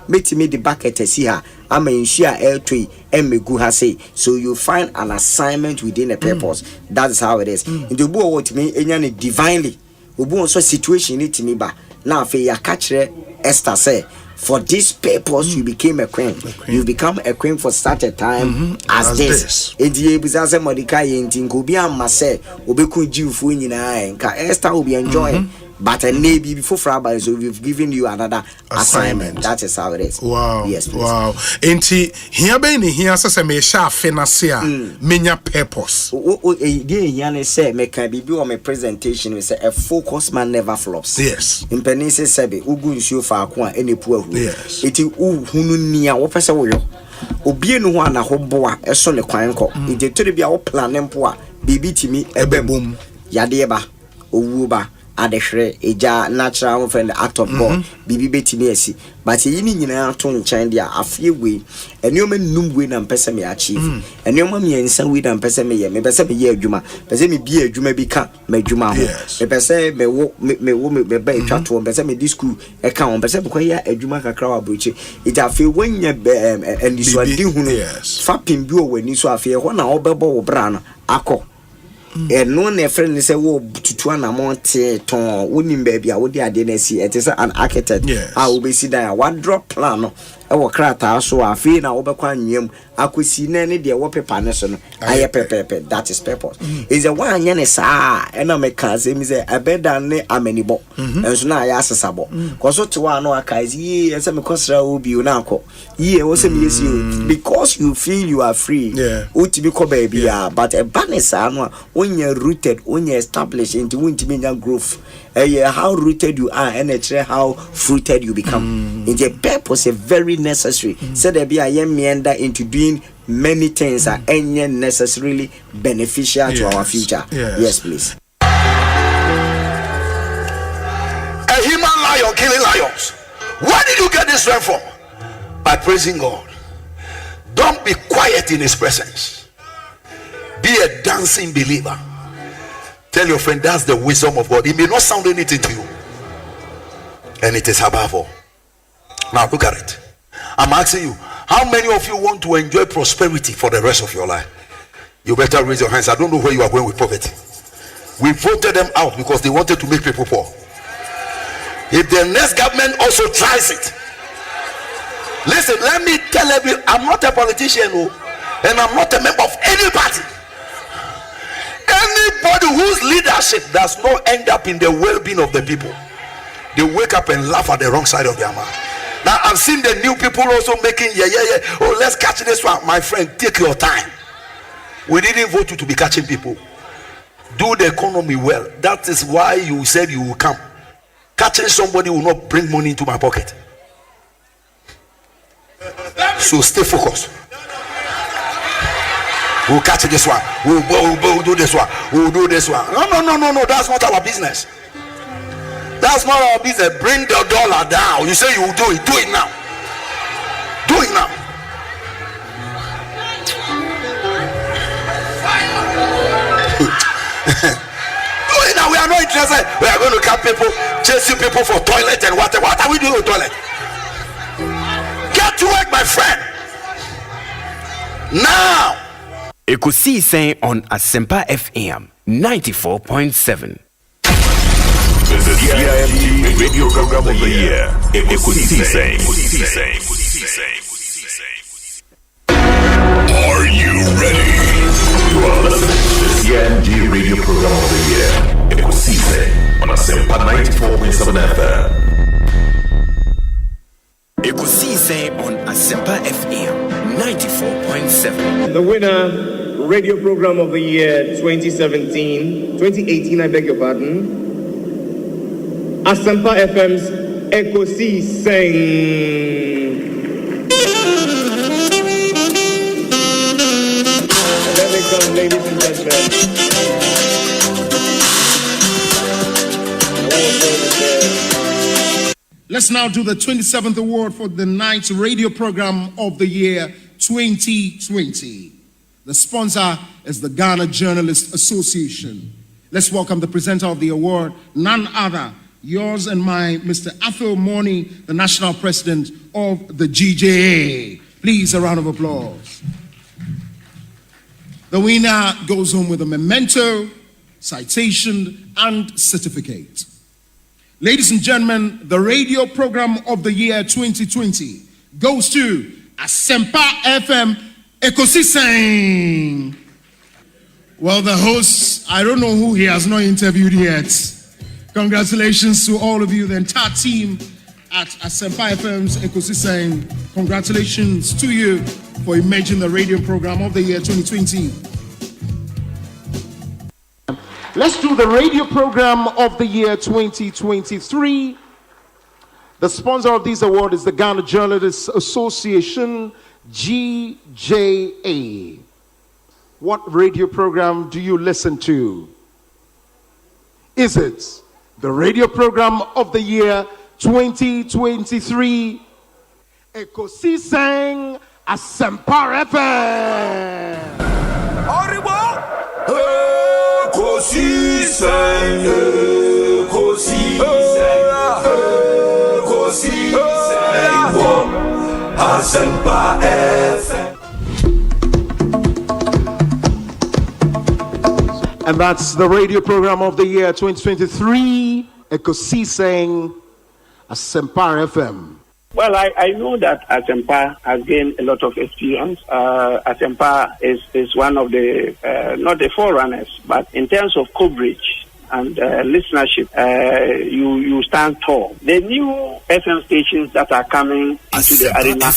Meti me the bucket see her. I'm in share air tree and me go say. So you find an assignment within a purpose. That's how it is. In the book what me any divinely. Obu so situation it me ba. Now fe ya catch Esther say. For this purpose, you became a queen. You become a queen for such a time as this. Edi ebuzaze Mordecai yenti nkobi amase obeku jiwfu nyina nka Esther will be enjoying. But a maybe before Friday, so we've given you another assignment. That is how it is. Wow. Yes, please. Wow. Enti here be ni here say me sha financia menya purpose. Here say me can be on my presentation we say a focused man never flops. Yes. In penise sebe ugu nsuo fa ko a ene pu ahu. Yes. Eti uhunu nia wo pese wo yo. Obie no ho ana ho boa eso ne kwan ko. Enti to de bia wo plan mpo a bibi timi ebem. Yade ba owu ba adehre eja natural friend act of God bibi betimi asi but yini nyina to nchen dia afie we enioma num we na mpese me achieve enioma me ensa we na mpese me ye me pese me ye adwuma pese me bi adwuma bi ka me adwuma ho me pese me wo me ba etwa to pese me di school e ka on pese ko ya adwuma kakra wa broche ita afie wanya enisuade hunu fa pim bi o wani so afie ho na obebo wo bra no akọ no ne friend say wo tutu anamonte ton wonim ba bia wo de ade na si it is an architect a wo be si dan one drop plan no e wo krata so afi na wo be kwa nwam akosi na ne de wo pepa ne so no aye pepepe that is purpose is a one anya ne saa e na me ka say mi say abeda ne amanibo enso na aye asesabo koso to wa no aka yi e say me kosra obi o na akọ yi wo say me yesi because you feel you are free o ti bi ko ba bia but e ba ne saa no when you're rooted, when you're established into winter growth, how rooted you are, and how fruited you become. In the purpose is very necessary. So there be a young meander into doing many things are necessarily beneficial to our future. Yes, please. A human lion killing lions. Where did you get this strength from? By praising God. Don't be quiet in His presence. Be a dancing believer. Tell your friend that's the wisdom of God. It may not sound anything to you, and it is above all. Now look at it. I'm asking you, how many of you want to enjoy prosperity for the rest of your life? You better raise your hands. I don't know where you are going with poverty. We voted them out because they wanted to make people poor. If the next government also tries it, listen, let me tell you, I'm not a politician, and I'm not a member of any party. Anybody whose leadership does not end up in the well-being of the people, they wake up and laugh at the wrong side of their mouth. Now I've seen the new people also making oh, let's catch this one. My friend, take your time. We didn't vote you to be catching people. Do the economy well. That is why you said you will come. Catching somebody will not bring money into my pocket. So stay focused. We'll catch this one. We'll do this one. We'll do this one. No. That's not our business. That's not our business. Bring the dollar down. You say you will do it. Do it now. Do it now. Do it now. We are not interested. We are going to catch people, chasing people for toilet and whatever. What are we doing with toilet? Get to work, my friend. Now. Ekosiisen on Asempa FM 94.7. The CIMT Radio Program of the Year. Ekosiisen. Are you ready? You are listening to the CIMT Radio Program of the Year. Ekosiisen on Asempa 94.7 FM. Ekosiisen on Asempa FM 94.7. The winner, Radio Program of the Year 2018, I beg your pardon. Asempa FM's Ekosiisen. And there they come, ladies and gentlemen. Let's now do the 27th award for the night's radio program of the year 2020. The sponsor is the Ghana Journalists Association. Let's welcome the presenter of the award, none other Yours and mine, Mr. Athol Morni, the national president of the GJA. Please, a round of applause. The winner goes home with a memento, citation, and certificate. Ladies and gentlemen, the radio program of the year 2020 goes to Asempa FM Ekosiisen. Well, the host, I don't know who he has not interviewed yet. Congratulations to all of you, the entire team at Asempa FM's Ekosiisen. Congratulations to you for emerging the radio program of the year 2020. Let's do the radio program of the year 2023. The sponsor of this award is the Ghana Journalists Association, GJA. What radio program do you listen to? Is it the radio program of the year 2023? Ekosiisen Asempa FM. Asempa FM. And that's the radio program of the year 2023, Ekosiisen Asempa FM. Well, I know that Asempa has gained a lot of experience. Asempa is one of the, not the forerunners, but in terms of coverage and listenership, you stand tall. The new FM stations that are coming into the arena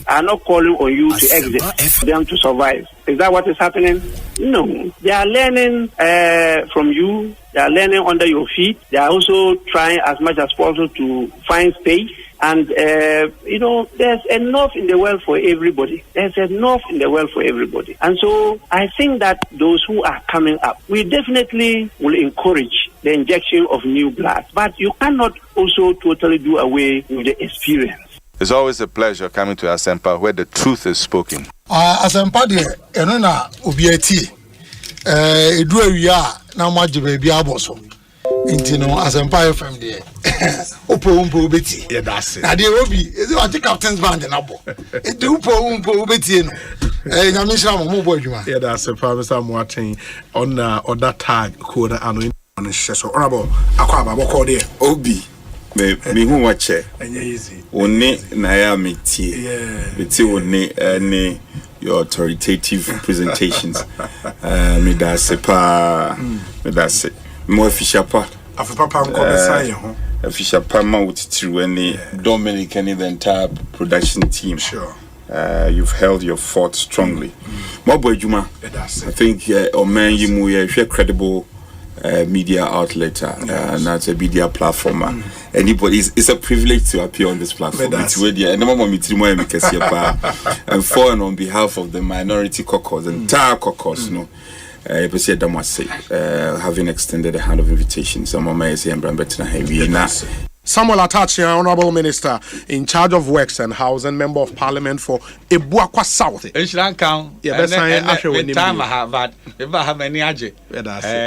are not calling on you to exit, them to survive. Is that what is happening? No. They are learning from you. They are learning under your feet. They are also trying as much as possible to find space. And, there's enough in the world for everybody. There's enough in the world for everybody. And so I think that those who are coming up, we definitely will encourage the injection of new blood. But you cannot also totally do away with the experience. It's always a pleasure coming to Asempa where the truth is spoken. Asempa de enona obiati edu awia na maje ba bia aboso nti no Asempa FM de opo beti yeah, that's it. Na de obi is what the captain's band na bo e de opo beti no nyame shira mo bo adwuma yeah, that's a promise I'm watching on that tag code and on so honorable akwaba boko de obi me hu wache enye easy one na ya metie metie one any your authoritative presentations me da se pa me da se mo official pa afa papa nko be sai ho official pa ma wotitiru any Dominic and the entire production team. Sure. You've held your fort strongly. Mo bo adwuma I think oman yimu ye hwe credible media outlet and that's a media platform. Anybody, it's a privilege to appear on this platform. It's and for and on behalf of the minority caucus, the entire caucus, having extended a hand of invitation. Samuel Atachi, Honorable Minister in charge of Works and Housing, Member of Parliament for Ebuakwa South. Time I have that. If I have any aje,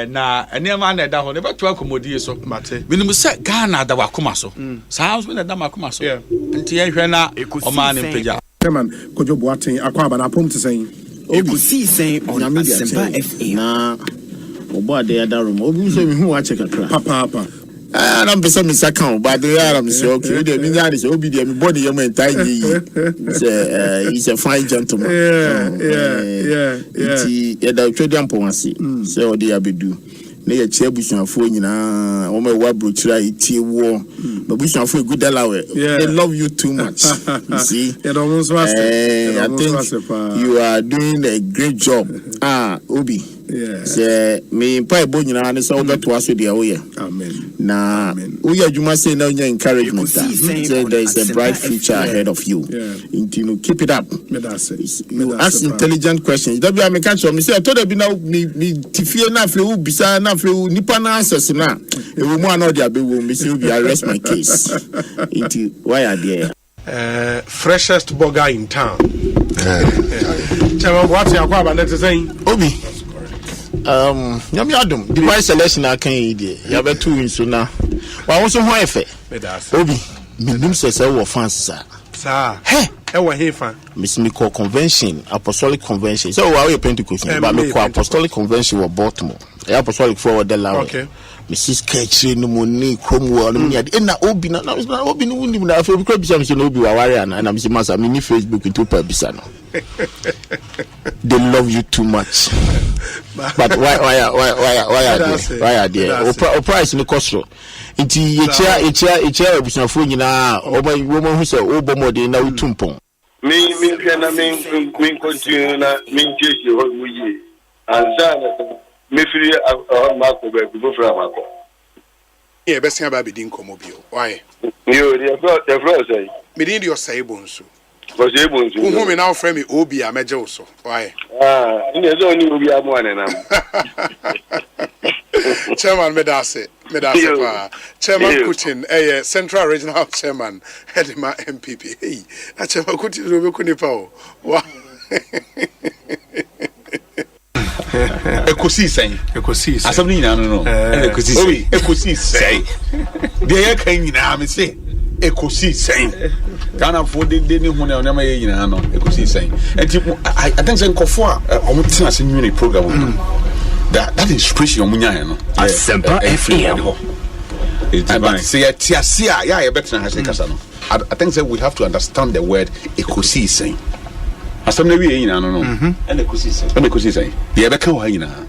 na any man that down never to accommodate so. When we say Ghana, that wakumaso. Sounds when the damakumaso. Yeah. Until you na o man in Peja. Chairman, Kojo Boateng Akwaba na pom to saying. Ekosiisen On Asempa FM. Na obo ade ada room. Obi so me hu wa check akra. Papa. I'm the same account, but the I'm so okay. The means is obi the body your mentai. He's a fine gentleman. Yeah. It's the trading policy. So they abedu. Na ye che busuafo nyina o ma wa brochira itie wo but busuafo good dalawe they love you too much you see I think you are doing a great job obi say me pa ebo nyina ne so go to aso dia wo ye amen na wo ye adwuma say na nya encouragement say there is a bright future ahead of you you keep it up you ask intelligent questions that be am catch me say I told you now me tifie na afle wo bisa na nipa na access na e wo mu ana dia be wo me say we arrest my case into why are there freshest burger in town Chairman what you Akwaba net saying obi nyame adom the vice selection akan yi de ya betu nso na Wa won so ho efe. Obi, minim se wo fans sa. Hey, e wo he fan. Miss me call convention, apostolic convention. So we Pentecost, but me call apostolic convention wo Baltimore. Apostolic forward the law. Okay. Mrs. Ketchy no money Cromwell no me na obi na obi no wundi na afi because bisa me no obi wa ware na me say masa me ni Facebook into pa bisa no. They love you too much. But why are there? O price no cost. Nti echa abusafo nyina oba woman who say obomode na utumpon. Me continue na me cheche ho wuye. Ansa na me free mako be go fra mako. Yeah, best thing about being comobio. Why? You the flow say. Me din your say bonsu. Because say bonsu. Who me now frame me obi ameje also. Why? In the zone obi amwane na. Chairman Medase pa. Chairman Kutin, Central Regional Chairman, Hedima MPP. Hey, Chairman Kutin do be kunipa o. Wow. Ekosiisen. Asabni nyina no. Ekosiisen. Obi, ekosiisen. Dey kan nyina me say ekosiisen. Ghana for de ni hu na onama ye nyina no ekosiisen. Enti I think say nkofo a omutina se nyune program. That inspiration omunya no. Asempa FM. But say tiasia ya better na kasa no. I think say we have to understand the word ekosiisen. Asamna wi yina no no. Ekosiisen. Dey be kan wa yina.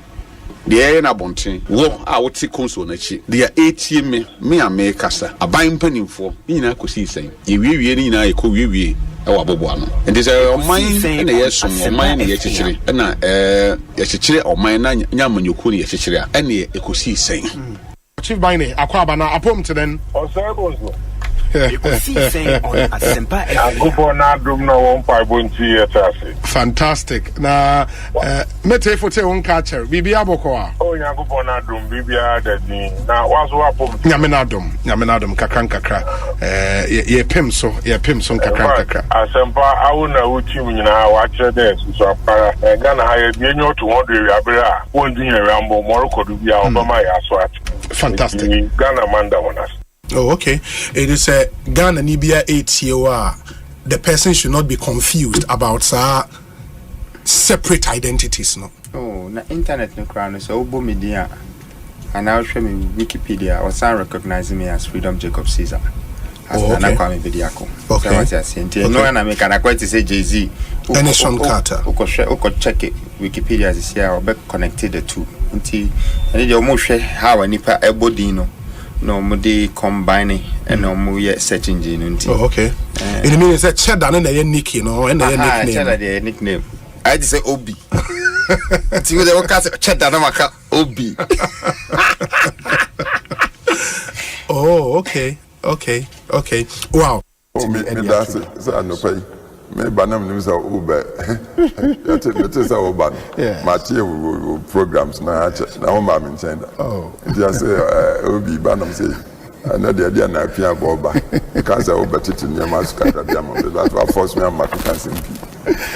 Dey na bonten. Wo a wote konso na chi. Dey etie me ame kasa. Aban panimfo. Yina ekosiisen. Ye wiwie ni yina ekọ wiwie. Ewa bobo ano. And there's a mine na yeso mine na yechechire. Na yechechire o mine na nyamanyoku na yechechire. Ene ekosiisen. Chief Bine akwaba na apom teden. Osei Bonsu. Ekosiisen On Asempa FM. Agobo na dum na 1.5 etase. Fantastic. Na mete fote won catcher. Bibia bokwa. Oh Agobo na dum bibia dadi. Na wazo apom. Nyame na dum kakra. Ye pem so kakra. Asempa awu na wuti nyina wa kire de so apara. Ghana ha ye bi enyo to 100 abira. Won dunya rambo moroko du bia obama ya so at. Fantastic. Ghana manda wonas. Oh, okay. It is a Ghana Nibia 8 year. The person should not be confused about separate identities, no. Oh, na internet no crown so obo media. And I'll show me Wikipedia or some recognizing me as Freedom Jacob Caesar. As an Kwame Bediako. Okay. So what I say, no one I make an quite to say Jay-Z. Anderson Carter. Oko check it. Wikipedia is here or be connected the two. Until I need your most how a nipa ebodino. No mudi combining and no mu search engine until. Oh, okay. It means that cheddar and a nick, and a nickname. Cheddar nickname. I just say Obi. See what they will cast cheddar namaka Obi. Oh, okay. Wow. Oh, me that's it. No pay. Me banam news are Uber. That is our ban. My programs now. Now I'm in China. Oh, just say Obi banam say. I know the idea na pia boba. Because I Uber to near Mascata Diamond. That's what force me on my cancer.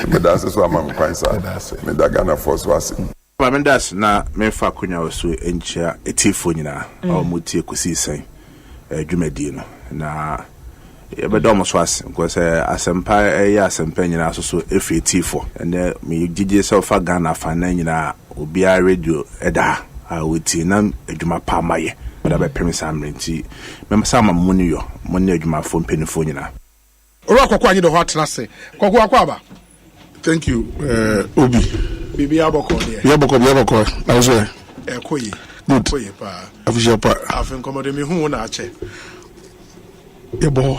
But that's what I'm quite sad. Me da Ghana force was. But that's na me fa kunya osu enchia etifo nyina. O mutie Ekosiisen. Dwumadi no. Na Bedom Swas, because Asempa Asempa nyina so FAT4 and me gigi so fa Ghana fan nyina obi a radio eda a wuti na adwuma pa maye but abe premise amrenti mem sama muni yo muni adwuma fo mpenifo nyina ora kwakwa anyi do hot lase kwakwa akwaba. Thank you Obi bibi aboko there biaboko I was there koyi good koyi pa official part afin komode me hu na ache. Yeah, boy.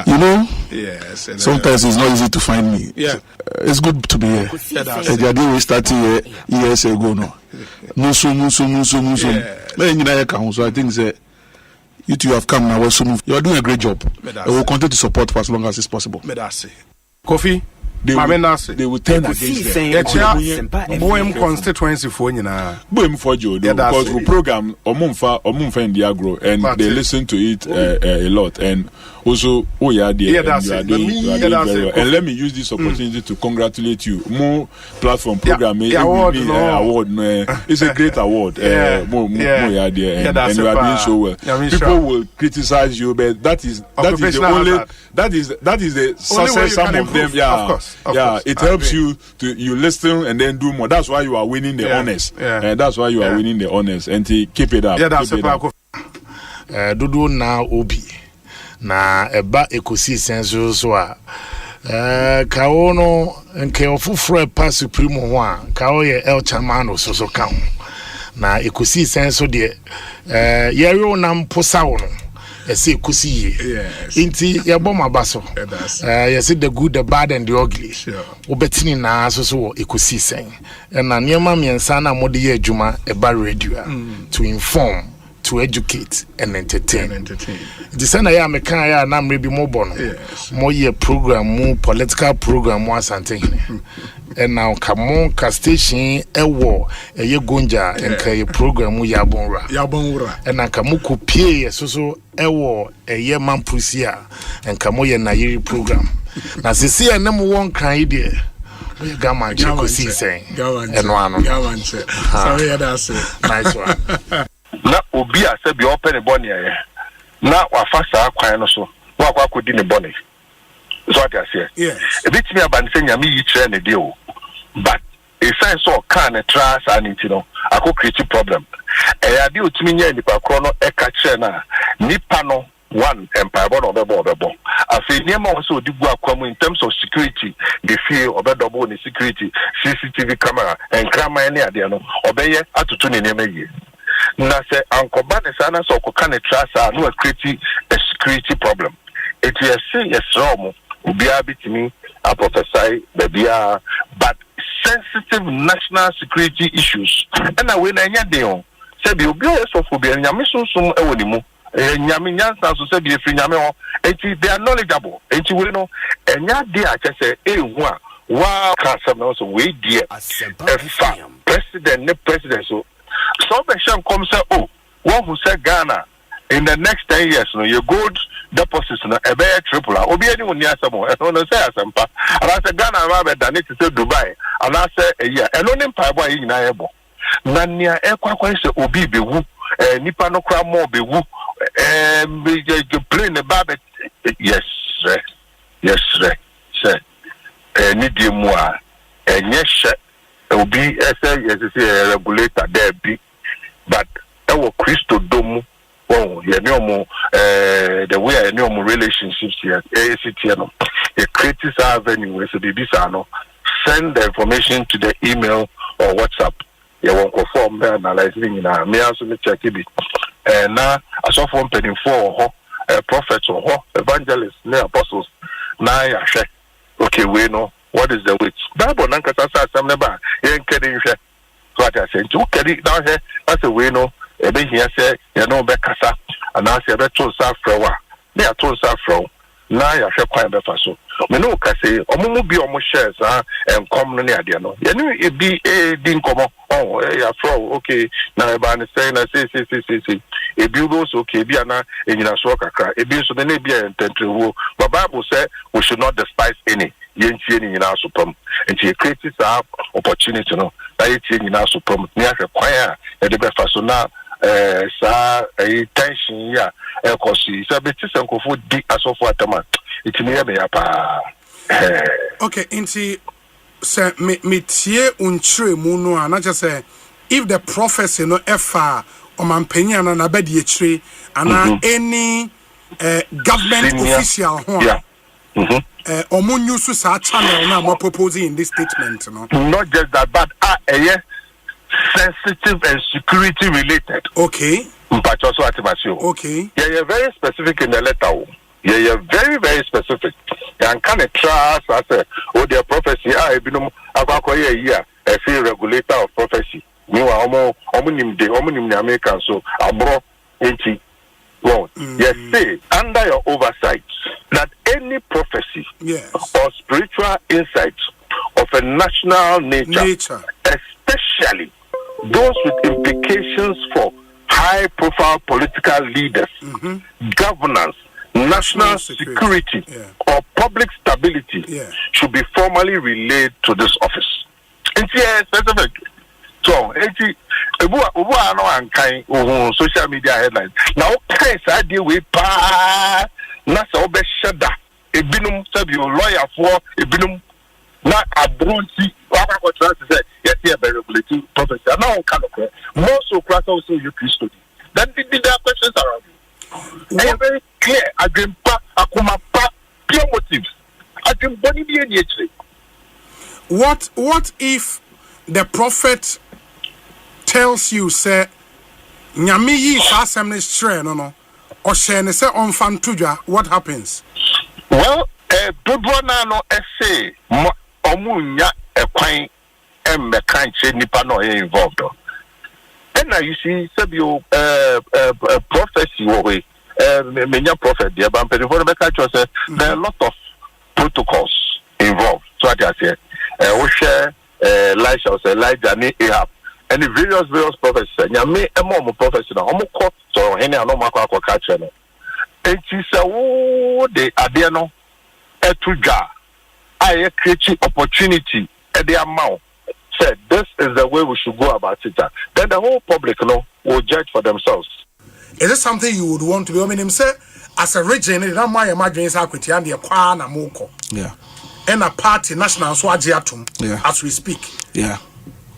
You know, yes. Sometimes it's not easy to find me. Yeah, it's good to be here. The idea we started years ago. No, so. So I think that you two have come now. You are doing a great job. I will continue to support for as long as it's possible. Medasi. Kofi, they will turn against them. Boem constituency for Boem for Joe because we program Omunfa in the agro and they listen to it a lot and also you are doing very well. And let me use this opportunity to congratulate you. More platform program award. It's a great award. More you are there and you are doing so well. People will criticize you, but that is the only that is the success. Some of them, of course. It helps you to listen and then do more. That's why you are winning the honors. And that's why you are winning the honors. And keep it up. Dudu na obi na eba Ekosiisen so a kawo no nke ofufro pa supreme ho a kawo ye el chamano so kan na Ekosiisen so de yero na mposa wo no ese kusi inti yebo mabaso yesi the good, the bad and the ugly obetini na so Ekosiisen na niema miensa na mode ye adwuma eba radio to inform, to educate and entertain. The sana ya meka ya na mrebi mo bono mo ye program, mo political program mo asante and now come ka station ewo eye gonja enka ye program mo yabonra and na ka mo kopie so ewo eye mampusia enka mo ye na yiri program na sisi ya na mo won kan ide we gaman Ekosiisen eno ano sorry ya that's nice one. Na obi a se bi open bone ye na wafasa kwan no so wa akodi ne bone so ati ase ebitimi abanse nyame yi kire ne de o but e sign so kan ne trans anity no akọ create problem ade otimi nya nipa kro no e ka kire na nipa no one empire born obebo afi niam o so odigu akwamu in terms of security the fear obedobo ni security CCTV camera and krama ne ade no obeye atutu ne niam yi na se ankoba ne sana so ko kan trasa no create a security problem it is yes wrong ubia bitimi a prophesy bebia but sensitive national security issues and we na nya de on se bi obi so for bi nyame sunsun e woni mu nyame nyansa so se bi efri nyame ho enti they are knowledgeable enti we no enya de a chese ehu a wa kasam no so we die president so Salvation comes say, oh, one who said Ghana in the next 10 years, no, your gold deposits no a bear triple. Obi anyone near someone, and on the say Asempa. And I said Ghana rather than it to say Dubai, and I say a year, and only Paiba in Nayabo. Nania Equa say Obi be woo, Nipano cram more be woo, playing the babet. Yes, sir. Need you more, and yes, will be as a regulator there be, but our Christo Domu, oh, the way I know more relationships here, ACTN, a critical avenue, so the Bisano, send the information to the email or WhatsApp. You won't conform analyzing in a me also check it. And now, I saw from penny for prophets or evangelists, apostles, now I share. Okay, we know. What is the weight? Bible nanka sasa some neba yen kedi hwe so ati ase nti ukedi na hwe ase we no ebe hia se ye no be kasa ana ase ebe to sa frawa na ya to sa fraw na ya hwe kwan be fa so me no kase omumu bi omu shares enkom no ne ade no ye no ebi di nkomo ya fraw okay na eba ne say na say ebi go so okay bi ana enyina so kakra ebi so na ebi ententrewo but Bible say we should not despise any yentie ni nyina asopam enti create sa opportunity no na yentie nyina asopam ni ahwe kwan a e de be fa so na sa tension ya ekosi sa beti sankofo di asofo atama enti ne ya pa okay enti se me tie unchire mu no a na say if the prophecy no efa omampanya na bedi echire ana any government senior official ho omunyu sa channel na mo proposing in this statement no not just that but sensitive and security related. Okay. Okay. Yeah, very specific in the letter. Yeah, very, very specific. And can trust as their prophecy. Binum Abakoye year, a field regulator of prophecy. You are the American, so abro 80. Well, yes, say under your oversight, that any prophecy or spiritual insight of a national nature, especially those with implications for high-profile political leaders, governance, national security, or public stability, should be formally relayed to this office. Specific. So, social media headlines. Now, I deal with Nasa Obeshada, a binum, lawyer for a binum, not a brunty, what to say, yes, yeah, very regulating professor. Now, kind of most of class also you Christo. That did there are questions around you. I am very clear. I dream pa, akuma pa, pure motives. I dream body be nature. What if the prophet tells you, say, Nyami yi fasem ne shre no, or share ne say on fan tuja, what happens? Well, people no essay, omunya a quine and the country nipa no involved. And now you see, Sabio prophecy way, many prophet, there are a lot of protocols involved. So I say, we share Elisha, Elijah, Ahab, and the various prophets. Nyame emo prophecy na omo ko so hene ano makwa akwa catch no. Enti se wo de ade no etudwa aye create opportunity e de amount. Said this is the way we should go about it. Then the whole public will judge for themselves. Is it something you would want to do? I mean, him say as a region, it don't my imagine is equity and the Kwana Moko. Yeah. And a party national Swajiatum as we speak. Yeah.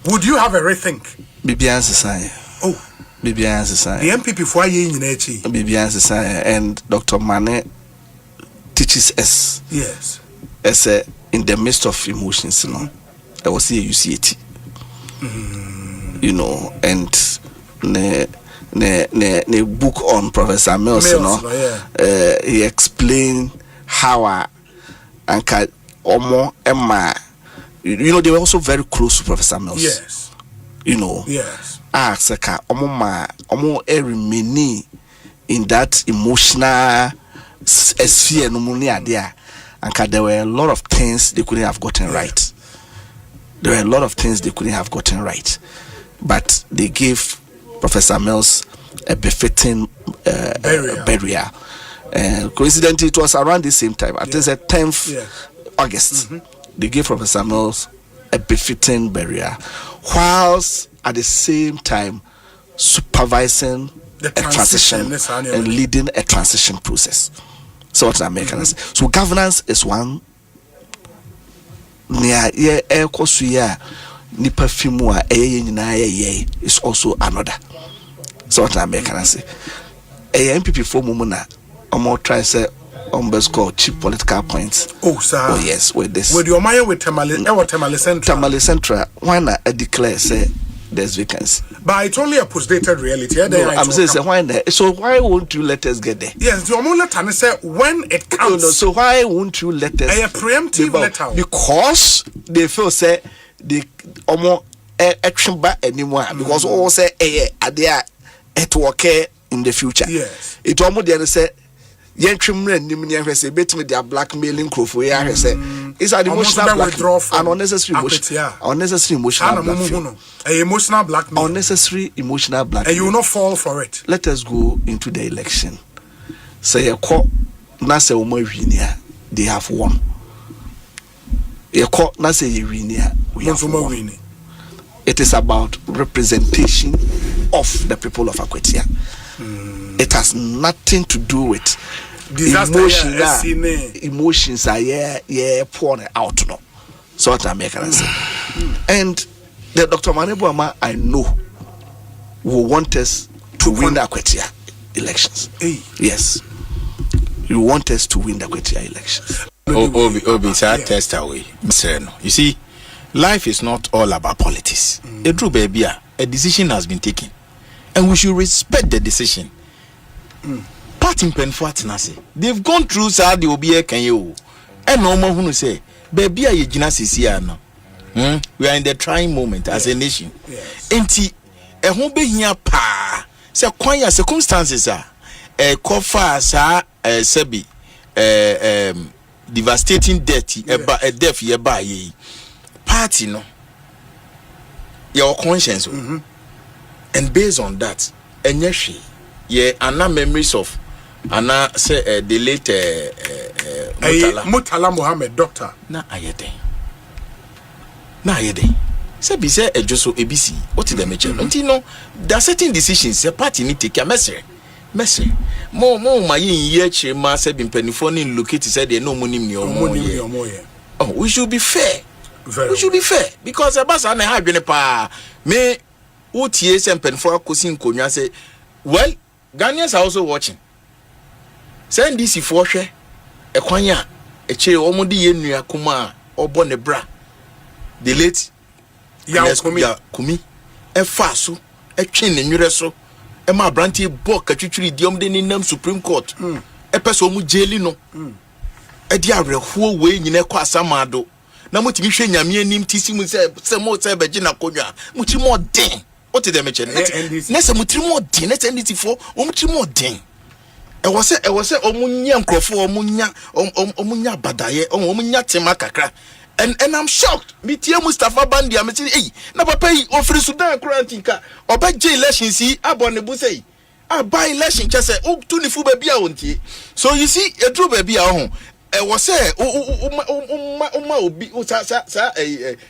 Would you have a rethink? Bibian Society. Oh. Bibian Society. The MPP for ye in Echi. Bibian Society and Dr. Mane teaches us. Yes. As in the midst of emotions, I was here, you see it, and the book on Professor Mills, he explained how Omo Emma, they were also very close to Professor Mills. Yes. Yes. Saka Omo remain in that emotional sphere no money there, and there were a lot of things they couldn't have gotten right. There were a lot of things they couldn't have gotten right, but they gave Professor Mills a befitting burial. Coincidentally, it was around the same time. I think the 10th August, they gave Professor Mills a befitting burial, whilst at the same time supervising a transition and leading a transition process. So what I'm making say. So governance is one. Nia ye ekosuya nipa fimu a eye is also another. So what I'm making say. MPP for mumuna omo try say best call cheap political points. Oh sir. Oh yes, with this. With your mind with Tamale Central. Tamale Central, why not declare say there's vacancy? But it's only a post-dated reality. I'm saying why not? So why won't you let us get there? Yes, the only letter say when it comes. No, so why won't you let us? A preemptive letter. Because they feel say the action back anymore. Because all say there it will occur in the future. Yes. It almost there say yentrimre nimnya say betime they are blackmailing crofo ya say it's an emotional blackmail, an unnecessary emotional blackmail. Emotional blackmail. Unnecessary emotional blackmail. And you will not fall for it. Let us go into the election. Say a court Nasa Umavinia, they have won. A court Nasa Urinia, we have won. It is about representation of the people of Akwetia. It has nothing to do with emotions are pouring out no. So what I'm making say. And the Dr. Manebuama I know will want us to win the Akwetia elections. Yes. You want us to win the Akwetia elections. Obi test away. You see, life is not all about politics. A true baby, a decision has been taken. And we should respect the decision. Party Penfuatinase. They've gone through Saudi Obia Kanyo. And no more who say, baby, I no. We are in the trying moment as a nation. Enti, a home be here pa. Say, quite circumstances are a cofa, sa, sebi, devastating death a death ye ba ye party no your conscience and based on that enyeshi ye ana memories of ana say the late Mutala Mohammed doctor na ayede say be say ejoso ebisi what is the meche until no there are certain decisions the party need take a message mo ma yin ye chire ma say be mpanifo ni locate say they no money ni omo oh we should be fair. We should be fair because the boss and I have been pa me utie say mpanifo akosi nkonwa say well Ghanaians are also watching send this for hwe ekwanya e chire omudi ye nua kuma obo ne bra the late ya kumi e fa so e twen ne nwure so e ma branti book atwitwiri diom de nam Supreme Court e pese omu jeli no e di awerɛhoɔ we nyina kɔ asamado na mutimi hwɛ nyame anim tisi mu se mo se beje na konwa mutiri mo den what is the meche na se mutiri mo den na NDC for mutiri mo den e wo se omunya nkrofo omunya badaye omunya tema kakra and I'm shocked mitie Mustafa Bandi am say eh na papa yi ofri Sudan quarantine obeje elections yi abone bu say by election chese o tu ni fu ba bia wontie so you see edru ba bia ho e wo say o obi sa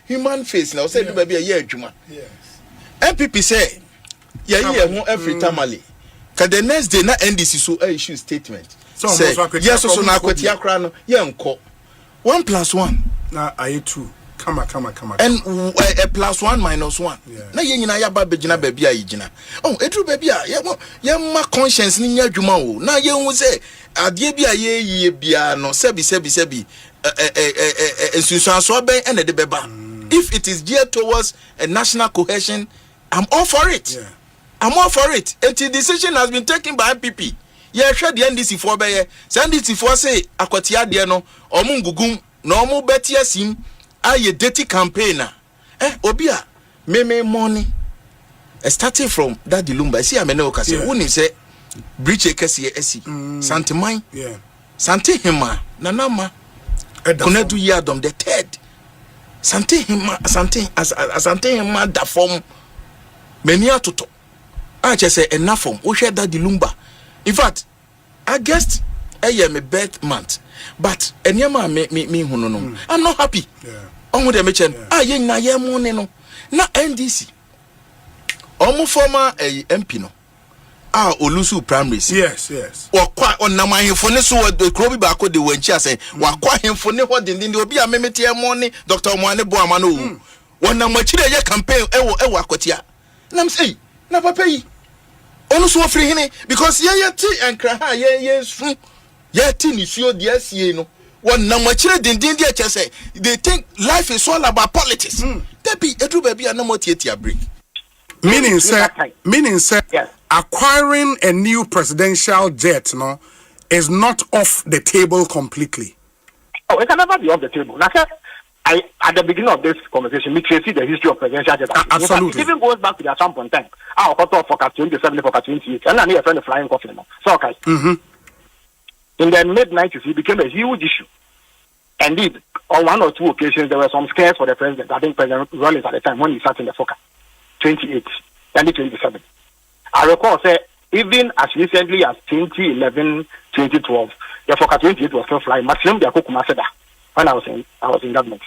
human face na o say edru ba bia ye adwuma yes MPP say ye ho every tamale ka the next day na NDC so issue statement say yes so na akwati akra no ye nko 1+1 na aye 2 Come on. And a +1 -1. Na ye nyina ya ba begina ba bia ye gina. Oh, edru ba bia ye ma conscience ni nya dwuma o. Na ye hu se ade bia ye yie bia no sebi ensusanso ben ene de beba. If it is geared towards a national cohesion, I'm all for it. Yeah. I'm all for it. A decision has been taken by MPP. Ye hwe de NDC for be ye. NDC for say akwatia de no omu ngugum na omu betia sim aye dirty campaigner obia me money starting from that dilumba see amene okase woni say breach ekase esi santimai santihima nanama konedu yadom the third santihima santihima da form many atoto I just say enough form wo hwe that dilumba in fact I guess my birth month but enyama me hunu no I'm not happy on with the mention ye na ye money no na NDC omo former MP no olusu primaries yes wakwa onam ahemfo ne so the krobi ba ko de wanchi ase wakwa ahemfo ne ho dindin obi a memete e money Dr. Omwane Boama no wonam akire ye campaign ewo akotia nam say na papa yi onu so ofri hene because ye ti enkra ha ye su ye ti ni suo de asie no wonam akire dindin de ache say they think life is all about politics that be edu ba bia na motiatia break meaning say yes. Acquiring a new presidential jet is not off the table completely. Oh, it can never be off the table. Now, at the beginning of this conversation, we trace the history of presidential jet. Absolutely. It even goes back to the Asempa time. Our cut off for 27, for 28, and then he friend flying coffee. So, okay. In the mid-90s, it became a huge issue. Indeed, on one or two occasions, there were some scares for the president. I think President Rollins at the time when he sat in the FOCA, 28, and 27. I recall, say, even as recently as 2011, 2012, the FOCA 28 was still flying. Maximum the Akokuma said that when I was in government.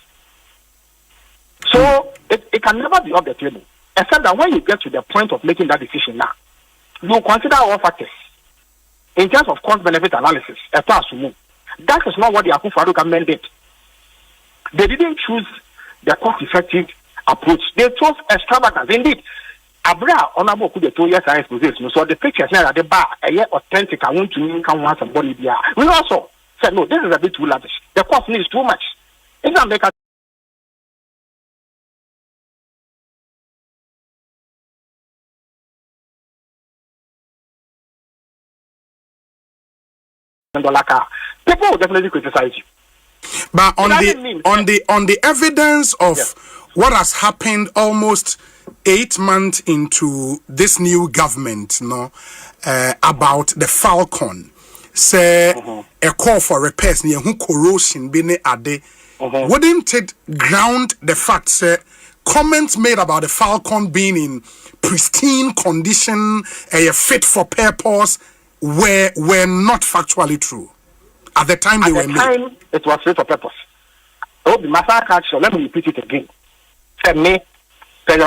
So it can never be off the table, except that when you get to the point of making that decision now, you consider all factors in terms of cost-benefit analysis. That is not what the Akufo-Addo government did. They didn't choose the cost-effective approach. They chose extravagance. Indeed, Abra honorable could 2 years I exposition. So the pictures here at the bar are authentic. I want to come once and body there. We also said no, this is a bit too lavish. The cost needs too much. It's not make a car. People will definitely criticize you. But on the evidence of what has happened almost 8 months into this new government, about the Falcon, say a call for repairs near who corrosion bene ade. Wouldn't it ground the fact, say, comments made about the Falcon being in pristine condition, fit for purpose, were not factually true at the time they were made? At the time, it was fit for purpose. Oh, the massacre action, let me repeat it again. For me, in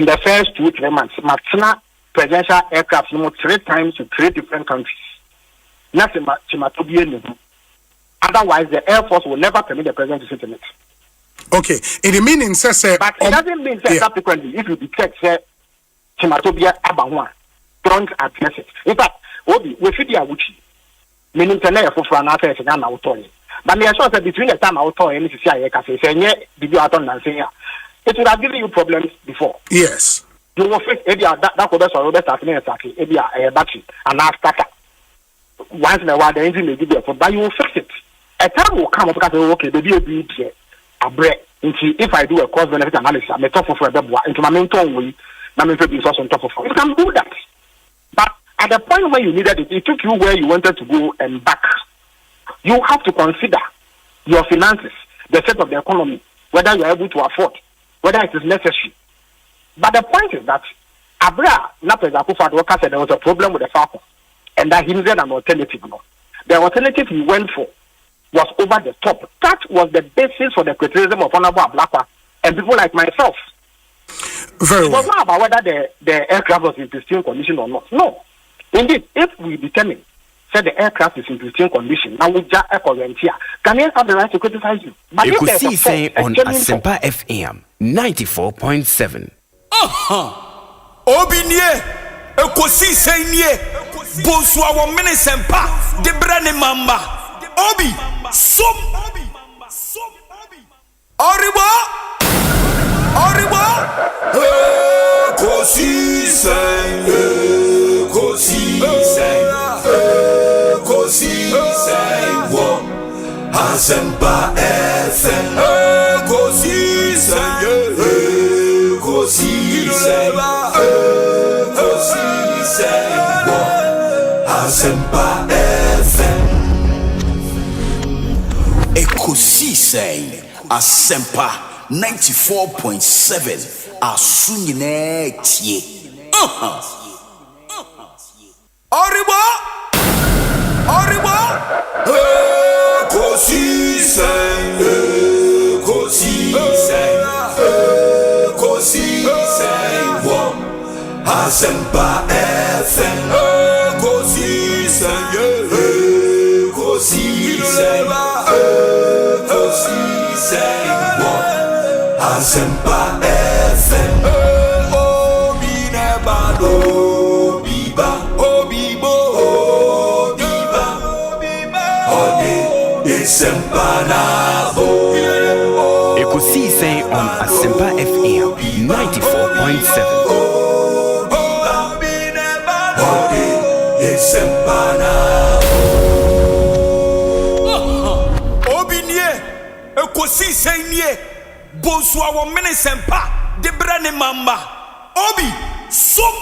the first 2-3 months, Martina presidential aircraft 3 times to 3 different countries. Nothing otherwise, the Air Force will never permit the president to sit in it. Okay, in the meaning, says, but it doesn't mean that subsequently, if you detect, say, Chimatobia Abawa, don't address it. In fact, we should be a witchy. Meaning, for an affair, and I'm out. But I saw that between the time I was and the CIA, it would have given you problems before. Yes. You will fix that could also be starting a battery and after once in a while the engine may give you a but you will fix it. A time will come because okay, the be a break if I do a cost benefit analysis, I'm a top of into my main tone way, I'm also on top of you can do that. But at the point where you needed it, it took you where you wanted to go and back. You have to consider your finances, the state of the economy, whether you are able to afford, whether it is necessary. But the point is that Abra Naples Akufo-Addo said there was a problem with the Falcon and that he needed an alternative. No. The alternative he went for was over the top. That was the basis for the criticism of Honorable Ablakwa and people like myself. It was not about whether the aircraft was in pristine condition or not. No. Indeed, if we determine that the aircraft is in pristine condition, now we just here. Ghanaians have the right to criticize you. But Ekosiisen on Asempa FM 94.7. Obinye, Ekosiisen ye, Bonsu awo mene sempa, de brane mamba. Obi, som, Oribo, Ekosiisen, Ekosiisen wo, Asempa FM, Ekosiisen ye. Asempa FM. Ekosiisen Asempa 94.7 Asunyine tie. Oribo Ekosiisen wo Asempa FM. Ekosiisen wo Asempa FM. Obi nebado biba obibo obiba ode Asempa na bo. Ekosiisen on Asempa FM 94.7. Obinye, Ekosiisen ye, Bonsu awo mene sempa, de brane mamba. Obi, som.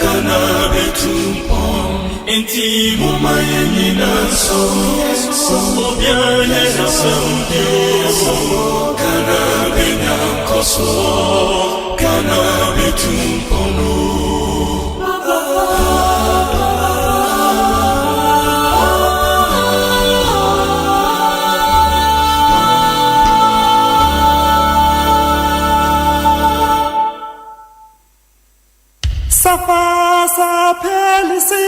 kana betumpon enti mama yenina so obiane na samde kana benya koso kana betumpono Safa sa pelisi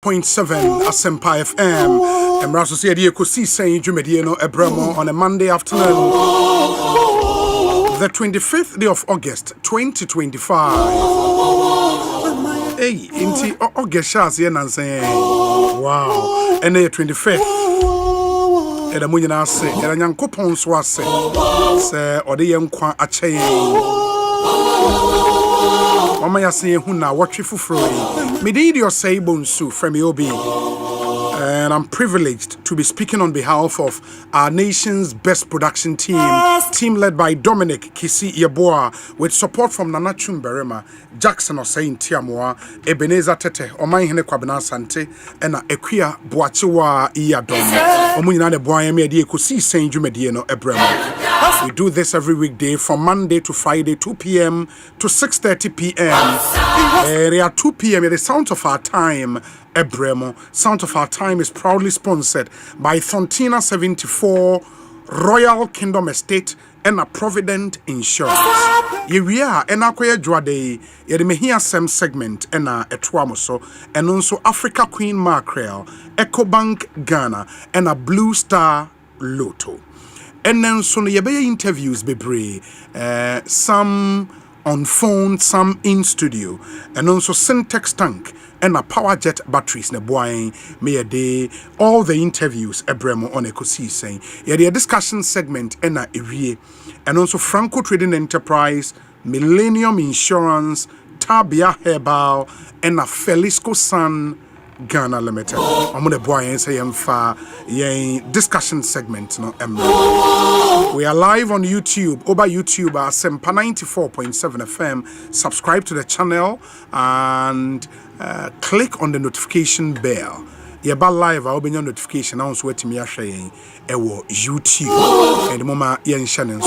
Asempa FM. Embraso say the Ekosiisen dwumedie no ebremo on a Monday afternoon, the 25th day of August 2025. Hey, inti August shas ye nan say wow, and the 25th eda mo nyina ase eda nyankopon so ase se ode ye nkwa akyeye Mama yase hu na watwe fufuro yi. Me dey Osei Bonsu from Obi. And I'm privileged to be speaking on behalf of our nation's best production team led by Dominic Kisi Yeboah, with support from Nana Chumberema, Jackson Osei Tiamoa, Ebenezer Tete, Omai Hene Kwabena Sante, and Equia Boachiwa Iyadom. Omunyina de Boyame de Ekosiisen dwumedie no ebremo. We do this every weekday from Monday to Friday, 2 p.m. to 6:30 p.m. Area 2 p.m. at the Sound of Our Time, Ebremo. Sound of Our Time is proudly sponsored by Thontina 74, Royal Kingdom Estate, and a Provident Insurance. Yewia ena koye dwade ye de mehia sem segment ena etwamoso and also Africa Queen Mackerel, Ecobank Ghana, and a Blue Star Lotto. And then so no yebeye interviews bebre, some on phone, some in studio, and also Syntex tank and a power jet batteries ne boy me a day all the interviews ebremo on Ekosiisen. Yeah, the discussion segment and a ewie, and also Franco Trading Enterprise, Millennium Insurance, Tabia Herbal, and a Felisco Sun Ghana Limited. I'm gonna boy and say discussion segment no We are live on YouTube, over YouTube at Asempa 94.7 FM. Subscribe to the channel and click on the notification bell. Yeba live I'll be your notification now so wetimi ahwe ewo YouTube and mama yen channel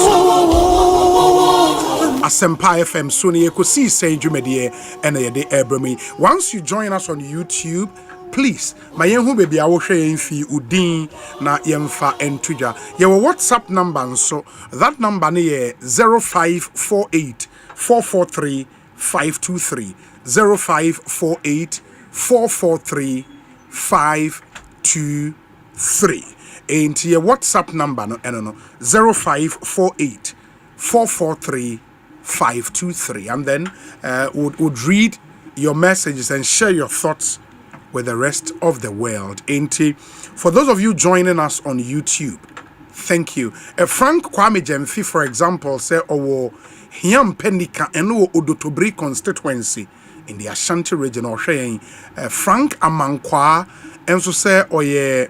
Asempa FM so ne Ekosiisen dwumedie and ye de ebremi. Once you join us on YouTube, please my yen baby awohwe yen fi udin na yemfa entuja your WhatsApp number so that number ne 0548 443 523 0548 443 523 and your WhatsApp number no 0548 443 523 and then would read your messages and share your thoughts with the rest of the world. And for those of you joining us on YouTube, thank you. Frank Kwame Jemfi, for example, said owo hiam pendika eno Odotobri constituency in the Ashanti region or saying Frank Amankwa and so say oye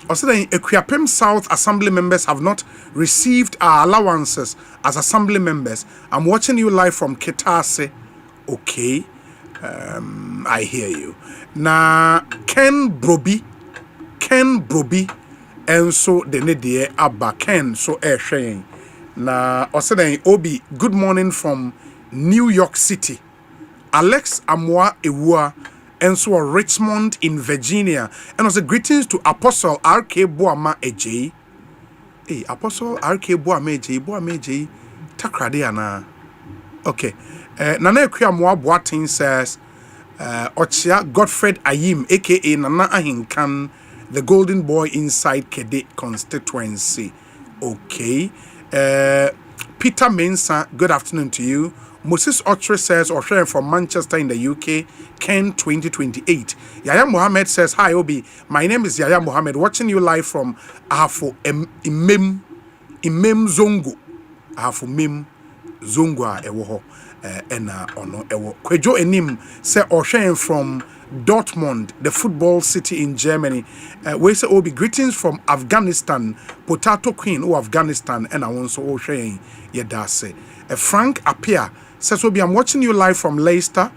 Also, the Ekuyapem South Assembly members have not received our allowances as Assembly members. I'm watching you live from Ketase. Okay. I hear you. Na Ken Broby. And so the Nedie Abba Ken so sharing. Na also then Obi, good morning from New York City. Alex Amwa Ewa and so Richmond in Virginia. And also greetings to Apostle R.K. Boama Eje. Hey, Apostle R.K. Boama Eje. Takrade ana. Okay. Nana Ekuyamwa Boatin says, Ochia Godfred Ayim, aka Nana Ahinkan, the golden boy inside Kede constituency. Okay. Peter Mensa, good afternoon to you. Moses Otre says, or sharing from Manchester in the UK, Ken 2028. Yaya Mohammed says, hi Obi, my name is Yaya Mohammed, watching you live from Ahafo Imem Zongo. Ahafo Mem Zongo Ewoho. Ono Ewo. Kwejo Enim say, or sharing from Dortmund, the football city in Germany. We say Obi, greetings from Afghanistan, Potato Queen of Afghanistan, and I want so sharing Yedase. Frank Apia says, Obi, I'm watching you live from Leicester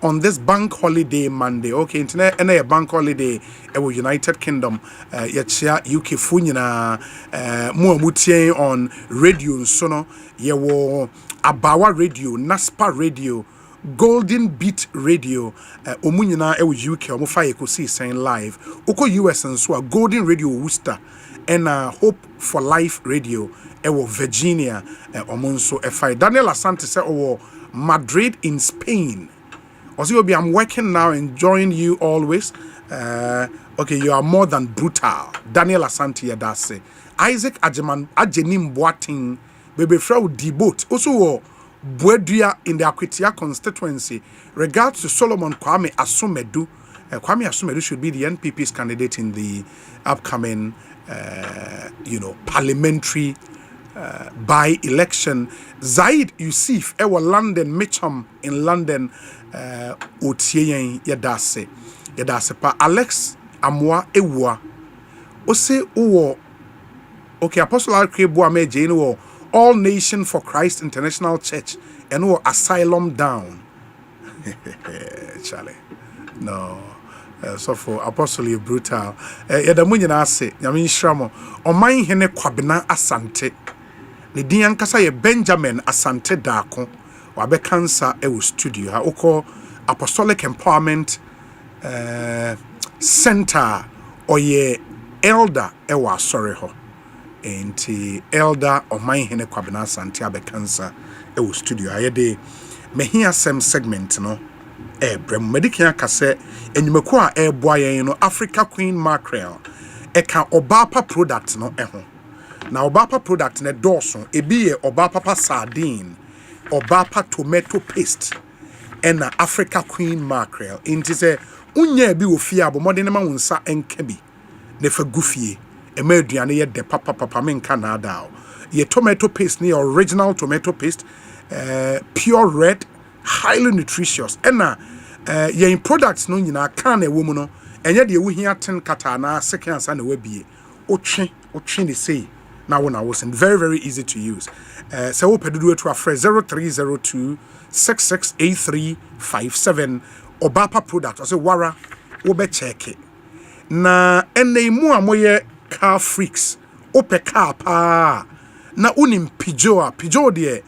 on this bank holiday Monday. Okay, internet and a bank holiday United Kingdom. Yachia UK Funyina Muamutien on radio Sono. Yewo Abawa Radio, Naspa Radio, Golden Beat Radio, Omunyina UK, Omufa Ekosiisen live. Oko US and so Golden Radio Worcester and Hope for Life Radio. Virginia, Omonso F5. Daniel Asante said, Madrid in Spain. Also, I'm working now, enjoying you always. Okay, you are more than brutal. Daniel Asante Yadase. Isaac Ajenim Boating, Baby Frau Deboat. Also, Buedria in the Akwitia constituency. Regards to Solomon Kwame Asumedu. Kwame Asumedu should be the NPP's candidate in the upcoming, parliamentary by-election. Zaid Yusuf ewa London Mitcham in London otieyen yedase pa Alex Amwa Ewa Osei uwo okay Apostle R.K. Boame Jane wo All Nation for Christ International Church and wo Asylum Down. Charlie no so for Apostle brutal yeda nyina ase nyame nhramo oman hene Kwabena Asante ne din ankasa ye Benjamin Asante Dako wabe cancer e studio ha uko Apostolic Empowerment Center oye elder e wa sorry ho enti elder oman hene Kwabena Asante abe cancer e studio ayede mehia sem segment no brem medical kase enyumeku a eboa yen no Africa Queen Mackerel eka obapa product no ho na obapa product ne dawson ebi ye obapa sardine obapa tomato paste ena Africa Queen Mackerel inti se unya bi ofie abomode ne ma wonsa enka bi ne fa gufie ema aduane ye de papa menka na ada ye tomato paste ne original tomato paste pure red highly nutritious ena yen products no nyina kan na ewo mu no enye de ewu hia ten kata na second san na wabie otwe ne sei na wona was very very easy to use so we pedudu to afre 0302 668357 obapa product also wara wo be check na ene mu amoye car freaks ope car pa na unim pijo de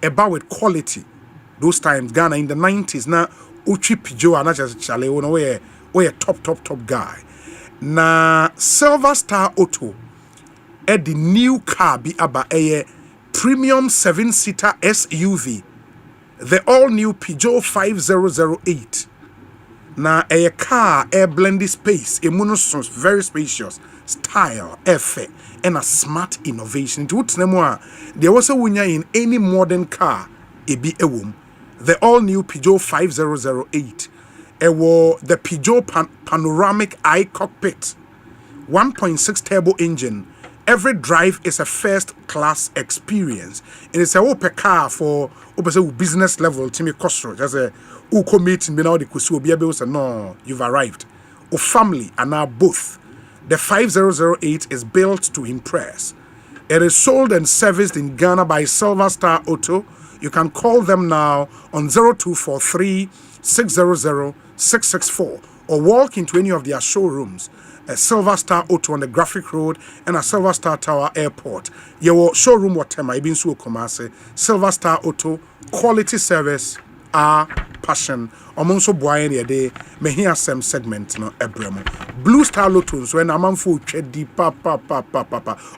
about with quality those times Ghana in the 90s na uchi pijo anacha chale wono we top guy na Silver Star Auto the new car be aba premium 7-seater SUV the all new Peugeot 5008 na car blended space emuno very spacious style efe and a smart innovation to what's there was a winner in any modern car ebi ewom the all new Peugeot 5008 the Peugeot panoramic eye cockpit 1.6 turbo engine. Every drive is a first class experience. It is a open car for business level Timmy Costro. Just a uko meeting now the kusu be able to no you've arrived. O family and now both The 5008 is built to impress. It is sold and serviced in Ghana by Silver Star Auto. You can call them now on 0243 600 664 or walk into any of their showrooms. A Silver Star Auto on the Graphic Road and a Silver Star Tower Airport. Your showroom whatever ibin so Kumasi. Silver Star Auto, quality service, our passion. Omonso boy any day me hear some segment no ebremo. Blue Star Lottos when amanfo twedi papa.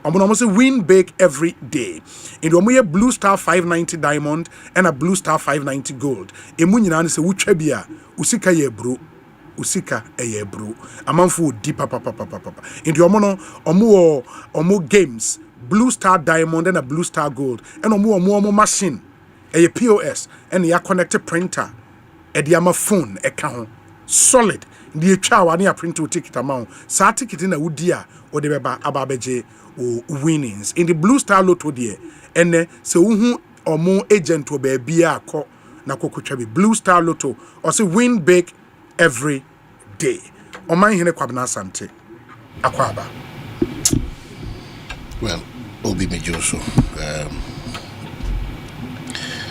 Omono say win big every day. In the omoye Blue Star 590 diamond and a Blue Star 590 gold. Emu nyina say wutwa bia usika ye bro. Usika eye bro. Amanfo di papa. In the omo games Blue Star diamond and a Blue Star gold and omo machine. A POS and a connected printer. A diama phone a count solid. The chow near print to ticket amount. Sa ticket in a woodia or the beba ababeje or winnings. In the Blue Star Lotto dear. And so who or more agent will be a beer co na kokuchabi. Blue Star Lotto or say win big every day. O man hine kwabna sante. Akwaba. Well, Obi Mejoso.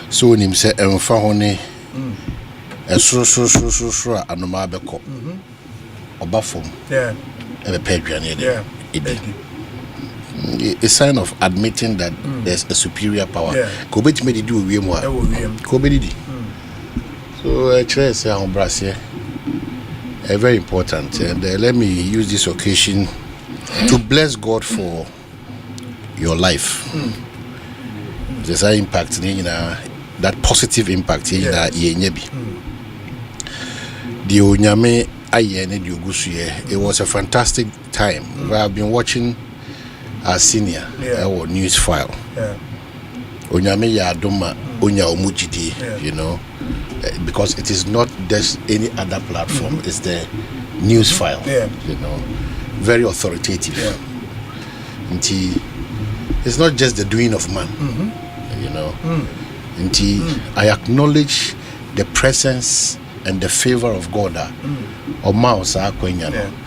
So when him say emfa hone so anoma beko oba fom ebe pedwane dey a sign of admitting that there's a superior power ko betime di owie mu a ko be di so try say on brase very important and let me use this occasion to bless God for your life. There's an impact that positive impact in that yenyebi. The onyame ayene di ogusuye. It was a fantastic time. I've been watching our senior our news file. Onyame ya adoma onya omujidi, you know, because it is not just any other platform. It's the news file, you know, very authoritative. It's not just the doing of man, you know. I acknowledge the presence and the favor of God.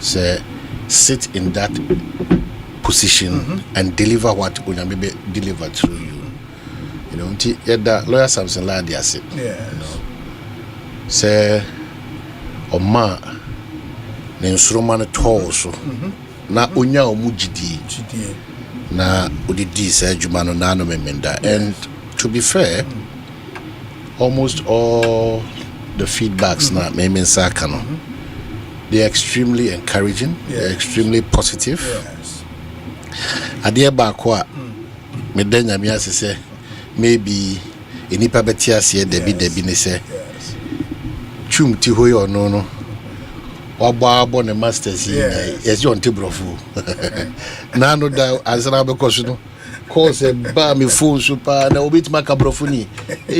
Say, sit in that position and deliver what Unyamebe delivered through you. You know, the lawyer Samson Ladia said, you know, say, Oma, Nensroman Toso, na Unya Omujidi, na Udidi say Jumano Nano Memenda. And to be fair, almost all the feedbacks na Memen Sakano, they're extremely encouraging, they're extremely positive. Adia Bakwa, Medenya Miasi say, maybe inipa betia se debi ne se chum ti hoyo no wabo ne masters yes you antibrofo na no da azra be koso no cause ba me phone super na obeti maka brofo ni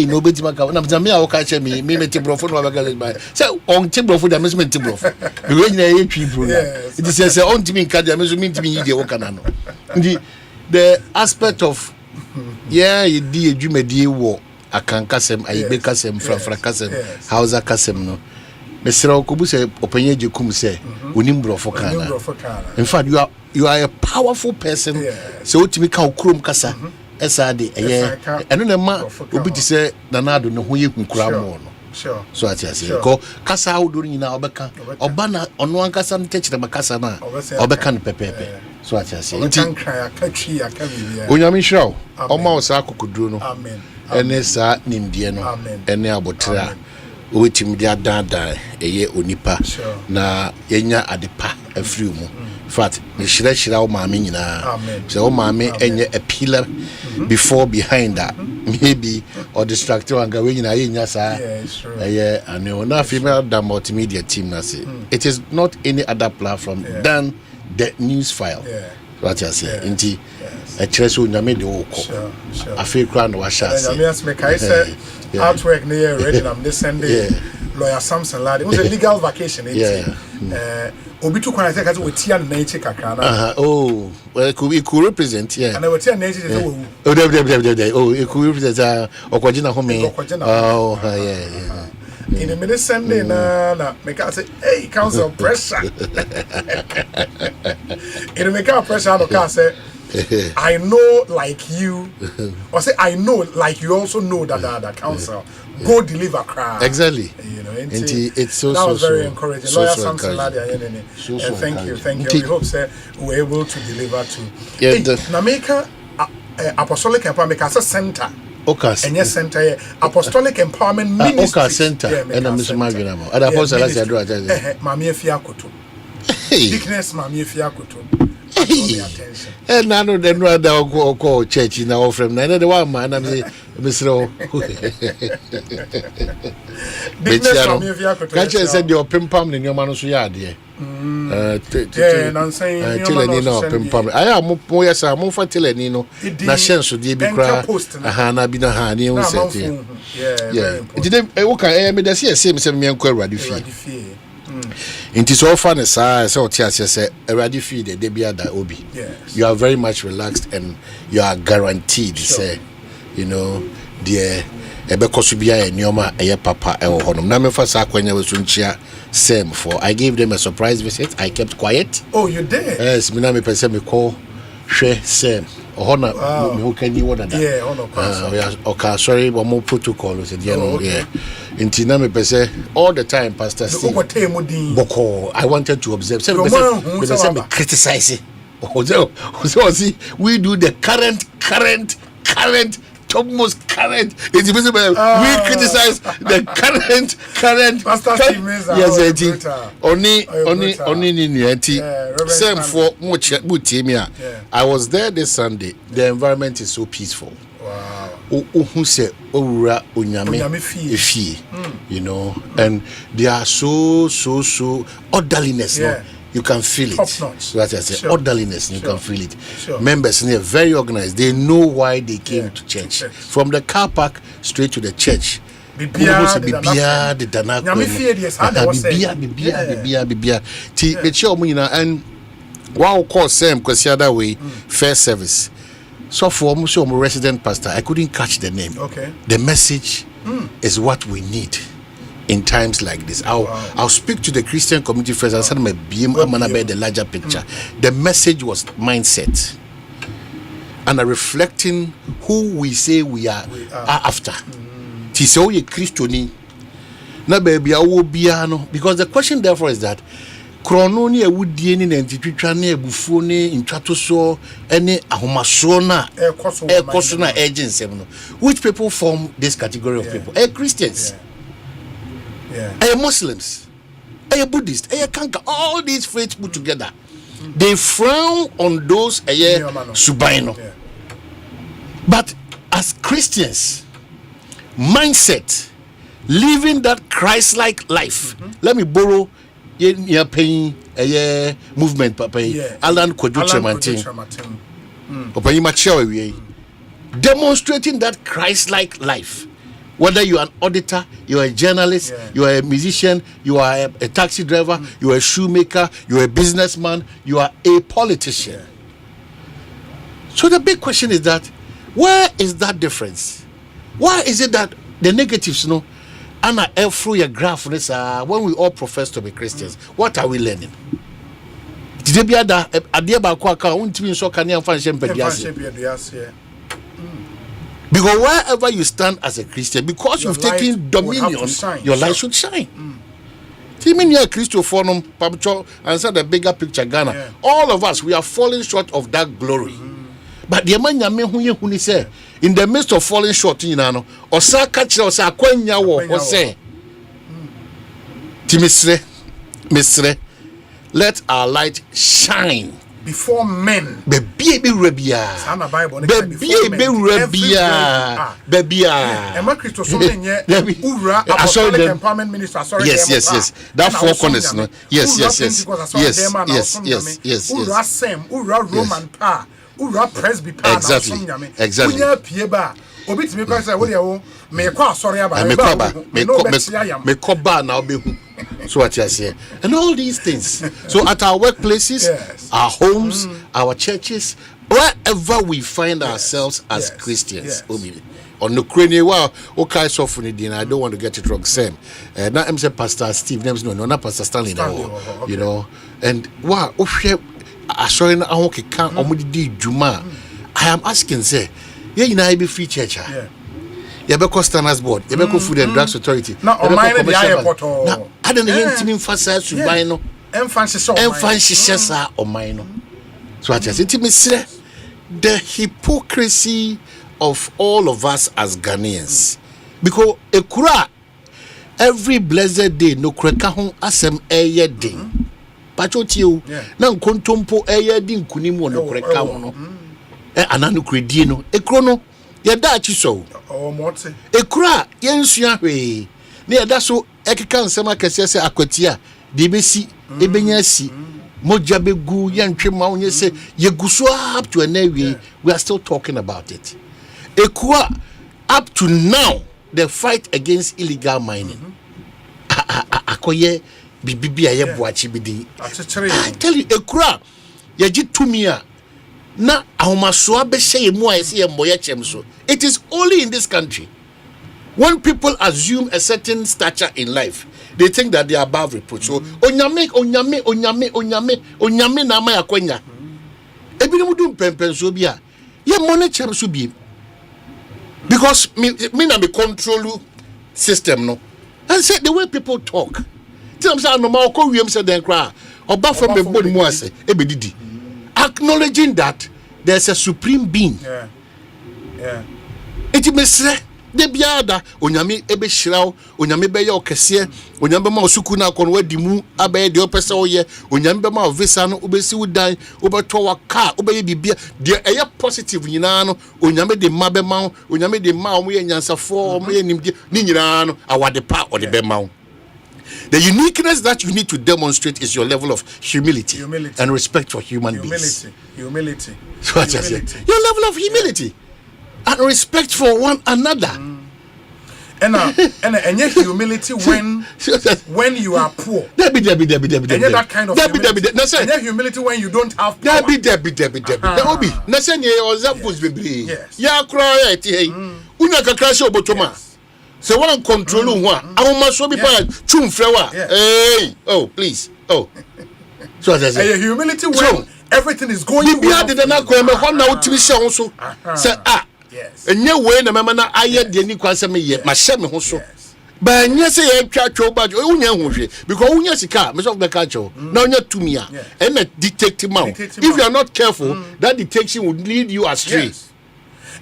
no obeti maka na me a wo ka che me meti brofo no ba ga ba say on ti brofo da me meti brofo we nyina ye twi bro it is say on ti me nka da me so me ti me yide wo kana no the aspect of you di adwumadi wo akankasem ayibe kasem frafra kasem hausa kasem no mesra okobu se opanye jekum se onimbrofo kana in fact you are a powerful person so otimi ka okrom kasa esa de eno na ma obi ti se nanado ne ho ye kunkura mo no so atiase ko kasa awdo nyina obeka oba na ono ankasa ntechire makasa na obeka no pepepe so atiase nti onyame hiraw oma osa akokuduro no amen ene sa nimdie no ene abotra owetim dia dada eye onipa na yenya adepa afiri mu fact me shira o maame nyina so o maame enye a pillar before behind that maybe or distracted anga we nyina yenya sa eye ane na female da multimedia team na say it is not any other platform than the news file what you say inti a treso nyame de woko afi kra no wa sha say nyame me kai say artwork near ready am this Sunday lawyer Samson Lad it was a legal vacation obi to kwana say ka we tia na echi kakra na well could represent and we tia na echi say wo it could represent okwajina home in a minute Sunday na make us say hey council pressure It'll make a pressure on the car say, I know like you, or say I know like you also know that the council go deliver crowd. Exactly. You know, it's so that was very so, encouraging. So, Lawyer so Samson Ladia, so thank you. We hope say we're able to deliver to. Yeah, hey, Nameka Apostolic Empowerment Center. Okas. And yes, center Apostolic Empowerment Ministry. Okas Center. And I'm Mr. Marginamo. And Apostle Lasia do Mamie Fiakoto. Dickness Mamie Fiakoto. And I know the no go church in our from none of the one man. I'm Mr. Catch said your pim pam in your man's yard. I am more for Telenino. Nation should be cry. Hana be no honey. Yeah, it didn't. Okay, I mean, that's here, same me and Querra. It is so fun as I saw Tias say, a ready feed, they be at Obi. Yes. You are very much relaxed and you are guaranteed, say, you know, dear. Ebekosubia and Yoma, a papa, or honum. Name for Sakwenya was Sunchia, same for. I gave them a surprise visit. I kept quiet. Oh, you did? Yes, Minami Pesemi call, share, same. Honor, who can you order that? Yeah, honor. Okay, sorry, one more protocol. Said, yeah. In Tinami Pese, all the time, Pastor Steve. Boko, I wanted to observe. Some criticize it. We do the current. Topmost current is visible. We criticize the current. Yes, same for much. I was there this Sunday. The environment is so peaceful. Wow. Who say Ora Unyame, you know, and they are so orderliness. Yeah. No? You can feel it. Top notch. So that's I say orderliness. You can feel it. Sure. Members, they're very organized. They know why they came to church. From the car park straight to the church. Bibia. And wow, call same because the other way first service. So for almost resident pastor, I couldn't catch the name. Okay. The message is what we need. In times like this, I'll speak to the Christian community first. I said, the larger picture. The message was mindset, and reflecting who we say we are after. Tiso ye Christoni, na baby awobiano. Because the question therefore is that Chrononi a would be any entitutane bufone in Chatoso any ahomasona Ekosona agency. Which people form this category of people? Christians. Yeah. Muslims, Buddhists, Kanka, all these faiths put together, they frown on those Subaino. Yeah. But as Christians, mindset, living that Christ-like life. Let me borrow your pain movement, Papa. Alan Koduchemantin. Demonstrating that Christ-like life. Whether you are an auditor, you are a journalist, you are a musician, you are a taxi driver, you are a shoemaker, you are a businessman, you are a politician. So the big question is that, where is that difference? Why is it that the negatives, and through your graph, when we all profess to be Christians, what are we learning? Because wherever you stand as a Christian, because you've taken dominion, your light should shine. Even here, Christophonum, Pabcho, and said the bigger picture, Ghana. All of us, we are falling short of that glory. But the man who say, in the midst of falling short, Osaka Chelsea, Quenya, or say, Timisre, let our light shine before men. Baby Rebia. Apostolic Empowerment Minister. Yes. That four corners. Yes. Ura Sem, Ura Roman Pa, Ura Presby Pa. Exactly. Obit me say what you me kwa sorry about me koba now be so what you say and all these things. So at our workplaces, our homes, our churches, wherever we find ourselves as Christians, on the Ukraine, okay, so funny, I don't want to get it wrong. Same. Now I'm saying Pastor Steve, not Pastor Stanley now, you know, and wow, asori na ahon keka omudi dwuma I am asking say ye na be free church ye be standards board ye be food and drugs authority na o mine the airport na ada na yentimi mfasa suban no emphasis sa o mine no so I just intimi sire the hypocrisy of all of us as Ghanaians because ekura every blessed day no kreka ho asem eye din pachotieu na nkontompo eye din kunimu no kreka ho no ananu kredi no ekro no ye da achi so mote ekura ye nsua hwe ne ye da so ekeka nsema kese se akwatia de besi ebenya si moja begu ye ntwe ma onye se ye guso up to enawe we are still talking about it ekura up to now the fight against illegal mining akoye bibibia ye boachi bidi I tell you ekura ye gitumia na ahomasoa be hye mu a se ye mboye chem so it is only in this country when people assume a certain stature in life they think that they are above reproach so onyame na ma yakwanya ebi mu dum pempen so bia ye money chem so bi because me na be control system no and say the way people talk tell them say normal ko wiem say den kra oba from be body mu ase e be didi acknowledging that there's a supreme being it mesre de biada onyame ebe hiraw onyame be ye okese onyame ma osuku na akon wadimu abaye de opese oye onyame be ma visa no obesi wudan obeto wa car obeye bibia de eye positive nyina no onyame de ma be ma onyame de ma omo ye nyansafo omo ye nimdi ni nyina no awade pa ode be ma. The uniqueness that you need to demonstrate is your level of humility. And respect for human beings. Humility. So your level of humility and respect for one another. And humility when you are poor. Debbie. That kind of humility. And humility when you don't have power. Debbie. Obi. Nase nye ozapos bebri. Ya cry eti. Unya kakrashe obotoma. So one control one. I must be part chumfrewa. Hey, oh please, oh. So as I say, humility when everything is going well. Bibia de na ko me ho na otimi hye ho so. Say enye we na mema na aye de ni kwanse me ye ma hye me ho so. Ba nye se ye twa twa ba unya ho hwe because unya sika me so be ka cho na unya tumia and na detect mouth. If you are not careful, that detection would lead you astray. Yes.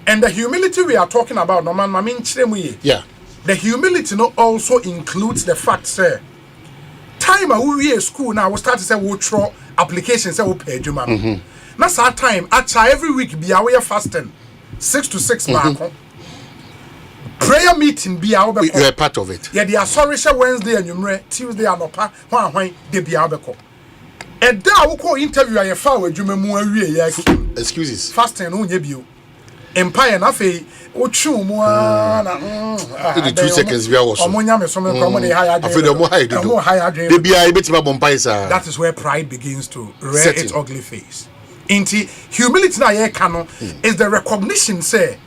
And the humility we are talking about, no man, yeah. The humility no also includes the fact, sir. Time we at school now, we start to say we throw applications, say we pay you man. That's our time. Actually, every week be our fasting, 6 to 6 mark. Prayer meeting be our. You are part of it. Yeah, they are sorry, Wednesday and Tuesday and Opa. Why they be our beko. And that we call interview I found with you. Excuses. Fasting no you. Empire na fe ochu mu na 2 seconds we are also omonya me so me ko mo dey high adrenaline after mo high adrenaline dey bia e betima bompai sa. That is where pride begins to rear its ugly face. Inti humility na ye ka no is the recognition say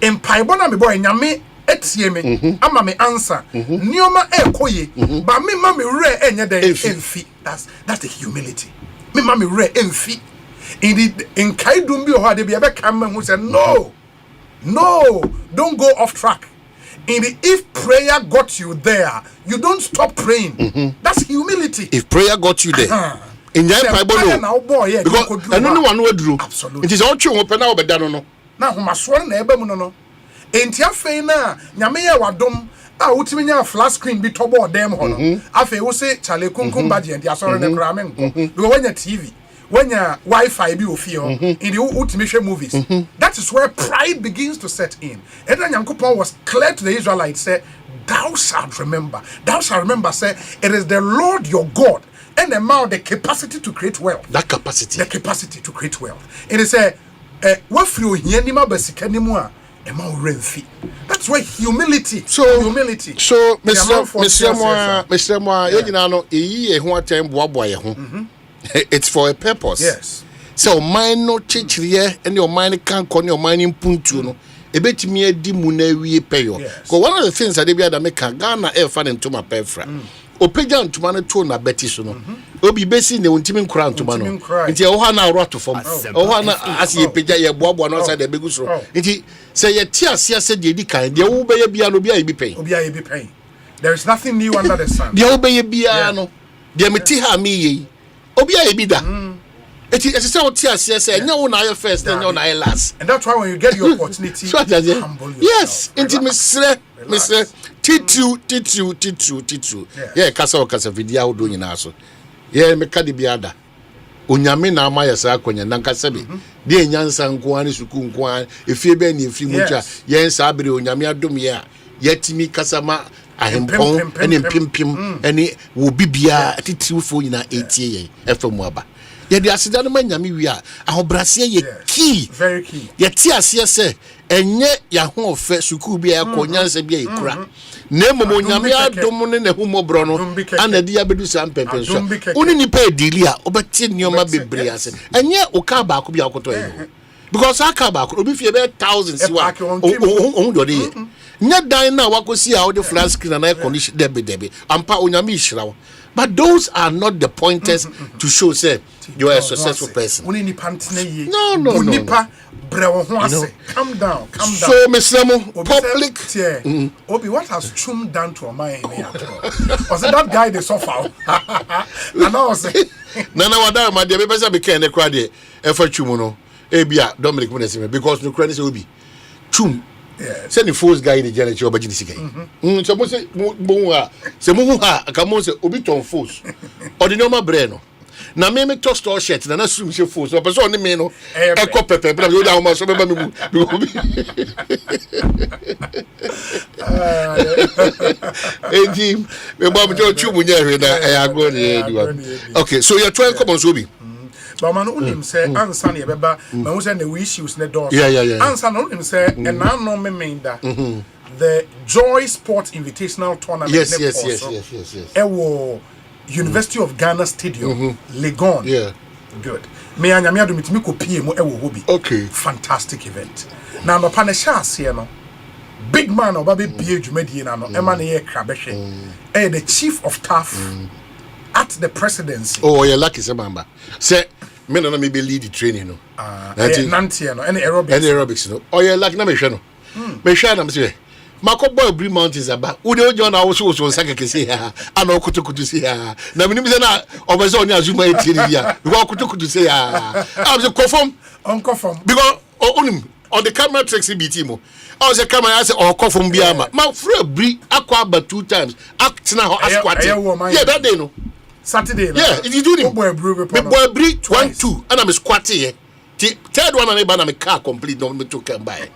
empire bona me boy nyame etie me ama me answer nioma ekoye ba me ma me rear enye dey emfi. That's the humility. Me ma me rear emfi. In Kaidum be or they be ever come who said no, don't go off track. If prayer got you there, you don't stop praying. That's humility. If prayer got you there, in your Bible, because I don't know one word do. Absolutely. It is all true. Open now, but no. Now, who must swear neighbor no. Entia feina, Yamea wadom. Ultimately, a flat screen be top of them. Afe wo say chale kunkum baji and ya sorry ne kramen. Because when your TV. When your Wi-Fi be ofio in the ultimate movies, that is where pride begins to set in. And then Yankupon was clear to the Israelites, say, thou shalt remember, say, it is the Lord your God and the amount the capacity to create wealth. That capacity. The capacity to create wealth. It is a what through Yanima Basikanimua. That's why humility. So humility. So Mr. Moa, you know, it's for a purpose. Yes. So mine no church here and your mind can't con your mining puntu no. A bit me di munewi payo. Because one of the things that they be that make Ghana air fan into my pefra. opeja ntoma no to na beti so no obi besi ne ontimi nkura ntoma no nti e wo ha na ro to fam wo ha na ase ye peja ye boaboa no sa de begu so nti se ye ti ase ase de di kan de wo be ye bia no bia ye bi pen there is nothing new under the sun de wo be ye bia no de meti ha mi ye obi ye bi da eti say what tia say nya wo na your first nya wo na your last and that's why when you get the opportunity humble yourself. Yes enti misre titru yeah kasa video do nyina so yeah me ka de biada onyame na ama yesa akonya na nkasa be de nyansa nko ani suku nko an efie be ni efiri mucha yen sa abere onyame adom ye a yetimi kasama ahempon ene pimpim ene wo bibia titru fo nyina etie yen efemu aba ye de asida no manyame wi a ahobrase ye key very key ye ti ase se enye ya ho ofe suku bi ya konyanse bi ya kura na momo nyame adom ne humobro no anade ya bedu sam pempen so oni nipa edili a obeti nioma bebre ase enye oka ba ko bi akoto ye because aka ba ko obi fie be thousands wa on do de nya dan na wakosi a ode flat screen na air condition debe ampa onyame ihirawo. But those are not the pointers to show say you are a successful person. No. Calm down. So, Mr. Public. Obi, what has Chum done to a man? Was it that guy they suffer? And I was saying, Nana, my dear, because I became a crowd for Chumuno. Ebia, Dominic Munesime, because no credit will be Chum. Send the first guy in the generation of Bajinisi guy. Suppose say Muha, Camose, Obiton Fos, or the normal Breno. Now, me talk store shirt, and I assume she force, or person the meno, a copper, but I go down my suburb. Okay, so you're trying to come on Subi. But man unim say ansa na yebeba man who say the issues ne door yeah ansa na unim say and now no me da the Joy Sport Invitational Tournament yes ewo University of Ghana Stadium Legon good me anyame ado mitimi kopie mu ewo hobi okay fantastic event na no pa na sha ase no big man oba be bie dwumadi na no e ma na ye krabehwe the chief of staff at the presidency. Oh, you're lucky, Samamba. Say, me no me be lead the training, no. Nanti no, any aerobics, no. Oh, you're lucky, na me shano. Me shano, me say. Mako boy Bree Mountains aba. Ude John also saka kesi ha. Ana okutukutu si ha. Na me say na obezo oni azuma etiri ya. We okutukutu si ha. I was confirm. Because onim on the camera tricks BT mo. I was a camera I say confirm biama. Ma free Bree akwa aba 2 times. Act na ho asquat. Yeah, that day no. Saturday. Yeah, if you do it, boy Bree 1-2, and I'm squatting here. Third one, and I'm a car complete. No, me to come by.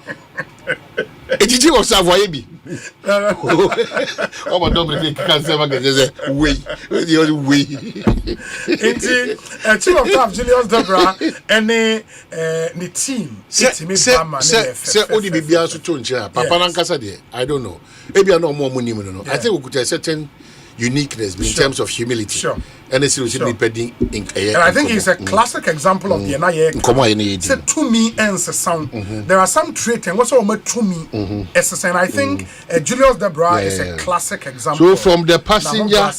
Did you also Savoy be? Oh, my Dominic can't say again. Wait, the other way. Indeed, chief of staff Julius Debra and the team. Say, only be also to Papa Nankasa. I don't know. Maybe I know more money. No, I think we could have certain uniqueness in terms of humility. And it's depending and I think it's a classic example of the NIA. Said to me and sound. There are some traits and what's all to me as and I think Julius Debra is a classic example. So from the passenger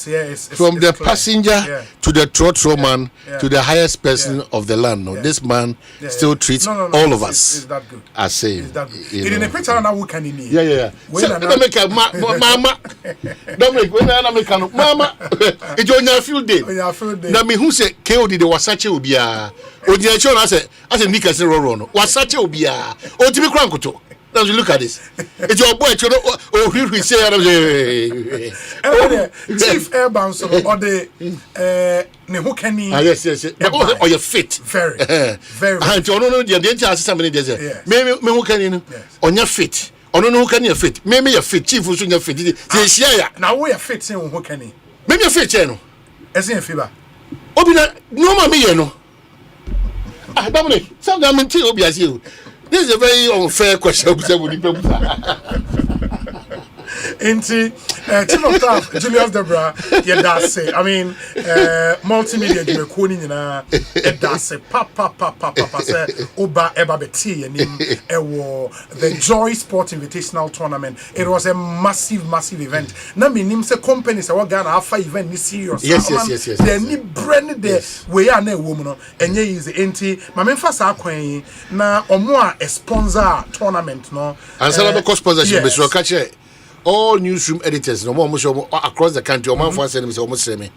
to the trot man to the highest person of the land, this man still treats all of us as same. In a picture now who can in yeah. Mama Dominic when I make mama it's on your field day. Na me who say KO did the wasache obia. Odiacho na say as a nika say ro no. Wasache obia. O tibi kran koto. Now you look at this. It's your boy chono o hiri say Chief Airbound so or the ne who can yes. Or your fit. Very. And you no the answer somebody there say. Me who can on your fit. Ono no who can your fit. Me your fit chief who your fit. Say share. Now we are fit say who can me your fit no. Ese fiba. Obi na no ma me ye no. Dominic, some government obi as you. This is a very unfair question. Inti Chief of Staff Julius Debra, yeah, that's it. I mean, multimedia you recording in a that's it. Papa say Oba Eba Beti and the Joy Sport Invitational Tournament. It was a massive event. Now me name say companies are gonna have 5 event this serious. Yes. They need brand there. We are na woman and ye is enti. My memfa sa kwan na omo a sponsor tournament no. And so the sponsorship be so catch all newsroom editors no more across the country omo for send me say omo send me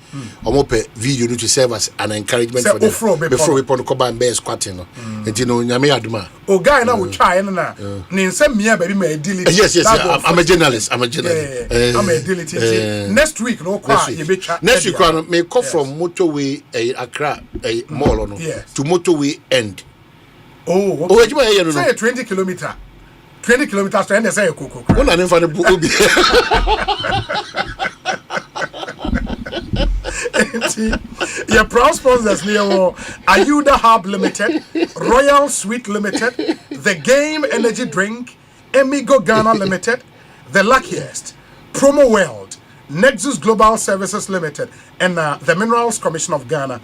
omo pe video to serve as an encouragement for them before we put come and be squatting no enti no nyame aduma o guy na we try na ne nsem mia baby ma delete. Yes I'm a journalist I'm a delete next week no kwa you be try next week no me call from motorway Accra mall no to motorway end say 20 kilometer 20 kilometers to end say koko. One na nfa ne bu obi. Your proud sponsors near Ayuda Hub Limited, Royal Sweet Limited, The Game Energy Drink, Emigo Ghana Limited, The Luckiest, Promo World, Nexus Global Services Limited, and the Minerals Commission of Ghana.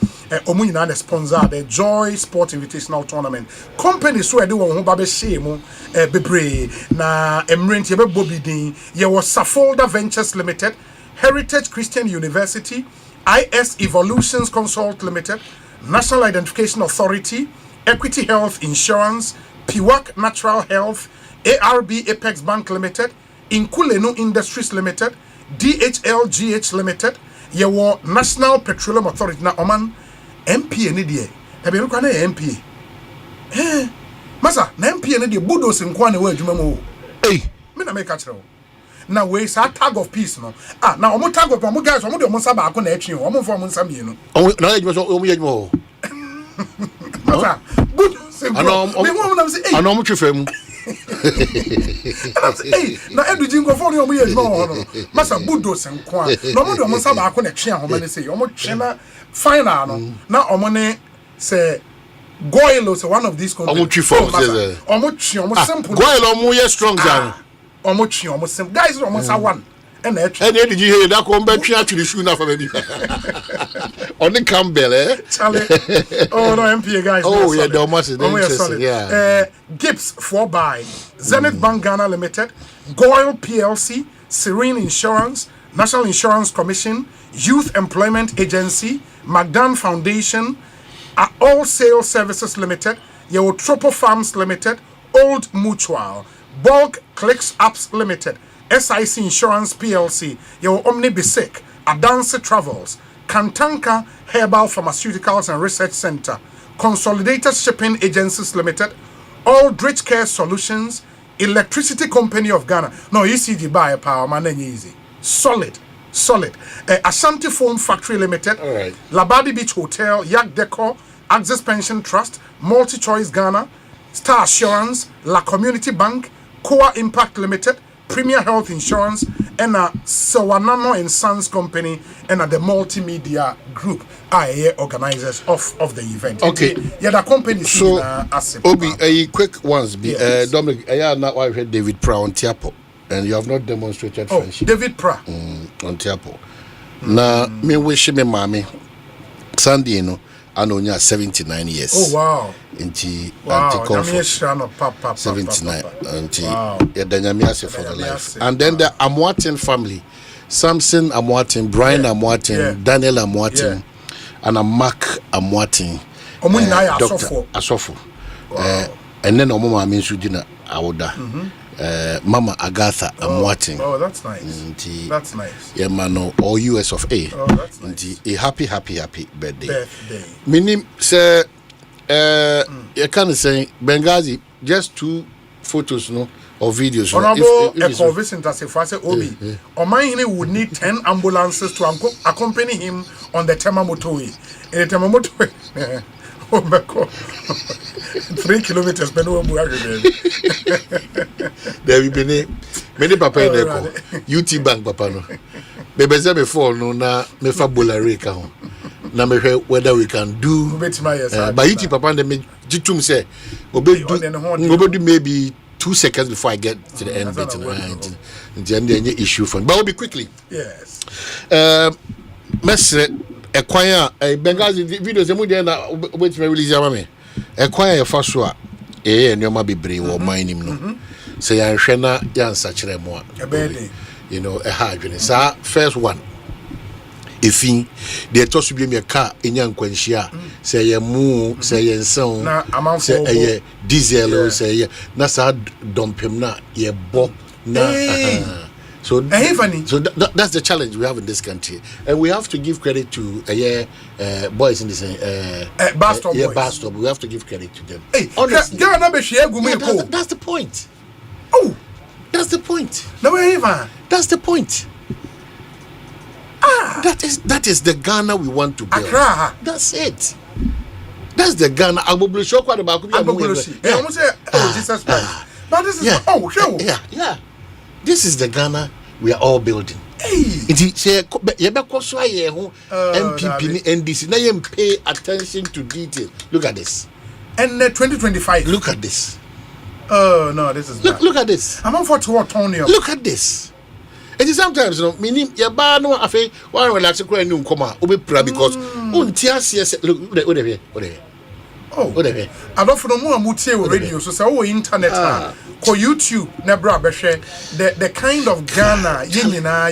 Omuina sponsor the Joy Sport Invitational Tournament. Companies who do one babe shame bebre na emrent yebe bobidin. Ye was Safolda Ventures Limited, Heritage Christian University, IS Evolutions Consult Limited, National Identification Authority, Equity Health Insurance, Piwak Natural Health, ARB Apex Bank Limited, Inkulenu Industries Limited, DHLGH Limited, Yewo National Petroleum Authority na Oman MP ni die. Ebe nko na MP. Masa na MP ni die budo se nko na we adwuma mo. Me na make kire o. Na we sa tag of peace no. Na omo tag of omo guys omo de omo saba akọ na atwi o. Omo fo omo nsam ye no. Na adwuma so omo ye adwuma o. Masa budo se nko. Me mo na say ana omo twefam. Na edu jingo for you ye no no masa budo senko a no mo do mo saba akọ na twe ahoma ne say omo twe na final no na omo ne say Goilo say one of these countries omo twe for omo twe omo simple Goilo omo ye strong gan omo twe omo simple guys omo sa one and did you hear that come back to the shoe now for me on the Campbell Charlie oh no MPA guys oh yeah the almost interesting yeah Gibbs 4x Zenith Bank Ghana Limited, Goyle PLC, Serene Insurance, National Insurance Commission, Youth Employment Agency, McDan Foundation, All Sales Services Limited, Your Tropo Farms Limited, Old Mutual, Bulk Clicks Apps Limited, SIC Insurance PLC, Your Omni Bisic, Adanse Travels, Kantanka Herbal Pharmaceuticals and Research Center, Consolidated Shipping Agencies Limited, Aldrich Care Solutions, Electricity Company of Ghana. No, ECG buy power, man, easy. Solid. Ashanti Foam Factory Limited, all right. Labadi Beach Hotel, Yak Decor, Access Pension Trust, Multi Choice Ghana, Star Assurance, La Community Bank, Coa Impact Limited, Premier Health Insurance, and Sawanano and Sons Company, and the Multimedia Group are organizers of the event. Okay. Yeah, the company is so Asempa. Obi, a quick ones. Yes. Dominic, I now I heard David Pra on Tiapo, and you have not demonstrated friendship. David Pra on Tiapo. Now, me wish me mommy Sunday, you know, I know you 79 years. Oh wow. Wow. 79. For the life. And then the Amwatin family, Samson Amwatin, Brian Amwatin, Daniel Amwatin, and a Mark Amwatin. Dr. Asofo. And then Omoma means Udina Awoda. Mama Agatha Amwatin. Oh, that's nice. That's nice. Yeah, man, all US of A. Oh, that's nice. A happy birthday. Meaning, sir, you can't say Benghazi, just 2 photos, no, or videos. Honorable Ekosiisen On Asempa Obi, Omaini would need 10 ambulances to accompany him on the Tema motorway. In the Tema motorway, oh my God, 3 kilometers, but no more. There will be many papa in the UT Bank, papa. No, maybe before no, na me fabula reka ho. Na me whether we can do. But UT papa, they me jitum say, obedu maybe 2 seconds before I get to the end bit, and then the issue fun. But we'll be quickly. Yes. Mestre Equire a Benghazi videos the movie that which may release Yamame. Equire a first one, and you might be brave or mine him. No, say I shana yan such a more. You know, a hard one. First one. If they toss to be me a car in young Quenchia, say a moo, say a sound, say a diesel, say Nasa dump him na, ye bo na. So that's the challenge we have in this country, and we have to give credit to boys in this Bastard boys. Bastard. We have to give credit to them. Hey, honestly, that's the point. Oh, that's the point. No, even that's the point. That is the Ghana we want to build. Accra. That's it. That's the Ghana. Jesus Christ. But this is yeah. This is the Ghana we are all building. It say MPP NDC. Now you pay attention to detail. Look at this. And 2025. Look at this. Oh no, this is look at this. I'm on for Tony. Look at this. It is sometimes, meaning your bar no afe one relax kwa nu nkoma obe pra because untiase look whatever. Oh, I don't know more mutie radio so say oh internet ko YouTube na bra be the kind of Ghana yenyina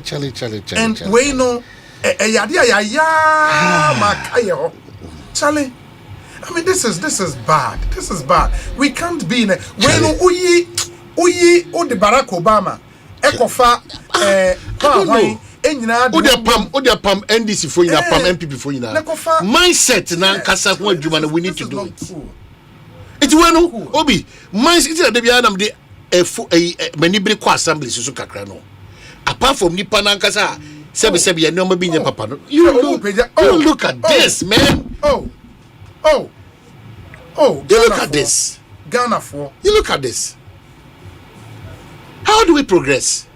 Charlie and we know yade ya makaye Charlie. I mean this is bad. This is bad. We can't be in a we know oyi o de Barack Obama Ekofa pam NDC for you pam MPP for you mindset na nkasa ho adwuma na we need to do it. It's when obi mindset dey bia nam dey many bri kwa assembly so kakra no apart from nipa na nkasa sebe ya no ma bi nya papa no you look at this man. You look at this Ghana for you look at this. How do we progress?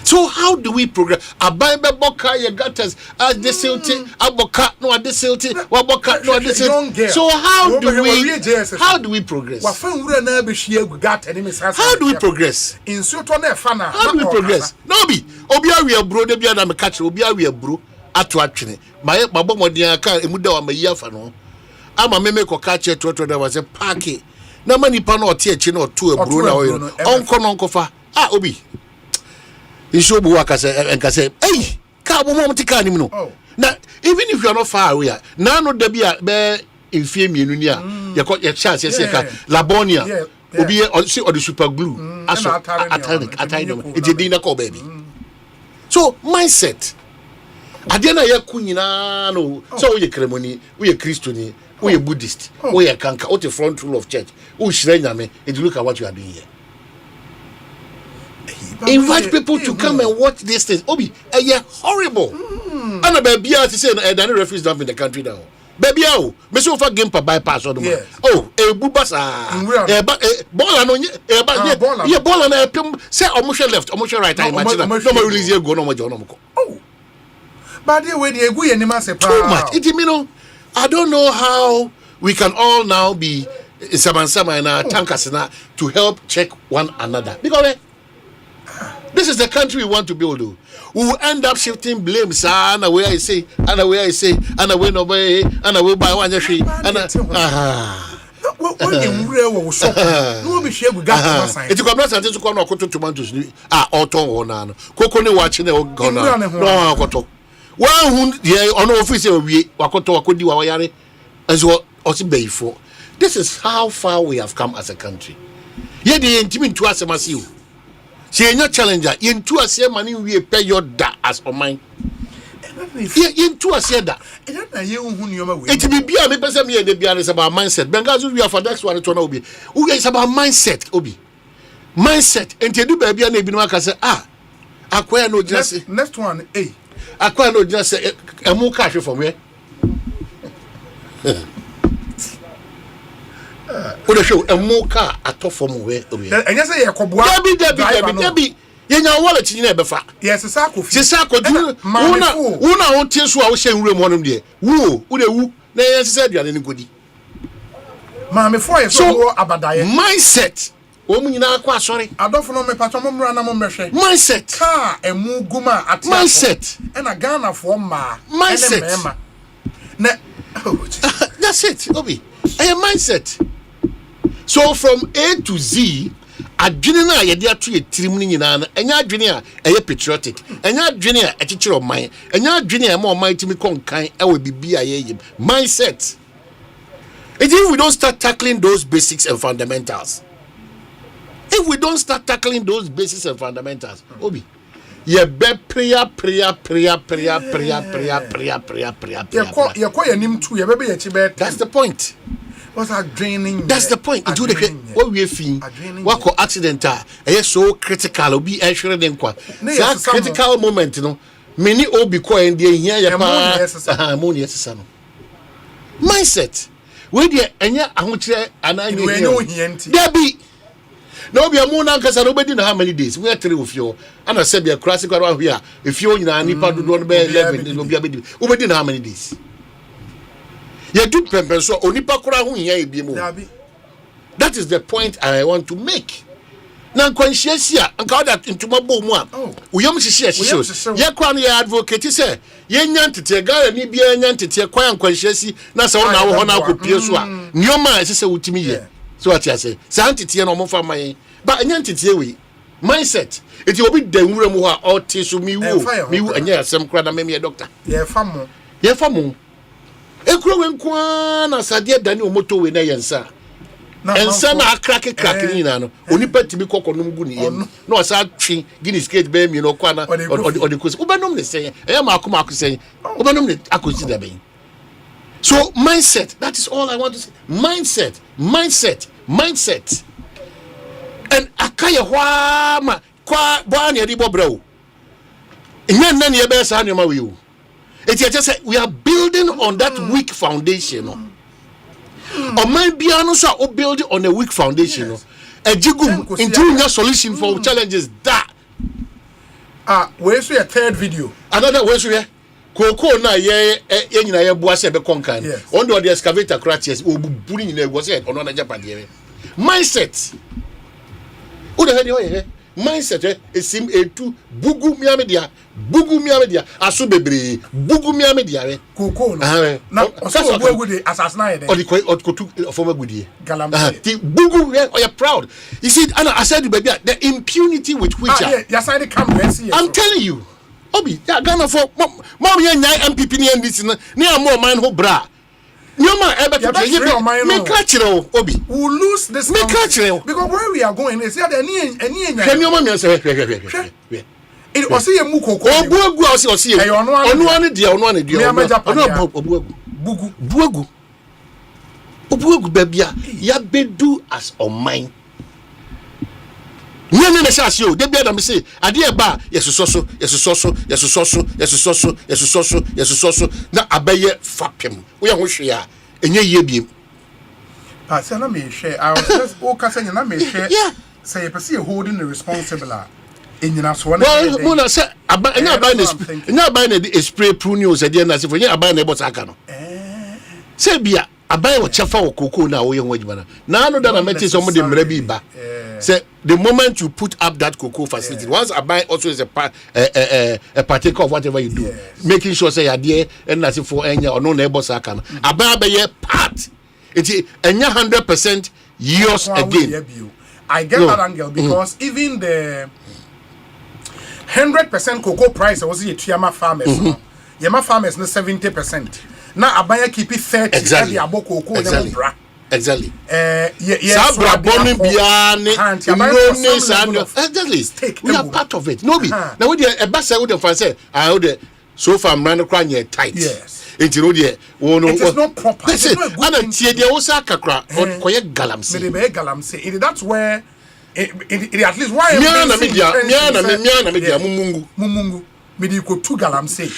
So how do we progress? Abaybe boka ye gutters as the silty aboka no at the silty waboka no at the silty. So how do we progress? How do we progress? In Soto na fana. How do we progress? No be obia we bro de bia na me catch obia we bro ato atwene. My mabomodin aka emuda wa mayi afa no. Ama me ko catch to da was a party. Na mani pa na ote echi na oto ebru na oyo onko no nkofa obi isho bu waka say say hey ka bo mo tika nim no na even if you are not far away na no da bia be enfie mienu ni a ye chance ye ka labonia obi see or the super glue aso atanic it dey na call baby so mindset ade na ye kunyina no so we kremoni we Christian we Buddhist we kanka what the front row of church we shire nyame and look at what you are doing here. Invite people to come and watch these things. Obi horrible and a baby as say Danny referees dump in the country now baby me so for game per bypass or bubasa ball no ball na pem say omushe left omushe right time match no more release go no more but the way they go anima say too much it mean I don't know how we can all now be Sabansama and tankers to help check one another. Because this is the country we want to build. We will end up shifting blames. And where I say, and where I say, and where no way, and I will buy one tree. And it's a to come out to tomatoes. Auto on coconut watching the gonna. No, Koto. Well, on official we Wakoto Wakudi Wayare as well as for. This is how far we have come as a country. Yet the intimate to us a massive. She no challenger. In two as money we pay your da as on mine. In two as that. It will be a person here the beer is about mindset. Benghazi we are for next one to know be. Who is about mindset, Obi. Mindset. And to do baby and be no say acquire no just next one, acquire no just a more cash from where. What show a more car at top from where? And you say a cobwa be in your wallet in never fat. Yes, a sack of Sisako, una on tears who I was saying room one of the woo, they said you are any goodie. Mama before so abadaye. Mindset. Omu nyina akwa asori. Adofo no me patwa mo mra na mo mehwe. Mindset. Ka emu guma ati. Mindset. E na Ghana for ma. Mindset. That's it, Obi. A mindset. So from A to Z, adwene na ye de ato ye tirim ni nyina na enya adwene a eye patriotic. Enya adwene a echichiro man. Enya adwene a ma man timi konkan e we bibia ye yim. Mindset. If we don't start tackling those basics and fundamentals, Obi, ye be prayer. That's the point. What's that draining? That's the point. Into the what we feel. What co accident so critical obi ehwere den kwa. That critical moment, you know. Many obi ko en dey here ya pa. Money esesa no. Mindset. We dey enya ahokyere ananye here. Debi. No be amu na nkasa no bedi na how many days? We are 3 of you. Ana say be classic one here. If you nyina nipa do no be 11 no be abedi. We bedi na how many days? You do pempen so onipa kura hu nya ebiem. That is the point I want to make. Na kwanshiasia anka that intuma bo mu a. Uyam hihie. Ye kwa no ye advocate say ye nya ntete gara ni bia nya ntete kwan kwanshiasi na se wona wo ho na akopie so a. Nioma ese wutimi ye. So what you say? Santity no mo fa man. But nya ntete we. Mindset. It will be the nwura mu ha o tisu mi wu anya asem kra na me doctor. Ye fa mo. Ekuro wenkwa na sade dani omoto we na yensa. Ensa na crack ni na no. Onipa timi kokonum gu ni yem. Na o sa twi Guinness skate be mi no kwa na odikosi. Ubenom ne sey. Eya makoma akosey. Ubenom ne akosi da ben. So mindset, that is all I want to say. Mindset. And akaya hwa ma kwa bwa ne di bobra o. Enyan na ne be sa nyoma we o. It's just say we are building on that weak foundation. Or my piano so build on a weak foundation. A jigum into your solution for challenges that. Where's your third video? Another where's your Coco na ye na ye boase be konkan. On the excavator crutches will be in a was it on a Japan. Mindset. Who the hell you mindset esim etu bugu miamedia aso bebre bugu miamedia koko no na oso bugu de assassinate there odikotu former gudie the bugu we are proud. You see I said baby the impunity with which your side come see I'm telling you Obi Ghana for mom ye nyai MPP ni ndisi na am man ho bra Nyoma me catch Obi. We will lose this me catch because where we are going is any Nyoma me say it was see mu koko obuagu o see onu ane dia obuagu babia ya bedu as on mine nyene na shase o de bia na me say ade e ba yesoso na abaye fapem wo ye ho hwe a enye ye biem say na me share I was just o ka say na me share say person holding the responsible enyina so na well na say enya aba na the spray pruneos e de na say for enya aba na e bota aka no say bia aba wo chefa wo koko na wo ye ho adwuma na no da na meti so mo de mra bi ba say the moment you put up that cocoa facility, once a buy also is a partaker of whatever you do, making sure say you're there and nothing for any or no neighbors are can. A buy part, it's 100% yours again. I get that angle because even the 100% cocoa price was the Chiama farmers. Yama farmers no 70%. Now a buyer keep it 30. Exactly. Exactly. Sabra bonin biane exactly. We are part of it. No be. Now we dey basa we dey fan say I dey so far man kra nye tight. Yes. Enti no dey it is not proper. Listen, ana tie dey wo sa kakra koye galamse. Me dey galamse. That's where it at least why me na media mumungu me dey go to galamse.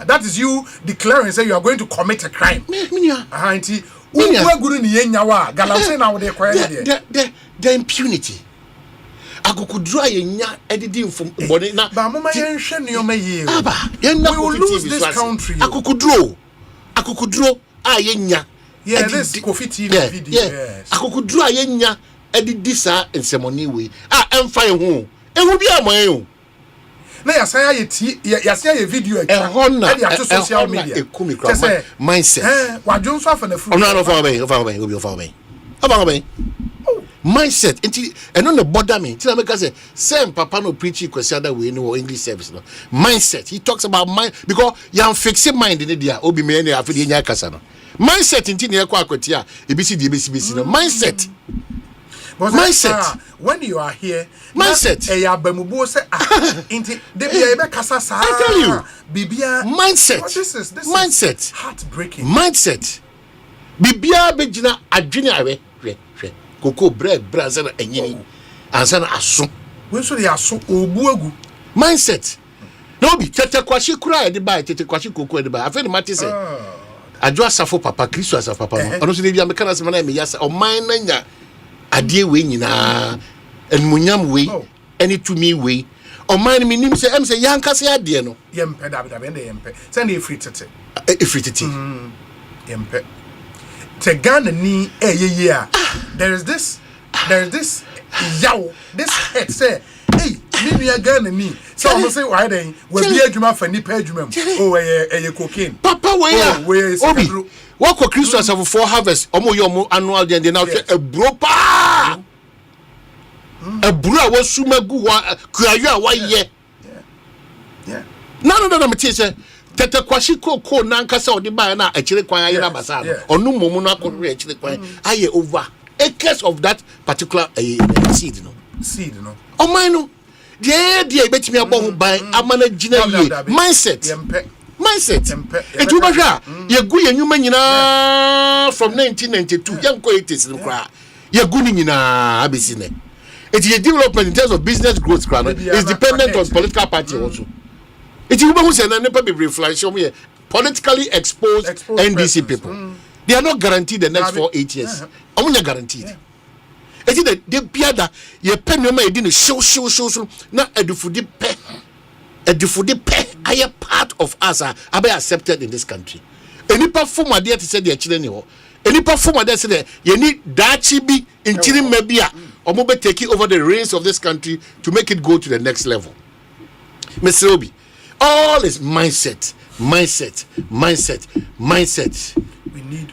That is you declaring say you are going to commit a crime. Enti the impunity. Agukudra yenya editing from body na ba mama yenhwe nioma ye we will lose this country. Akukudro a yenya Yeah, this Kofi TV video. Yes. Akokudru ayenya edidi sa ensemoni we. Emfa ehu. Ehu bi amoye. Na yasaya ye video e to social media. Mindset. Wadwon so afa na fu. No obi mindset enti eno no bother me enti na make say same papa no preach kwesiada we no English service no mindset he talks about mind because you fix mind in there obi me na afide nya kasa no mindset enti na ekwa akwati a ebisi di ebisi no mindset when you are here mindset ya bamubo say enti de bia ebe kasa sa I tell you bibia mindset this mindset is heartbreaking mindset bibia begina adwene awe Koko bread brazil enyini ansana aso we so dey aso obu egu mindset no bi tete kwashi kura e dey buy tete kwashi koko e dey buy afi ni mate say ajo asafo papa Kristo asafo papa no ono so dey bia me kana se na me yasa o man na nya ade we nyina enmunyam we eni tumi we o man mi nim say em say yanka say ade no yempe da yempe say na efri tete yempe te Ghana ni ye there is this yaw this head say hey me Ghana ni so I'm say why then we be adwuma fa ni pa adwuma oh cocaine papa we obi what ko Christians have for harvest omo yo annual day now a bro pa a bro wa sumagu wa kuayo a wa ye yeah no me say tete kwashi koko na nkasa odi ba na akire kwan ayi na basa onu momu na akore akire kwan aye over acres of that particular seed no o man no de betimi abo ho ban amana gina ye mindset etu ba hwa ye gu ye nyuma nyina from 1992 yanko 80s no kwa ye gu ni nyina abesi ne eti development in terms of business growth is dependent on political party also. It is who say na never be reflection here. Politically exposed NDC people. They are not guaranteed the next 4-8 years. Omunya guaranteed. It is the biada ye pen no ma di show na edufudi pe are part of us are accepted in this country. Any perform there to say the children ho. Any perform there say you need dachi bi intiri mabia omo be taking over the reins of this country to make it go to the next level. Mr. Obi, all is mindset. We need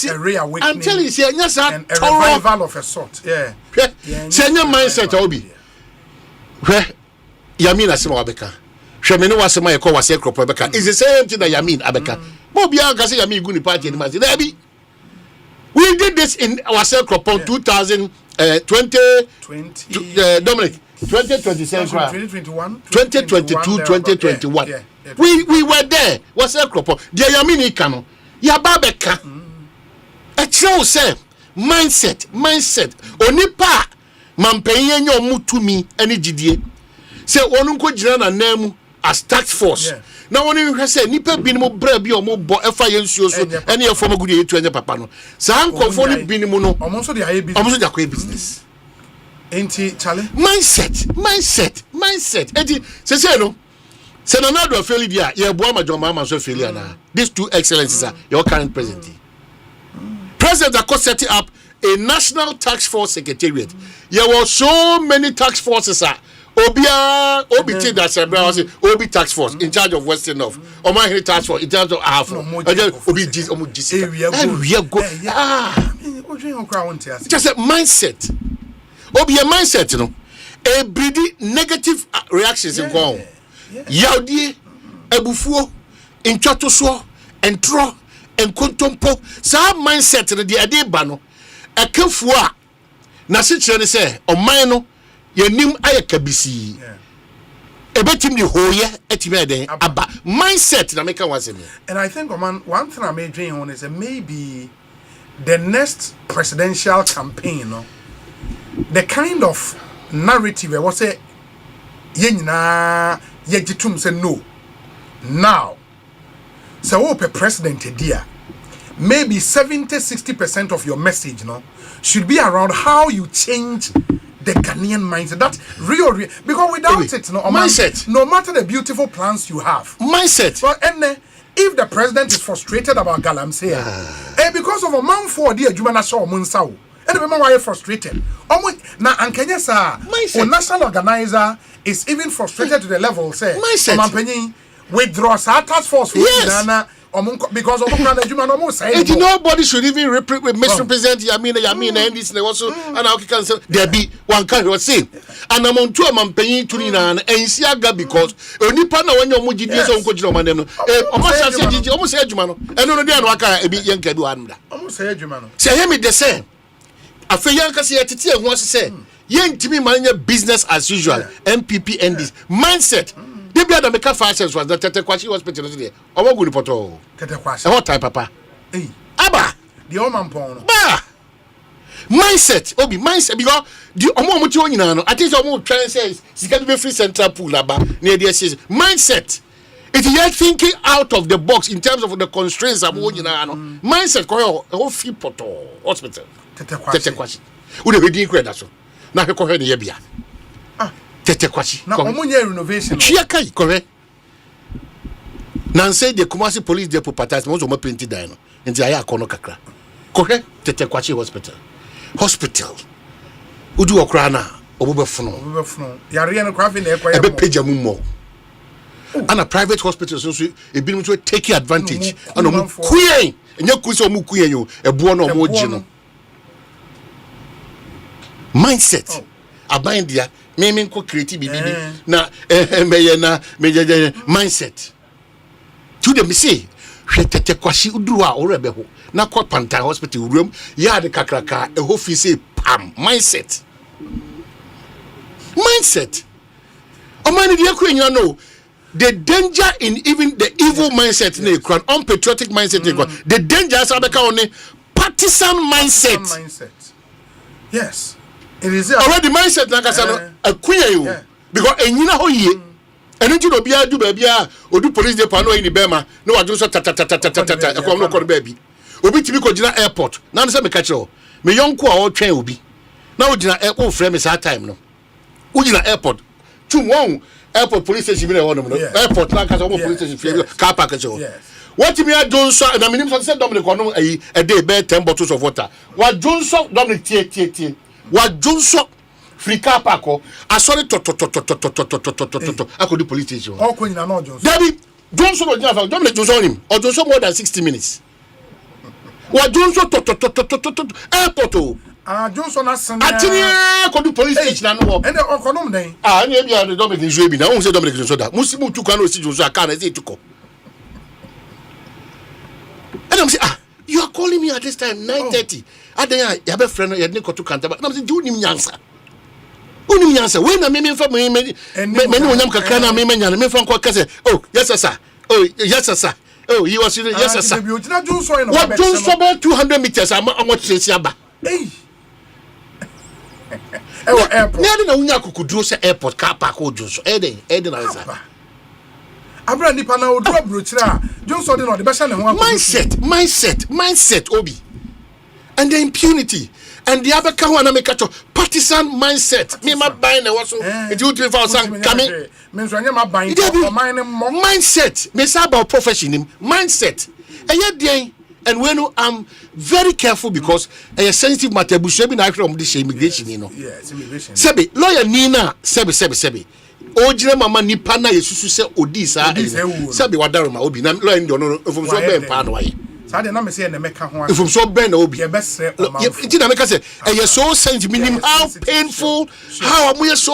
a reawakening. I'm telling you, yes, and a revival of a sort. Yeah. Say your mindset, Obi. Where Yamin Asema Abeka. Shemini Wasema Eko Wase Kropo Abeka. It's the same thing that Yamin Abeka. Mobia Gasi Yamin Guni Party and Mazi. We did this in Wase Kropo 2020 Dominic. 2021, 2022, 2021. We were there. What's a crop? Dear Yamini Kano, Yababeka. A show say mindset. Onipa Mampeyen your mutu me any GDA. Say Onunko Jana name as tax force. Now when you say Nipa Binimo Brebi or Mo FIN any of former good to any papano. Sam conforming Binimuno, almost the business. Ain't challenge mindset enti say no say na do failure dia ye boa ma John Mahama so failure na these two excellencies are your current president that set up a national tax force secretariat. There were so many tax forces obi that Sebra was obi tax force in charge of Western North Oman tax force in charge of Afro obi just a mindset. Obi a mindset no e breed negative reactions in go yaudie ebufuo ntwatoso entro enkontompo sa mindset no de ade ba no akafuo a na se kire ne se oman no yanim ayakabisi ebetim ni hoye etime eden aba mindset na make one say. And I think one thing I may dream on is maybe the next presidential campaign, no, the kind of narrative I was say yenina yejitum say no now so what a president dear maybe 70-60% of your message should be around how you change the Ghanaian mindset. That's real because without it mindset, no matter the beautiful plans you have, mindset, but if the president is frustrated about Galamsey, because of a man for the Jumana Shaw Munsao, and remember why you're frustrated. Now, and Kenya, sir, national organizer is even frustrated to the level, say, withdraw task force for because of nobody should even misrepresent Yamina and this also and how can say there be one kind of say and I'm on 2 am paying to Nina and Siaga because only partner when you're Mujis on Coach almost said Jumano and no day waka a bit young Keduanda. Almost said Jumano. Say him the same. A fair young Cassia wants to say young to be managing business as usual, MPP and this mindset. The other make a fast was that Tetekwashi hospital today. Omo good poto. Tetekwashi. What type papa? Eh. Aba. The old man pono. Ba. Mindset. Obi mindset because the omo muti onyina no. I think omo try say sika be free central pool aba near there says mindset. It is thinking out of the box in terms of the constraints of onyina no. Mindset ko ho free poto hospital. Tetekwashi. Ude be din kweda so. Na he ko he ne ye bia. Tetekwashi. Na omunye renovation. Chiakai correct. Nanse the Kumasi police depot patas mo zo mo printed die no. Nti aya akono kakra. Correct? Tetekwashi hospital. Udu okra na obubefuno. Yare no kwafi na ekwa ebe page amummo. And a private hospital so ebi no to take advantage. And omu kuyen. Enye kusi omu kuyen yo. Ebuo no omu gi no. Mindset. Abind dia me ko create bibi na me mindset to them say hwetete kwashi uduru a orebe ho na ko panta hospital urum ya de kakraka e ho fi say pam mindset o man dey kwenya no the danger in even the evil mindset na ekran unpatriotic mindset the danger is abeka on partisan mindset. Yes. It is already mindset na kasa no akuya you because enyina ho yie enu no bia du ba bia odu police depot no yin bema no waju so ta ekom no ko ba bi obi timi ko gina airport na no se me catch o me yonko a o twen obi na o gina airport frame me that time no o gina airport tum won airport police station bi na won no airport na kasa o police station car park so what me a Johnson na minim say Dominic ono a day be 10 bottles of water what Johnson Dominic tie wa Johnson free car park I saw it I could do police station all queen na no Johnson David Johnson or Dominic Johnson him or Johnson more than 60 minutes wa Johnson airport Johnson asan atini could do police station no and okonom den na bia Dominic Johnson bi na won say Dominic Johnson da musimu tu kan o si Johnson aka na say tuko and I'm say you are calling me at this time 9:30 Adanya ya be friend ya ne koto kanta ba na say do unim nyansa we na me fa me onyam kakra na me nya na me fa nko kase oh yes sir oh he was yes sir what Johnson about 200 meters am what chesi aba airport na unya kokuduro se airport car park o Johnson eden na isa abra nipa na odro brochira Johnson dey no the best na ho mindset obi and the impunity and the other kawa na make partisan mindset me ma buy na waso it you 3000 coming me so anya ma buy mindset me say about profession mindset and when I'm very careful because a sensitive matter bu shebi na from this immigration yes immigration sebi lawyer nina sebi ojire mama nipa na yesusu se odisa sebi wadaroma obi na lawyer ndi ono from so be mpa no aye Sade na me say na meka ho from so ben na obi ye besre o ma it na meka say e so sense minim how painful how am we so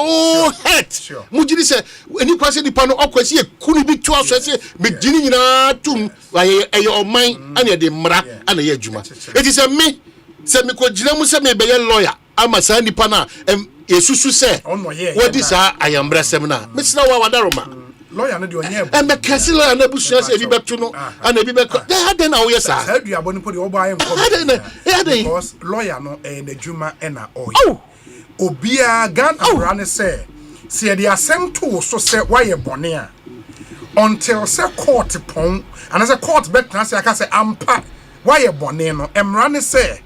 hurt mujiri say eni kwase nipa no okwase e kunu bi to aso say me gini nyina tum aye oman ana de mra ana ye adwuma it is me say me ko gina mu say me be lawyer ama sa nipa na yesusu say what this ayambra sem na me sina wa wadaroma lawyer no de onye e me kase lawyer na busu say bi beto no ana bi be they had na wo yes sir adu aboni po de obo aye nko because lawyer no na dwuma na oy obia gan amra ne say se de asem to so say why bone a until say court pon and say court bet na say aka say ampa why bone no emra ne say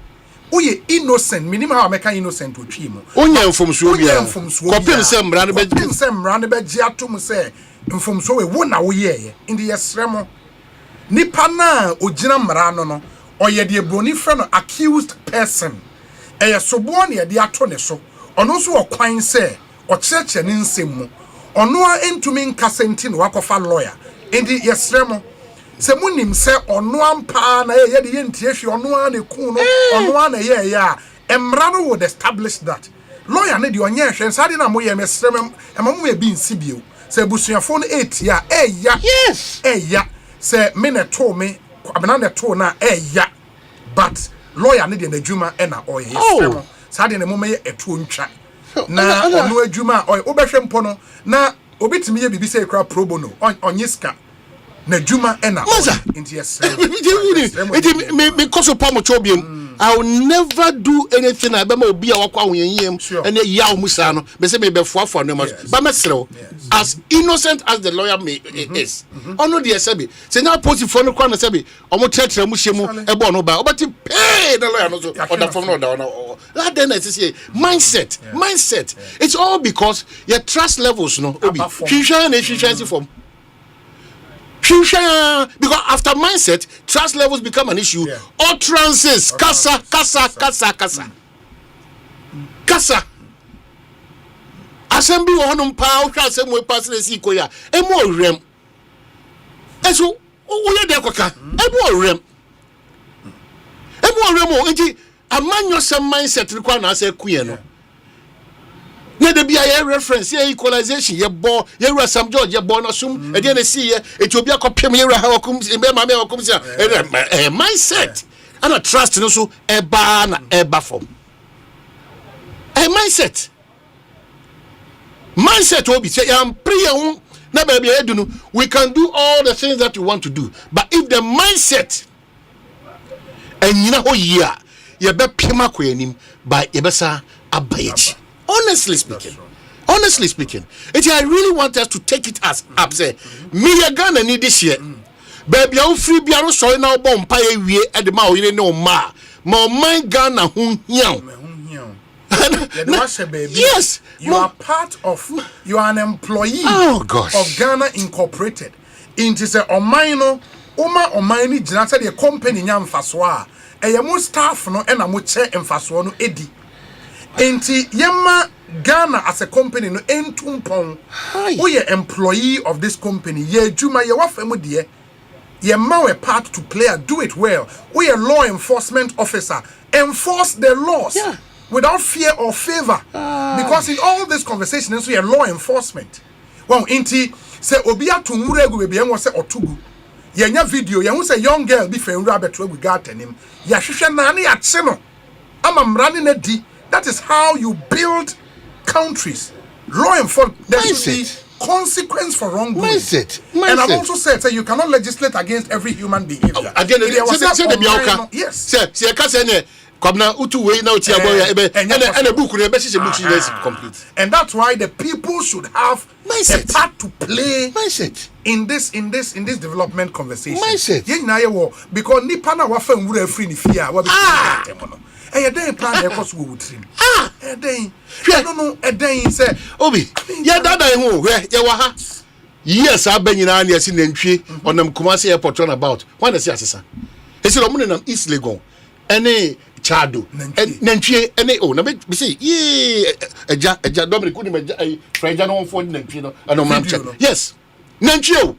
oye innocent minimum how make innocent otwi mu onya mfomso bia kopim se mra ne be gi atom say mfomso we wo na wo ye in the yesremo nipa na ogina mra no oye de broni frɛ no accused person sobo na de ato ne so ono so okwan sɛ ɔkyerɛkyerɛ ne nsɛm mu ono a entumi nkasenti no wakofa lawyer enti yesrɛ mo sɛ munim sɛ ono ampa na ye de yentie hwe ono a ne ku no ono a na ye a emra no would establish that lawyer ne de onye hwe nsade na mo ye mesrɛ mem ema mo be nsibio sɛ busuafo no etia yes sɛ me ne to me abena ne to na but lawyer ne de n'adwuma na ɔyɛ yɛsrɛ sade ne mo me etu ntwa na ono adwuma ɔyɛ obɛhwɛ mpo no na obetimi ye bibi sɛ kra pro bono onyiska na dwuma na into me koso pa mo chobiem I will never do anything I be ma obi a wakwa woyem and ya musa no be say me be foafo no but mesrew as innocent as the lawyer is ono de sebi say na post for no kwa na sebi omo tretre mu hyemu e bo no ba obati pay the lawyer no so order from no that then I say mindset it's all because your trust levels no obi hwehwe na hwehwe from because after mindset, trust levels become an issue. Utterances, kasa. Assembly won't power, some way pass the sequoia. A more rem. And so, oh, yeah, a more rem. A man, your some mindset requires a queen. Na de bia ye reference ye equalization ye bo ye ra sam George ye bo na sum e de na see ye Ethiopia kopem ye ra ha okum e be ma me okum say mindset and a trust no so e ba na e ba form mindset obi say am pray na ba bia edu no we can do all the things that we want to do but if the mindset enyina ho yi a ye be pema ko anim by ye be sa abayechi. Honestly speaking, I really want us to take it as up. Say, me a Ghana need this year. Baby, I'm free. Be able to now bomb pay we at the mouth. You know, ma my Ghana Yes, you are part of. You are an employee. Oh gosh. Of Ghana Incorporated. It is a omino. Omini Janata the company nyam faswa. A mo staff no and a mo chair and faswa no edi. Enti yema Ghana as a company no entumpon we are employee of this company ye juma ye wafemu de ye ma we part to play do it well we are law enforcement officer enforce the laws without fear or favor because in all this conversations we are law enforcement well enti say obi atumure egu be enwo say otugu ye nya video ye hu say young girl bi fenwura beto egu gardenim ya hwehwe na ne ya che no ama mrani na di. That is how you build countries. Law enforcement. There should be consequence for wrongdoing. Mindset. And I've also said, you cannot legislate against every human behavior. Again, yes. And that's why the people should have a part to play in this development conversation. Because nipana wafa nwura free ni fia wa be den plan e koso wo trim den no den say obi ya dada hu ye wa ha yes abanyina na yesi nantwie onam Kumasi airport on about when they say asesa esi lo mu nam East Legon ene chado nantwie ene na be say ye eja Dominic kuni me friend no fo nantwie no no mam check yes nantwie o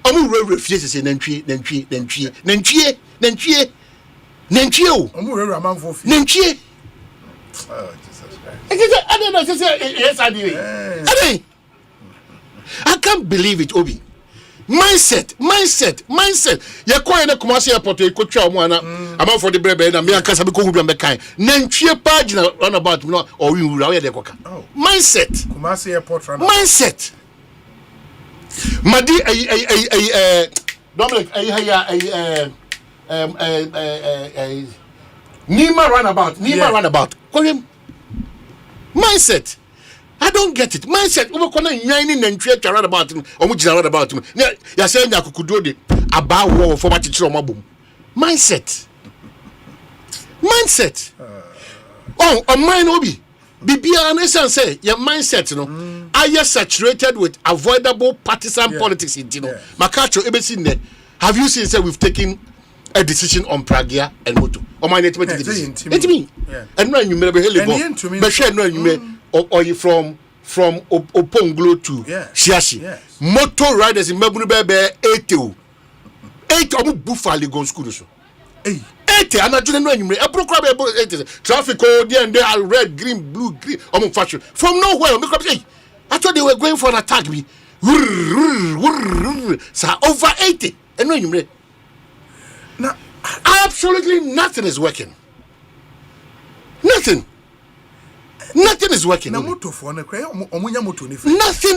omu rere fie say nantwie Nantwie o omurere amanfo fi nantwie Jesus I can't believe it obi mindset ye kwa na Kumasi airport e kotwa omo ana amanfo de brebe na me akasa be ko hu be kan nantwie page na run about no o wi wura o ye de koka mindset Kumasi airport run mindset madi Dominic Nima runabout. Mindset. I don't get it. Mindset. We kona nyani nantwie twa runabout. Omu jina runabout. Ya say nya kukudo de aba wo for machichiro mabum. Mindset. Oh, on mine obi. Bibia na say your mindset no are you saturated with avoidable partisan politics you know. Makacho ebesi ne Have you seen say we've taken a decision on Pragia and Moto? Or my native decision? It's me. And when you may be held but share no you may or you from Oponglo to Shiashi. Motor riders in Mabunube 8 of Buffalo go school. 8 and I didn't know you may a program traffic code and they are red, green, blue, green fashion. From nowhere, I thought they were going for an attack me. So over 80 and when you may now absolutely nothing is working. Nothing is working. Nothing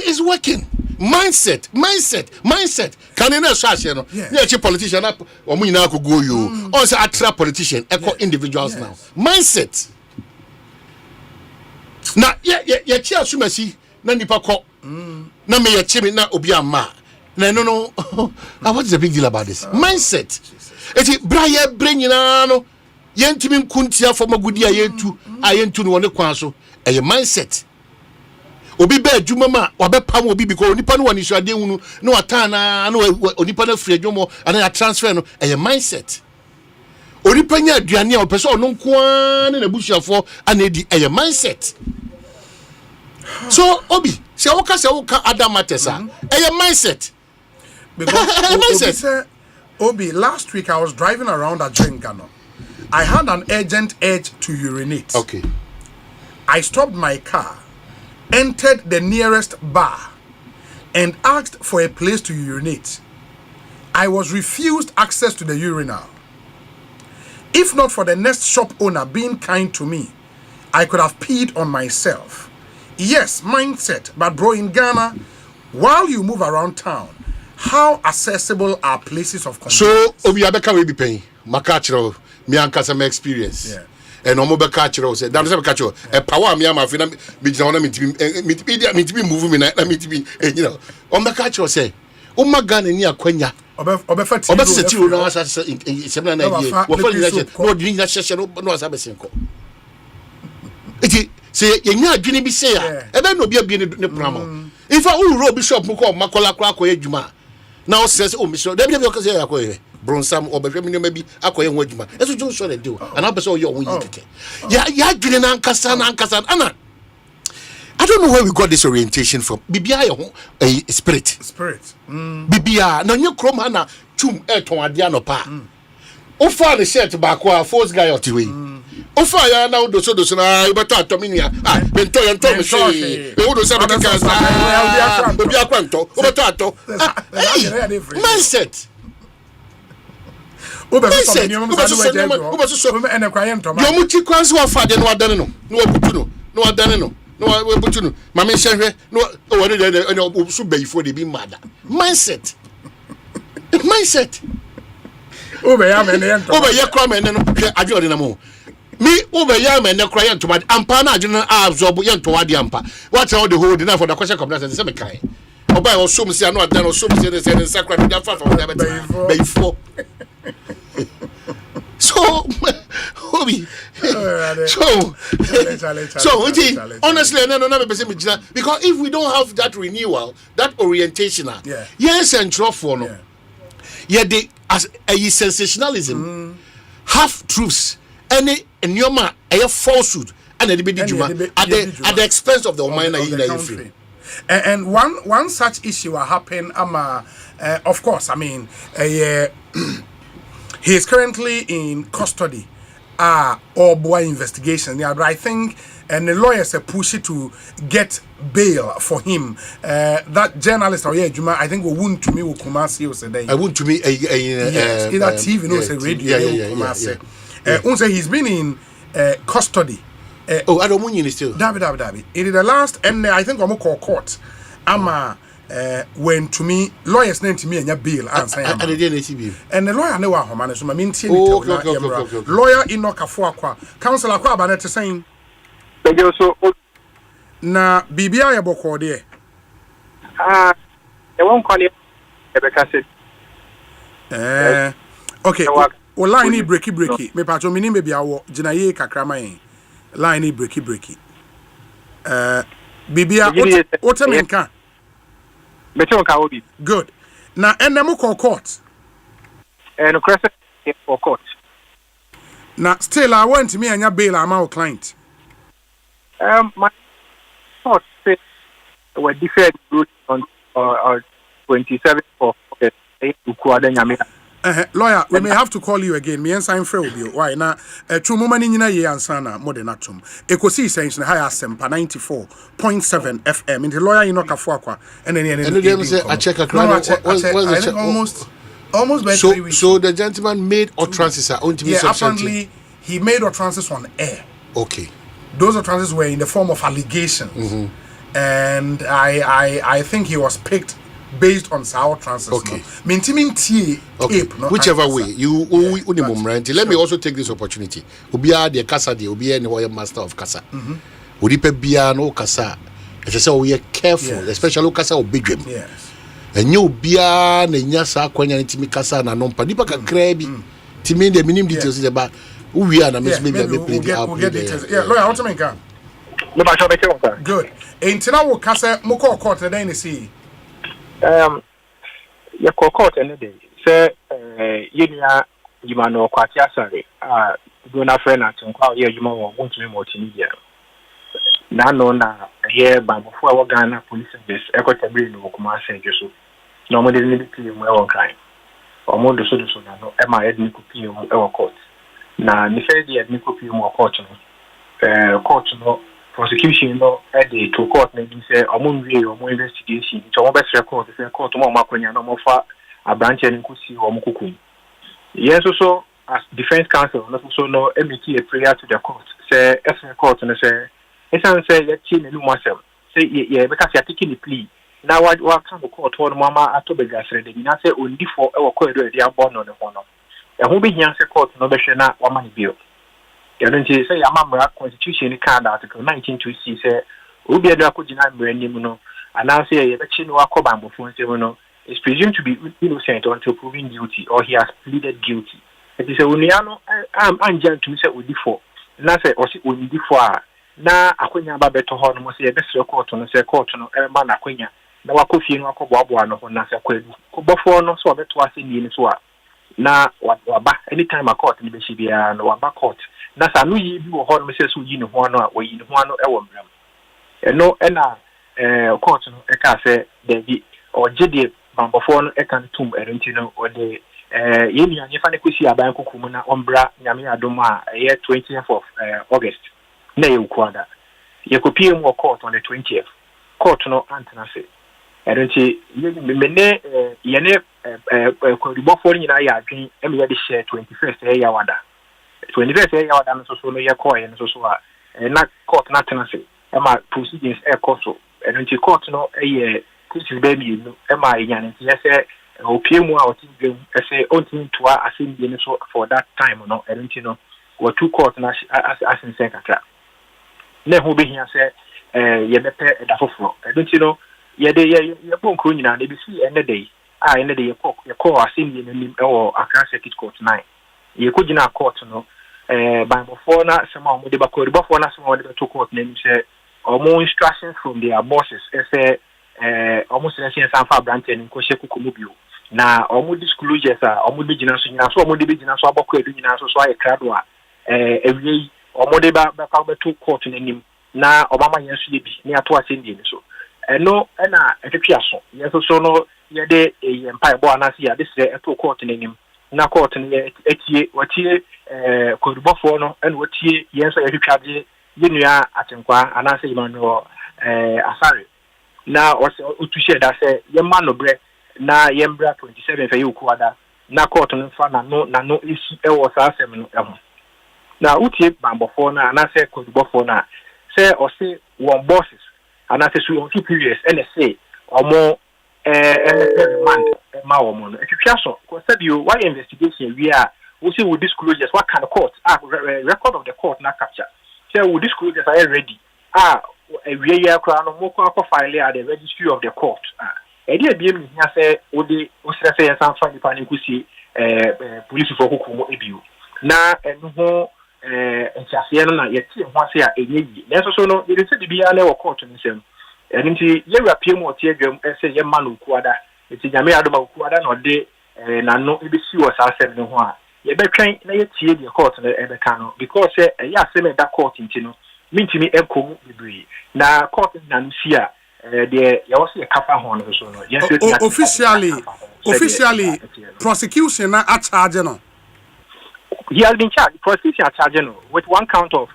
is working. Mindset. Can you know such you know? Yeah, politician up or we now could go you. Also attract politician, echo individuals now. Mindset. Now yeah, chair sumasi, na nipa ko. Na me ya chimi na obi ama. No. What is the big deal about this? Mindset. Eti braye brenyina no yentimi nkuntia for magudi ayentu no wone kwan so eye mindset obi ba adwuma ma wabepam obi because onipa no wani suade hunu no watana no onipa na free adwomo ana ya transfer no eye mindset onipa nya aduane a opese ono nkoa na busuafo ana di eye mindset so obi se woka adamatesa eye mindset because Obi, last week I was driving around at Jengano. I had an urgent urge to urinate. Okay. I stopped my car, entered the nearest bar, and asked for a place to urinate. I was refused access to the urinal. If not for the next shop owner being kind to me, I could have peed on myself. Yes, mindset, but bro, in Ghana, while you move around town, how accessible are places of convenience? So, Obi Abeka will be paying. Makachiro, me and Kasama experience. Yeah. And Omo Bekachiro said, that's a Bekacho. A power me, my friend, me to be moving me, me to be, you know. On Bekachiro say, oh my gun in your Quenya. Obefati, no, as 7 years. No, doing that session, no, as I say. It say, you're not going to be say, and then no be a promo. If I will rob Bishop Muko, Makola Crako, Juma. Now says, oh, Mr. W. Bronsam or maybe Akoya Wajuma. That's what you should do. And I saw your winning. Yeah, Gillian Ankasan, Anna. I don't know where we got this orientation from. BBI a spirit. BBI. No, you chrome Anna, Chum Eton Adiano Pa. O far the shirt back or force guy or two. O fire now, those I but Tominia. Bento and Thomas. The Odo Sabakas. Mindset. Mindset. Over your comment and I do it. Me over yam and the crying to my ampana general absorb young to Wadiampa. What's all the whole dinner for the question of the same kind? Or by or some say not done or some say the sacred before. So, honestly, no, because if we don't have that renewal, that orientation, yes, and for no, yeah, they as a sensationalism, half truths, any and your man, a falsehood, and at the expense of the minor in the country. And one such issue happened. Of course, I mean, he is currently in custody. Or boy investigation. Yeah, but I think and the lawyers are pushing to get bail for him. That journalist or Juma, I think will to me will Kumasi or say. I want to be either TV or say radio. Kumasi. He's been in custody. I don't want you still. Dabi. It is the last, and I think I'm call court. When to me lawyers name to me and your bill answer and the lawyer know how man so mean lawyer Enoka Fuaqua councillor kwa ba net saying na bibia ya boko de e won call it okay o line breaky me patcho mini me bia wo gina ye kakrama yin line breaky bibia o tell me nka Good. Now, and the court. and crescent for court. Now, still, I want me and your bail. I'm our client. My court said were different routes on 27th of August. Lawyer, we may have to call you again. Me and sign for you. Why now? True moment in ye ansana more than atom. Ekosiisen On Asempa 94.7 FM. In the lawyer in Okafwakwa and then say I check a almost by 3 weeks. So the gentleman made utterances are on to me. Apparently he made utterances on air. Okay. Those utterances were in the form of allegations, and I think he was picked based on our utterances. Okay. Whichever way you let me also take this opportunity. Ubia the Casa de Ubia and master of Casa. Udipe Bia no Casa. As I say, we are careful, especially Casa or big. Yes. And you Bia Nyasa Kwanya Timi Casa and Nompa Dipaka Krabi. Timmy the minimum details about who we are and maybe we'll get details. Yeah, lawyer, what to make up? Good. Ain't now Casa Moko court the day see. Your court any day. Say, Yunia, you man know Quatia, sorry. Do not friend at some call here, you want to more media. Now, no, now, here, but before Ghana police service, equitable no command centers. Normally, didn't be well on crime. Or more the solution, no, am I ethnic opinion our court? Now, the ethnic opinion more court, court, no. Prosecution no the to court maybe say among we or more investigation to one best record say court more makonya no more for a branch and kusi or mukukum. Yes also as defense counsel also no emit a prayer to the court say as court and say esan say yet chin no masem say yeah because you are taking the plea now what come court one mama atobegas ready na say only for our corridor they are born on the one e ho be hian say court no be hwe na wa man bio. You don't say Yamamra Constitution card article 1926 say Ubi Adakujina Brandimuno, and now say Yachino Akobambo Fonsemono is presumed to be innocent until proven guilty or he has pleaded guilty. It is a Uniano, I'm unjust to say Udifo, and I say Udifo. Now Aquina Babeto Horn was a best court on a court on Erman Aquina. Now I could feel no Coboano on Nasa Quid. Cobofono, so that was in the Niswa. Now, what anytime a court in the Bishibia no Waba court. Nasa no ye bi wo ho no se so yi ne ho ano a wo yi ne ho ano e wo mbram eno e na court no e ka se David o gede bambofo no e kan tum erenti no o de ye nua nye fa ne kosi aban kokumu na ombra nyame adom a ye 20th of August na ye ukwada ye kopie mu court on the 20th court no antena se erenti ye mene ye ne kodibofo nyina ya adwen e me ye de share 21st ya wada 21st year was so no year coin and so not court not tenancy. Emma proceedings air coso and until court no a year Christian baby Emma yan yes or PM out game say on to our assembly for that time or no and you know or two court as in secretary. Ne who be here say ye better at the floor. I don't you know ye bone crooning and they be see end day. I end the ye call assembly or a circuit court 9. Ye could in our court no by before na some of the backward before na some of the two court names say or more instructions from their bosses say almost the same Sanfa branch and Kosheku Kumubio. Now almost disclosures are almost beginning so almost the beginning so about so I cradwa every or more the two court in him now Obama Yansubi near to us Indian so no and a piasso yes so no ye de a empire boanasia this is a two court in him. Na court ni etie watie kodubofo no en watie yenso ehwetwade yenua atenkwa anase imano asare na otuhye da se yema no bre na yembra 27 fa yokuada na court no fa na no isi ewo sa asem no eho na utie bambofo na anase kodubofo na se ose won bosses anase su on superiors NSA omo remand ma woman if you so said you why investigation we are we see with disclosures what kind of court record of the court na capture say with disclosures are ready we are crown no more file at the registry of the court e dey be me here say we dey o say san fa nipa ni kusi police for hukumu ebiu na enho ntiase no na yeti ho ase a enyeyi na so no dey say bibia na wo court ni sem enti ye rapie mu otie dwam say ye man ukuada enti nyame adoma ukuada no de na no e be si was asem no ho a ye be twen na ye tie the court no e be ka no because ye asem that court ntino mintimi enkomu bebre na court na no si a the ye was ye kafa ho no so no yes officially prosecution na a charge no. He has been charged. Prosecution are charged with one count of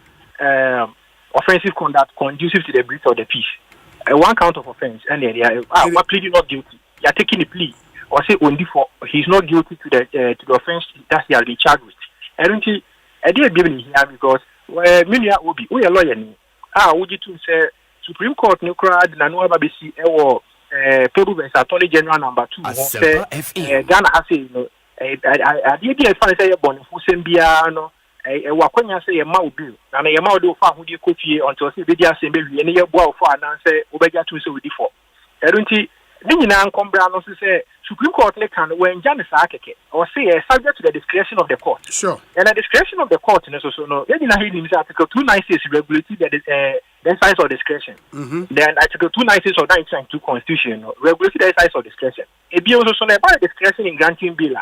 offensive conduct conducive to the breach of the peace. One count of offense, and they are pleading not guilty. They are taking the plea, or say only for he's not guilty to the offense that he has been charged with. I don't think I did given here because Minia Obi, we are lawyer. Would you to say Supreme Court no crowd na no babisi or Peru Attorney General number 2 say Ghana has say I did say born who send biano wakonya say ma bill na na ma do fa hudi kofie until say be dia say be wi ne yeboa for na say obeja to say wodi for erunti ni nyina nkombra no say Supreme Court le kan when jane sa keke or say subject to the discretion of the court. Sure. And the discretion of the court so no you na he nim say article 296 regulates the exercise of discretion. Then article 296 of 1992 constitution regulates the exercise of discretion. E bi also so na about discretion in granting bill.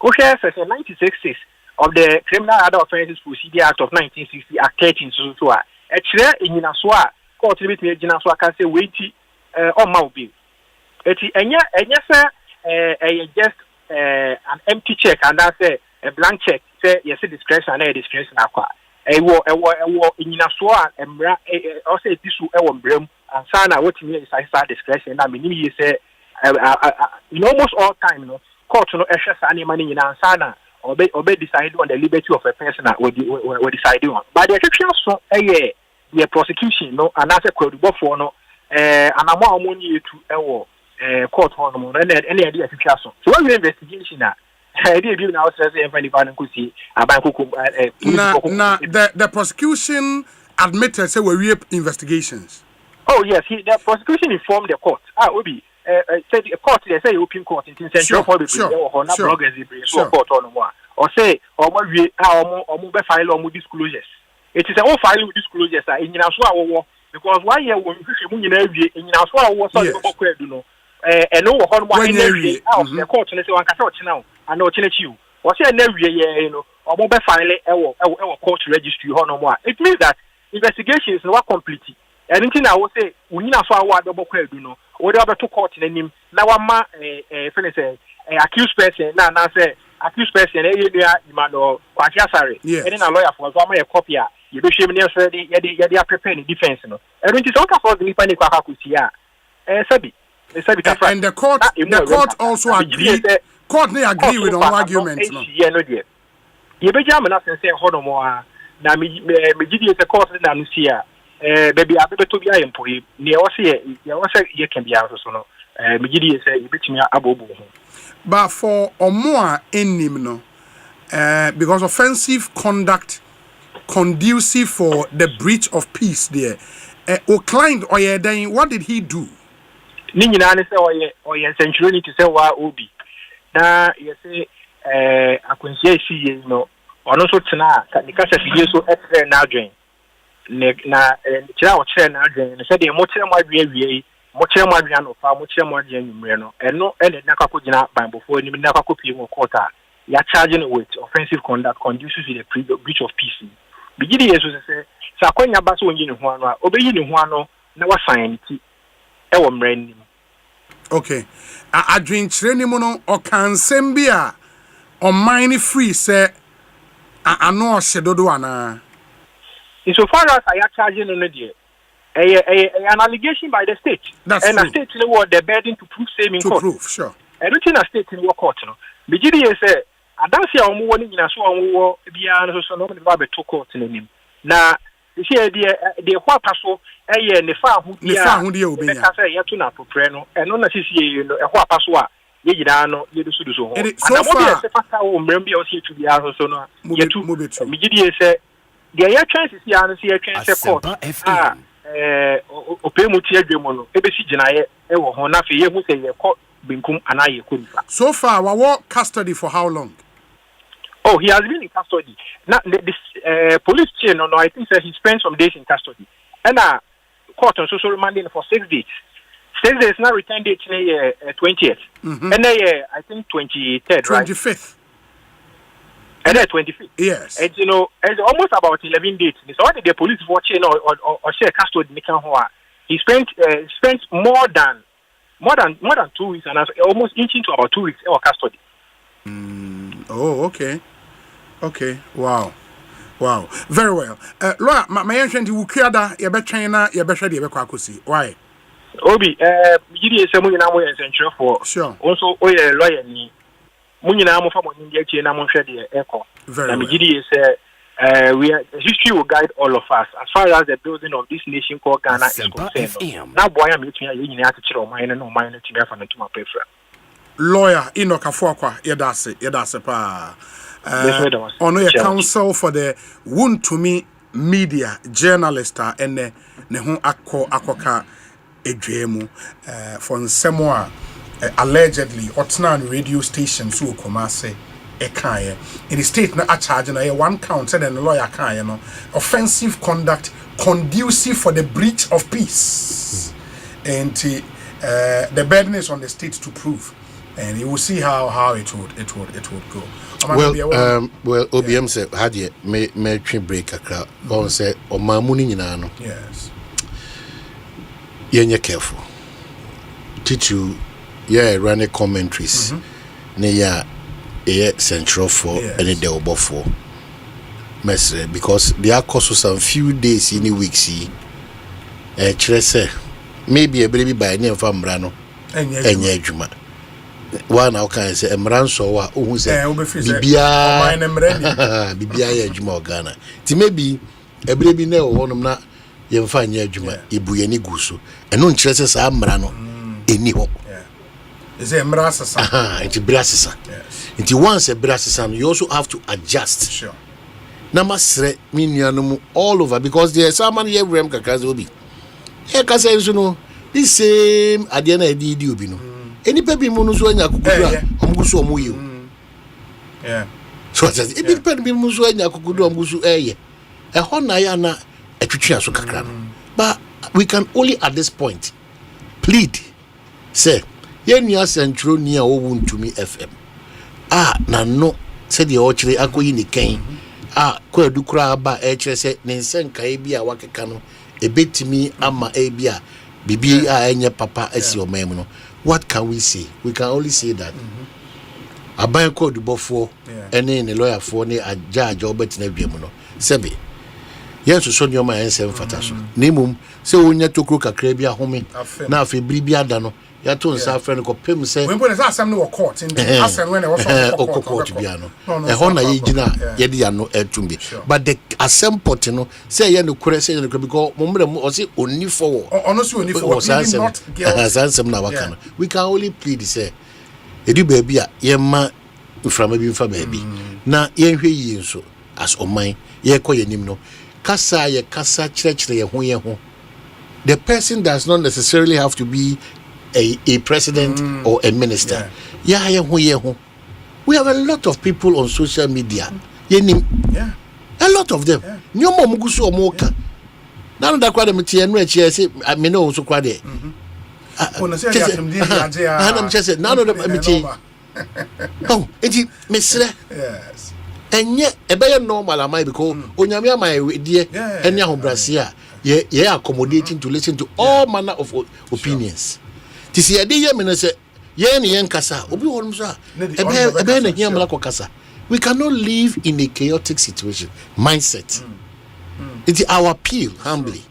Okay, section 96 of the Criminal Other Offences Procedure Act of 1960, Act 13, so actually, in Yinaswa, court limit me, Jinaswa can say, wait, on my bill. It's just an empty check, and that's a blank check, say, yes, discretion, and a discretion. A war in Yinaswa, and also this will brim, and Sana, what to me is I start discretion. I mean, you say, in almost all time, no. Court no extra any money in Ansana or decide on the liberty of a person we decide on. But the exception so the prosecution no and that's a credible for no and I'm more money to court on any idea exception. So what investigation now? I did give now says everybody could see about the prosecution admitted say we rape investigations. Oh yes, the prosecution informed the court. Obi said the court, they say open court in Central for the bloggers, court on one. Or say, or what file or disclosures. It is all file with disclosures in Yinaswa because why you won't in Yinaswa was so and no one in every the court and say one catch now. I know you. Was here every year, you know, or mobile file our court registry or no more. It means that investigation is not complete. Anything I will say, we need a double credit, you know. Or the other two courts in him. Now, I'm accused person. Now, say accused person. Imano Kwachasari. And then a lawyer for a copy. You do shame near they are preparing defense. No, and it is not for the Nipani Kwakakusia. And the court also agreed. Court they agree with our arguments. No, yeah, no, dear. You be jamming us and say, hold on more. Now, me give you the court in Anusia. Baby, I better to be an employee. Near you can be out of so. Megidi say, you bet me a bobo. But for or more in Nimno, because offensive conduct conducive for the breach of peace there. O client or then what did he do? Nina say or century to say wa obi. Na you say I can say you know, or also tonight, because you so extra now drain. Na kira o kire na adwen no said e mo kire mo adwen mo kire mo adwen no fa mo kire mo adwen numre no eno ene na kwako gina banbofo ni na kwako pie mo court a ya charging with offensive conduct conducive to the breach of peace bigidi yesu say sa kwanya ba so onyi ne ho ano a obeyi ne ho ano na wa sign ti e wo mra nim. Okay, adwen kire ni mo no o kan sem bia o mine free say ano o hyedodo ana. So far as I are charging on the an allegation by the state. That's and true. A state what the burden to prove same in court. Prove, sure. Everything a state in court. No. Bigidi say, I don't see a woman in a so be so no to court in him. Now, you see, the what paso a ne fa who the obi. Say, you to not preno, and on a CCA, a what paso. You know, you do so. So far, remember also to be out so no. Bigidi say. The air chances here and see a chance court. Opemuti Edremono, Ebesi Janae, Ewo Honafi, who say a court binkum and I couldn't. So far, our custody for how long? Oh, he has been in custody. Now, this police chain, no, I think that he spent some days in custody. And court on social remanding for 6 days. says there's no return date in 20th. And I think 23rd, right? 25th. And then 25th. Yes. And it's almost about 11 dates. So what did the police watching or share custody he spent more than 2 weeks and almost inching to about 2 weeks in custody. Oh, okay. Wow. Very well. Lawyer, my entry will clear that you better China, you better the Ekwakusi. Why? Obi, you did some central for sure. Also, lawyer ni. Munina mo fa mo India tie na mo hwe de echo. Very well. History will guide all of us as far as the building of this nation called Ghana is concerned. Now boy am between you nyina to chiro man no man to be fa no tuma prefer. Lawyer Enoch Afuakwa yedase pa. Ono ye counsel for the Wontumi media journalist and ne ho akoka edwemu for nsemo allegedly otnan radio station so komase ekaye in the state na charge na one count said and the lawyer kan no offensive conduct conducive for the breach of peace and the burden is on the state to prove and you will see how it would go. Well OBM said had ye me break akra on say o mamuni nyina no yes yenye careful titu running commentaries ne central for any day obo for mesre because there are course some few days in the week see say maybe a baby by name from Brano enya adwuma one now can say emran so wa who say bibia ya adwuma Ghana ti maybe a baby na wonum na yemfa nya adwuma ibuye ni guso eno nkyerɛ sɛ saa mmara no eni hɔ is a brasasa it's brasasa it's once a brasasa you also have to adjust sure na masre minianum all over because there someone here rem kakaze obi e ka say so no this same ade na edi obi no eni pebi mu no so anya kokura omguso omuye so just e pebi mu so anya kokura omguso eye e ho na ya na etwetwe so kakra no but we can only at this point plead say yenya central ni a Wontumi FM na no said the ochire akoyi ni kan ko adukura aba e kire se ne nsenka e bia wakeka no ebetimi ama e bia bibi enye papa asi omam no what can we say? We can only say that aban ko dubofo ene ne lawyer fo ne judge obet na dwem no sebe yenso so nyoma ensem fata so nemum se wonya tokro kakra bia home na afi biribi ada no ya to nsa friend ko pem se when put asem no court in asem when was court bia no e ho na ye gina ye de ya no etumbi but the Asempa no say ye no kure say ye no because momre mu o say oni for ono say oni for not guilt na waka no we can only plead say edu ba bia ye ma mframa bi mfa ba bi na ye hwe yi nso as oman ye ko ye nim no kasa ye kasa chire ye ho the person does not necessarily have to be a president or a minister. We have a lot of people on social media. A lot of them. Nyomo mugusu omoka. Nano da kwa de mtie no echi say me no so kwa de. Ona say ya tumdi aje a. Ana mche nano da mtie. Oh, enti mesre. Yes. Enye ebeye normal am I because onyame am I die enya hobrasia ye accommodating to listen to all manner of opinions. Tisi ya di ye me say ye ni kasa obi wonum so ebe na hia mla kasa. We cannot live in a chaotic situation mindset. It's our appeal humbly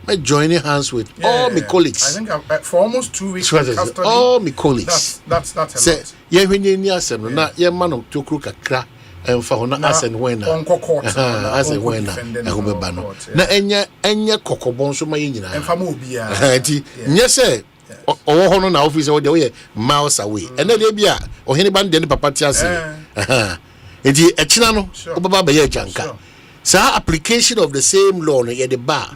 by joining hands with all my colleagues. I think for almost 2 weeks custody, all my colleagues. That's a say, lot. Ye hwenye ni asem na ye man tokru kakra emfa ho na asen when na asen when na ehobeba no na enya kokobon so ma ye nyina emfa ma obia enti nye say owo ho no na office wo de we miles away ena de bia ohene ban de papa ti ase enti echina no obaba ba ye janka sa application of the same law no ye de ba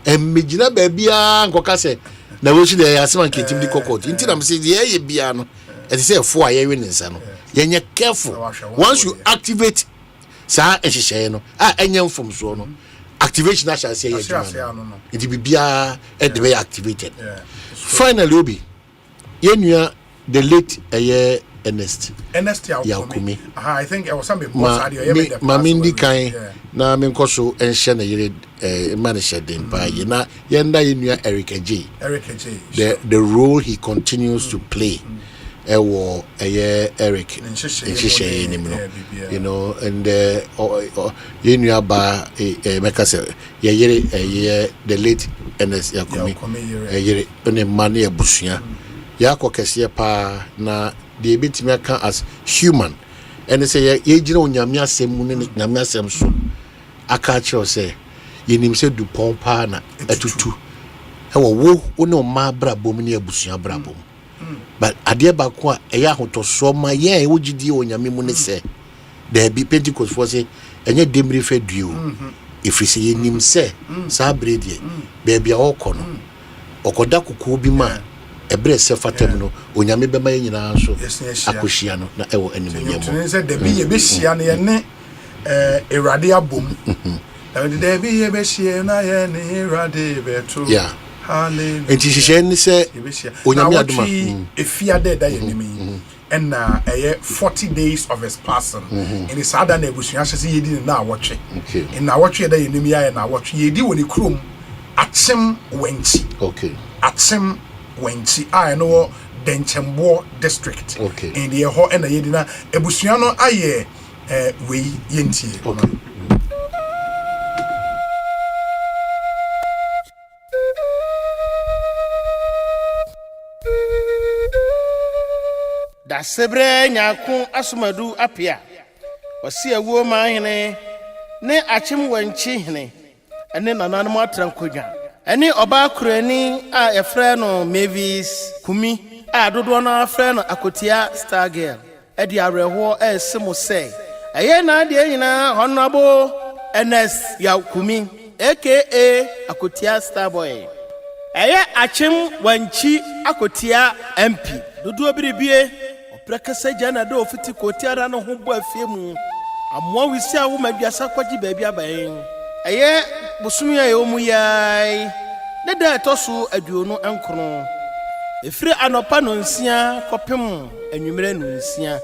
emigina ba bia nkoka se na wo shi de asema nketim di kokot enti na mse ye bia no it is a for ye we nsa no ye careful once you activate sa ehihye no enya mfom so no activation I shall say it will be activated. Finally obi yenua the late Ernest Yakumi. I think it was something Mamindi kind na me nkoso enhye na yere manager den pa na yenda yenua Eric J. The role he continues to play Eric you know, and yenua ba meka say yere the late Ernest Yakumi yere one mane abusua yakọ kese pa na the bit me can as human and they say ye gina onyame asem mu ne nyame asem so aka che say ye nim se du pompa na atutu e wo ne ma brabom ne abusua brabom but ade ba ko a eya hotoso ma ye e wo gidi onyame mu ne se there be Pentecost for say enye demri fe duo if we say ye nim se sa brede baby a okono okoda kuku bi ma ebre se fatem no onyame bema nyina so akohia no na ewo animonyam mo se de bi ye be hia na ye ne erade abom de bi ye be hia na ye ne erade beto hallelujah enti hihye ni se onyame adoma efia de da ye nimi and 40 days of his passing in his other nebusuan hye yedi na awotwe in na awotwe da ye nimi ya na awotwe yedi woni krom atem wanchi atem Wenchi I know Denchembo district in the ho and yedina ebusuano aye we yenti da sebre nyaku asumadu apia wasi awuo ma hene ne achim wanchi hene ene nananum atrankodwa Any oba kureni a efre no Mavis Kumi a dodo na afre no Akotia Star Girl e di areho e semo say eye na de nyina honorable Ernest Yakumi aka Akotia Star Boy eye achim wanchi Akotia MP dodo biribie oprekasa jana do ofiti kotia ra no ho bo afiemu amwa wisi a wo maduasa kwaji baabi aban eye bosumi ya omu yai deda etosu aduonu enkrono efiri anopa no nsia kopem anwumere no nsia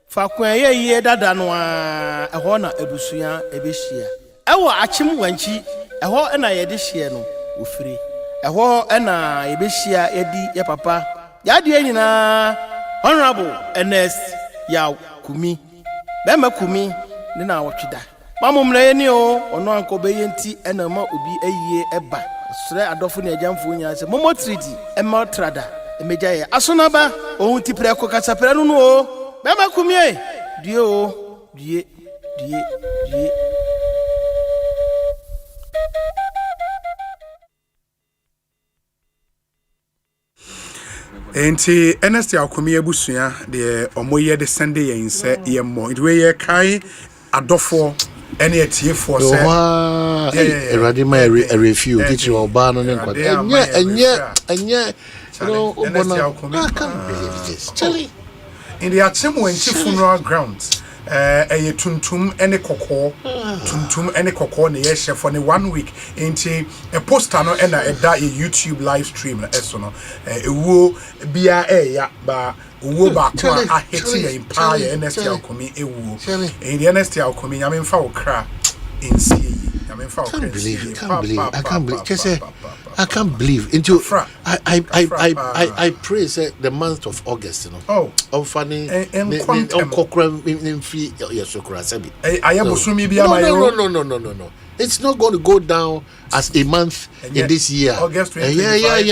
fa kwa ye dada no a eho na ebusua ebehia ewo achim wanchi eho na ye de hie no ofiri eho na ebehia yedi ye papa yade nyina honorable Ernest Yakumi bema kumi ne na wotwida mamumra yeni o ono anko beyenti enama obi ayiye eba sre adofo ne agyamfo nya se momo treaty ema trada emeja ye asonaba ohun ti preko kasapra no no o bema kumie die o die enti Ernest Yakumi abusua de omoye de sende ye nse ye mo it we ye kai adofo any for say erade ma review get your ban on and you know I can't believe this Charlie in the Asempa funeral grounds tuntum ene kokko ne ye for ne 1 week enti a poster no na eda a YouTube live stream na eso no ewuo bia ya ba uwo ba ko a heti ya empire Ernest Yakumi ewuo in the Ernest Yakumi nyame mfa wo kra ensie nyame mfa wo kra I can't believe into I praise the month of August you know funny no it's not going to go down as a month in this year August terrible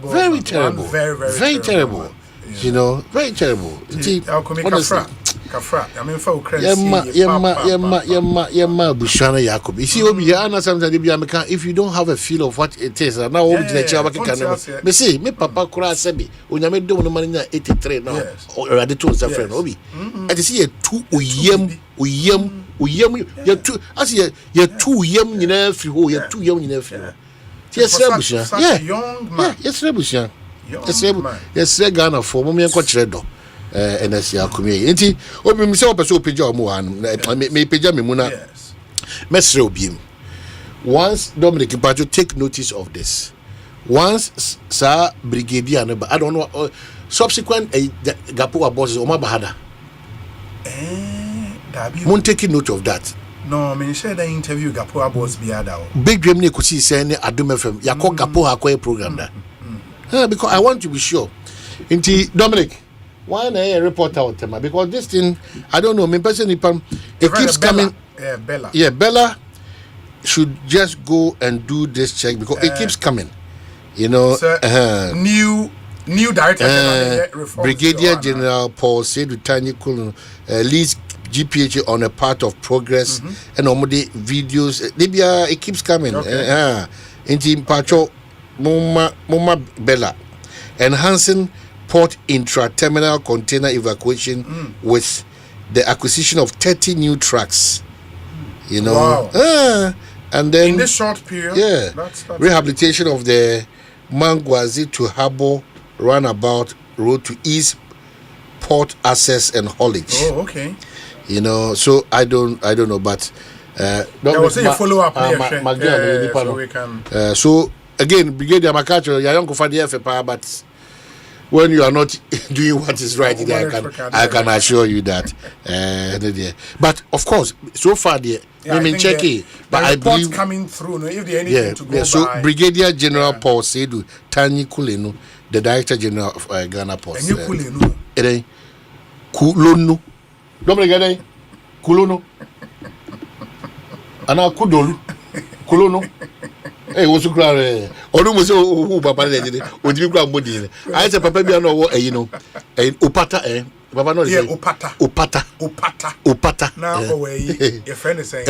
very terrible very terrible you know very terrible honestly Kafra, I mean, for Yemma Bushana Yakob. You see, if you don't have a feel of what it is, now me see, me papa Kura Sebi, when you made the money 83 now, or at the two as a friend, Obi. And you see, a two yem, you're two, as you're too young in every hole, you're too young in every hole. Yes, Rebusha, yes, Rebusha, yes, Ghana for Mommy and Cochredo. Ernest Yakumi. Enti obi mi se o pese o peja o mu an me peja me mu na Mesre Obim. Once Dominic Pacho take notice of this. Once Sir Brigadier, I don't know, subsequent Gapoa bosses, Oma Bahada. Won't take note of that. No, I mean, share the interview Gapoa boss Biada. Big Dream Nikusi saying Adum FM, Yako Gapoa Koe program that. Because I want to be sure. Inti Dominic, why a reporter on tema? Because this thing, I don't know, me personally, it keeps coming. Yeah, Bella. Yeah, Bella should just go and do this check because it keeps coming. You know, new director, Brigadier General Paul said to Tanya Kulun leads GPH on a part of progress and already videos. Libya, it keeps coming. Inti Pacho Moma Bella enhancing port intra-terminal container evacuation with the acquisition of 30 new trucks. You know, and then in this short period, that's rehabilitation of the Mangwazi to Harbour runabout road to ease port access and haulage. Oh, okay. You know, so I don't know, but there was a follow-up so we can. So again, Brigadier Makacho, you don't go for the FPA, but when you are not doing what is right, I can assure you that. But of course, so far I check it, but I believe coming through. No, if there anything to go so by. Brigadier General Paul Sedu Tani Kulenu, the Director General of Ghana Post. Kulenu. Kulonu. Dominic Kulonu. Ana Kudolu. Kulonu. Hey, what's your cry? Or no, who Papa did? Would you grab Modi? I said, Papa, you know what, you know, Upata, Papa, no, Upata. Now, your friend is saying,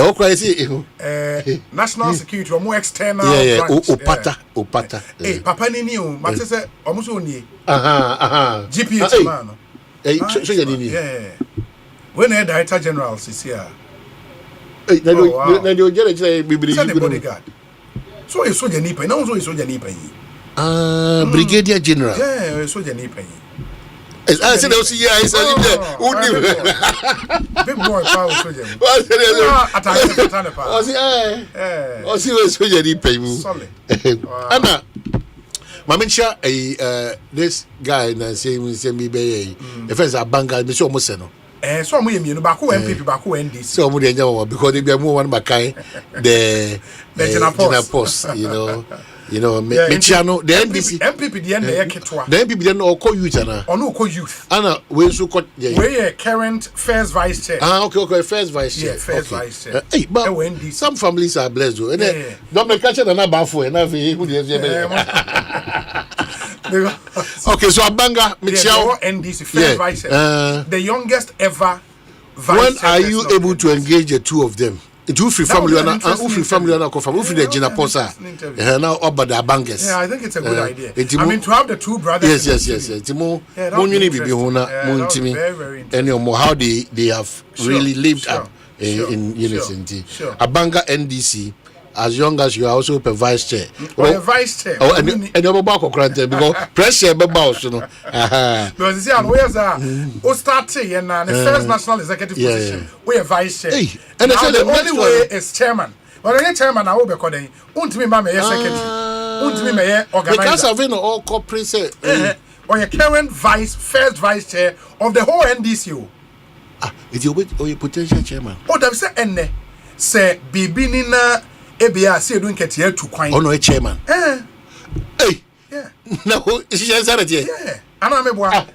national security or more external. Upata. Hey, Papa, knew, but I said, almost only. GPS man. So you need. When a Director General is here. Hey, then you get a bodyguard. So it's soldier nipa. Now so it's soldier nipa. Brigadier General. Yeah, soldier nipa. I said, I see. I said, big boy, power soldier. I see, soldier nipa. Solid. Anna, Maminsha, this guy, na say me be a first a banga, me so almost no. So I'm going to back MPP back NDC. So I'm going to because they be more one Makai the General Post, you know, Michiano, the MPP the end the Ketwa. The MPP then all call youth and or no call youth. Anna, we so called we current first vice chair. Okay, first vice chair. Yeah, first vice chair. Hey, but some families are blessed though. And don't make catch and not for and okay, so Abanga, Michelle, NDC first vice chair. The youngest ever vice when chair. Are you able to engage the two of them? Two free family and free family and confirm who the Gina Posa now about the Abangas. Yeah, I think it's a good idea. I mean, to have the two brothers. Yes. Timo, Munini Bibihuna, Muntimi, and more how they have really lived up in unity. Abanga NDC. As young as you are also a vice chair. Or a vice chair. Oh, and you're back of granted because pressure boss, you know. Because you see, where's that? Start and the first national executive position. We are vice chair. And the only way is chairman. But any chairman, I will be calling. Won't me, my secretary. Won't me, my organizer. Because I've been all corporate. Or your current first vice chair of the whole NDCO. It's your potential chairman. Oh, that's the say, Bibi Nina. Ebia say don't get here to coin. Oh no, a chairman. Hey. Yeah. No, she just said it. Yeah. Ana me boa. I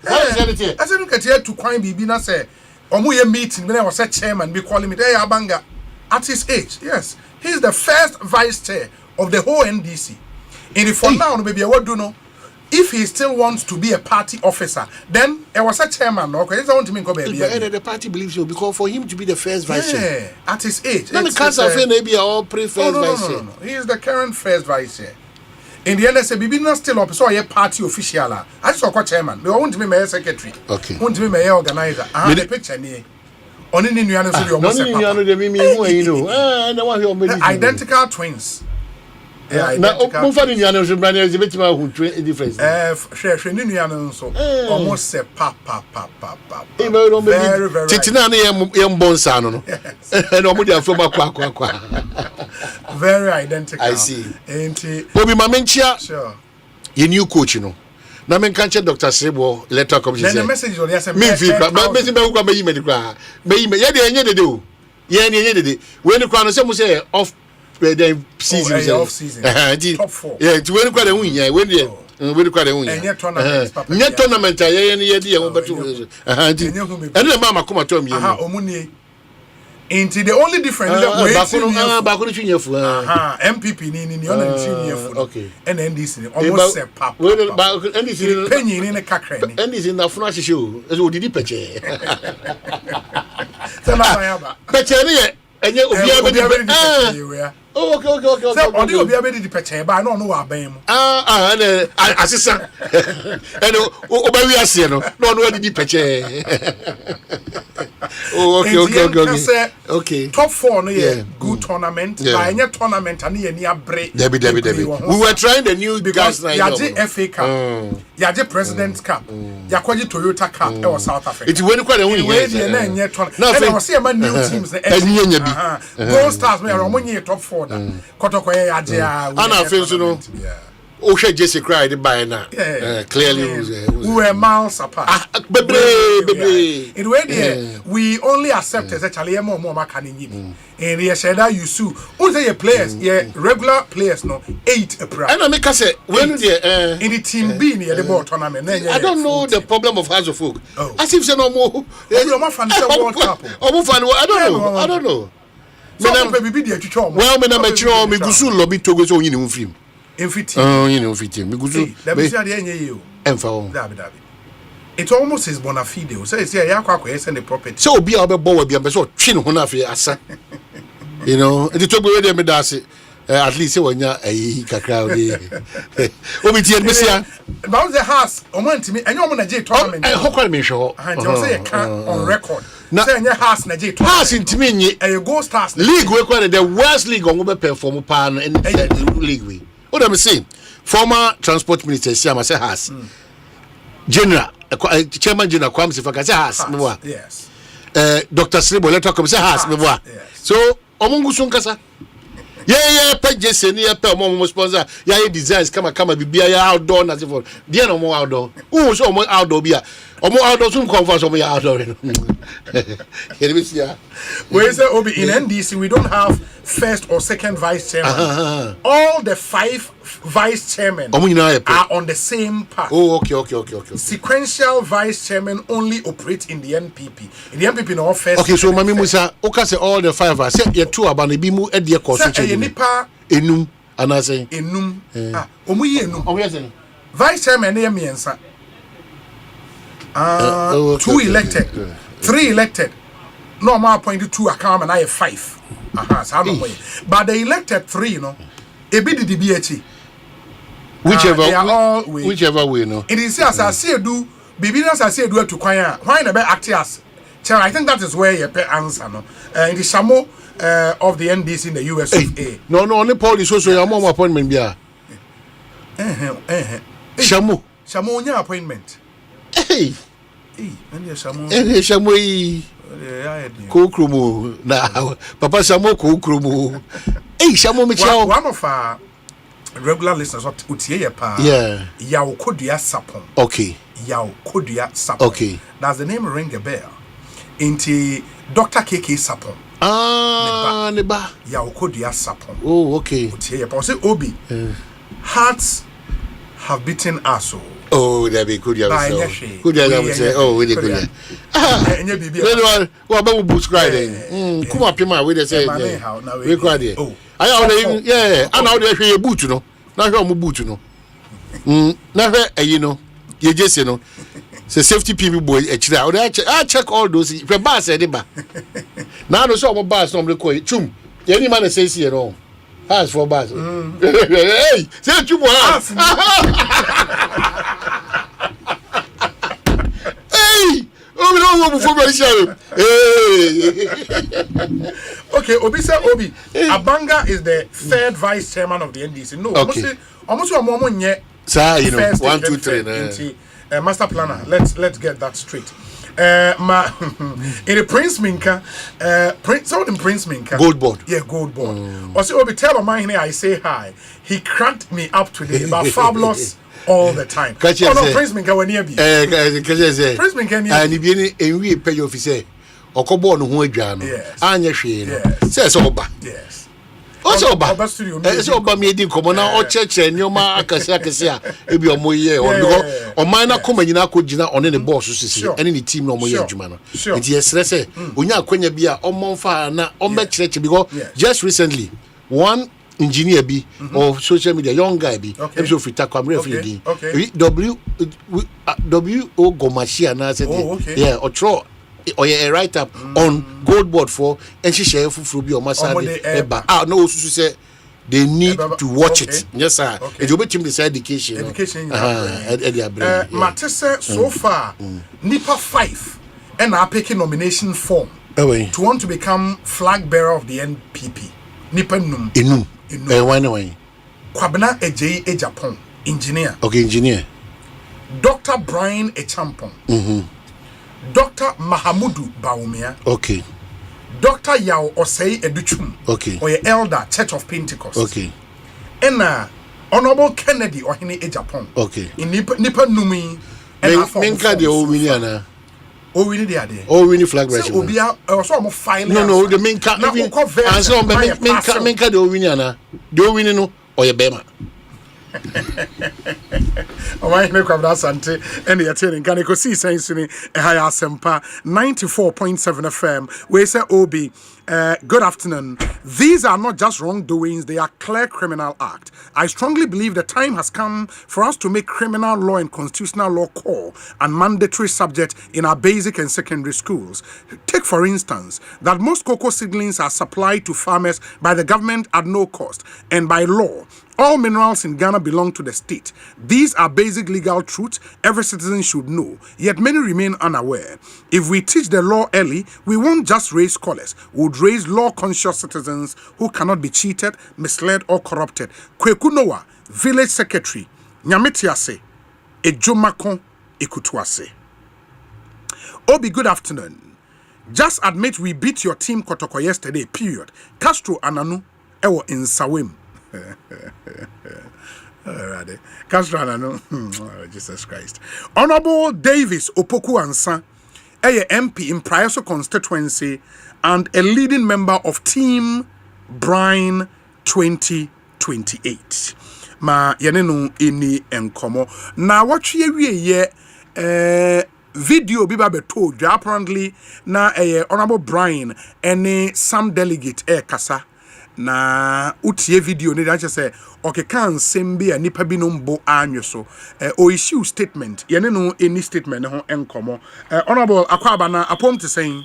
said don't get here to coin bibi na say omo ye meeting when I was a chairman be calling me. Hey Abanga at his age. Yes. He's the first vice chair of the whole NDC. And for now maybe what do know if he still wants to be a party officer, then I was a chairman. Okay, I want to make the party believes you because for him to be the first vice chair, at his age, then the council maybe all pre-first vice chair. No. He is the current first vice chair. In the end, I say, "Bibi not still up, so I party official. I saw what chairman. They want to be my secretary. Okay, want to be my organizer. I have the picture near. Only in the other studio, identical twins. na mo fa ni nuano so brane ze betima hu difference hwe ni nuano so almost se pa very very titina na yem bonsa no na omo dia from akwa very identical. I see. Obi mamenchia sure ye new coach no na men kanche Dr. Sebo electoral commission then the message on yes me fi me be kwa me yime kra me yime ye de enye dede o ye ne enye dede we ni kwa no se mo say off the season off season top 4 yeah ti we ni kwa de hu nya we ni we ni kwa de hu nya enye tournament ye ne ye de ye ho beto ene mama koma to mi omuni into the only difference that we bakunu chinyefu MPP ni on the chinyefu okay and NDC almost say papa NDC penny ni kakra ni NDC na funa hihye o eso odidi peche sana bayaba peche ni enye obi abedi okay so odi obi abedi peche ba na no wa ban mu na asisa eno obawi ase no no odidi peche okay. Top 4 no good tournament. By any tournament and any abre. Debbie. We were trying the new because yaje FA Cup, yaje President's Cup, yakwaji Toyota Cup e was South Africa. It when quite a win. We dey na any tournament. And I see man new teams the Gold Stars me are money top 4 da. Kotoko yaje ana feel so no. Osei Jesse cried by now. Clearly, we were miles apart. In way there, we only accepted that Charlie more Makani. And he said that you sue. Who say your players? Regular players, no 8 April. And I make us say when in the team B near the ball tournament. I don't know the problem of House of Folk. As if say no more. World Cup. I don't know. Well, me na metro me gusu lobby Togo so yin no film. Infiti. Me gusu. Let me say the enye you. Emfa o. Dabi. It almost is bona fide. So say ya kwa send the property. So obi a obebo wa bia be so twi ne ho na afi asa. You know, the Togo we dey me da se at least say wonya ayi kakra odi. Obi tie me sia. About the house, omantimi enye omo na je tournament. Ho kwa me hwe ho. Until say you can on record. Say enye house na je tournament. House intimi nyi. E go stars. League we kwa the worst league on go be perform pa no in league we. What am I saying? Former transport minister Siama say has general chairman general Kwame Sifaka say has me wa. Yes. Dr. Sribo let talk say has me wa. So omungu sunkasa. Yeah, page send ya pe omo sponsor. Ya designs kama bibia ya outdoor na se for. Dia no mo outdoor. Who so mo outdoor bia. Omo outdoor sun conference omo ya outdoor. We say Obi in NDC we don't have first or second vice chairman. All the 5 vice chairmen are on the same path. Oh, okay. Sequential vice chairmen only operate in the NPP. In the NPP no first. Okay, so Mami Musa, oka say all the 5 are say you 2 abana bi mu e de constitution. Nipa enum anase enum omu yi enum obviously vice chairman na yemiensa 2 elected 3 elected no more appointed 2 account na 5 so no way but the elected 3 no ebi didi bi echi whichever way no it is as I say do bibi na as I say do atukwan a why na be act as chair I think that is where your answer no in the Samo of the NDC in the US of A. No, only Paul is also your mom appointment bia. Shamu nya appointment. Hey. And Shamu. Shamu. Kokrumu na Papa Shamu kokrumu. Hey, Shamu Michel. One of our regular listeners what utie pa. Yeah. Yaw Kodua Sapon. Okay. Yaw Kodua Sapon. Okay. Does the name ring a bell? Into Dr. KK Sapon. Neba. Yaw Kodua Sapon. Oh, okay. Utie pa. Say Obi. Hearts have beaten us. Oh, that be good. Good. Say, oh, really good. Well, about boots crying. Come up, Pima. We say, we cried here. I already, yeah. I know they hear boot, you know. Not your boot, you know. Never, you know. You just, you know. Say safety people boy. I check all those. If a bar said it, now no so bars no call it. Chum. Any man says here no. Has for bars. Hey, say chum. Hey, oh Okay, Obi said Obi. Abanga is the third vice chairman of the NDC. No, almost sir, you know, 1, 2, 3. Master planner. Let's get that straight. In the Prince Minka, Prince Minka. Gold board. Yeah, gold board. Also, Obi tell my here I say hi. He cracked me up today about fabulous all the time. Prince Minka when you be. Prince Minka ni. And if we pay your officer, Okobo no ho adwa no. Anya hwe no. Say so oba. Yes. Also oba studio. So oba me di komo na o cheche nyoma akase a ebi omoye because o man na koma nyina akogina one ne boss sisi ene ne team na omoye adwuma no. Nti yesre say onya akwanya bi a omomfa na omekyereche because just recently one engineer bi or social media young guy bi episode fita kwamre afidi w gomashia na say yeah otro or a write up on gold board for and she share for be or masade eba no so say they need to watch it yes sir it will be team this education matese so far nipa 5 and are picking nomination form to want to become flag bearer of the NPP nipa num why Kwabena Ejei Japan engineer Dr. Brian Echampong Dr. Mahamudu Baumia. Okay. Dr. Yao Osei Educhum. Okay. Or your elder Church of Pentecost. Okay. And Honorable Kennedy or Hine Japan. Okay. In Nipa Numi. Menka de Owiniana. Owini de ade. Owini flag race. Obia also am file. No, the Menka. And so Menka de Owiniana. De Owini no or your Bema. Alright, no kwabda asante and the attending can Ekosiisen suni high Asempa 94.7 FM. We say Obi, good afternoon. These are not just wrongdoings, they are clear criminal act. I strongly believe the time has come for us to make criminal law and constitutional law core and mandatory subject in our basic and secondary schools. Take for instance that most cocoa seedlings are supplied to farmers by the government at no cost and by law. All minerals in Ghana belong to the state. These are basic legal truths every citizen should know, yet many remain unaware. If we teach the law early, we won't just raise scholars, we would raise law-conscious citizens who cannot be cheated, misled, or corrupted. Kweku Noah, Village Secretary, Nyametiase, Ejomakon, Ekutuase. Obi, good afternoon. Just admit we beat your team Kotoko yesterday, period. Castro Ananu, Ewo in Sawim. Oh, Jesus Christ. Honorable Davis Opoku Ansa, a MP in Prioso constituency and a leading member of Team Brian 2028. Ma yenenu ini enkomo. Na watch ye video biba beto apparently na Honorable Brian any some delegate kasa. Na utie video ni dache say okay kan sembi a nipa binom bo anyo so o issue statement ye ne no any statement ho enkomo honorable akwaba na apom to saying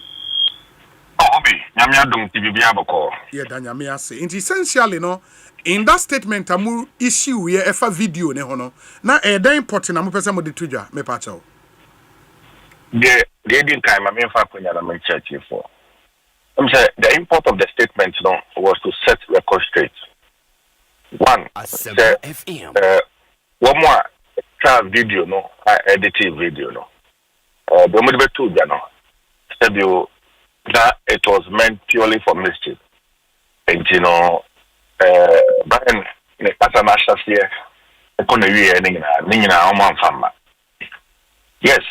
Obi nyamia dum tibibia boko ye da nyamia say essentially no in that statement amu issue ye efa video ne ho no na dan important na mo pese mo de tudwa me pa chawo the din time I mean fa kunya na me church for the import of the statement was to set record straight. One, one more trial video, edited video, the only two, said you that it was meant purely for mischief. And Brian, in a pattern here, yes,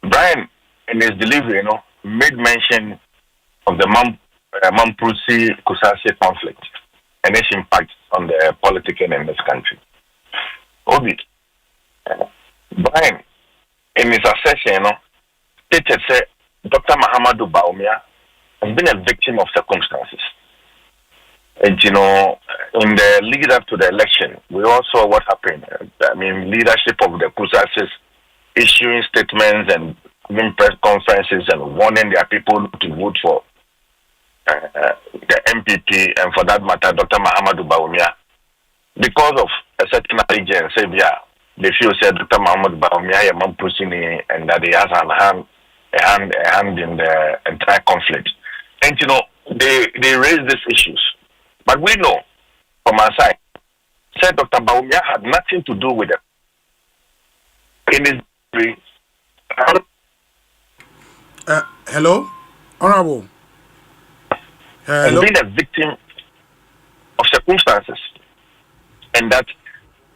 Brian in his delivery, made mention of the Mampusi-Kusasi conflict and its impact on the politics in this country. Obi, Brian, in his accession, stated that Dr. Mahamudu Baumia has been a victim of circumstances. And, in the lead up to the election, we all saw what happened. I mean, leadership of the Kusasis issuing statements and giving press conferences and warning their people to vote for the MPP and for that matter, Dr. Mahamudu Baumia, because of a certain allegiance, they feel said Dr. Mahamudu Baumia, and that he has an hand a hand in the entire conflict. And they raise these issues. But we know from our side, said Dr. Bawumia had nothing to do with it. In his hello? Honorable. Hello? And being a victim of circumstances. And that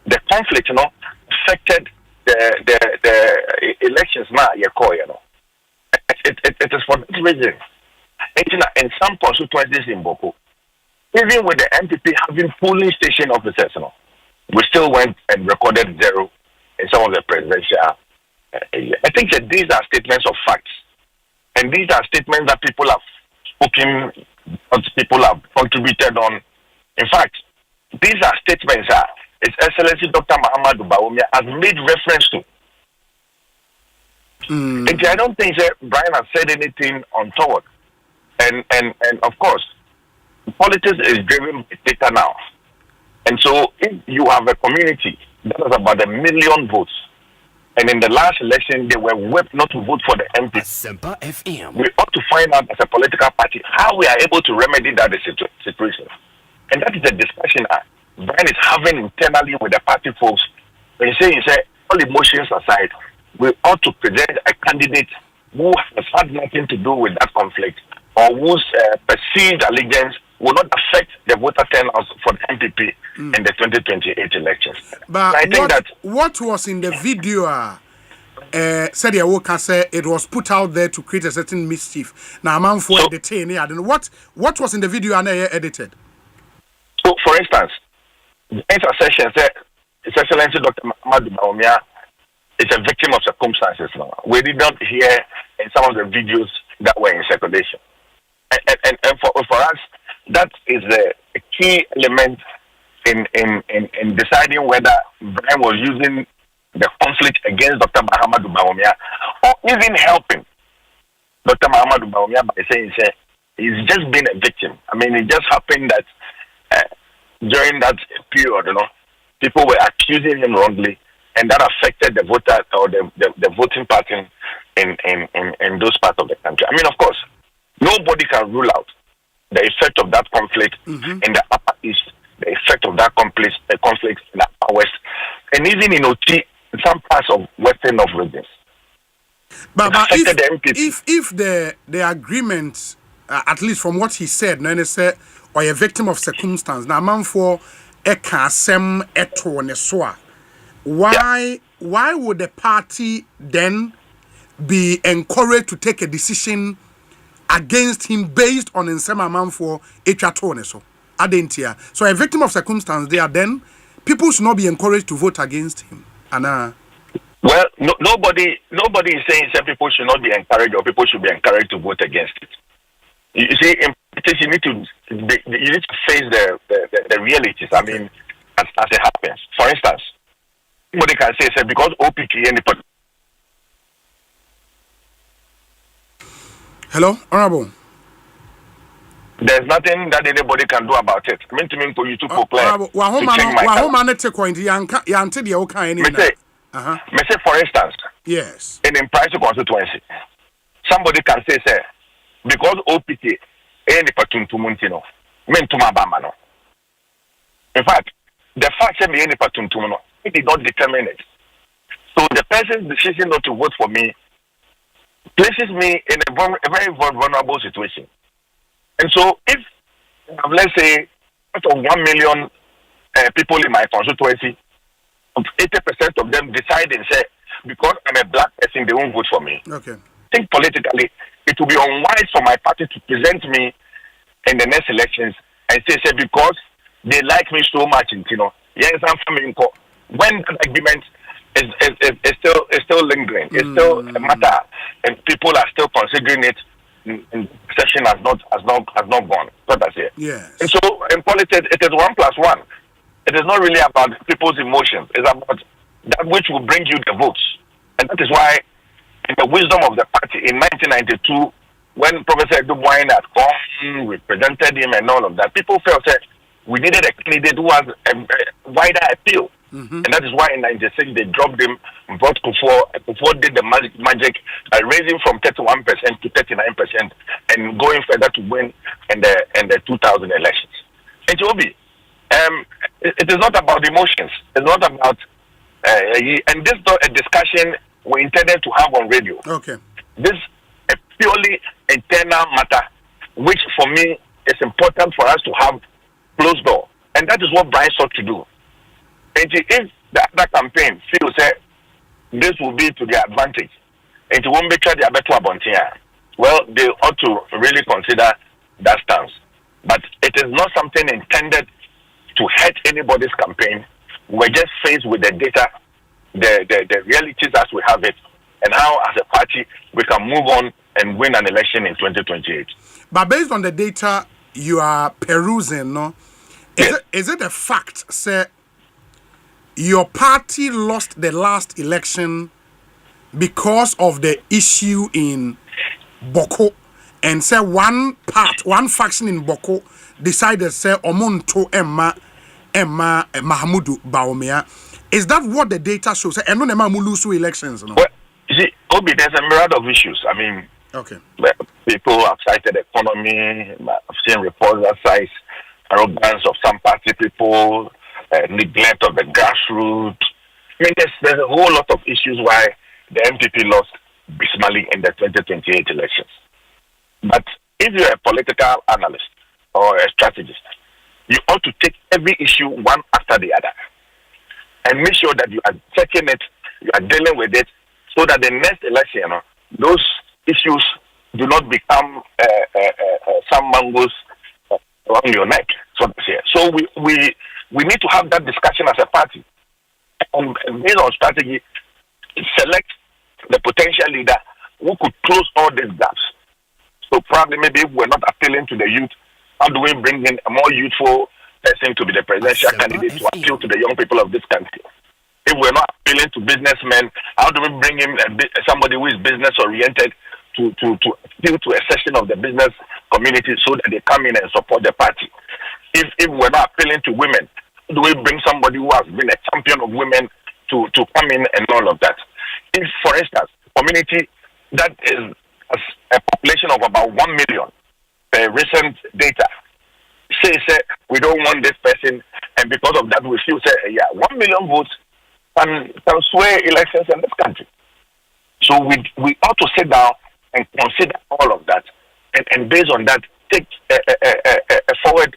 the conflict, affected the elections now, it is for that reason. In some constituencies in Boko, even with the MPP having polling station officers, we still went and recorded 0 in some of the presidential. I think that these are statements of facts. And these are statements that people have spoken, people have contributed on. In fact, these are statements that His Excellency Dr. Mahamudu Bawumia has made reference to. And I don't think that Brian has said anything untoward. And of course, politics is driven by data now. And so if you have a community that has about 1 million votes, and in the last election they were whipped not to vote for the MP, Asempa FM. We ought to find out as a political party how we are able to remedy that situation. And that is a discussion Brian is having internally with the party folks. When he say all emotions aside, we ought to present a candidate who has had nothing to do with that conflict, or whose perceived allegiance will not affect the voter turnout for the MPP in the 2028 elections. But I think what was in the video, said it was put out there to create a certain mischief. Now, man for editing, I don't know what was in the video and edited. So, for instance, the intercession said, His Excellency Dr. Mahamudu Bawumia is a victim of circumstances. We did not hear in some of the videos that were in circulation. And for us, that is a key element in deciding whether Brian was using the conflict against Dr. Mahamudu Bawumia or even helping Dr. Mahamudu Bawumia by saying he's just been a victim. I mean, it just happened that during that period, people were accusing him wrongly, and that affected the voter or the voting pattern in those parts of the country. I mean, of course, nobody can rule out the effect of that conflict in the Upper East, the effect of that conflict in the Upper West, and even in OT, in some parts of Western of regions. But if the agreement, at least from what he said, or a victim of circumstance, now man for ekasem eto ne so, why would the party then be encouraged to take a decision against him based on nsema man for etwato ne so? Adentia. So a victim of circumstance there, then people should not be encouraged to vote against him. Anna. Well, nobody is saying that people should not be encouraged or people should be encouraged to vote against it. You see, in politics, you need to face the realities. I mean, as it happens. For instance, somebody can say because OPK and the. Hello, Honorable. There's nothing that anybody can do about it. I mean, to me, for you to proclaim. Me say, for instance, yes, in price constituency, somebody can say, because OPK any patuntumunti no, in fact, the fact that me any patuntum no, it did not determine it. So the person's decision not to vote for me places me in a very vulnerable situation. And so, if let's say out of 1 million people in my constituency, 80% of them decide and say, because I'm a black person, they won't vote for me. Okay. I think politically, it will be unwise for my party to present me in the next elections and say because they like me so much, yes, I'm from when that agreement is still lingering, it's still a matter, and people are still considering it. And session has not gone. What I say. Yes. And so in politics, it is 1+1. It is not really about people's emotions. It's about that which will bring you the votes. And that is why, in the wisdom of the party, in 1992, when Professor Dubois had come, we presented him and all of that, people felt that we needed a candidate who has a wider appeal. And that is why in 96 they dropped him, brought Kufuor did the magic, raising from 31% to 39% and going further to win in the 2000 elections. And Obi, it is not about emotions. It's not about, and this is not a discussion we intended to have on radio. Okay. This is a purely internal matter, which for me is important for us to have closed door. And that is what Brian sought to do. And if that campaign feels that this will be to their advantage, and it won't be tried their better abontia, well, they ought to really consider that stance. But it is not something intended to hurt anybody's campaign. We're just faced with the data, the realities as we have it, and how, as a party, we can move on and win an election in 2028. But based on the data you are perusing, no, is it a fact, sir, your party lost the last election because of the issue in Boko, and say one faction in Boko decided say Omonto Emma Mahamudu Baumia? Is that what the data shows? And no Mulusu elections, no? Well, you see, Obi, there's a myriad of issues. I mean, okay, people have cited economy. I've seen reports that cite arrogance of some party people, neglect of the grassroots. I mean, there's a whole lot of issues why the MPP lost abysmally in the 2028 elections. But if you're a political analyst or a strategist, you ought to take every issue one after the other and make sure that you are checking it, you are dealing with it, so that the next election, those issues do not become some mangoes around your neck. So we need to have that discussion as a party, and based on strategy, select the potential leader who could close all these gaps. So probably maybe if we're not appealing to the youth, how do we bring in a more youthful person to be the presidential candidate to appeal to the young people of this country? If we're not appealing to businessmen, how do we bring in somebody who is business oriented to appeal to a section of the business community so that they come in and support the party? If we're not appealing to women, how do we bring somebody who has been a champion of women to come in and all of that? If, for instance, community that is a population of about 1 million, recent data say we don't want this person, and because of that we feel 1 million votes can sway elections in this country. So we ought to sit down and consider all of that, and based on that take a forward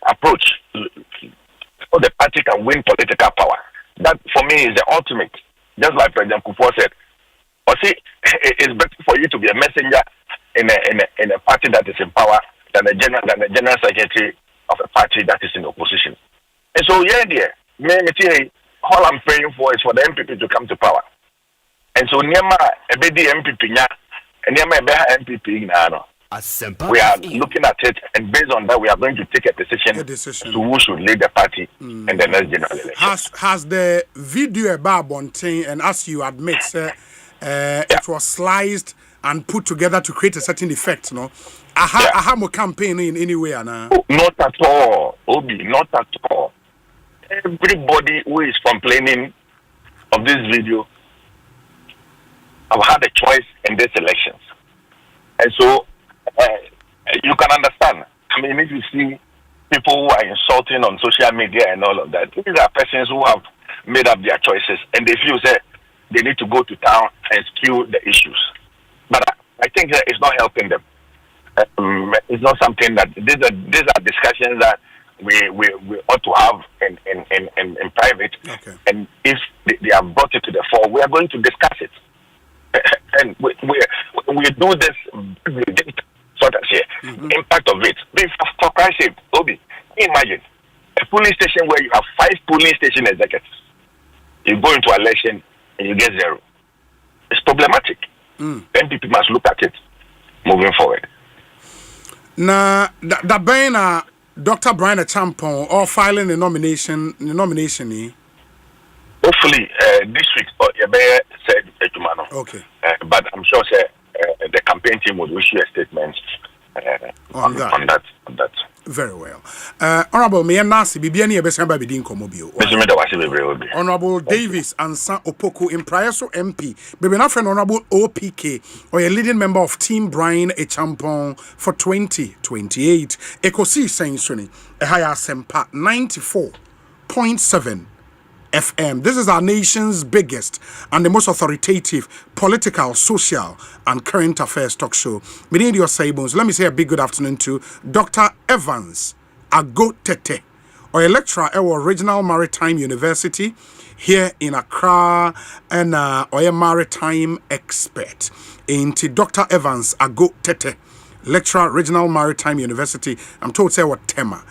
approach so the party can win political power. That for me is the ultimate. Just like President Kufuor said, Osei, it's better for you to be a messenger in a party that is in power than a general secretary of a party that is in opposition. And so all I'm praying for is for the MPP to come to power. And so Niama ebedi MPP nya, and Niama ebeha MPP na. We are looking at it, and based on that, we are going to take a decision to who should lead the party in the next general election. Has the video about Bontin, and as you admit, it was sliced and put together to create a certain effect, no? Aha mo campaign in any way, na? Not at all, Obi, not at all. Everybody who is complaining of this video have had a choice in these elections, and so you can understand. I mean, if you see people who are insulting on social media and all of that, these are persons who have made up their choices and they feel that they need to go to town and spew the issues. But I think that it's not helping them. It's not something that these are discussions that we ought to have in private. Okay. And if they have brought it to the fore, we are going to discuss it. And we do this sort of impact of it. For Christ's sake, Obi, imagine a polling station where you have 5 polling station executives. You go into election and you get 0. It's problematic. NPP must look at it moving forward. Na that being Dr. Brian Achampong or filing the nomination. Hopefully this week said Ejumano. Okay. But I'm sure the campaign team would issue a statement on that. Very well. Honorable Mayor Nasi, Bibiani Ebesamba Bidin Komobio. Honorable Davis and San Opoku in Priaso MP. Bebena friend Honorable OPK, or a leading member of Team Brian Echampon for 2028. Ekosiisen On Asempa 94.7 FM. This is our nation's biggest and the most authoritative political, social, and current affairs talk show. Meaning your Saibons, let me say a big good afternoon to Dr. Evans Agotete, or a lecturer at Regional Maritime University here in Accra, and or a maritime expert. Into Dr. Evans Agotete, lecturer, Regional Maritime University. I'm told say what Tema,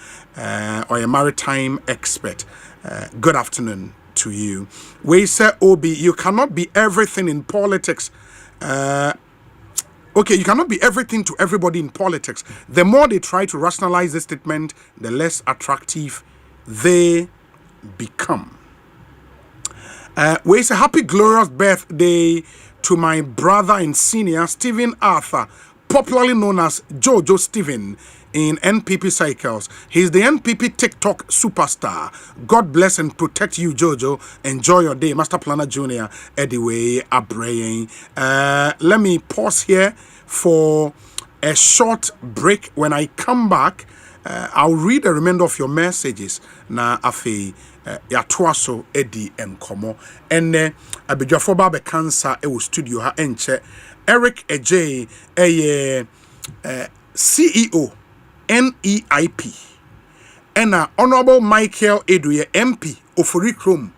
or a maritime expert. Good afternoon to you. We say, Obi, you cannot be everything in politics. Okay, you cannot be everything to everybody in politics. The more they try to rationalize this statement, the less attractive they become. We say, happy glorious birthday to my brother and senior, Stephen Arthur, popularly known as Jojo Stephen, in NPP cycles. He's the NPP TikTok superstar. God bless and protect you, Jojo. Enjoy your day. Master Planner Jr. Ediway Abraying. Let me pause here for a short break. When I come back, I'll read the remainder of your messages. Na afi yatwaso edi enkomo. Ene abidwafo ba be cancer e wo studio ha enche. Eric Ejay CEO NEIP and Honorable Michael Edwye MP Ofori Krom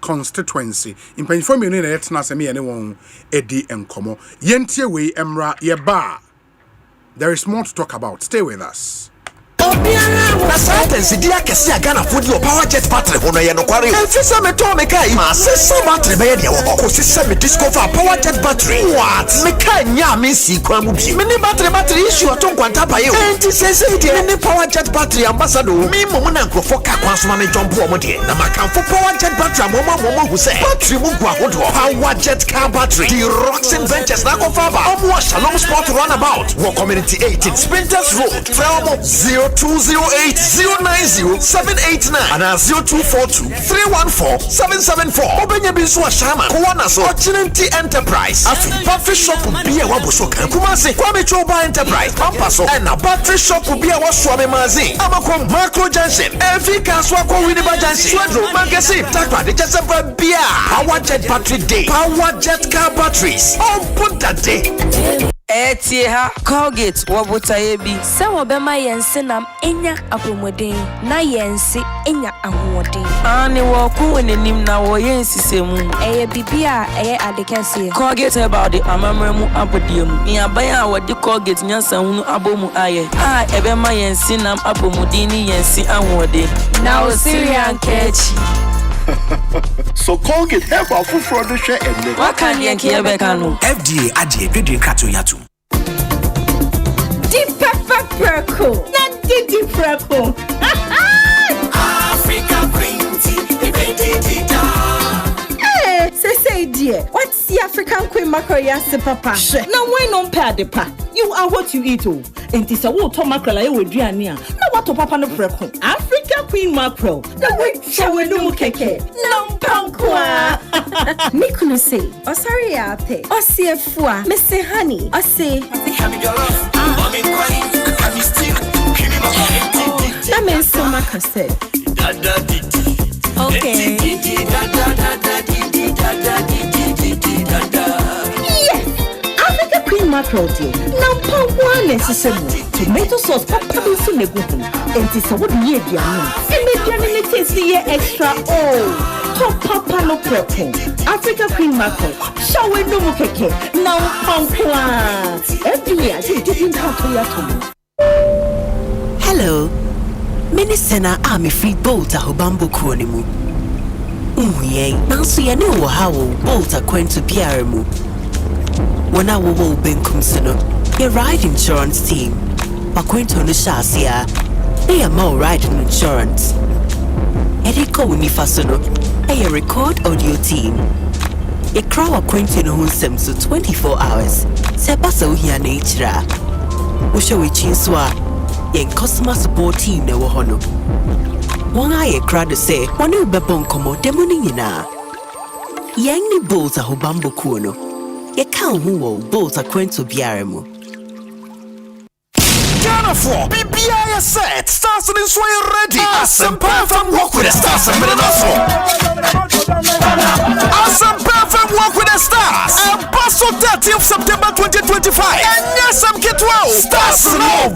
constituency in Pennsylvania na yetna se me anyone edi enkomo yentie we emra ye ba. There is more to talk about. Stay with us. Na sentence dia kesi agana fodi o power jet battery hono ye no kware enfisa me to me kai ma sesa battery be ye wo ko sesa me discover power jet battery what me kai nya me si kwa mu bi me ni battery issue to nkwanta pa ye o enti sesa dia ni power jet battery ambassador mi mo na nkrofo ka kwa so ma me jump o mo de na makamfo power jet battery mo hu se battery mu gwa hodo power jet car battery the Roxen Ventures na ko fa ba o mo Shalom Sport runabout wo community 18 Sprinters Road from 0208090789 and 0242314774. Obenye bisu ashama kuwana so Ochinenti Enterprise afi battery shop biya wabuso kan kumase Kwame Choba Enterprise pampaso and a battery shop biya waswame mazi amakwa Macro Junction every kaswa kwa Winneba Junction Swedro Magazine takwa de Asempa biya Power Jet Battery Day Power Jet Car Batteries on put that day. Etie ha Colgate wobota yebi se wobema yense nam enya apomodin na yense enya ahoodin ani wo ku wenenim na wo yensisemu eye bibia eye adekese Colgate about the amamremu abodiem iyaban a wodi Colgate nyansa hunu abomu aye ebema yense nam apomodin ni yense ahoodin na o Syrian kechi. So Colgate help our food for the share and what can you hear bekano FDA adie dwedwe krato yato di pepper perko na di perko Africa Queen say dear what's the African Queen mackerel yase papa now when non pair the pa you are what you eat oh and this a water mackerel I will duane na what to papa no perko Africa Queen mackerel the way show no keke no pankwa Nikunu say oh sorry ate oh see fua me say honey oh say mommy crying and you still give me my that means so much say okay yes Africa Queen mackerel dear now pankwa necessary tomato sauce papa bi so negu and this what ye diano and me diano taste extra oh top papa no prepon Africa Queen mackerel show no mu keke now pankwa every I didn't have to yato. Hello Minisena Army Free Bolt Ahobambo Kuonimu Uye Nansu ya no hawo Bolt Aquento Piaremu Wana wo benkum sino your ride insurance team Aquento no shasia they are more riding insurance Eriko unifasono a record audio team a crowd Aquento no hunsem so 24 hours Sebasa uhia nature Usho wichinswa yen customer support team ne wo hono. Won aye crowd say, "One you bebon komo demo ni nyina." Yen ni Bolt Ahobambo kuo no. Ye kan hu wo Bolt akwento biara mu. Ghana for BBI set. Stars in sway ready. Asempa from walk with the stars and Asempa from walk with the stars. And Bonsu 30th September 2025. And yes, I'm get 12. Stars no.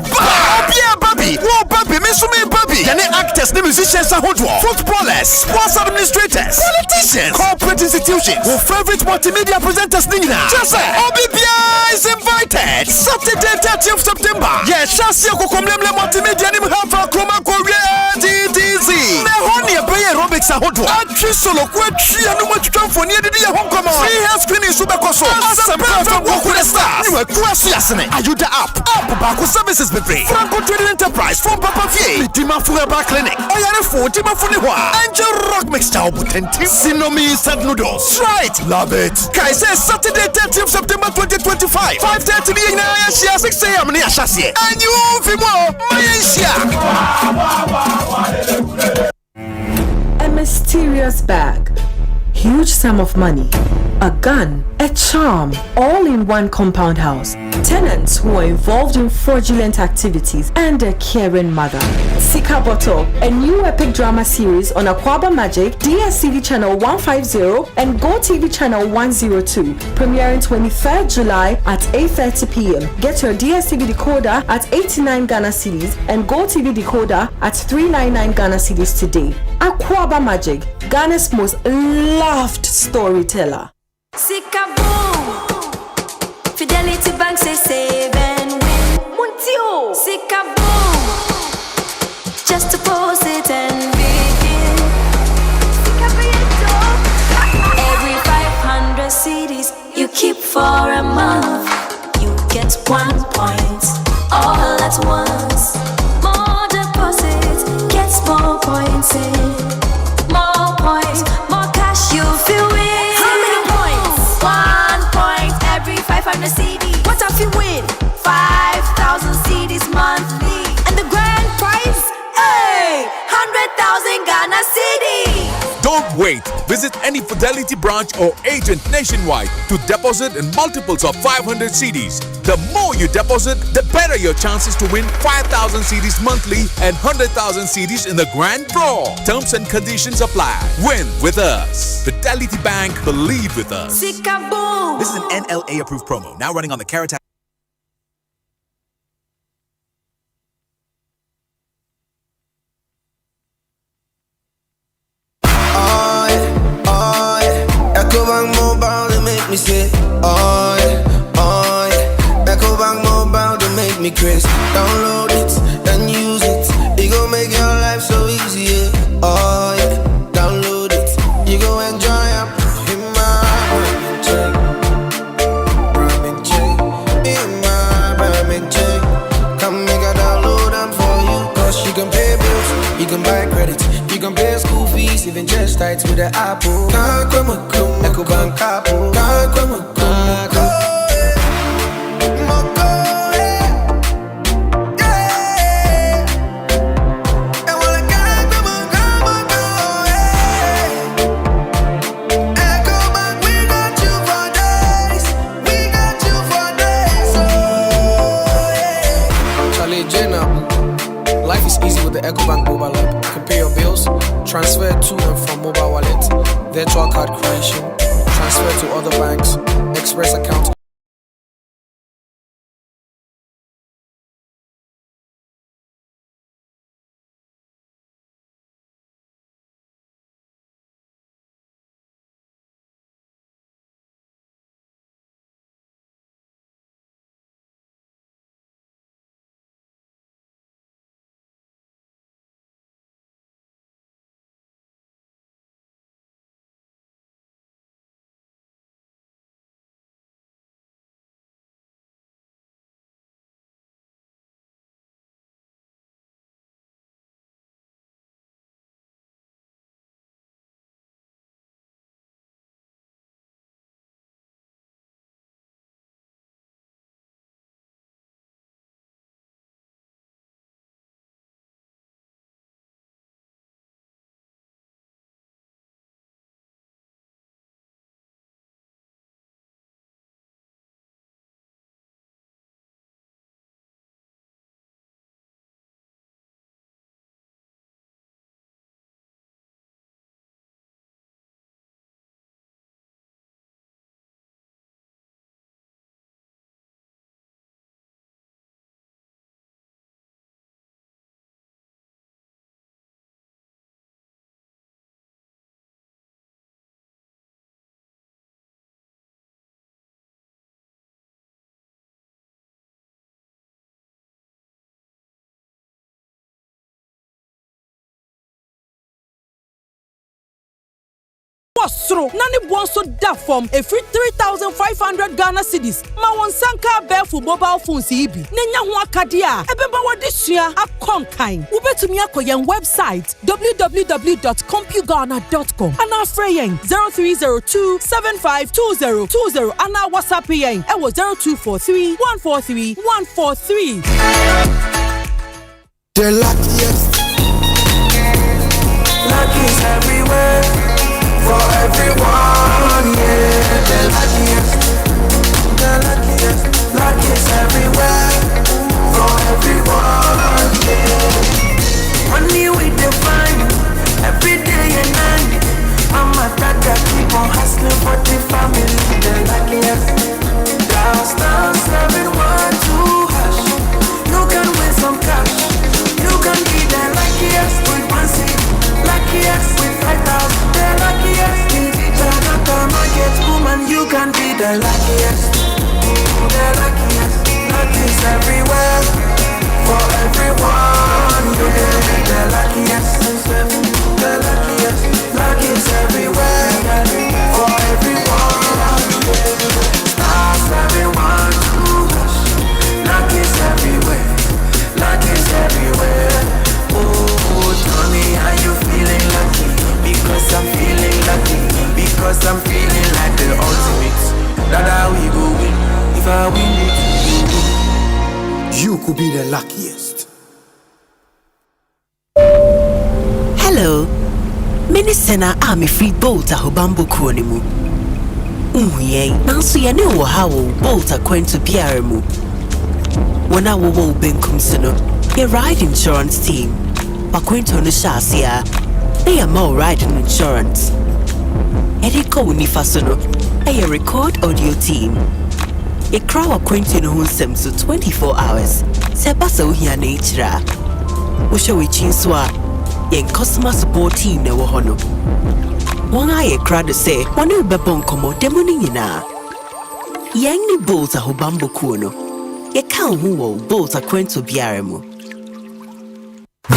Baby. Whoa, baby. Misumi baby. Then actors, the musicians are footballers, sports administrators, politicians, corporate institutions, who favorite multimedia presenters. Just say, BBI is invited. Saturday 30th September. Yes. Chassis kokomlemle multimedia ni mhafa kroma korea DDZ. Ne honi ebe aerobics ahodo. Atri solo kwetri anu matwamfo ni edidi ye honkomo. Free hair screening super koso. Asempa from walk with the stars. Ni kwasi asene. Ayuda app. App ba ko services be free. Franco Trading Enterprise from Papa Vie. Dima Fueba Clinic. Oyare fo Dima Funi Hwa. Angel Rock Mixture Obutenti. Sinomi instant noodles. Try it. Love it. Kai say Saturday 30th September 2025. 5:30 ni na ya 6 a.m. ni ashase. And you a mysterious bag, huge sum of money, a gun, a charm, all in one compound house. Tenants who are involved in fraudulent activities and a caring mother. Sika Bottle, a new epic drama series on Aquaba Magic, DSTV channel 150 and Go TV channel 102, premiering 23rd July at 8:30 p.m. Get your DSTV decoder at 89 Ghana cedis and Go TV decoder at 399 Ghana cedis today. Aquaba Magic, Ghana's most loved storyteller. Sika boom. Fidelity Bank say save and win. Muntio. Sika boom. Just deposit and begin. Sika every 500 cedis you keep for a month, you get 1 point all at once. More deposits gets more points in. More points, more cash you feel win. How many points? 1 point every 500 cedis. What if you win? 5,000 cedis monthly. And the grand prize? Hey! 100,000 Ghana cedis. Don't wait. Visit any Fidelity branch or agent nationwide to deposit in multiples of 500 cedis. The more you deposit, the better your chances to win 5,000 cedis monthly and 100,000 cedis in the grand draw. Terms and conditions apply. Win with us. Fidelity Bank, believe with us. This is an NLA approved promo. Now running on the Carrot. Ecobank Mobile, they make me say, oh yeah. Ecobank Mobile, they make me crazy. Download it and use it. It gon' make your life so easy, yeah. Oh yeah. Download it. You gon' enjoy it. In my ramen chain. In my ramen chain. Come make a download them for you. Cause you can pay bills, you can buy credit, you can pay school fees, even just tights with the Apple. Ecobank Apple. Life is easy with the Ecobank mobile app. You can pay your bills, transfer to and from mobile wallet, virtual card creation, transfer to other banks, express account soro na ne Bonsu da form every 3,500 Ghana cedis ma won sanka befu mobile phones ibi nenya ho akade a ebeba wode sua akonkan ubetumi akoyen website www.compugana.com and afre yen 0302 752020 and our WhatsApp yen e wo 0243 143 143. The luckiest. Luck is everywhere for everyone, yeah. The luckiest. Luck is everywhere for everyone, yeah. Money we define every day and night. Mama, Dada keep on hustling for the family. The luckiest. Star 712 hash. You can win some cash. You can be the luckiest with 1 cent. Luckiest with 5,000. The luckiest in Jakarta market woman. You can be the luckiest. The luckiest. Luck is everywhere for everyone. You can be the luckiest. The luckiest. Luck is everywhere for everyone. Star 712 hash. Luck is everywhere. Luck is everywhere. Oh, tell me how you feeling lucky. Because I'm feeling lucky. Because I'm feeling like the ultimate. That how we go win. If I win it, you could be the luckiest. Hello. Minisena Army Free Bolt Ahobambo Kronimu. Nanso ye ne wo hawo bolt akwantu biara mu. Wona wo wo benkum sino. Your ride insurance team. Akwantu no shasia. They are more ride insurance. Ediko unifa no. A record audio team. A crowd akwantu no hunsem so 24 hours. Sebasa ohia na ichira. Wo show we chinswa. Yen customer support team ne wo hono. One eye crowd say, one new bebon como demoni na. Yang ni bolts a hobambo kuno. Ye can't who bolts a quento biaremo.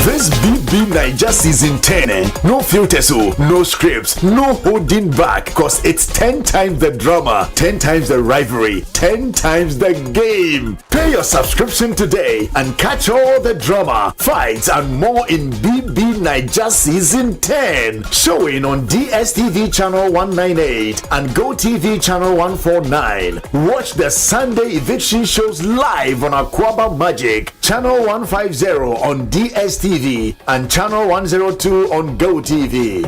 This BB Niger season 10, no filters, no scripts, no holding back, cause it's 10 times the drama, 10 times the rivalry, 10 times the game. Pay your subscription today and catch all the drama, fights, and more in BB Niger season 10. Showing on DSTV channel 198 and GoTV channel 149. Watch the Sunday eviction shows live on Aquaba Magic, channel 150 on DSTV and channel 102 on GoTV.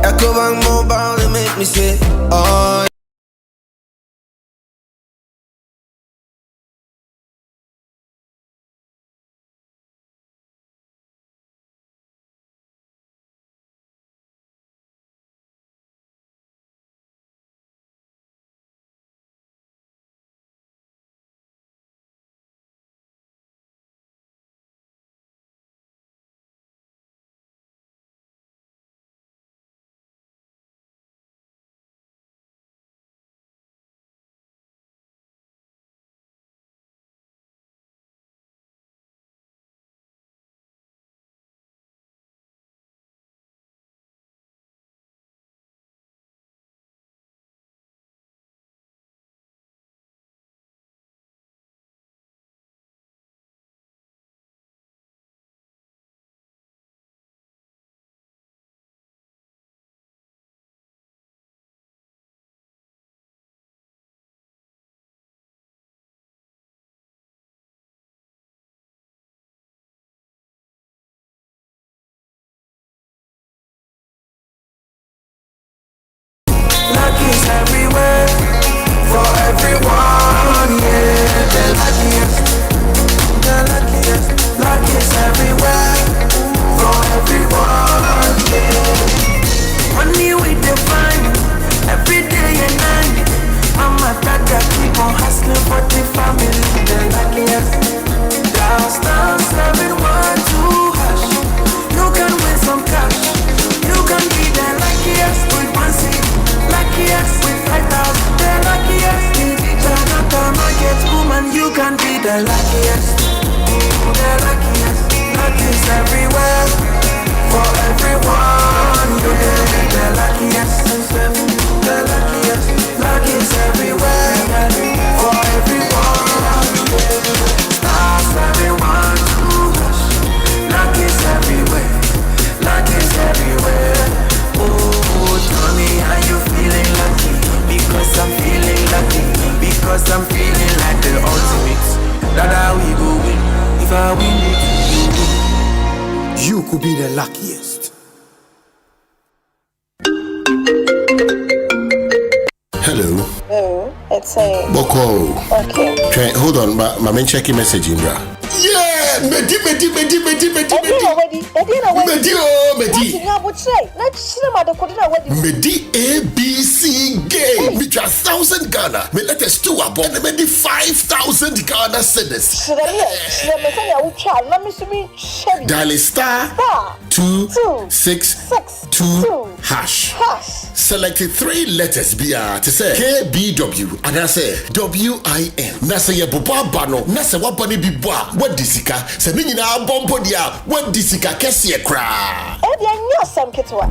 Ekobang mobile, they make me say, oh. far we need to go. You could be the luckiest. Hello. Oh, it's a Boko. Okay. Try, hold on, my main checking message in bra. Yeah, Medi. Medi. ABC game. Me 1,000 Ghana. Me let us do about me 5,000 Ghana cedis. Dial star 262 hash. Selected 3 letters BR to say KBW and I say WIN. Na say ye boba bano. Na say wapani bibwa. What disika? Se minyi na bombo dia. What disika kesi kra.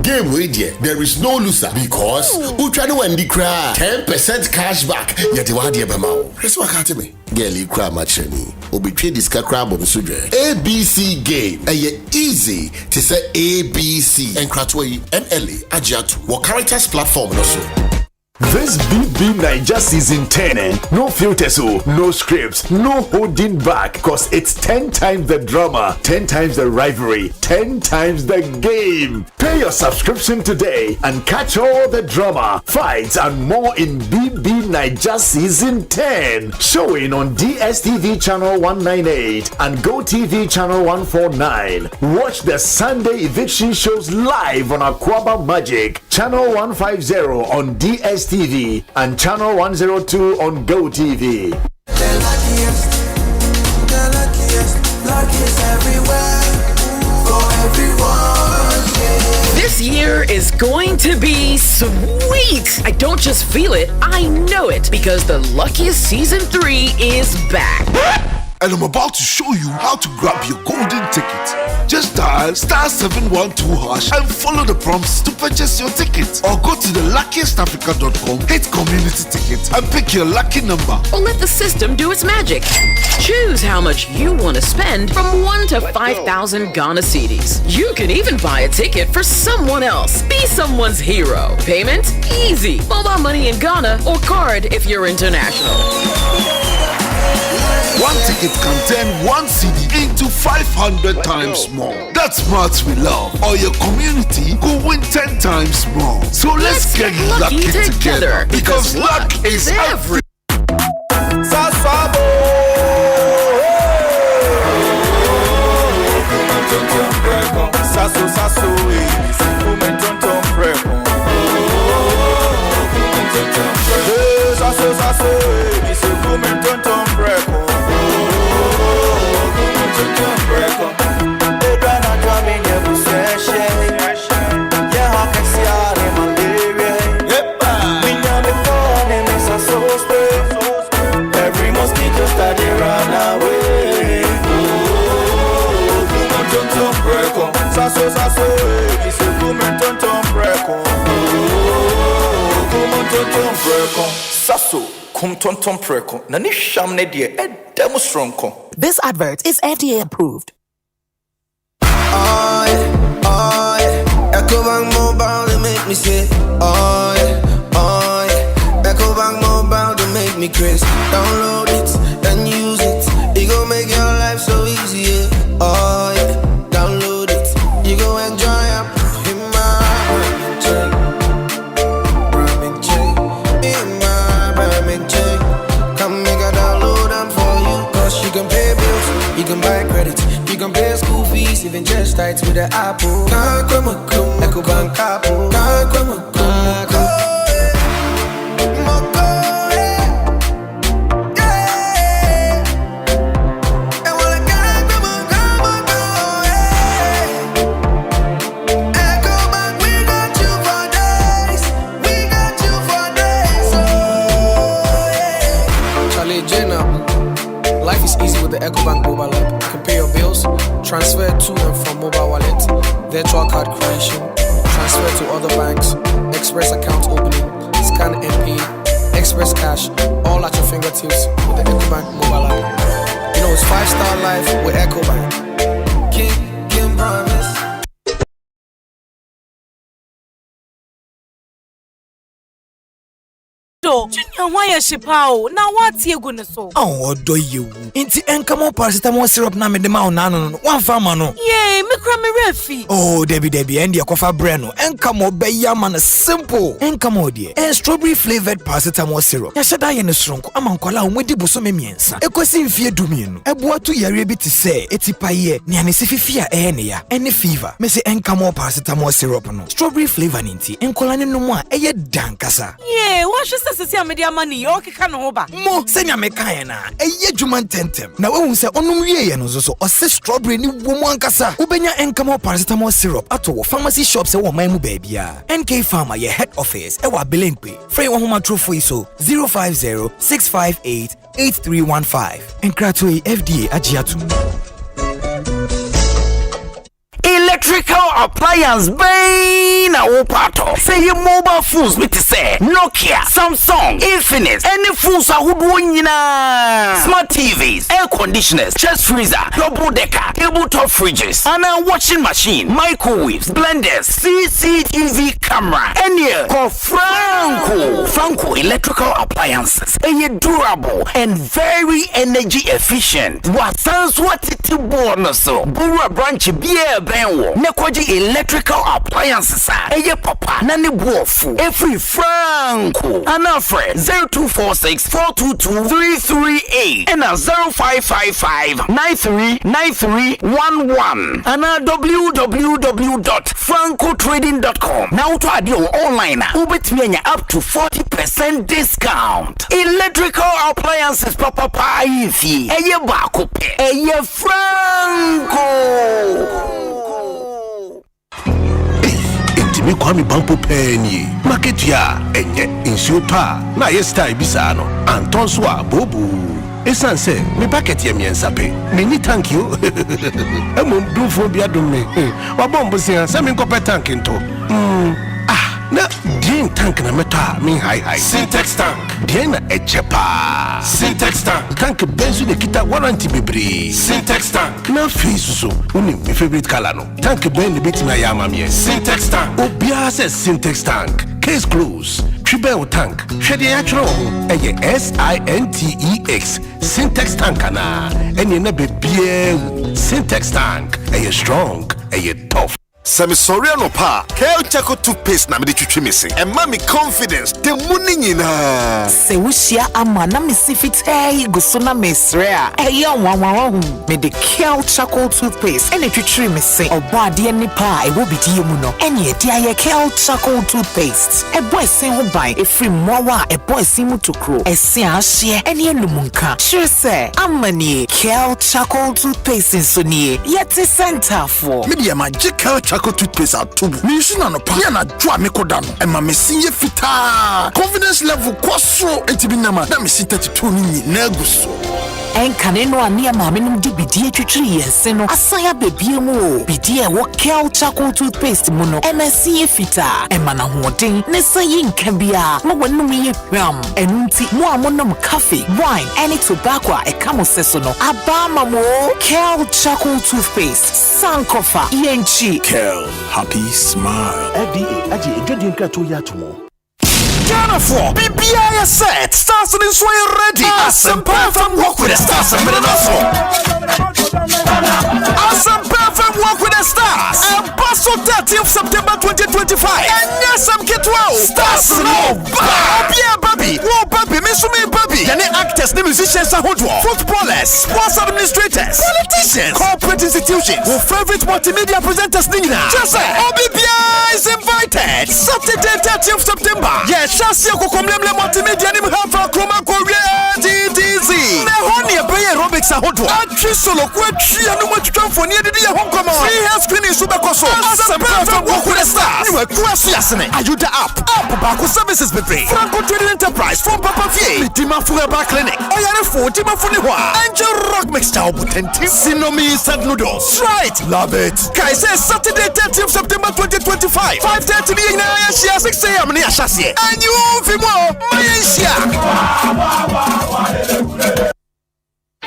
Game with ye. There is no loser because utra no wendi kra. 10% cashback. Yeti wadi ebema. Resu wakati me. Girl kra macheni. Obi trade diska kra bonsu dre. ABC game. Eye easy to say ABC. Enkratwe NLA Ajatu. What characters platform also. This BB Niger season 10, no filters, no scripts, no holding back, cause it's 10 times the drama, 10 times the rivalry, 10 times the game. Pay your subscription today and catch all the drama, fights, and more in BB Niger season 10. Showing on DSTV channel 198 and GoTV channel 149. Watch the Sunday eviction shows live on Aquaba Magic, channel 150 on DSTV and channel 102 on GoTV. Luckiest everywhere for everyone. This year is going to be sweet. I don't just feel it, I know it, because the Luckiest Season 3 is back. And I'm about to show you how to grab your golden ticket. Just dial *712# and follow the prompts to purchase your ticket. Or go to theluckiestafrica.com, hit community ticket, and pick your lucky number. Or let the system do its magic. Choose how much you want to spend from 1 to 5,000 Ghana cedis. You can even buy a ticket for someone else. Be someone's hero. Payment? Easy. Mobile money in Ghana or card if you're international. One ticket can turn 1 CD into 500 times more. That's smarts we love. Or your community could win 10 times more. So let's get lucky together. Because luck is every. This advert is FDA approved. Ecobank Mobile, they make me say, oh yeah. Ecobank Mobile, they make me crazy. Download it and use it. It gon' make your life so easy, yeah. Oh yeah. Download it. You go enjoy it. In my Birmingham check. Come make a download them for you. Cause you can pay bills, you can buy credit, you can pay school fees, even just tights with the Apple. Ecobank Apple. Life is easy with the Ecobank mobile app. You can pay your bills, transfer to and from mobile wallet, virtual card creation, transfer to other banks, express account opening, scan and pay, express cash, all at your fingertips with the Ecobank mobile app. You know it's 5-star life with Ecobank. King promise. Yo, Junior, why is she pow? Now what's you gonna so? Oh, do you? Inti enkamo paracetamol syrup na me de ma no. One farmer no. Yay, me crame refi. Oh, Debbie, and your coffee brand. Enkamo be yaman simple. Enkamo dear. And strawberry flavored paracetamol syrup. Ya shada ye no sronko amankwala umwedi busome miensa. Ekosi mfie dumien. Ebua tu yare bi te se etipa ye. Ni anesi fifia ne ya. Any fever. Me se enkamo paracetamol syrup no. Strawberry flavor ninti. Enkola ne no mo a eye dankasa. Yeah, what she says se media money o keka no ba. Mo senya me kan na. Eye djuman tentem. Na we se onum wie ye no so ose strawberry ni wo mu ankasa. Ubenya enkamo paracetamol syrup ato pharmacy shops e wo man mu baabia. NK Pharma ye head office e wa Belenkwe. Free wo homa trofo iso 050-658-8315. Enkratoi FDA agiatu. Electrical appliance bang na wopato. Say your mobile phones with say Nokia, Samsung, Infinix, any phones are nyina. Smart TVs, air conditioners, chest freezer, double decker, tabletop fridges, and a washing machine, microwaves, blenders, CCTV camera, any call Franco electrical appliances. Are durable and very energy efficient. What sounds what it bonus so. Bura branch beer benwo. Nekwaji electrical appliances eye papa na ne buofu every Franco anafre 0246-422-338 and 0555-939311 and www.francotrading.com. Now to add your online ubetmenya up to 40% discount. Electrical appliances papa ifi eye bakope eye Franco. Me kwami bampo penny market ya enye insuta na yesta bisa no anton so abobu esan se me packet ya miensape me ni thank you emom dufo bia dum me wa bombo sia se me nkopɛ tank nto na din tank na meta me high Syntex tank din na echepa Syntex tank benzu ne kita warranty bebre Syntex tank na face so uni my favorite color no tank ben ne betina ya amamie Syntex tank obia se Syntex tank case close tribel tank hwede ya twero eye SINTEX Syntex tank na eni na bebie Syntex tank eye strong eye tough. Semi sorry no pa. Kale Chaco toothpaste na me de twitwi missing. And mommy confidence. The money nyina. Se wushia ama na me sifit go na mesrea. Wanwa me de Kale Chaco toothpaste. Ene twitwi missing. Oba de ni pa e wo bidie mu no. Ene de aye Kale Chaco toothpaste. E boy sen ho ban e free mowa e boy sin mu tokro. E se ahye ene enumunka. Sure say amani Kale Chaco toothpaste so nie. Yeti center for. Me de magical Chaco toothpaste atubu. Me use na no pa. Ya na dwa me koda no. E ma me sinye fita. Confidence level kwaso entibi nama. Na me si 32 ni na guso. Enkane no ani ama me num di bidie twitwi yense no. Asaya bebie mu. Bidie wo Kale Chaco toothpaste mu no. MSC fita. E ma na hoden. Ne sayi nka bia. Mo wonum ye hwam. Enunti mo amonom coffee, wine, any tobacco e kamo seso no. Abama mo Kale Chaco toothpaste. Sankofa yenchi. Kale, happy smile. FDA aje edwedi nkrato ya tomo. Ghana for BBI set stars in sway ready. Asempa from walk with the stars and Asempa from walk with the stars. And pass on 30th September 2025. And yes, I'm get well. Stars no baby. Whoa baby, miss me baby. Any actors, the musicians are footballers, sports administrators, politicians, corporate institutions, who favorite multimedia presenters nina. Just say BBI is invited. Saturday 30th September. Yes. Chassis kokomlemle multimedia nim hafa kroma korea TTZ. Me honi ebe aerobics ahodo. Atri solo kwatri anu matwa mfoni edidi ye honkoma. Free hair screening so bekoso. Asempa walk with the stars. Ni we kwasu yasene. Ayuda app baako services bebre. Franco Trading Enterprise from Papa Vie. Dima Fueba Clinic. Oyare fo dima fo ni hwa. Angel Rock Mixture obutenti. Sinomi instant noodles. Right, love it. Guys, say Saturday 30th September 2025. 5:30 ni na ya 6 a.m. ni ashase. You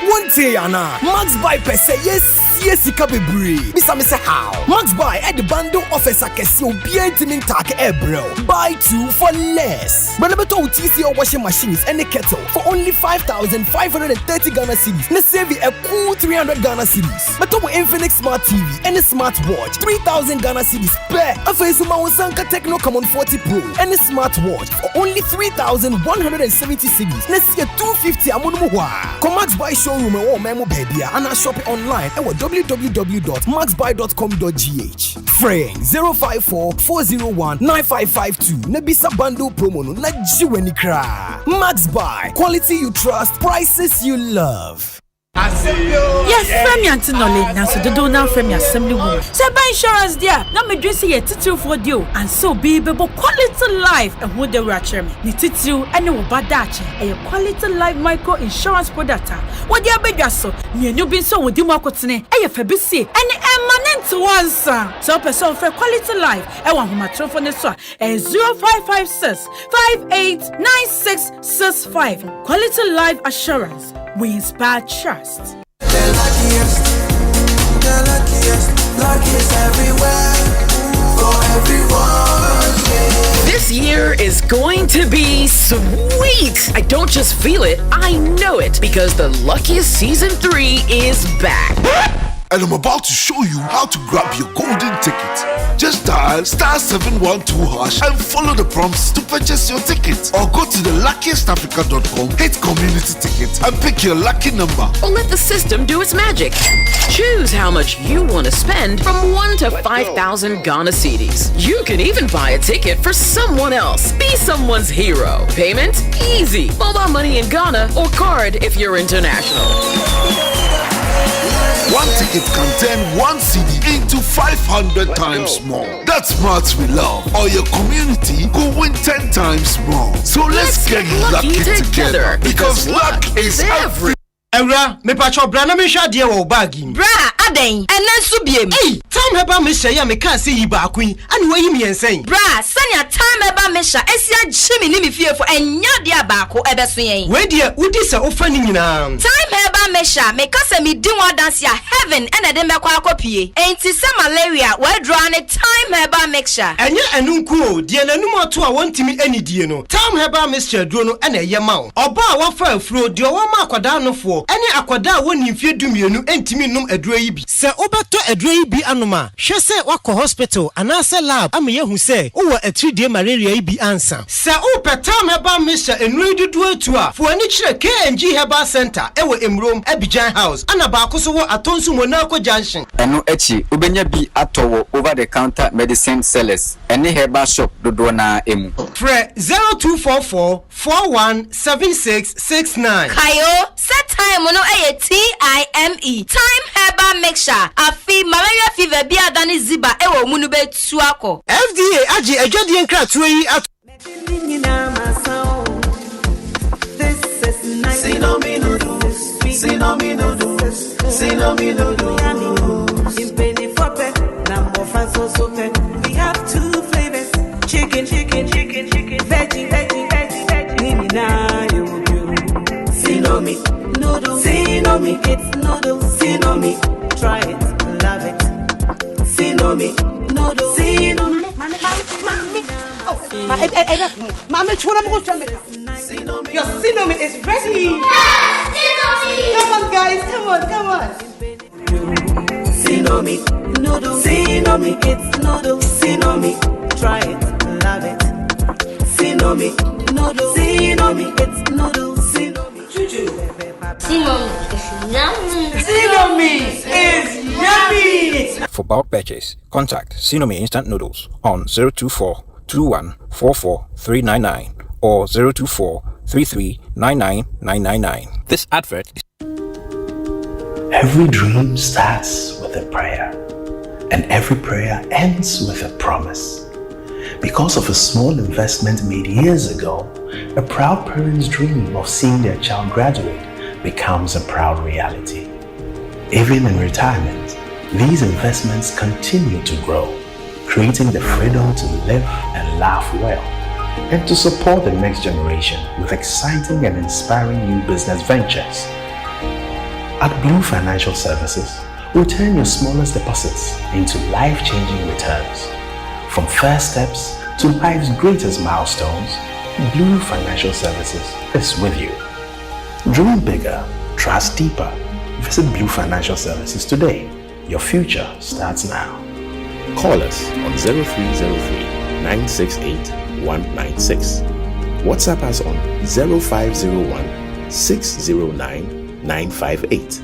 One day, Anna, Max Buy per se, yes, Kabebre. Mr. Mr. How? Max Buy at the bundle offers a Casio Bientimin Tak Ebro. Buy 2 for less. Benebeto TCO washing machines and a kettle for only 5,530 Ghana cedis. Na save a cool 300 Ghana cedis. Beto Infinix Smart TV and a smartwatch 3,000 Ghana cedis per. A face of Sanka Techno Common 40 Pro and a smartwatch for only 3,170 cedis. Na see a 250 amunumuwa. Come Max Buy showroom or memo baby and shop it online at www.maxbuy.com.gh. Frame 054-401-9552. Nebisa bundle promo no na jiweni kra. Max Buy, quality you trust, prices you love. Yes, from your knowledge, now so do now from your assembly woman. Say buy insurance there. Now me dress here title for you and so be able quality life and who they ratchet me. Ni title and no bad dache. A quality life micro insurance product. What you be just so me new bin so with you makotene. A febisi and emanent once. So person for quality life. I want my phone this one. 0556 589665. Quality life assurance. We inspire trust. The luckiest everywhere, for everyone. This year is going to be sweet. I don't just feel it, I know it, because the Luckiest Season 3 is back. And I'm about to show you how to grab your golden ticket. Just dial *712# and follow the prompts to purchase your ticket. Or go to theluckiestafrica.com, hit community ticket, and pick your lucky number. Or let the system do its magic. Choose how much you want to spend from 1 to 5,000 Ghana cedis. You can even buy a ticket for someone else. Be someone's hero. Payment? Easy. Mobile money in Ghana or card if you're international. One ticket can turn 1 CD into 500 times more. That's smart we love. Or your community could win 10 times more. So let's get lucky together because luck is everywhere. Eura, me pacho bra na me hwa de wo bagi. Bra, aden, enen so biem. Hey, time heba me hya ya me kan se yi ba kwin. Ani wayi me ensen. Bra, sanya time heba me hya esia gyimi ni me fiefo enya de abako ebeso yen. We de udi se ofa ni nyina. Time heba me hya me kasa me di one dance ya heaven ena de me kwa akopie. Enti se malaria we draw ne time heba me hya. Enye enunku o, de nanum ato a wontimi anidie no. Time heba me hya duro no ena ye ma wo. Oba a wafa afuro de wo ma akwada nofo. Ene akwada woni mfie dumienu entimi num aduro yi bi. Se obeto aduro yi bi anoma, hwe se wakọ hospital anase lab ama yehu se wo 3D malaria yi bi ansa. Se upetam heba mesha enuri dudu atu a, fo ani kire KNG Herbal Center ewo Emrom Abidjan House. Ana ba akoso wo Atonsu Monaco Junction. Eno echi ubenya bi atowo over the counter medicine sellers. Ene herbal shop dodo na emu. Fre 0244 417669. Kayo set time no TIME. Time Herbal Mixture. Afi malaria fever bi adani ziba ewo munu betu akọ. FDA aji ejodi enkratu yi at. We have 2 flavors. Chicken, veggie. Sinomi, noodles. Sinomi, it's noodles. Sinomi, try it, love it. Sinomi, noodles. Sinomi. Your Sinomi is ready. Come on, guys, come on. Sinomi, noodles. Sinomi, it's noodles. Sinomi, try it, love it. Sinomi, noodles. Sinomi, it's noodles. Sinomi, Sinomi is yummy. For bulk purchase, contact Sinomi Instant Noodles on 024 21 44 399 or 024 33 99 999. This advert is. Every dream starts with a prayer, and every prayer ends with a promise. Because of a small investment made years ago, a proud parent's dream of seeing their child graduate becomes a proud reality. Even in retirement, these investments continue to grow, creating the freedom to live and laugh well, and to support the next generation with exciting and inspiring new business ventures. At Blue Financial Services, we turn your smallest deposits into life-changing returns. From first steps to life's greatest milestones, Blue Financial Services is with you. Dream bigger, trust deeper. Visit Blue Financial Services today. Your future starts now. Call us on 0303-968-196. WhatsApp us on 0501-609-958.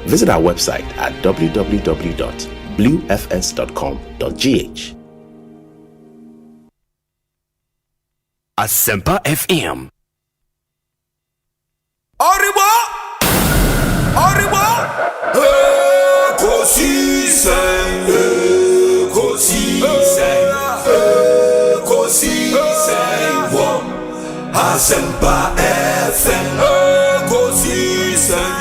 Visit our website at www.bluefs.com.gh. Asempa FM. Arriba! Ekosiisen, wom. Asempa FM. Ekosiisen,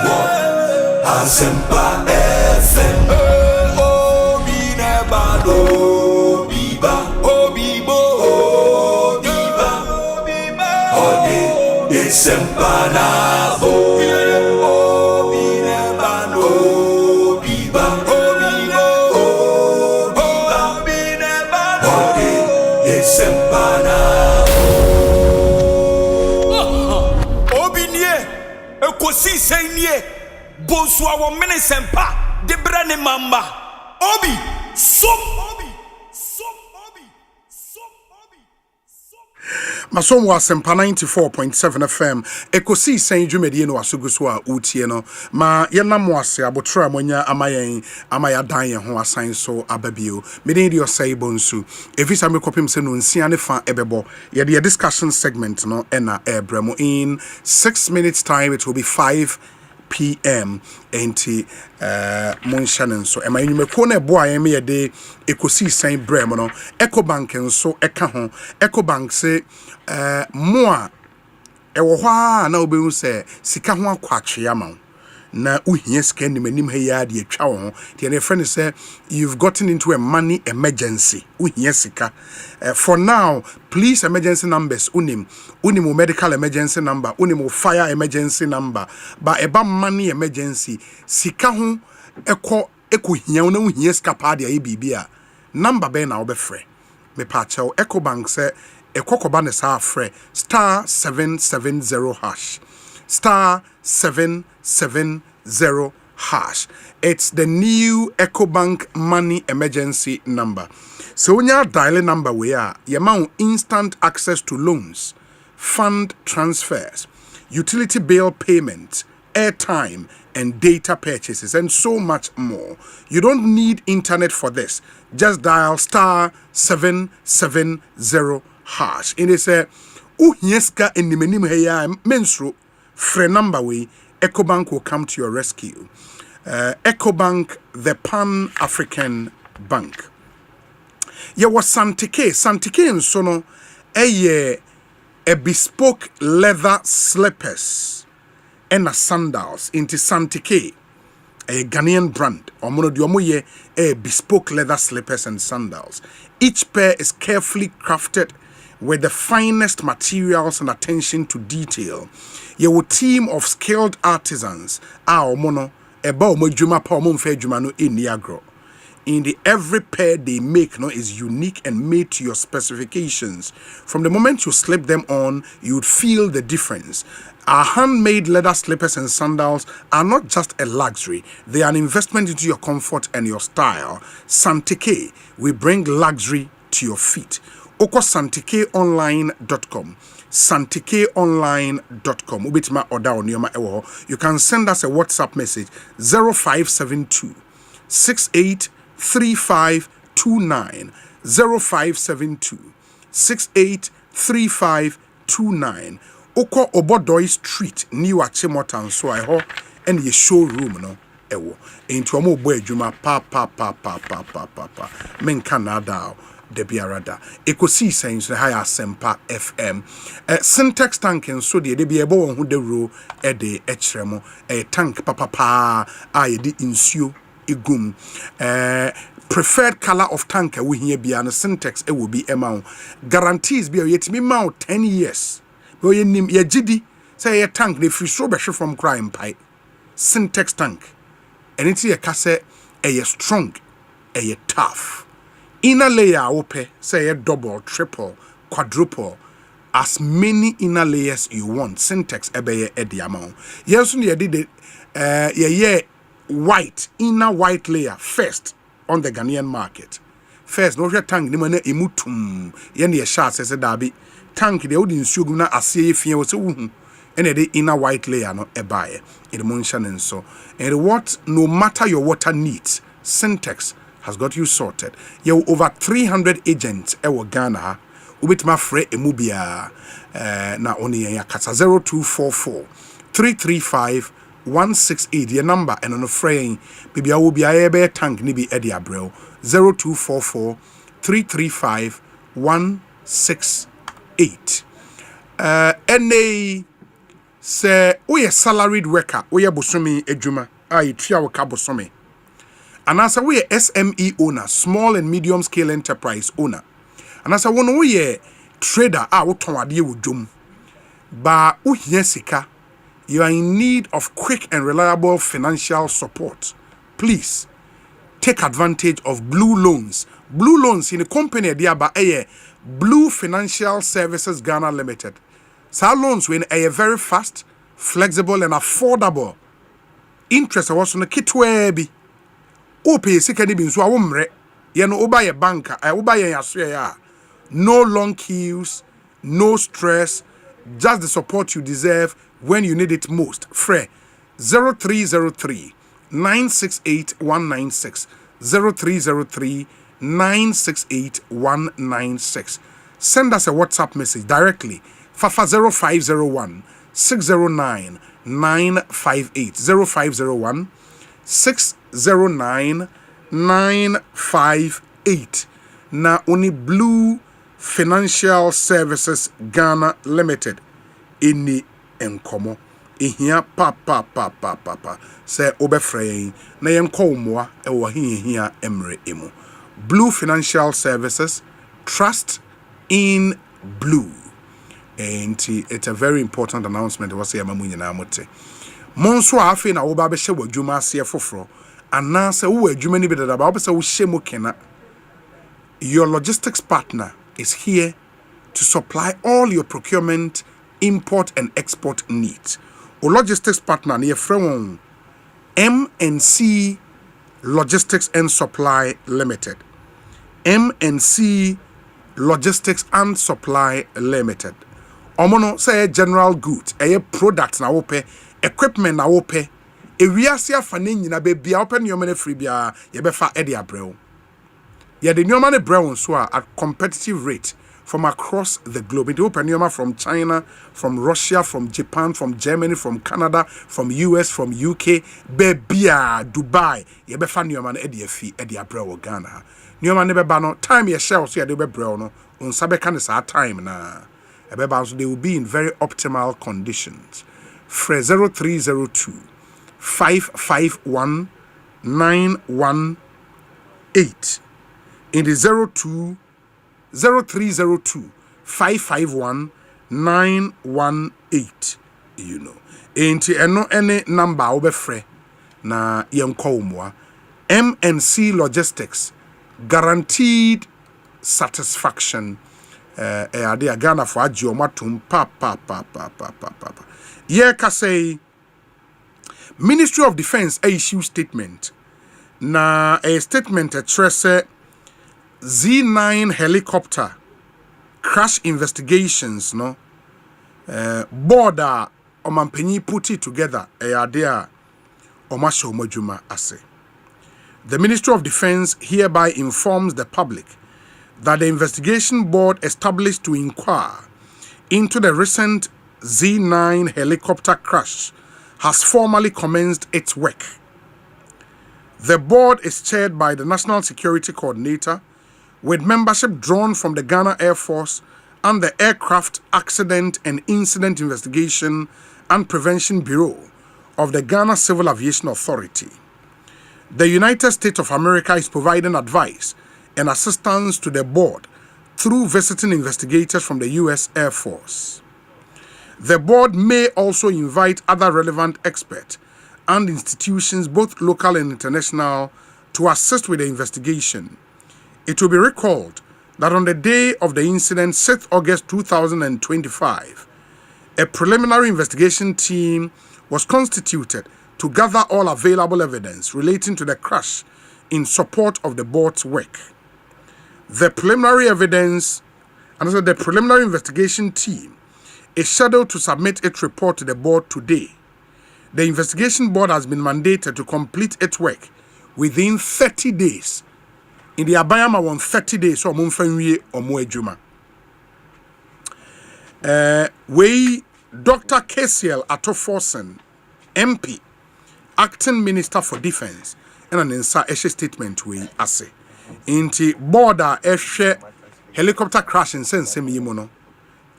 wom. Asempa FM. Sempanabo, Obinebano, Biba, Obinebano, Sempanabo. Obinie, Ekosiisen nie, Bonsu awo mene sempa, debrane mamba. Obi, som. Masom wa Asempa 94.7 FM Ekosiisen dwumedie no asuguso a utie no ma yenam wase abotra monya amaya dan ye ho asan so ababio meden di Osei Bonsu efisa me kopim se no nsia ne fa ebebo ye the discussion segment no ena ebremo in 6 minutes time it will be 5 p.m. enti monshanen so ema nyumeko na ebo aye me ye de Ekosiisen bremo no Ecobank nso eka ho Ecobank se moa ewo hwa na obehu se sika ho akwatwe ama na uhie sika nimanim ha ya de atwa wo tie na friend say you've gotten into a money emergency uhie sika for now please emergency numbers unim medical emergency number unim fire emergency number ba eba money emergency sika ho ekohia wo na uhie sika pa de ayi bibia number be na obefre me pa chew Ecobank say Ekokoba ne sa frɛ *770#. *770#. It's the new Ecobank money emergency number. So when you dial number we are, you have instant access to loans, fund transfers, utility bill payment, airtime, and data purchases, and so much more. You don't need internet for this. Just dial *770#. In it say uhieska enimenim heya mensro free number way Ecobank will come to your rescue. Ecobank, the Pan-African Bank. Ye was Santike nso no a bespoke leather slippers and sandals into Santike, a Ghanaian brand. Omono di omo ye a bespoke leather slippers and sandals. Each pair is carefully crafted with the finest materials and attention to detail. Your team of skilled artisans are omono eba omo dwuma pa omo mfa dwuma no eniagro. In the every pair they make no is unique and made to your specifications. From the moment you slip them on, you would feel the difference. Our handmade leather slippers and sandals are not just a luxury, they are an investment into your comfort and your style. Santike, we bring luxury to your feet. okosantikeonline.com. Santikeonline.com. Ubitima order on yoma ewo. You can send us a WhatsApp message 0572 683529 0572 683529. Oko Obodoi Street New Achimota so I ho and ye showroom no ewo. Into omo bo adwuma pa men Canada de biarada Ekosiisen so high Asempa FM syntax tank and so de be ebo won hu de ro e de ekremo tank papa a ye di insuo igum preferred color of tank we here be an syntax it will be amount guarantees be yet me mount 10 years we nim ye gidi say a tank they free so be from crime pipe syntax tank and it's a kase a strong a tough inner layer ope say a double triple quadruple as many inner layers you want syntax ebeye edi amount yes you did the white inner white layer first on the Ghanaian market. First, no tank ni mane emutum. Yen ye sha say dabi tank de odi nsuo gum na ase efie wo se wuhu. Ene de inner white layer no ebae. E de monsha nenso. And what no matter your water needs, Syntex has got you sorted. You over 300 agents ewo Ghana. Ubitima free emubia na oni ya kasa 0244 335 168 your number and on a frame maybe I will be a tank nibi Eddie Abreu 0244 335 168 say we a salaried worker we a bosumi ejuma I tria waka bosumi and as we a SME owner small and medium scale enterprise owner and as one we a trader woton ade wo dwom ba uhia sika you are in need of quick and reliable financial support. Please take advantage of Blue Loans. Blue Loans in a company by Blue Financial Services Ghana Limited. So loans when a very fast, flexible and affordable. Interest was on the kitwebi. Ope sikani bin so awomre. Ye no oba ye banker, oba ye yasua. No long queues, no stress, just the support you deserve when you need it most. Free 0303 968 196 0303 968 196. Send us a WhatsApp message directly. Fafa 0501 609 958 0501 609 958. Na only Blue Financial Services Ghana Limited ini enkomo ehia pa say obefrey na yenko moa e wo hia emre emu. Blue Financial Services, trust in blue. And it's a very important announcement was say mamu nyina mote monso afi na wo ba be hye wadwuma ase foforo ana say wo adwuma ni bedada ba wo say wo hye mo kena. Your logistics partner is here to supply all your procurement, import and export needs. O logistics partner near from M&C Logistics and Supply Limited. M&C Logistics and Supply Limited. Omono say general goods, products na wope, equipment na wope, ewiase afane nyina be bia open your money free bia ye befa Eddie Abreu. Ye the new money brown so at competitive rate from across the globe. It open your from China, from Russia, from Japan, from Germany, from Canada, from US, from UK, Bebia, Dubai. Ye be fan your man Eddie Abreu Ghana. New man never no time ye shell so ye be brown on sabe kan is our time na. They will be in very optimal conditions. Fre 0302 551 918 in the 0302 551 918 you know enti eno any number obefre na yenko umwa M&C Logistics guaranteed satisfaction ade Ghana for agio matum pa ye ka say Ministry of Defense issue statement na a statement address Z9 helicopter crash investigations no border omampanyi put it together ade omasho modwuma ase. The Ministry of Defense hereby informs the public that the investigation board established to inquire into the recent Z9 helicopter crash has formally commenced its work. The board is chaired by the National Security Coordinator with membership drawn from the Ghana Air Force and the Aircraft Accident and Incident Investigation and Prevention Bureau of the Ghana Civil Aviation Authority. The United States of America is providing advice and assistance to the board through visiting investigators from the U.S. Air Force. The board may also invite other relevant experts and institutions, both local and international, to assist with the investigation. It will be recalled that on the day of the incident, 6th August 2025, a preliminary investigation team was constituted to gather all available evidence relating to the crash in support of the board's work. The preliminary investigation team is scheduled to submit its report to the board today. The investigation board has been mandated to complete its work within 30 days. In the Abayama won 30 days so mumfanwie omo adwuma. We Dr. KCL Atoforsen, MP, Acting Minister for Defense, and an inside statement we ase. Inti border ehwe helicopter crash in sense mi mono.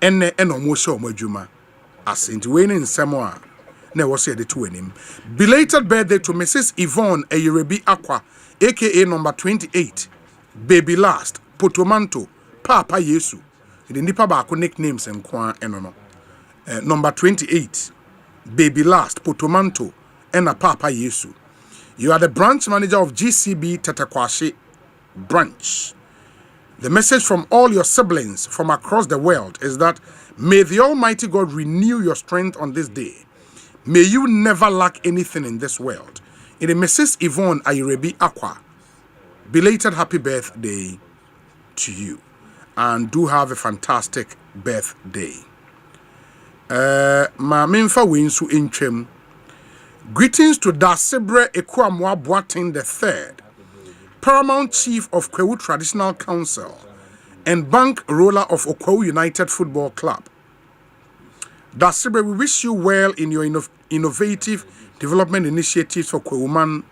Enne omo show omo adwuma. Ase inti we in Samoa. Na was the two him. Belated birthday to Mrs. Yvonne Eyerebi Aqua, aka number 28, Baby Last, Potomanto, Papa Yesu. The nipa ba nicknames and kwa enono. Number 28, Baby Last, Potomanto, and a Papa Yesu. You are the branch manager of GCB Tetekwashi branch. The message from all your siblings from across the world is that may the Almighty God renew your strength on this day. May you never lack anything in this world. In the Mrs. Yvonne Ayerebi Aqua, belated happy birthday to you. And do have a fantastic birthday. Ma memfa wensu entwem. Greetings to Dasibre Ekuamwa Boateng III, Paramount Chief of Kwewu Traditional Council and Bank Roller of Okwewu United Football Club. Dasibre, we wish you well in your innovative development initiatives for Kwewuman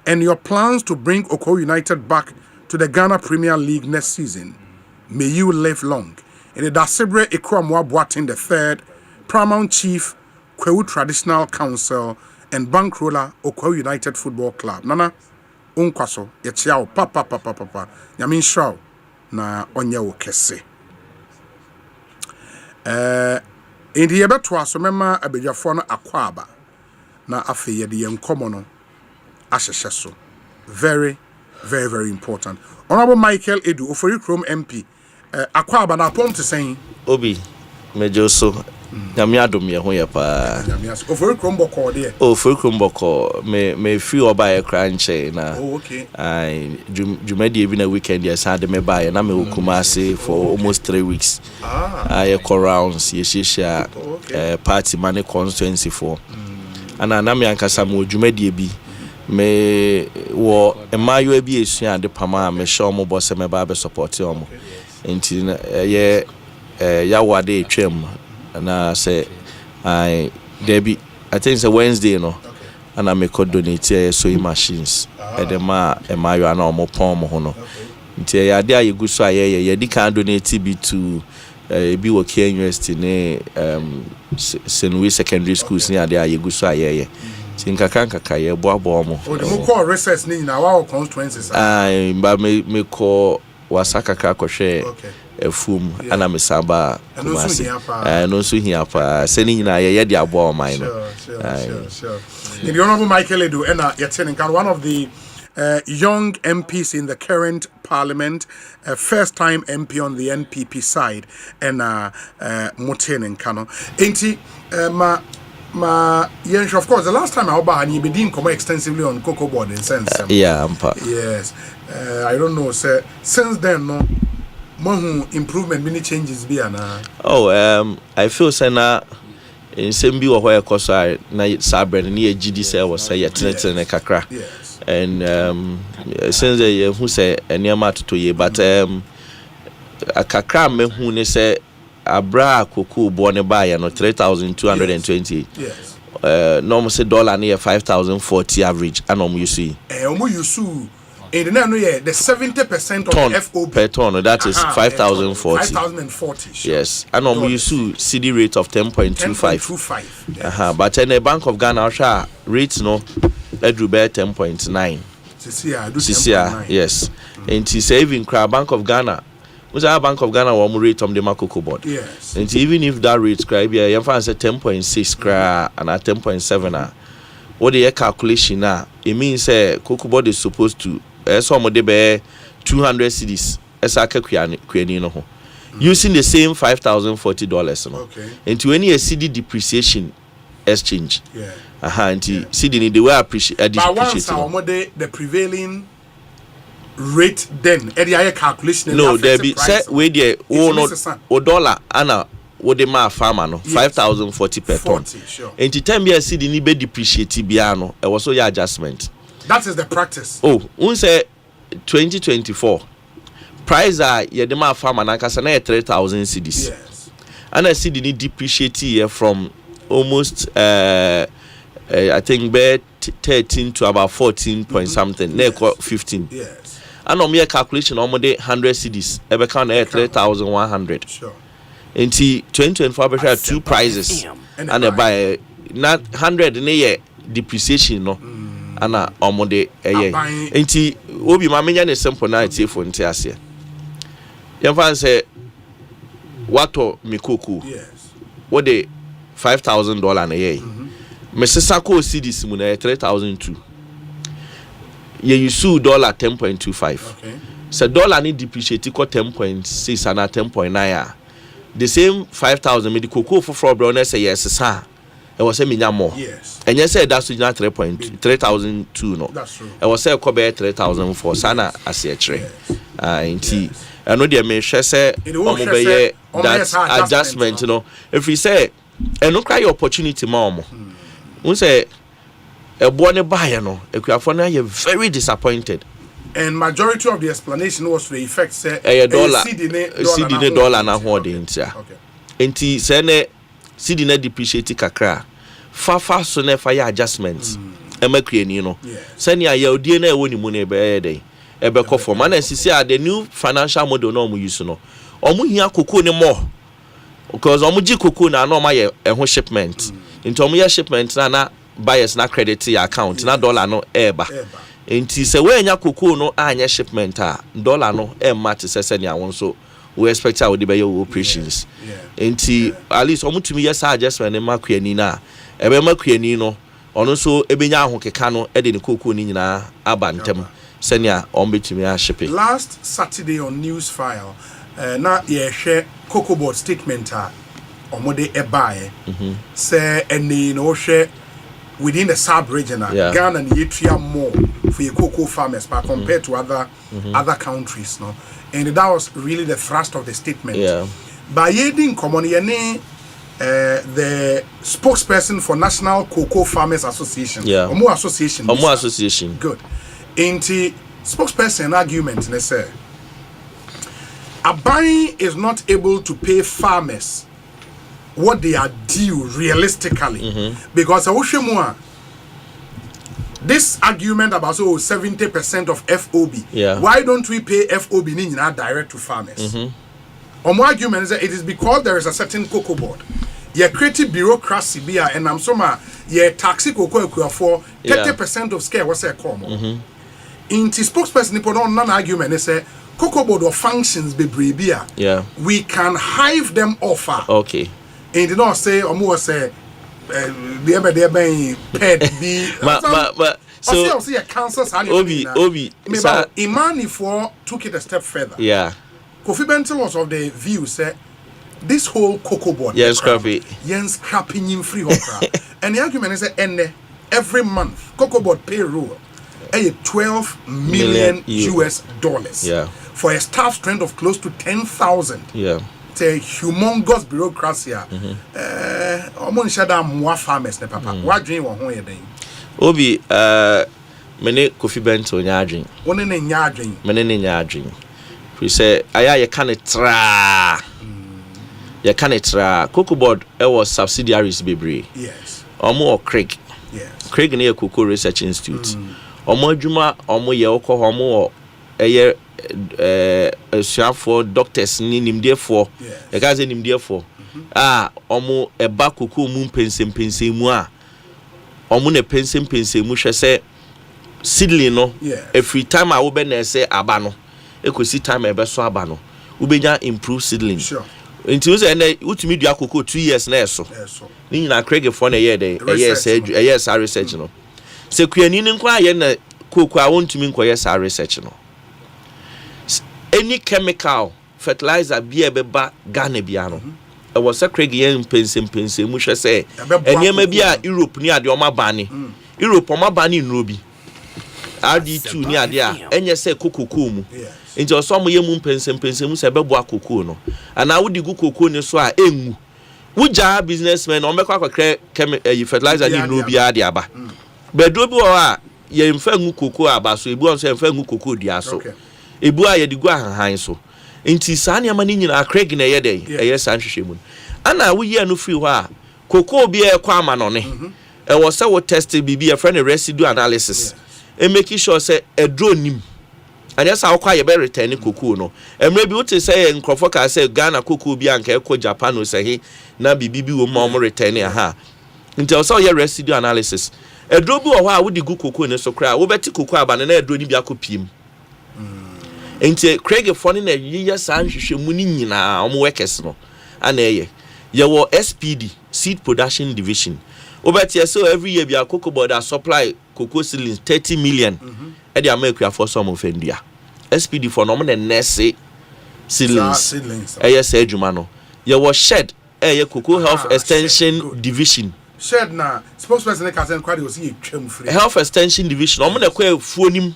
and your plans to bring Okwewu United back to the Ghana Premier League next season. May you live long. In the Dasibre Ekuamwa Boateng III, Paramount Chief, Kwewu Traditional Council and Bank Roller Okwewu United Football Club. Nana, unkwaso, yechiao, papa, yamin shao, na onye wo kese. In the Yabetwa, so mema abejafo akwaba na afe yede yenkomo no ahyehyɛ. Very, very, very important. Honorable Michael Edu, Ofori Chrome MP, akwaba na pom te saying Obi, mejoso. Nyame adom ye ho ye pa. Ofori Chrome boko de. Ofori Chrome boko me free oba ye kra nche na. Oh, okay. I jumedi even a weekend ye sa de me buy na me Kumasi for almost 3 weeks. I call rounds ye shisha party money constituency for. Ana na me ankasa mo jumedi bi me wo emayo bi esua de pama me show mo boss me ba be support omo. Enti ye yawade twem na say Debbie, I think it's a Wednesday, no, and I make donate sewing machines. Edema emayo ana omo pon mo ho no. Nti ya dia yegu so aye ye di kan donate bi to bi wo K University ne St. Louis Secondary Schools ne ade yegu so aye ye. Tinka kanka ye boabo mo. O de mo call recess ni na wa constituencies. Ba me call wasaka ka kohwe efum ana mesaba Kumasi no so hia pa seni nyina ye de abo man no. Sure. The Honorable Michael Edu ena yetene kan one of the young MPs in the current parliament, first time MP on the NPP side, and Motene Kano. Enti yes, of course, the last time I was you been come extensively on Cocoa Board in sense. Yeah, ampa. Yes. I don't know, sir. Since then, no more improvement, many changes be na. Oh, I feel say na in same be where cause I na sabre ni GD say was say yetene kakra. Yes. And since the who say eniama to ye but kakra me hu ne say abra koku born buy no 3,220. Yes. Normal say dollar near 5,040 average and you see. You see. And then the 70% of ton, the FOB per ton, that is 5,040. 5,040. Sure. Yes. And you see CD rate of 10.25. Yes. But in the Bank of Ghana rate no edrube 10.9. Sisia, yes. And he say even Bank of Ghana. What's our Bank of Ghana one rate on the cocoa board? Yes. And even if that rate scribe here, you find say 10.6 cra and at 10.7 what the calculation now? It means cocoa board is supposed to some of the be 200 cedis as a kweni no. Using the same $5,040 no. Okay. And to any CD depreciation exchange. Yeah. And CD they were appreciate but once the prevailing rate then any calculation no there be say we there o dollar ana wo de ma farmer no 5,040 per ton. Sure. And the time you see the ni be depreciate bia no e was so your adjustment. That is the practice. Oh, we say 2024 price ye de ma farmer na kasa na 3,000 cedis. Yes. And I see the need depreciate here from almost I think be 13 to about 14 point something. Yes. 15. Yes. And on mere calculation, almost 100 cedis. Ebe count 3,100. Sure. And 2024 we have two prizes. And they buy not 100 in a year depreciation no. And almost a year. And obi mamenya ne simple na tie for ntiase. Yemfa say wato mikoku. Yes. What the $5,000 a year. Mesesa ko cedis mu na 3,002. You use dollar 10.25. Okay. So dollar need depreciate ko 10.6 and 10.9. The same 5,000 me the cocoa for brown say yes sir. It was say minya more. Yes. And you said that's not 3,002 no. That's true. It was say ko be 3,004 sana ase tre. Nti I know the me hwe say omobeye that adjustment no. If we say and no cry opportunity more. We say a born buyer no, you're very disappointed. And majority of the explanation was to the effect say a dollar na holding ntia. Enti say ne CD na depreciate kakra. Fa so na fire adjustments. E makue ni no. Say ne aye odie na e woni mu na e be dey. E be ko form na sisi the new financial model no mu use no. Omu hia cocoa ne more. Because omu ji cocoa na no ma ye ho shipment. Into omu ye shipment na buyers na credit your account na dollar no eba enti se we nya cocoa no anya shipment dollar no mate se ne awon so we expect how the be your operations enti at least omutumi yes adjustment ne makuani na ebe makuani no ono so ebenya ahokeka no e de ne cocoa ni nyina aba ntem se ne ombetumi a shipping. Last Saturday on news file na ye share cocoa board statement omode ebae say eni no share within the sub-region, Ghana and Ethiopia more for your cocoa farmers, but compared to other countries, no. And that was really the thrust of the statement. Yeah. By yielding common, the spokesperson for National Cocoa Farmers Association, yeah, Omo Association. Omo Association. Good. In the spokesperson argument, they say, Abai is not able to pay farmers what they are due realistically, because this argument about 70% of FOB, why don't we pay FOB direct to farmers? My argument is that it is because there is a certain cocoa board. You creative bureaucracy beer and I'm so taxi cocoa for 30% of scale what's a common. In the spokesperson non argument they say cocoa board or functions be beer. Yeah. We can hive them off. Okay. And did not say or more say they're being paid be but so see a cancer Obi Imani for took it a step further. Yeah. Kofi Benton was of the view say this whole cocoa board scrapping in free hopra. And the argument is that every month cocoa board payroll $12 million US dollars. Yeah. For a staff strength of close to 10,000. Yeah. It's a humongous bureaucracy. Farmers ne papa. What dream wa ho yeden? Obi mene Kofi Benton nyadwen. One ne nyadwen. Mene ne nyadwen. We say aya ye kan tra. Ye kan tra. Cocoa board was subsidiaries bebre. Yes. Omo Craig. Yes. Craig near Cocoa Research Institute. Omo adwuma omo ye okọ omo eye for doctors ni nimdefo e ka say nimdefo omo eba cocoa mu pensem mu a omo na pensem mu hwe say seedling no yeah. every time I open na say aba no ekosi time e be so aba no ubenya improve seedling sure until you say na utumi dua cocoa 2 years na eso ni nyina Craig for na ye dey yes research no se kuani ni nkwa ye na cocoa a wontumi nkwa yes research no any chemical fertilizer bia beba Ghana bia no e was a Craig yen pense mu hwe say enema bia Europe ni ade o mabane Europe o mabane nrobi RD2 ni ade a enye say cocoa mu nti oso mo yemu pense mu se bebo akoko no ana wodi gu koko ni so a enwu wuja businessman o mekwa kwakre fertilizer ni no bia de aba bedo bi o a ye mfa ngu koko aba so ebu on so mfa ngu koko di aso ebu a ye digu ahanhan so nti saa ne amani nyina Craig na ye dey eye san hwehwemu ana wuyi anu free ho a koko bi e kwa ama no ne e wo se wo test bibi e friend residue analysis e make sure say e drone nim and yes how quiet be return cocoa no emre bi wote say nkrofo ka say Ghana cocoa bi anka ekọ Japan no say he na bibi wo ma mo return aha until so ye residue analysis edro bi wo ha wo di gu cocoa ne so kra wo beti cocoa aba na edro ni bi akopiem enti Craig fone na ye san hwehwe mu ni nyina omo workers no ana ye wo SPD seed production division wo beti so every year bi cocoa board supply cocoa seedlings 30 million e dey amaku for some ofendia SPD for no na nurse seedlings yes adwuma no ye wo shed ye cocoa health extension division shed na spokesperson ka say kwade o si twam free health extension division omo na kwa fuonim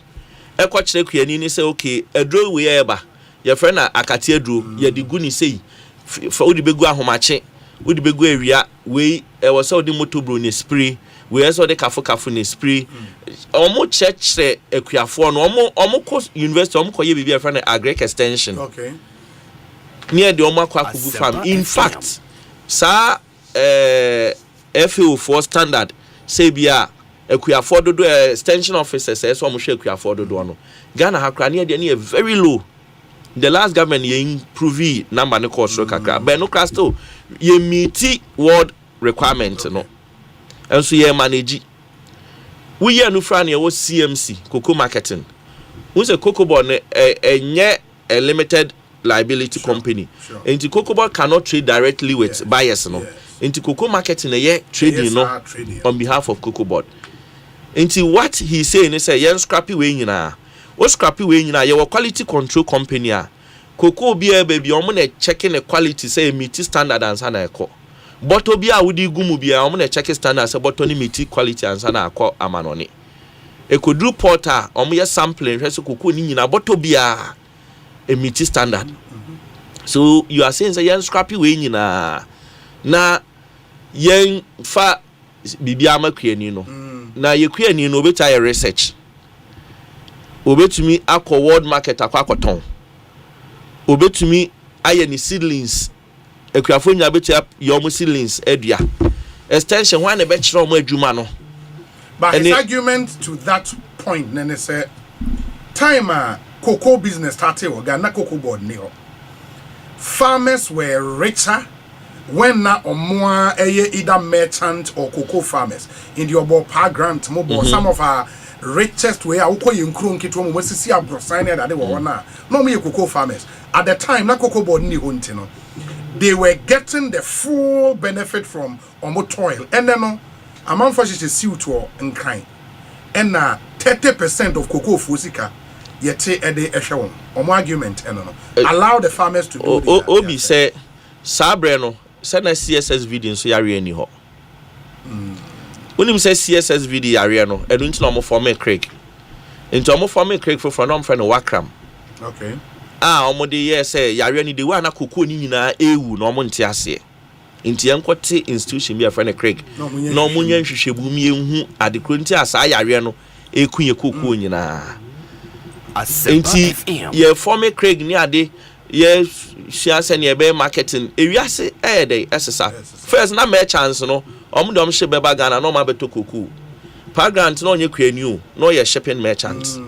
e kwa kire kuani ni say okay edro we ye ba ye friend na akate edro ye di gu ni sei fa odi begu ahomache odi begu awia we e wo say odi motobro ni spray we also the kafu ni spray omo church ekuafo no omo ko university omo ko ye bibia friend agri extension okay near the omo kwa kugu farm in fact sa FAO for standard say bia ekuafo dodo extension officers so omo hwe ekuafo dodo no Ghana hakra near the very low the last government ye improve number ne course kakra but no crystal ye meet world requirement no and so ye manage we anu fra na wo CMC cocoa marketing we say cocoa board enye a limited liability company and cocoa board cannot trade directly with buyers no and cocoa marketing ye trading no on behalf of cocoa board and what he saying is say yen scrappy we nyina o scrappy we nyina ye quality control company a cocoa bi e baby omo na checking the quality say meet standard and sana ekọ bottle bi a wudi gumu bi a omo na check standard say bottle ni meet quality and sana akọ amanoni ekodru porter omo ye sampling hwese cocoa ni nyina bottle bi a meet standard so you are saying say yen scrappy we nyina na yen fa bibia makuani no na yekuani no obeta ye research obetumi akọ world market akwakoton obetumi aye ni seedlings ekuafo nya betia your seedlings edua extension one be kire omo adwuma no but his argument to that point nene say time cocoa business started or Ghana cocoa board ni ho farmers were richer when na omo either merchant or cocoa farmers in the obo par grant mo some of our richest way awko yenkro nkito mo sisi abrosan na de wo na no me cocoa farmers at the time na cocoa board ni ho ntino they were getting the full benefit from omo toil and then a man for she see to nkran and na 30% of cocoa fusika yete e de ehwe omo argument and no allow the farmers to do obi say sabre no say na CSS video so yare ani ho Unim say CSS video area no enu nti na omo form Craig. Nti omo form Craig for no friend Wakram. Okay. Omo de ye say yare ni de wa na kokoo ni nyina ewu na omo nti ase. Nti enkote institution bi friend Craig. Na omo nya nhwehwebu mi enhu adekro nti asa yare no ekunye kokoo nyina. Nti ye form Craig ni ade ye share say ne be marketing ewiase dey esesa. First na me chance no omdom she beba Ghana no ma beto koku pa grant no onye kwani o no ye shipping merchant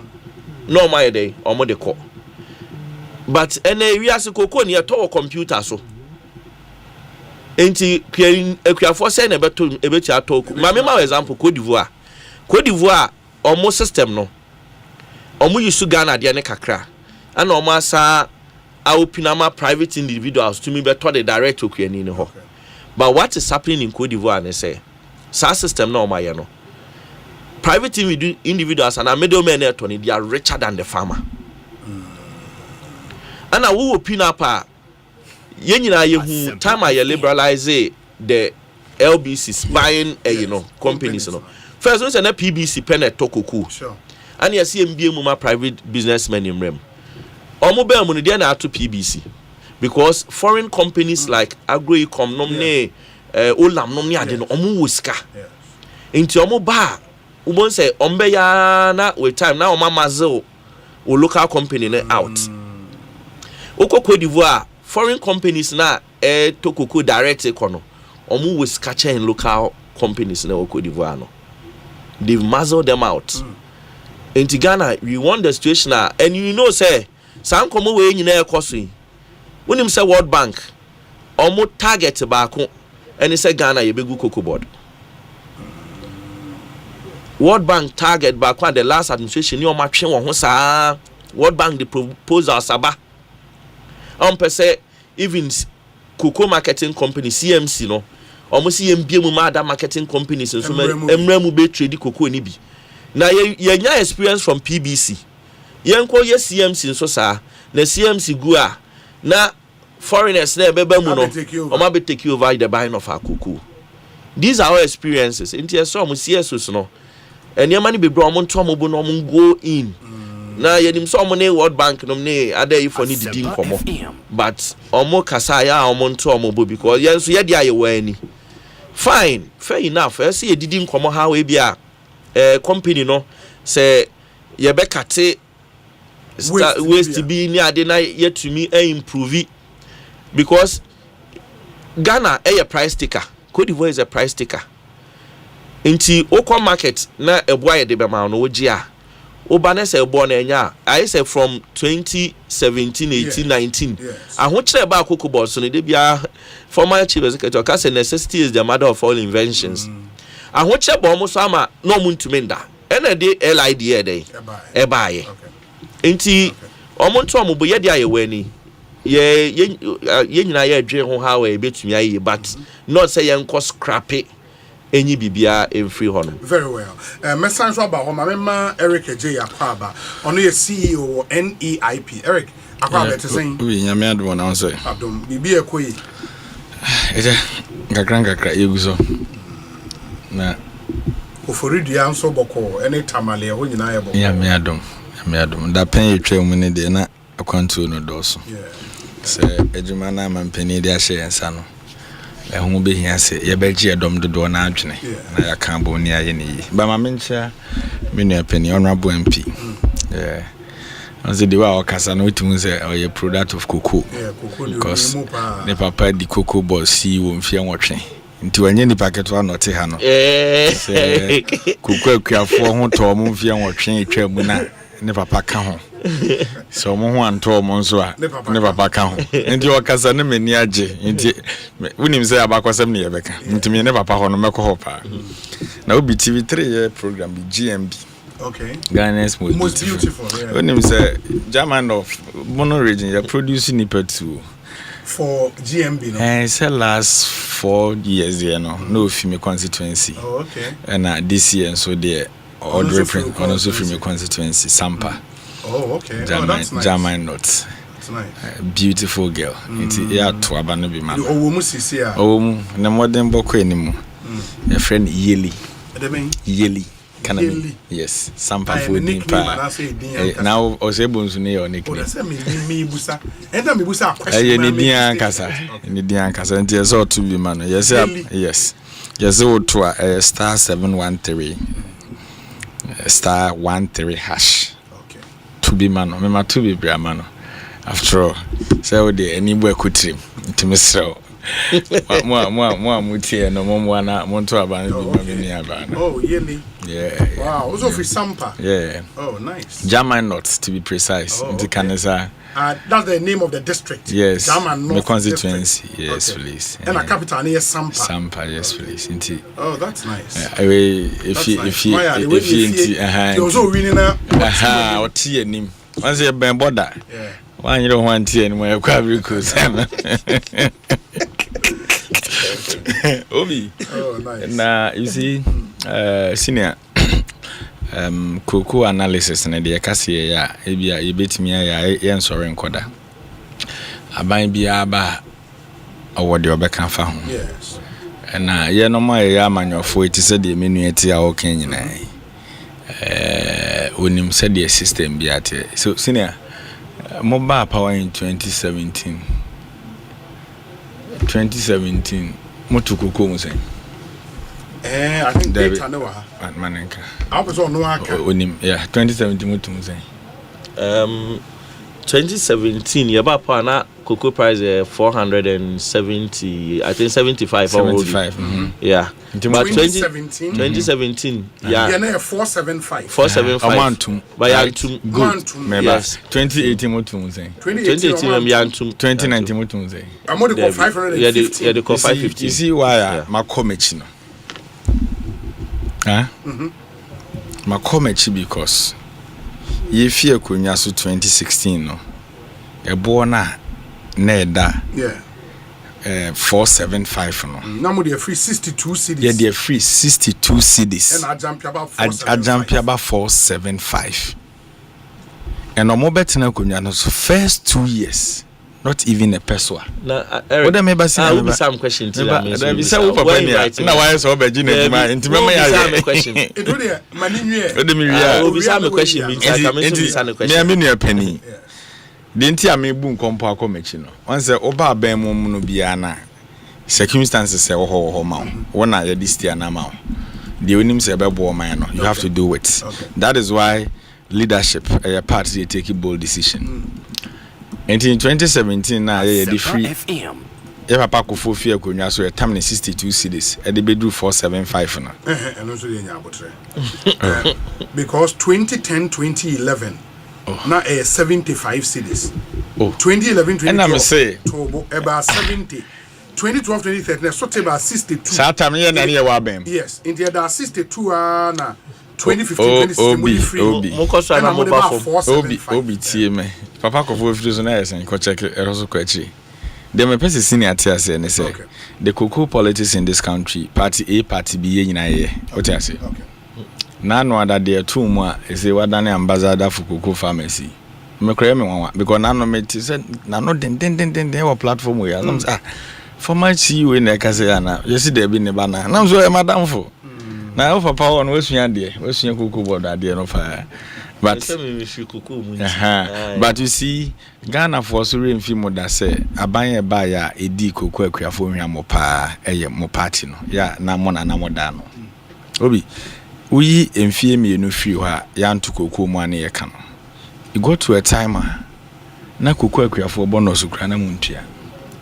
no ma dey omo de ko but ene wiase koku ne to computer so enti kwani akuafo say na beto ebeti ato ma me ma example Cote d'Ivoire almost system no use to Ghana de ne kakra and almost open private individuals to me better the direct to Kuani no. But what is happening in Cote d'Ivoire and say SAR system no my no private individuals and a middleman they are richer than the farmer. And I will open up time I liberalize the LBCs buying companies first one say na PBC pen tokoku sure and you see MBA private businessmen in rem omo be mu dey na to PBC because foreign companies like Agroecom nomne Olam nomne ade no omo wo sika enti omo ba ubon say ombe ya na with time na omo mazel o local company na out Cote d'Ivoire foreign companies na tokoku direct econo omo wo sika chain local companies na Cote d'Ivoire no they've muzzled them out. In Ghana, we want the situation and you know say some come away in air cost. When him say World Bank, almost target tobacco and he say Ghana you be good cocoa board. World Bank target back when the last administration you matching one World Bank the proposal saba. Per se even cocoa marketing company CMC no. Almost CMB other marketing companies and so many be trade cocoa ni bi. Na ye experience from PBC. Yen ko ye CMC so sa na CMC go a na foreigners na beba mu no o ma be take over the buying of our cocoa. These are our experiences. Inti so mo CSOs no. Eniema ni be bro mo nto mo bo no mo go in. Na ye nim so mo ne World Bank no ne ada yi for ni didi nkomo. But omo kasa ya omo nto mo bo because yen so ye dia ye wani. Fine, fair enough. I see a didn't come how we be a company no say ye be kate waste to be near the night yet to me improve it because Ghana a price taker. Cote d'Ivoire is a price taker. Inti oko market na eboy de be ma no ogia. Obane say ebo na nya. I say from 2017, 18, 19. I want to about cocoa board so they be former chief executive because necessity is the mother of all inventions. I want to almost ama no mun to menda. Ena de LID dey. E buy. Inti omonto amobo ye dia ye wani. Ye nyina ye dwe ho how e betumi aye but not say yen cost scrappy. Any bibia in free honor. Very well. Message about Mama Eric J. Akwaba, on your CEO NEIP. Eric, Akwaba to saying, we are one answer. Abdom, be a quay. Gagranga, you so. Na Ufuridi answer boko, any tamale, when you know. Yeah, me adom. That penny train when they na a contour no dorsal. Yeah. Say, Ejumana man penny, their share and son. Who be here say ye beji adom do do na adwene na ya kan bo ni aye ni ba ma mencha me no penny honorable MP on the wa okasa na otimu say oye product of cocoa because ne papa di cocoa boss si wo mfie nwotwe nti wanye ni packet wa no te ha no cocoa akuafo ho to mo mfie nwotwe etwa mu na ne papa ka ho so mo ho anto mo nso a ne papa ka ho nti okasa ne mani age nti unim say abakwasem ne yebeka nti me ne papa ho no meko ho pa na obi TV3 year program bi GMB okay Ghana's most beautiful unim say German of Mono region you producing nipetu for GMB no it's the last 4 years there no film constituency oh okay and this year so there or different also from your constituency Asempa. Oh okay. That's nice. German notes. That's nice. Beautiful girl. It's yeah to abano be man. Oh mu sisi a. Oh mu na modern boko enimu. Your friend Yeli. Yeli. Can yes. Asempa for nipa. Now Osei Bonsu ne your nickname. Oh say me busa. Enda me busa question. Eh ni dia kasa. Ni dia kasa. Nti so to be man. Yes yes. Yes o to star 713. Star 13 hash. Okay. To be man, me to be bra man. After all, say the any boy could trim to Mr. Mo mutie no mo na mo to aban be me aban. Oh, really? Yeah. Wow, also for Asempa. Yeah. Oh, nice. German nuts to be precise. Into Canada. That's the name of the district. Yes. The constituency. Yes, okay. Please. And a capital near Asempa. Asempa, yes, please. Oh, that's nice. If you also winning what your name? Once you been border. Yeah. One you don't want to anymore. Obi. Oh, nice. Now you see, senior. Cocoa analysis na de kase ya ebia yebetimi ya ye nsore nkoda aban bia ba awode obeka fa ho yes na ye no ma ya amanyofo eti se de menu eti a o kan nyina onim se de system bia te so senior mobile power in 2017 motu cocoa mo sen I think data no ha. Manenka. I was on no aka. Onim, yeah, 2017 mutum say. 2017 yaba pa na cocoa price 470, I think 75 75. Yeah. But 2017 yeah. Yeah, na 475. 475. But yantum good. Yes. 2018 mutum say. 2018 yantum. 2019 mutum say. I'm only go 550. Yeah, they call 550. You see why my comment no. My comment because ye fear kunya so 2016 no e bo na da 475 no now we free 62 cedis yeah they free 62 cedis and I jump about 475 and no more better na kunya no so first 2 years not even a peso. Na what am I saying? I will be some question to that. Be say we papa ni. Na why so be gina ma nti mama ya. It do there mani nwie. O de mi ria. Will be some question me I can mention some question. Me nua pani. De nti a me bu nkompo akomachi no. Once oba aban mu no bia na circumstances say wo ma wo na ya distia na ma. The onim say be bo man no. You have to do it. That is why leadership a part they take a bold decision. And in 2017 na the free e papa ko fofia konwa so etam ne 62 cedis e de bedu 475 na and also dey nya abotre because 2010-2011 na 75 cedis 2011-2012 and I'm say about 70 2012-2013 so te about 62 satam ye na ne wa bem yes in the other 62 na 2015-2016 Obi tie me papa ko fo firi so na yesen ko check eroso ko achi dem me pese senior tia say ne say the cocoa politics in this country party A party B ye nyina ye what you say na no ada de tu mu a say wadane ambassador for cocoa pharmacy me kra me wanwa because na no me ti say na no den our platform we am say for my CEO na ka say na yes there be ne ba na so e madam for na papa won wasunya cocoa board ade no fa but you see Ghana for so remfi mo da say aban e ba ya edi cocoa akuafo hwa mo pa eye mo party no ya na mo na mo da no obi uyi emfie mienu free ha ya nto cocoa mu ane ye ka no you go to a time na cocoa akuafo bonus kura na muntua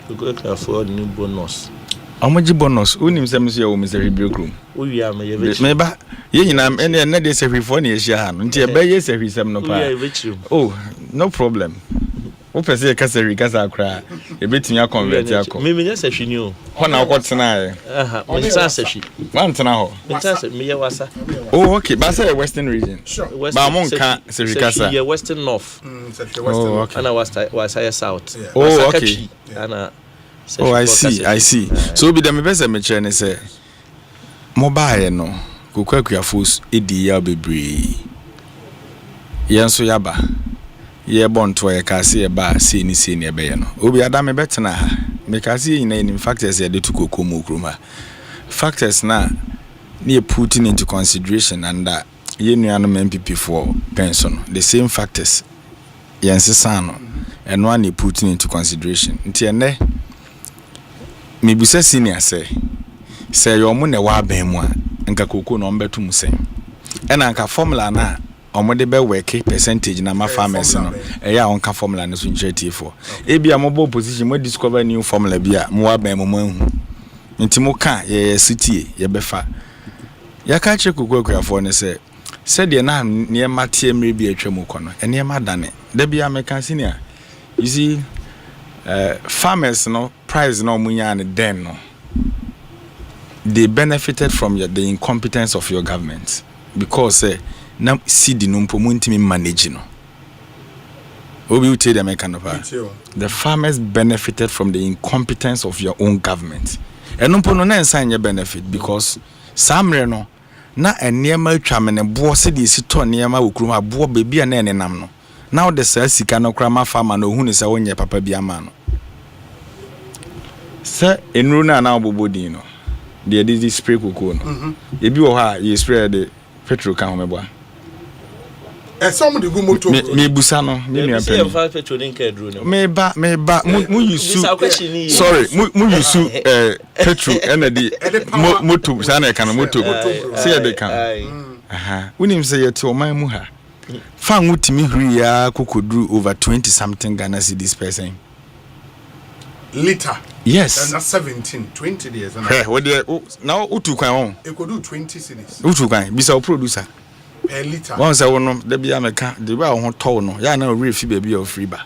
cocoa akuafo ni bonus omoji bonus unim sem so ye wo Mr. Hibrekrum owiya me ye me ba ye nyina ene na de sehwefo na ye hia ha no nti e ba ye sehwisem no pa oh no problem wo pese ye kaseri kasa akra e betimi convert akọ me nya sehwini o ho na akọ tena ye me tsa sehwi wan tena ho me tsa se me ye wasa oh okay ba say western region ba mon ka sehwi kasa ye western north oh okay ana wasa south oh okay ana oh I see so be dem pese me chere ne say mobile no kokwa fos edi ya bebre yenso yaba ye bonto ye kase ye ba se ni e be ye no obi adame betena ha me kase yin in factors ye de to kokomo kroma factors na ne putting into consideration and that ye nuanom MPP for pension the same factors yensesa no and one ne putting into consideration nti ene me busa senior say yo mo ne wa ban mu a nka koko no mbetum sen ena nka formula na omode be work percentage na ma farmers no ya onka formula no so ncheti for e bia mo bo position mo discover new formula bia mo wa ban mo ahu nti mo ka ye city ye befa ya ka che koko akuafo ne se de na ne matie mre bi atwa mo kono ene ma dane da bia me ka senior You see, farmers no price no munya and then no. They benefited from the incompetence of your government because now see the numpo muntimi manage no. Obi you tell them the farmers benefited from the incompetence of your own government. And numpo no na sign your benefit because samre no na enema twamene bo se de sito enema okrum abo baby na enenam no. Now the sika no krama farmer no hu ne se wonye papa bi ama no. Se enru na na obobodin no. They did this spray cocoa. Ebi wo ha you spray the petrol can homeboa. Some of the good motor. Me busa no, me me apel. Petrol din ka dro no. Me ba mu yusu. Sorry, mu yusu petrol and the motor sana kan motor. Say they can. Aha. Unim say yet o man mu ha. Fan wutimi huri ya kokodru over 20 something Ghana cedis per cent. Liter. Yes. And that's 17, 20 years. Hey, what now utu kwan on? It could do 20 cedis. Utu kwan, bisa producer. Per liter. Once I want the be ameka, the ba on to no. Ya na refi baby of free ba.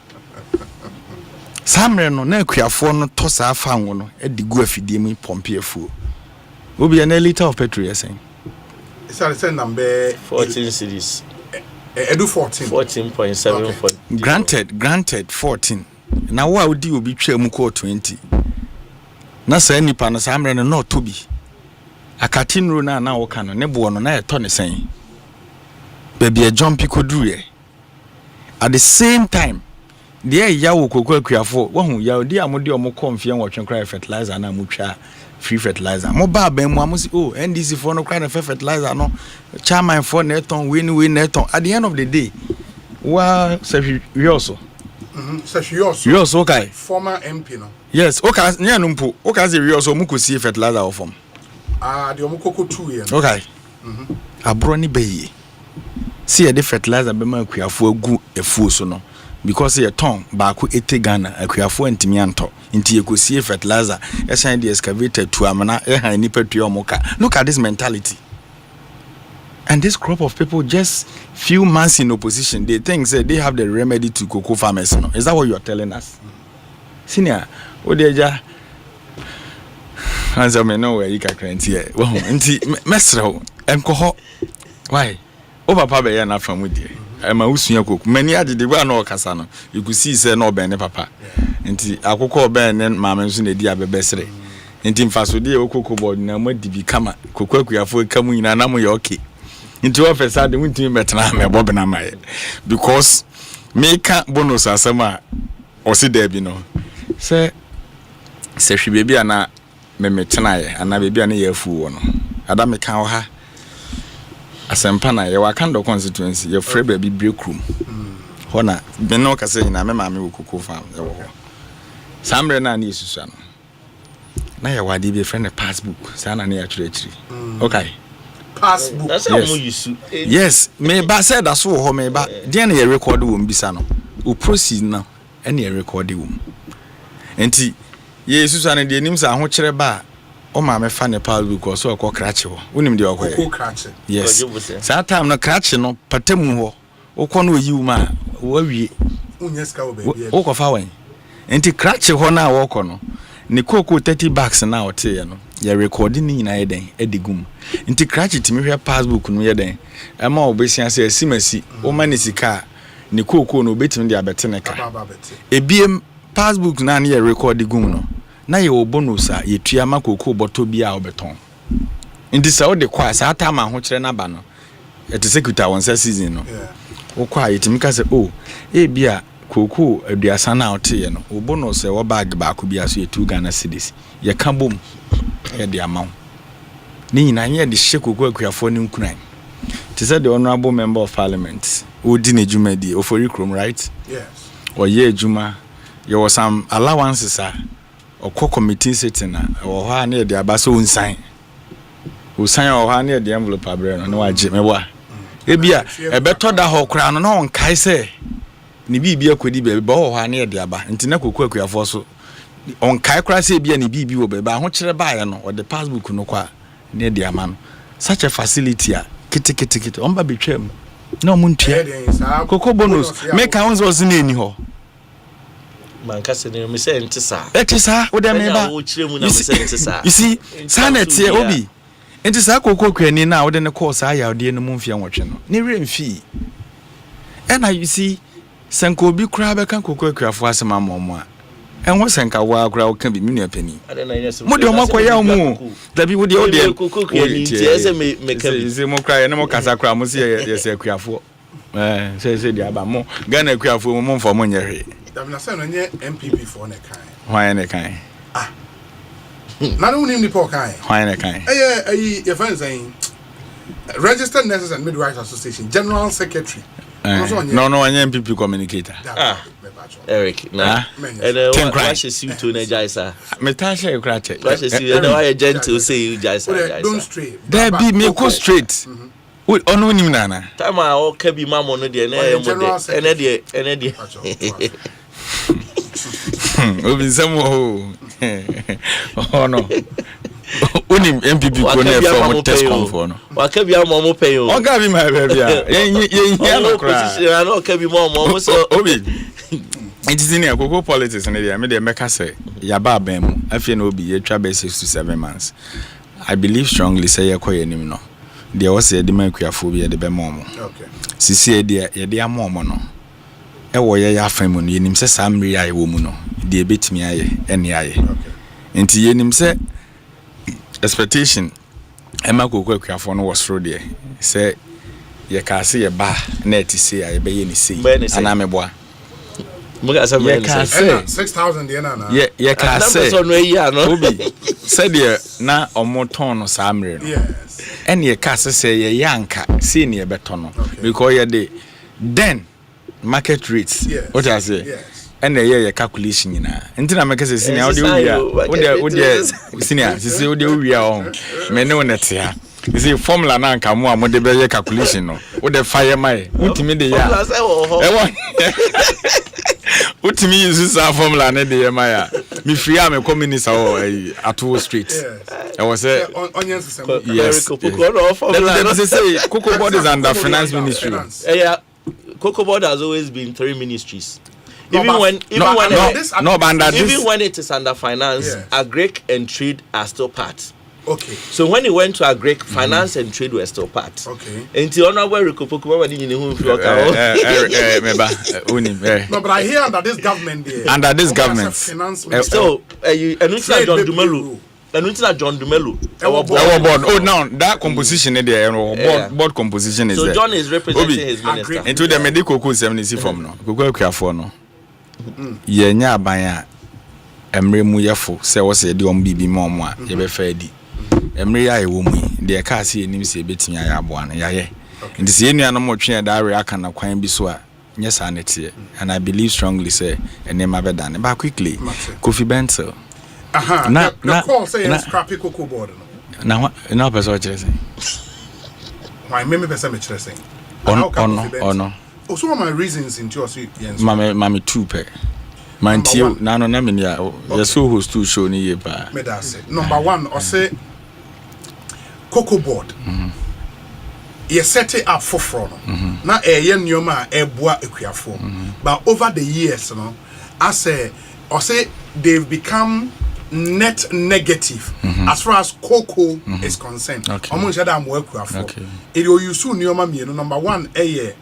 Samre no na akuafo no to sa fa wo no e digu afidie mu pompe afuo. Obi na liter of petrol yesen. It's the same number 14 cedis. Edu 14. 14.7. Granted 14. Na wa odi obi twa mu ko 20 na sa nipa na sa amre no na otobi akatinro na wo ka no ne bo no na eto ne sen baby a jumpy kodru ye at the same time there ya wo kokuakuafo wo hu ya odi amode o mo konfie nwotwe kra fertilizer na mo twa free fertilizer mo ba ban mu amusi NDC for no kra na fertilizer no chairman for na eton we na eton at the end of the day wa say we also yours okay. Former MP no. Yes, okay. Nya numpo. Okay, say yours muko see fertilizer of form. The omukoko 2 years. Okay. Abro ni beye. See the fertilizer be ma akuafo agu efuo so no. Because ye ton ba ko 80 Ghana akuafo antimi anto. Nti Ekosiie fertilizer, e shine the excavator to amana e han ni petu omoka. Look at this mentality. And this crop of people, just few months in opposition, they think say they have the remedy to cocoa farmers. No? Is that what you are telling us? Senior, what they just answer me no where you can crank here. Well, nti mesro enkoho. Why? O papa be ya na from with you. I'm a usunya cook. Many adi the one no kasa no. You could see say no be ne papa. Nti akoko be ne mama nso na di abebesre. Nti mfaso de okoko board na mo di bi kama kokwa kuafo kamu nyina na mo ye okay. Into office I don't think better me bob na my because me can bonus asema o si there bi no say hwe baby ana me metenaye ana baby ana ye afu wo no ada me kan ha Asempa na ye wakando constituency ye free baby break room hona me no ka say na me ma me wo koko farm ye wo samre na na isusu no na ye wade be friend passbook sana na ya chire okay passbook. That's how you use. Yes, me ba said that's so me ba. Dey na ye record wo mbisa no. O proceed now, and ye record wo. Enti ye susu an dey nim sa ho kire ba. O ma me fa ne passbook so ko krache ho. Wonim dey okoye. Ko krache. Yes. Sa time no krache no patamu ho. O ko no yiwu ma wo awie. Unyeska wo baby. O ko fa wan. Enti krache ho na wo ko no. Ne koko 30 bucks na ote ye no. Ye recording ni na ye den edigum. Nti krache timi hwe passbook no ye den. Ema obesia se asimasi o mani sika ne koko no obetimi de abete ne ka. Ebiem passbook na na ye record gum no. Na ye obonus a ye tua ma koko boto bia obeton. Nti sa o de kwa sa ata ma ho kire na ba no. Ete secretary won season no. O kwa ye timi ka se bia koko aduasa na ote ye no. Obonus e wo bag ba ko bia so ye 2 Ghana cedis. Ye ka bom e de amount. Ni nyina ye de hye koko akuafo ni nkuran. Ti say the honorable member of parliament odi na juma di ofori krom, right? Yes. Or ye juma there was some allowances or committee sitting na or ha na de aba so unsan. Usan or ha na de envelope abre no waje mewa. E bia e beto da ho kra no on kai say ni bibia akodi be ba ho ha na de aba nti na koko akuafo so on kai kra say bia ni bibi wo be ba ho kire ba ye no or the passbook no kwa na de ama no such a facility a kiti on ba betwam na omuntua koko bonus make council was na eni ho Man kase ne me say enti sa. Eti sa wo dem ba. You see, sanet here obi. Enti sa kokoko kwani na wo de ne course ayawde no mu mfia nwotwe no. Ne remfi. And you see, Sanko be crab a can cook for us, mamma. And what's Sanka wild crowd can be mini penny. What do you want? That be with the audio cook, make a more cry and more Casacra, yes, a craft for. Says the Abamo, Ghana craft for one for money. I'm not saying MPP for a kind. Why any kind? Ah, not only the poor kind. Why any kind? Your friend saying Registered Nurses and Midwives Association, General Secretary. No, I am MPP communicator. Eric, nah. And why should you to Najaisa? Metasha, cratch. Why should you know I gentle say you Jaisa? Don't straight. There be me go straight. With unknown nana. Time I all can be mamma on the Obi some oh no. Unim MPP ko na from test confor no. Wa ka bia mo pay o. O ga bi ma bia. Ye no kra. I no ka bi mo so Obi. It is in a cocoa politics and I made a meka say yaba bam afie na obi ye twa be 6 to 7 months. I believe strongly say ye koye nim no. There was a demand kuafo bi ye de be mom. Okay. Sisi ye de amom no. E wo ye ya fam no ye nim se sa mmiri aye wo mu no. De betimi aye ene aye. Okay. Enti ye nim se expectation Emma kuafo no was through there. Say ye ka se ye ba na eti say aye be ye ni say. Ana me boa. Muga some 6,000 na. Yeah, can say. Obi said there na omoton no samre no. Yes. And ye ka say ye yanka see ne beto no because ye dey then market rates. Yes. What I say? Yes. And ye calculation nyina. Ntina make say senior wo dey senior say wo dey wia on. Me ne wonete ha. You see formula na nka mo amode be ye calculation no. Wo dey fire mai. Utimi dey ya. Utimi use our formula na dey maya. Me free am come minister at Street. I was say onions yes. Let me say Cocoa Board is under finance ministry. Yeah. Cocoa Board has always been 3 ministries. Even when it is under finance, agric and trade are still part. Okay. So when he went to agric, finance and trade were still part. Okay. Until now, where Recopoku didn't know who. No, but I hear under this government. Under this government. So, John Dumelu. John Dumelu. Board. Oh, now that composition is there. Board composition is there. So John is representing his minister. Into the medical course 70 from no. Go careful no. Yenya banya. Emre mu yefo se wo se de bibi mom a ye be fa di emre ya ye wo mu de ka se enim se betimi ya aboa no ya ye nti se enua no mo twe da re aka na kwan bi so a nye sa nete and I believe strongly say enema be done ba quickly Kofi Bentel na call say scrappy Cocoa Board no na person chere say why me person me chere say no also my reasons into your sweet mama two pe Mantio, Nano Namia, your so who's too show ni ba. Number 1, or say Cocoa Board. You set it up for front. Now a young yoma a bois equiafo. But over the years, I say, or say they've become net negative as far as cocoa is concerned. Almost had am work for. It will use soon yoma me. Number 1, a year.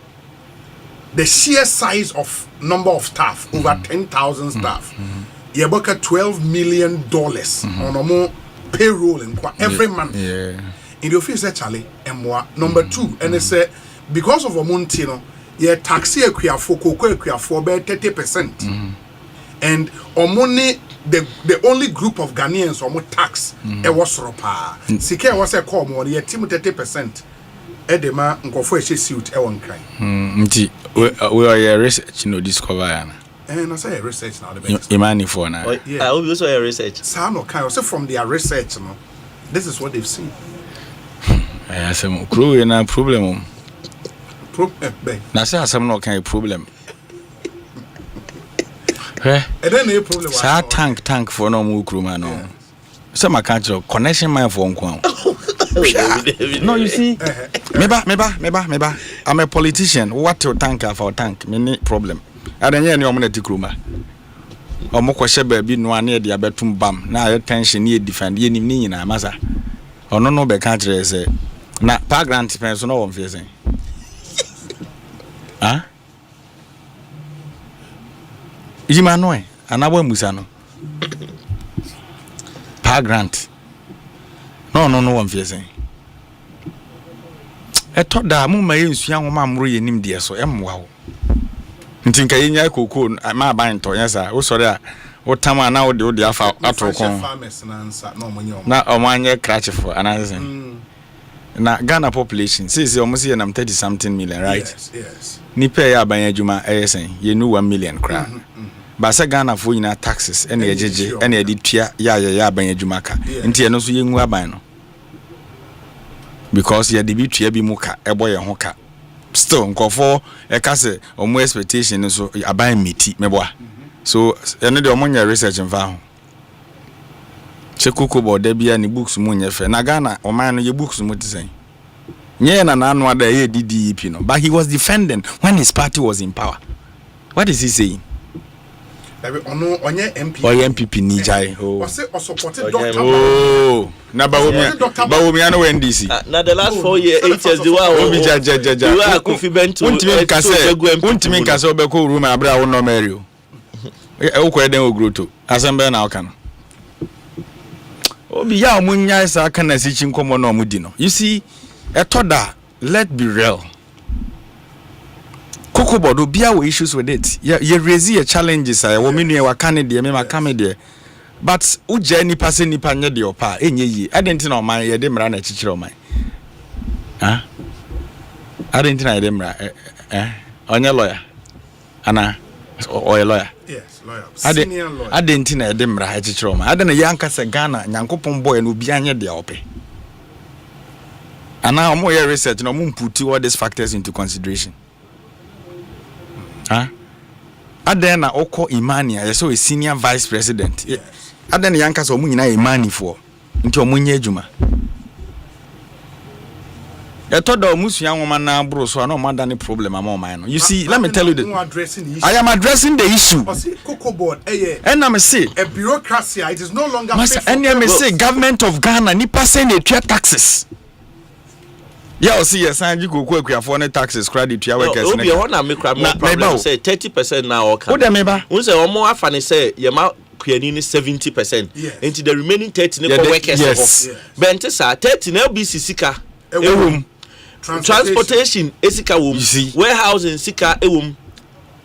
The sheer size of number of staff, over 10,000 staff, you book $12 million on a more payroll every month. In the office, actually, and more. Number 2, and they say because of a montino, you taxi for cocoa for about 30%, and money the only group of Ghanaians or more tax was ropa. Sike was a call more, you team 30%. Edema nkofo ehye suit e won kan nti we are research no discover yana I say research now the best imani for na I also a research sa no kan say from their research no this is what they've seen asem kro na problem na say asem no kan problem and then a problem sa tank for no mu kro ma no so my country connection man for nkwan no, you see, meba. I'm a politician. What your tank for tank? Many problem. I don't hear any ominous kruma. Omokoshe baby no ane de abetum bam na aye tension ye defend ye nim ni nyina masa ono no be ka kire se na pa grant pen so no won fie sen ah yima no e anabo musa no pa grant no won fie sen eto da mu ma ye nsua ho ma mro ye nim de so emwa wo ntinka ye nya kokoo ma ban to yesa wo sori a wo tama na wo de afa atokon na omanye crachefo anansen na Ghana population says almost here 30 something million, right? Yes. Ni pay ya ban adwuma ayesen ye nu 1 million kra ba sa Ghana fo nyina taxes ene ejeje ene edi tua ya ban adwuma ka nti eno so ye ngu aban no because ye de bi tua bi mu ka ebo ye ho ka still nkofo e ka se omo expectation so aban meti meboa so ene de omo nya research mfa ho chekuko boda bia ni books mu nya fe na Ghana oman no ye books mu tisen nye na anu ada ye DDP no but he was defending when his party was in power. What is he saying? Ono onye MP or MPP ni jai o say o supported doctor na bawomi ano NDC na the last 4 years 8 years the wa obi jajaja we are Kofi Bento untimi nkase obeko room abra wo no Mario e ko eden ogroto Asempa na aka no obi ya omunya isa aka na sichi nkomo na omudi no you see etoda let be real Kokobodo bia we issues with it. You raise your challenges. I women you are Canadian, me ma Canadian. But uje ni passe ni panye de opa enye yi. I didn't know my ye dem ra na chichiro my. Huh? I didn't know dem ra onye lawyer. Ana or a lawyer. Yes, lawyer. Senior lawyer. I didn't know dem ra chichiro my. I didn't yanka se Ghana nyankopon boy no bia anye de ope. And now more research no mo put all these factors into consideration. Adena oko Imania yeso a senior vice president. Yes. Adena yanka so munyina Imani for nti omunye adwuma. Etoda omusua nwoma na bro so na omada ni problem amon no. You see, let me tell you I am addressing the issue. Cocoa board and I'm say a bureaucracy, it is no longer and I'm say government of Ghana ni percent e taxes. Yeah, see, yes, and you go quick for any taxes credit to your workers. No, be na me problem say 30% now okay. What dem meba? We say omo afani say ye ma kweni ni 70%. Into the remaining 30 ne workers. Yes. Bente sa 30 na BC sika ewum. Transportation esika wum. Warehousing sika ewum.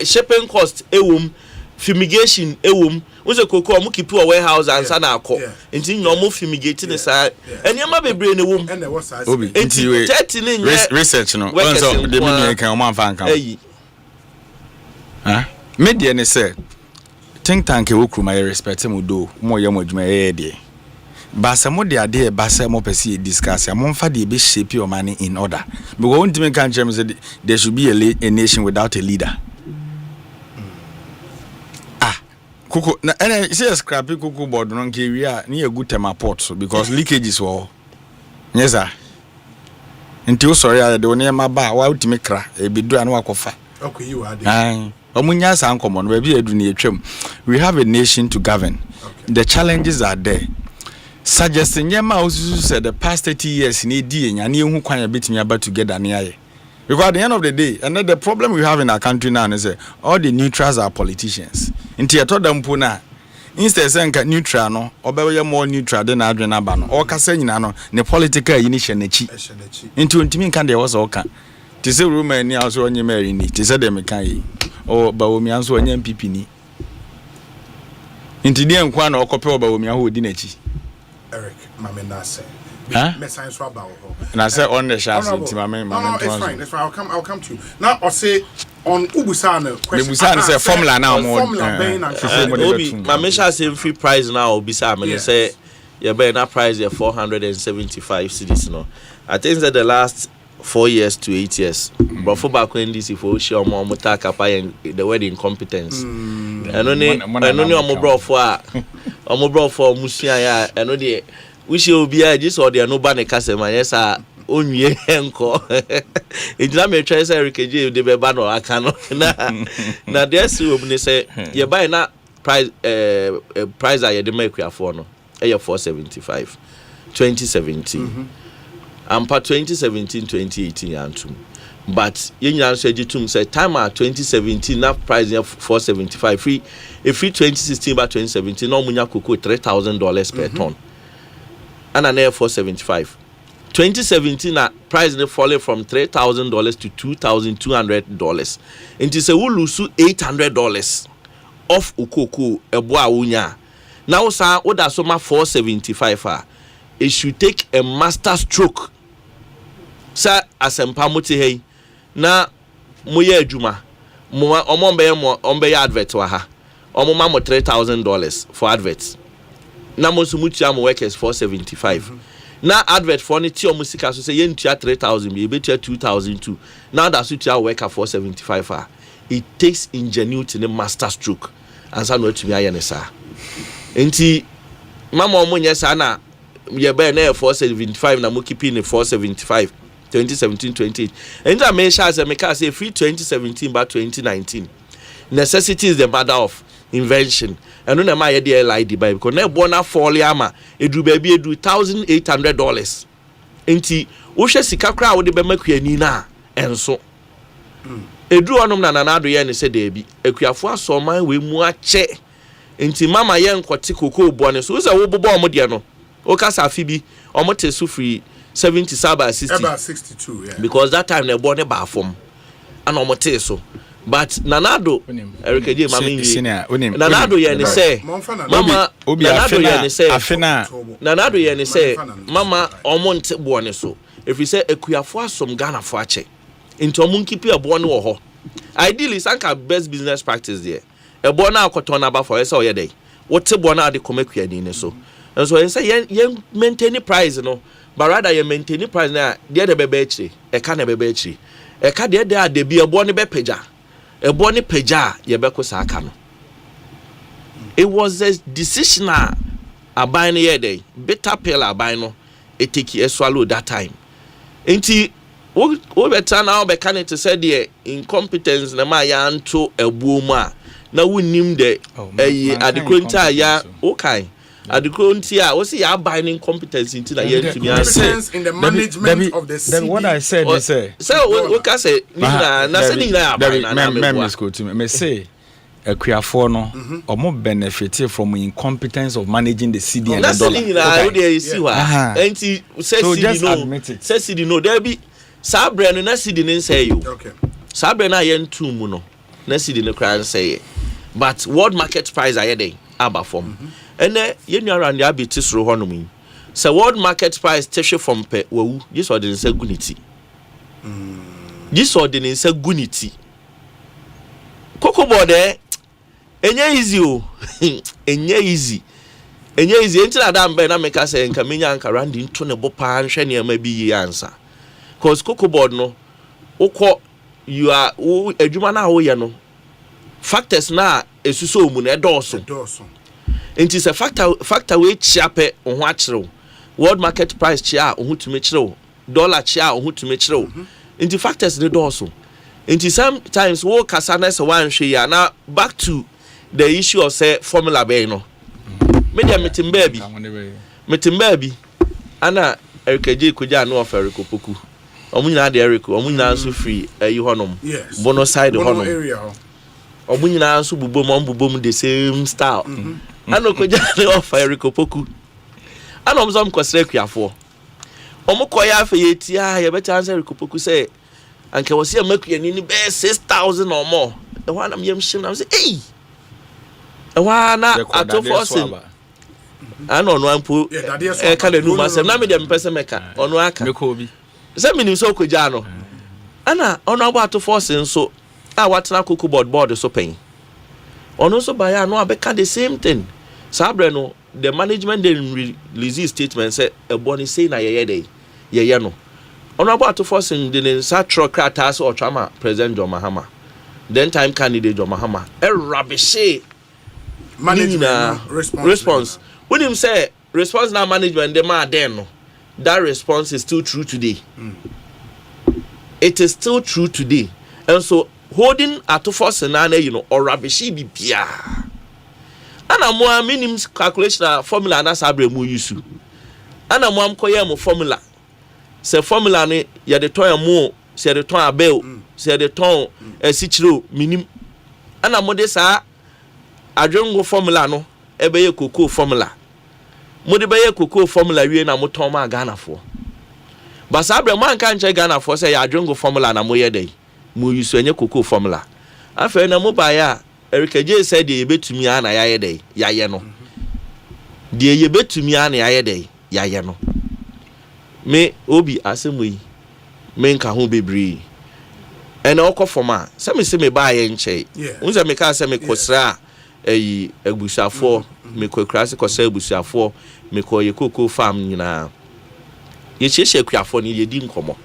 Shipping cost ewum. Fumigation ewum. We say koko omo keep your warehouse ansa na akọ. Enti no mo fumigate ne sa. Eniema bebre ne wum. Obi. Enti research no. So the me kan omo anfa kan. Media ne say think tank e wokru my respect mo do mo ye mo adwuma ye de. Ba se mo de ade ba se mo pese discuss am mfa de be shape your money in order. Because one thing can say there should be a nation without a leader. Kuku na ene say scrappy kuku board no nke wi a na ye gu tema port so because leakages wo yes sir nti o sorry a de one ma ba wa utimi kra e bedu anu akofa okay you are there omunya sa nkomo no ba bi edu na etwam we have a nation to govern. Okay. The challenges are there suggesting yema osusu said the past 30 years ni di enya na ehu kwan ya betimi aba together na aye. Because at the end of the day, and the problem we have in our country now is all the neutrals are politicians. Inti atoda mpuna instead senka neutral no obeye more neutral than adwena ba no o kasa nyina no ne political yini hyenechi inti ontimi kan de wo so ka ti se ruma ni aso onye mari ni ti se de me kan yi o ba omi anso onye MPP ni inti de nkwa na okope oba omi aho odi na chi Eric Mamenase Message and I say on the chance no, it's fine. That's fine. I'll come to you. Now I say on Ubusana question. Ubusana say formula now more. Obi, my mission say free price now Ubisa me say you better not price your 475 cedis no. I think that the last 4 years to 8 years. But for back when this if we show more mutaka the wedding competence. And only omo bro for musia ya and only we should be just or there no ban customer yes onwie enko ejina me try say Eric J de be ban o aka no na there see we say you buy na price I the make for no 475 2017 ampa 2017 2018 antum but yen answer jitum say time at 2017 na price 475 free 2016 by 2017 no munya koko $3,000 per ton and an 475 2017 na price ne falling from $3,000 to $2,200 into say we lose $800 off ukoko ebo a unya now sir oda so ma 475 it should take a master stroke sir Asempa muti hey na moye adwuma mo ombe advert wa ha omo ma mo $3,000 for adverts na mo sumutu am workers 475 na advert for ni ti omo sika so say yen tua 3,000 be betua 2,002 now that suit your worker 475 it takes ingenuity ne master stroke ansa no atumi aye ne sa enti mama omo nya sa na ye be na 475 na mo keeping ne 475 2017 28 and I may share say free 2017 but 2019 necessity is the mother of invention and no my idea like the bible because na bona fall ama edu baby edu $1,800 enti wo hwe sika kra wo de be makuani na enso edu onom na nanado ye ne se da bi akuafo asoman we mu ache enti mama ye nkote koko bone so se wo bobo omo de no o kasa afi bi omo te so free 70 about 60 about 62 yeah because that time they born about from and omote so but nanado Eric J mama nanado ye ne say mama nanado ye ne say afina nanado ye ne say mama omonte bone so if you say ekuafo asom Ghana fo ache into omunkipi ebo ne wo ho ideally sanka best business practice there ebo na akoton aba for say oye dey wote bo na ade komakuani ne so and so say yen maintain price no but rather you maintain price na dey the bebe echi e ka na bebe echi e ka dey dey ade bi ebo ne be peja ebo ne peja ye be ko sa aka no it was a decision aban ne ye dey bitter pill aban no e take e swallow that time enti wo better na be can it say the incompetence na ma ya nto ebuo mu a na wunnim de adekonta ya okay adekontia wo see ya binding competence into that yen to me competence in the management of the city. What I said is say we can say na say ni na me say akuafo no omo benefit from incompetence of managing the city and the dollar. How dey see wa enti say city no there be sabre no na city nin say you okay sabre na yen tu mu no na city no kran say but world market price aye dey aba from and you know around the abitis ro honom so world market price teshe from pe wawu this or the say gunity this or the say gunity koko bode enye easy o enye easy enti na dambe na meka say nka menya nka randi nto ne bo pa nhwe ne ma bi yi answer cause koko board no ukọ you are adwuma na wo ye no factors na esuso mu na edoso it is a factor we chiape oho achiro world market price chia oho tumi chiro dollar chia oho tumi chiro into factors ne doso into sometimes wo kasa na se wan hwe ya na back to the issue of say formula be no media metimba bi ana erikaje koja no of erikopoku omunyina de eriko omunyina so free ayi honom bono side honom omunyina so bubom the same style ano koja ne of erikopoku ano mzom kwasre kuafo omukoya afeyetia ye beta answer erikopoku say anke wose amakuani ni be 6,000 or more e wana myemshim na say hey e wana atofosin ano no ampu e ka le numa sem na me dem pese meka ono aka mekobi se minim so koja no ana ono agba atofosin so a watena kuku board so pen ono so buy no abeka the same thing sabre no the management then release statement say e boni say na ye no ono agba atofosin the sa trocratas or chama president John Mahama then time candidate John Mahama e rabishe management response when him say response now management the man then no that response is still true today. It is still true today. And so holding at force and or rabishi bibia ana mo minim calculation formula na sabre mu use ana mo am koye mo formula se formula ne ye de ton mo se de ton abel se de ton sichiro minim ana mo de sa adwengo formula no ebe ye cocoa formula mo de be ye cocoa formula wie na mo ton ma Ghana fo ba sabre mo anka nche Ghana fo se ya adwengo formula na mo ye dey mo use enye cocoa formula afa na mo ba ya Erika J said the yebetumi ana yaye dey yaye no the yebetumi ana yaye dey yaye no me obi asemu yi me nka ho bebre ena okofoma se me ba ye nche unza me ka se me kosra eyi egbusuafo me kokrase kosra egbusuafo me ko ye koko farm nyina ye chehye akuafo ni ye di nkomo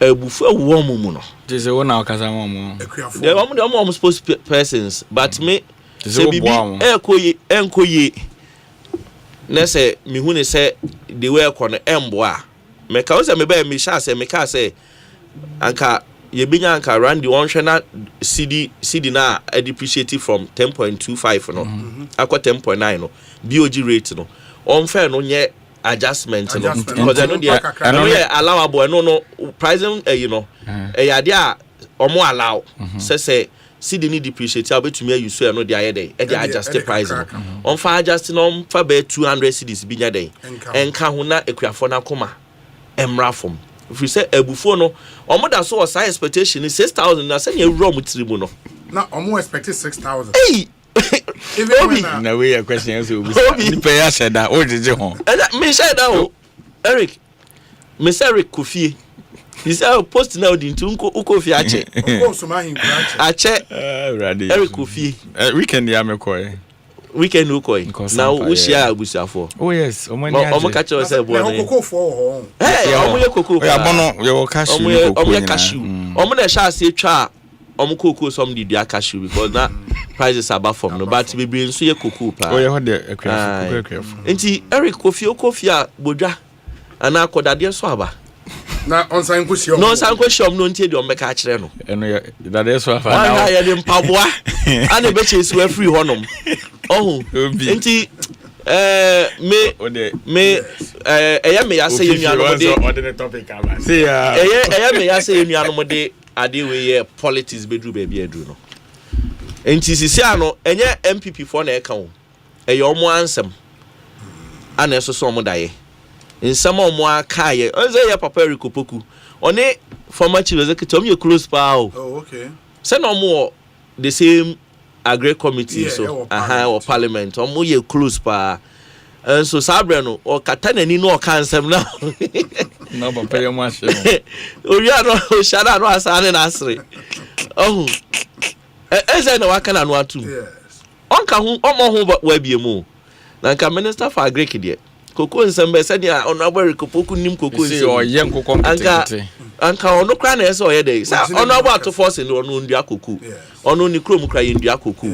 ebufu wo mu no just one now kasa mo they am supposed persons but me se bibi enkoye na se me hu ne se the way kono emboa me ka wo se me ba me sha se me ka se anka ye binya anka randi one shana cd na depreciate from 10.25 no akwa 10.9 no BOG rate no on fair no nye adjustment no because I know the allowable no pricing you know ya dia omo allow say CD need depreciate abetumi use no dey ayede e dey adjust the price no on fa adjust no fa be 200 cedis binya dey enka ho na ekuafo na koma emra from if you say ebufo no omo da so was expectation 6,000 na say you raw mutirimu no na omo expect 6,000 hey even na we your question is obi ni pay share that o jeje ho me share that o Eric me say Eric Kofi he say post now the ntu Kofi ache so ma hin ache Eric Kofi weekend ya me koy weekend ukoi na wo share abusuafo oh yes omo catch us say boy na kokofo ho hey omo ye kokofo ya bono ye cashew omo ye cashew omo na sha se twa omo koko some di dia cashew because na prices above from no but we bring so ye koko pa oh ye ho de ekwafu enti Eric Kofi a bodwa ana akodade so aba na onsan ko shiom no ntie de ombeka a kire no eno ye dade so afa na wa ya de mpaboa ana be chesi wa free honom oh enti me eya me ya say yenu no de ordinary topic aba see ya eya me ya say yenu no de ade we ye politics bedru ba bia edru no enti sisi ano enye MPP for na eka wo eye omo ansem ana eso so omo daye nsama omo aka ye onze ye papa Rikopoku one former chief executive omo ye close pa o oh okay say no omo the same agri committee so or parliament omo ye close pa so sabre no o katanani no kansem na no papa ye mo ashe ori ano o shara no asane na asre oh eze na waka na no atu onka hu omo hu wa biemu na nka minister for agri kide koko nsembe se dia honorable Rikopoku nim koko nsembe o ye nkoko competence anka ono kra na ese o ye dey sa ono abo ato force ni ono ndu akoko ono ni krom kra ye ndu akoko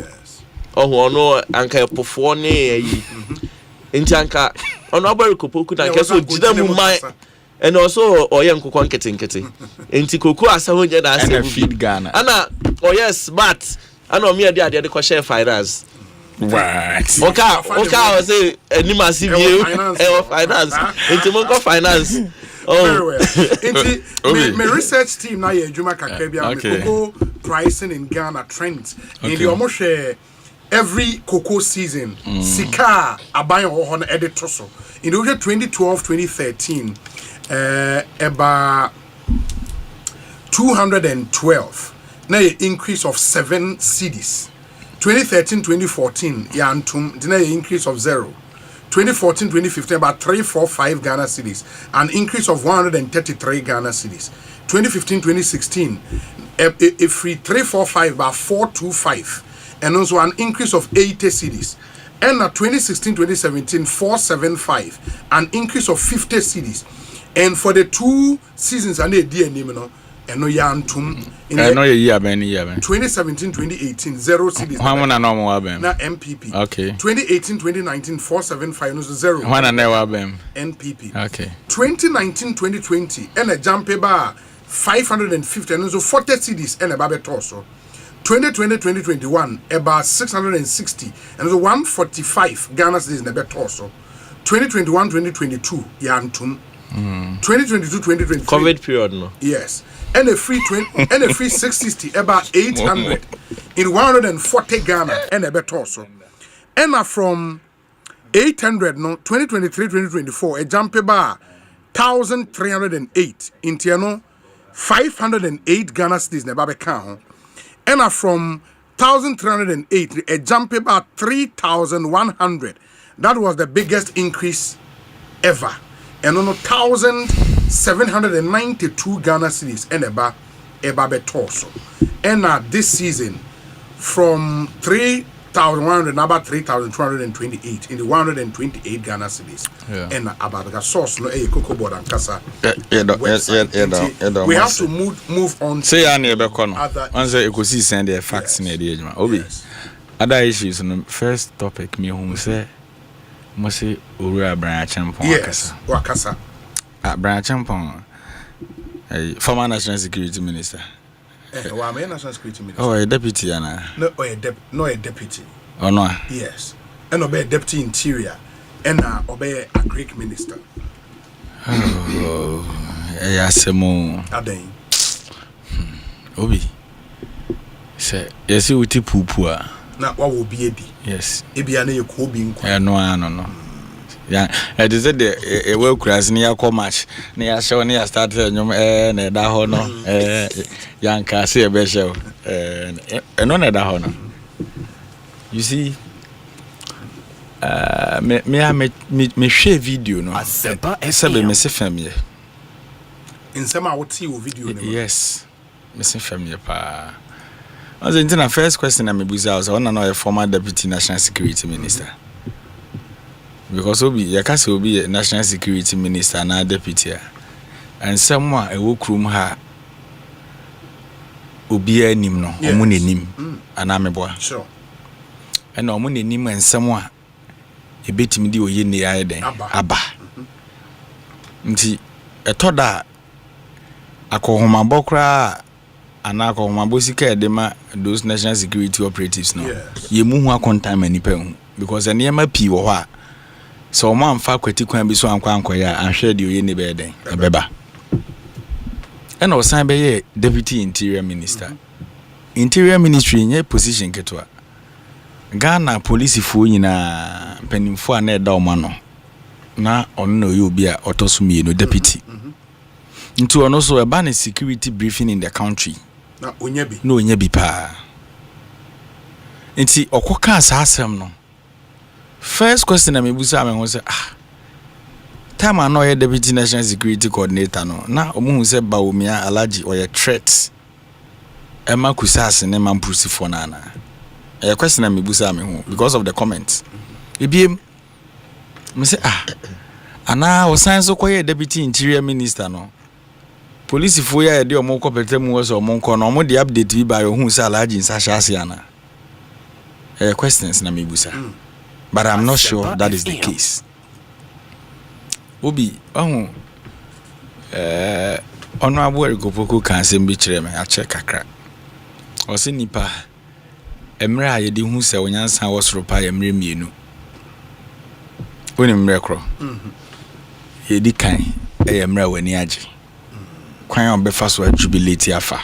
oho ono anka epofo ne yi enti anka honorable Rikopoku na nke so jida mu man and also oye nkoko nkete enti koko asa ho je na asa feed Ghana ana oye smart ana o me de ko share finance what okay say any massive view finance enti mo ko finance very well enti me research team na ye adwuma kakra bia me cocoa pricing in Ghana trends in the omo share every cocoa season sika aban ho na edit so in the 2012-2013 about 212 na increase of 7 cedis 2013-2014 ya antum dina increase of 0 2014-2015 about 345 Ghana cedis an increase of 133 Ghana cedis 2015-2016 free 345 about 425 and also an increase of 80 cedis and at 2016-2017 475 an increase of 50 cedis and for the 2 seasons and the DNA no yantum in no year ben 2017-2018 0 cedis how many normal ben na MPP okay 2018-2019 475 no 0 how many never ben NPP okay 2019-2020 and a jump bar 550 and so 40 cedis and a babe torso 2020-2021 about 660 and so 145 Ghana cedis na beto so 2021-2022 yantum 2022-2023 COVID period no yes and a free 660 about 800 in 140 Ghana and a beto so and from 800 no 2023-2024 a jump bar 1308 in Tiano 508 Ghana cedis na babe kan and from 1308 a jump about 3100. That was the biggest increase ever. And on 1792 Ghana cedis and eba betorso. And this season from 3,100 about 3,228 in the 128 Ghana cedis. And about the source no a cocoa board and casa. We have to move on. Say I never con. Once Ekosiisen send the facts in the age. Obi. Other issues on first topic me who say must Ura branch champon. Yes, Wakasa. Branch champon. Former National Security Minister. National Security Minister. Oh, a deputy, Anna. No, a deputy. Oh no. Yes, and obey deputy interior, and obey a Greek minister. Oh, Asemo. Adain. Obi. Say, yes, you will pupua. Now, what will be a D? Yes. Ibiane, you could be. No. Yeah, it is a well class near Comatch, near show near started and a dahono, young Cassia Beshel, and on a dahono. You see, me share video, no, Asempa family. In some I would see your video. Yes, Missing family. Pa. I was in the first question I was I want to know a former deputy national security minister. Because will be a national security minister and a deputy, and someone a workroom ha will be a nim no, nim, and I'm a boy. Sure. And no money nim and someone a bit me do in the eye then. Abba. A toda a call my bokra and I call my bossy dema those national security operatives no. Ye move contact any pen because a near my P or so man faculty can be so anquaya and share you in the bed a beba. And was signed by a deputy interior minister. Interior ministry in your position ketwa. Ghana police fu nyina penimfo a na eda omano. Na ono you be a otosumi no deputy. Into ono so a ban security briefing in the country. Na onyebi. No onyebi pa. Nti okoka asasem no. First question I busa me say time I know deputy national security coordinator no na omu say Baumia Alaji or a threat Emma Kusas ne man pusifo na na a question I busa me because of the comments ebiem me say ana o sign so koye deputy interior minister no police fo ya de omo kopetemu wo so omo nko no omo de update bi ba yo hu say Alaji nsa hase ana questions na me busa. But I'm not sure that is the case. Obi, Honorable Gopoko can send me a check a crack. Or see nipa Emra, you didn't who say when Yansan was reply a minu. When him recro, he did kind a Emra when yaji. Quite on befast were jubilate afa.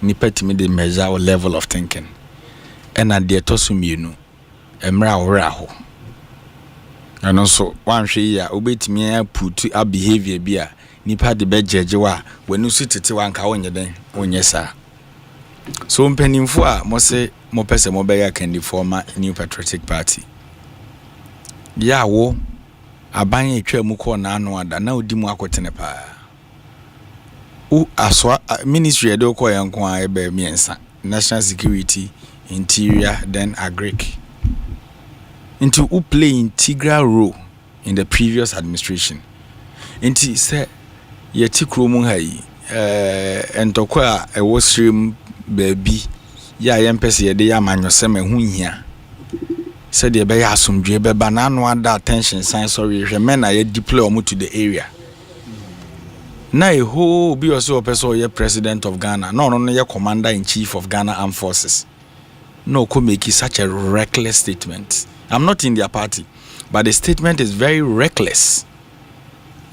Nipa to me the measure or level of thinking. And at the tosum Emra oraho. And also one share obey me put a behavior beer. Nipa the bed judgewa when you sit at one cow on your day on yes sir. So penning for must say more person more beggar can form a new patriotic party. Ya wo abanye twa muko na anu ada na odimu akotene pa. U aswa ministry edo ko yanko a ebe miensa. National security, interior, then agric. Into who play integral role in the previous administration. Into say ye tikromu hai entokwa e wosrim baby ya yempese ye de ya manyosem hu hia. Said the be asumdwe be banano ada attention sign sorry men na ye deploy omo to the area. na a whole be also a person ye president of Ghana no ye commander in chief of Ghana Armed Forces no could make such a reckless statement. I'm not in their party, but the statement is very reckless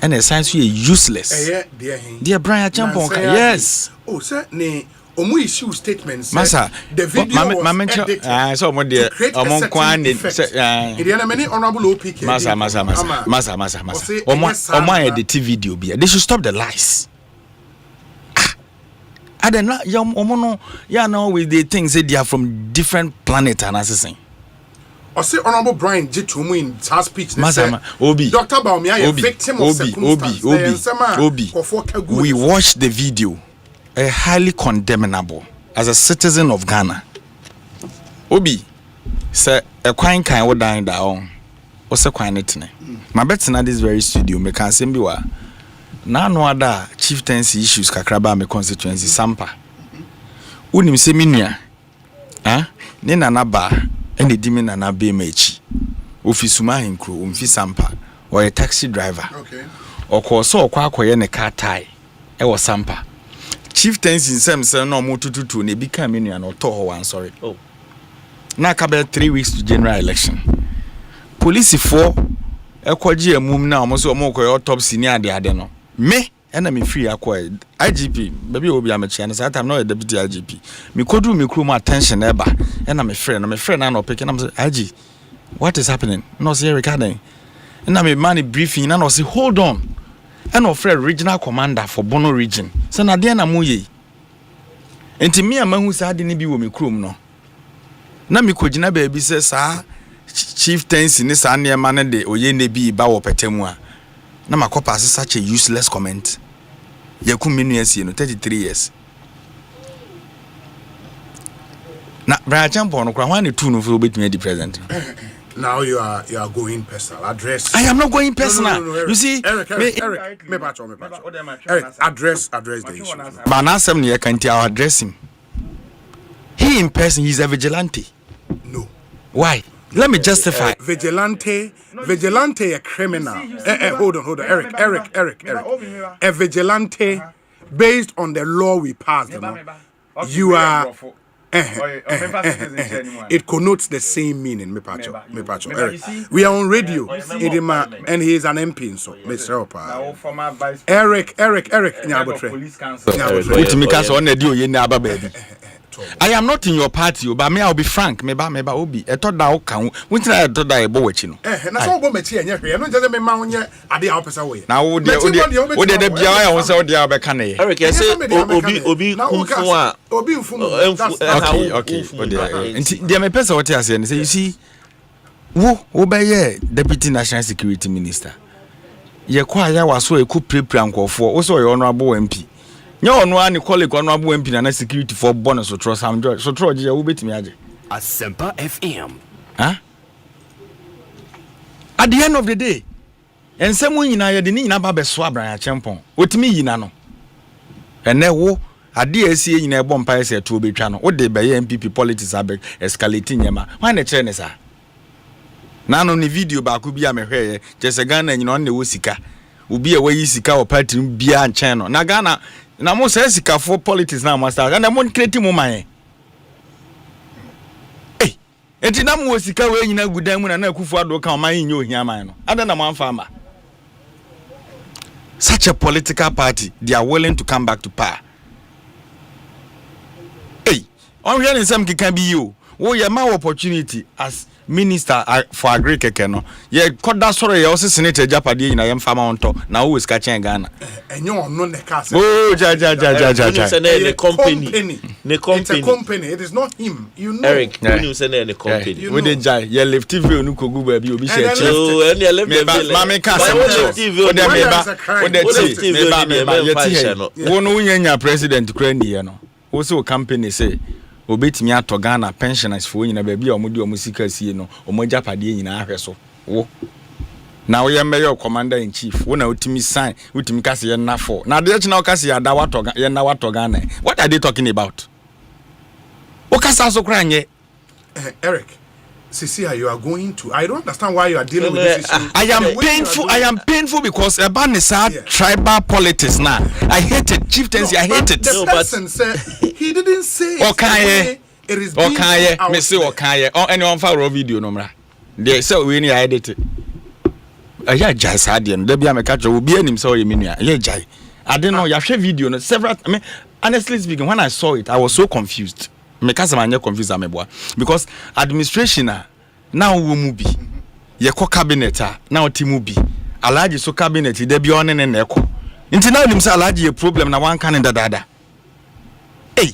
and it sounds useless. Dear Brian Champon, yes. Oh, sir, ne. Omu issue statements. Masa, the video was edited so mo de among kwan many honorable OPK. Masa. Omo edit video be. They should stop the lies. I don't know. Omo no. Yeah, no. With the things they are from different planet and assessing. Osei Honorable Brian Jitumu in her speech. Masa, Obi. Dr. Baumia, a victim of circumstance. Obi. We watched the video. A highly condemnable as a citizen of Ghana. Obi, say a quine kind would die down. Or say quine it. My bet in this very studio, me can say biwa. Na no other chieftaincy issues kakraba me constituency Sampa. Unim se minia. Ne nana ba ene dimi nana be mechi. Ofisuma hinkro umfi Sampa or a taxi driver. Okay. Or so kwa akoye ne car tie. E was Sampa. Chieftaincy in no more to ne become in an one sorry. Oh. Now about 3 weeks to general election. Police for a mum now almost more autopsy near the adeno. Me enemy free acquired IGP, baby will be a chance. I'm not a deputy IGP. Me could do me crew my attention ever. And I'm a friend, I'm not picking up IG. What is happening? No, see recording. And I'm a money briefing and I say, hold on. And offer regional commander for Bono region. So na dia na muye. Enti me amahu sa de ne bi wo me krom no. Na me kogina ba bi se sa chieftaincy ni sa ne ma ne de oye ne bi ba wo petemu a. Na makopa such a useless comment. Yakum menu years no 33 years. Na Brian Champo no kwa wan tu no for obetumi di present. Now you are going personal. Address. I am not going personal. No, you see, Eric, me patch. Eric, address the issue. But now some year can't address him. He in person, he's a vigilante. No. Why? Let me justify. Vigilante, a criminal. Hold on, Eric. A vigilante, based on the law we passed. You are. It connotes the same meaning, me pacho. Eric, we are on radio, and he is an MP, so Mr. Eric, I am not in your party, but me I'll be frank. Me ba obi. I thought that can. When I thought that I bo watching. Na so bo mechi enye hwe. No just me ma onye ade a opesa we. Na wo de de bia ya won say wo de abeka na ye. Eric, I say obi kumfu a. Obi mfu. Okay. Nti dia me pesa what you say. You see, wo be ye deputy national security minister. Ye kwa ya waso e ku prepare ankofo. Wo so ye honorable MP. Nyo no ani colleague ono abo MP na security for bonus so trust am joy so trust je wo betimi age Asempa FM at the end of the day ensemu nyina ye de ni nyina ba beso abran achempon otimi yina no ene wo ade asie nyina e bompa ese to obetwa no wo de be ye MPP politics abeg escalating nyema wan na chere ne sa na no ni video ba ku bia me hweye jese Ghana nyina on ne wo sika obi e wayi sika o party bia nchen no na Ghana na mo say sika for politics na master and mo create mo man enti na mo sika we nyina gudan mu na akufu ado kan man yin ohia man no ada na mo amfa ma such a political party they are willing to come back to power on here in some can be you wo ye ma opportunity as minister for agriculture no ye koda soro ye also senator japade nyina ye mfa ma onto na wo sika chen Ghana enyo no ne ka say oh ja the company it's a company it is not him you know Eric you say the company we dey jai ye left TV onu kogu ba bi obi share ma me ka say o de me wo no nya president krani ye no wo so company say obetimi ato Ghana pensioners for nyina ba bia omudi omusika sie no omogya pade nyina ahwe so wo na wo ye mayor commander in chief wo na utimi sign utimi kase ye na for na de china kase ya da wato ye na wato Ghana what are they talking about o kasa so kranye Eric Sisia, you are going to. I don't understand why you are dealing with this issue. I am painful because Ebanisa tribal politics now. I hate it. Chieftaincy, I hate it. The person said he didn't say okay. It is being okay. Me say okay. Oh, anyone follow video number. They say we need edit it. Yeah, jai sadian. There be a catch. Will be any so yeah, jai. I didn't know you have video. No, several. I mean, honestly speaking, when I saw it, I was so confused. Because I'm confused, because administration now we mubi, ye ko cabinet now ti mubi, alaji so cabinet de bi on ne neko. Inti now nim say alaji a problem na one can dada. Hey,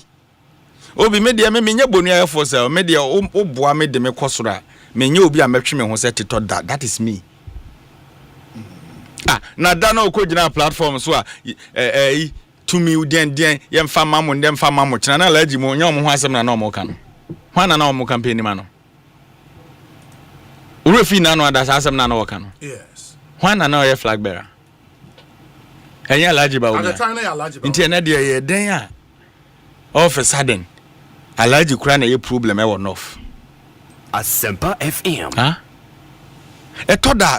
obi media me nya bonu air for sale media o boa me de me kosora me nya obi a metwe me ho say tito that is me. Na da na ko gina platform so to me den yem fa mamu dem fa mamu chana na laji mo nyom ho asem na na mo kan hwana na mo campaign ma no urefi na no adasa asem na na kan yes hwana na ye flag bearer enya laji ba at the time na laji ba nti na de ye den a all of a sudden alaji kura na ye problem e wo north Asempa FM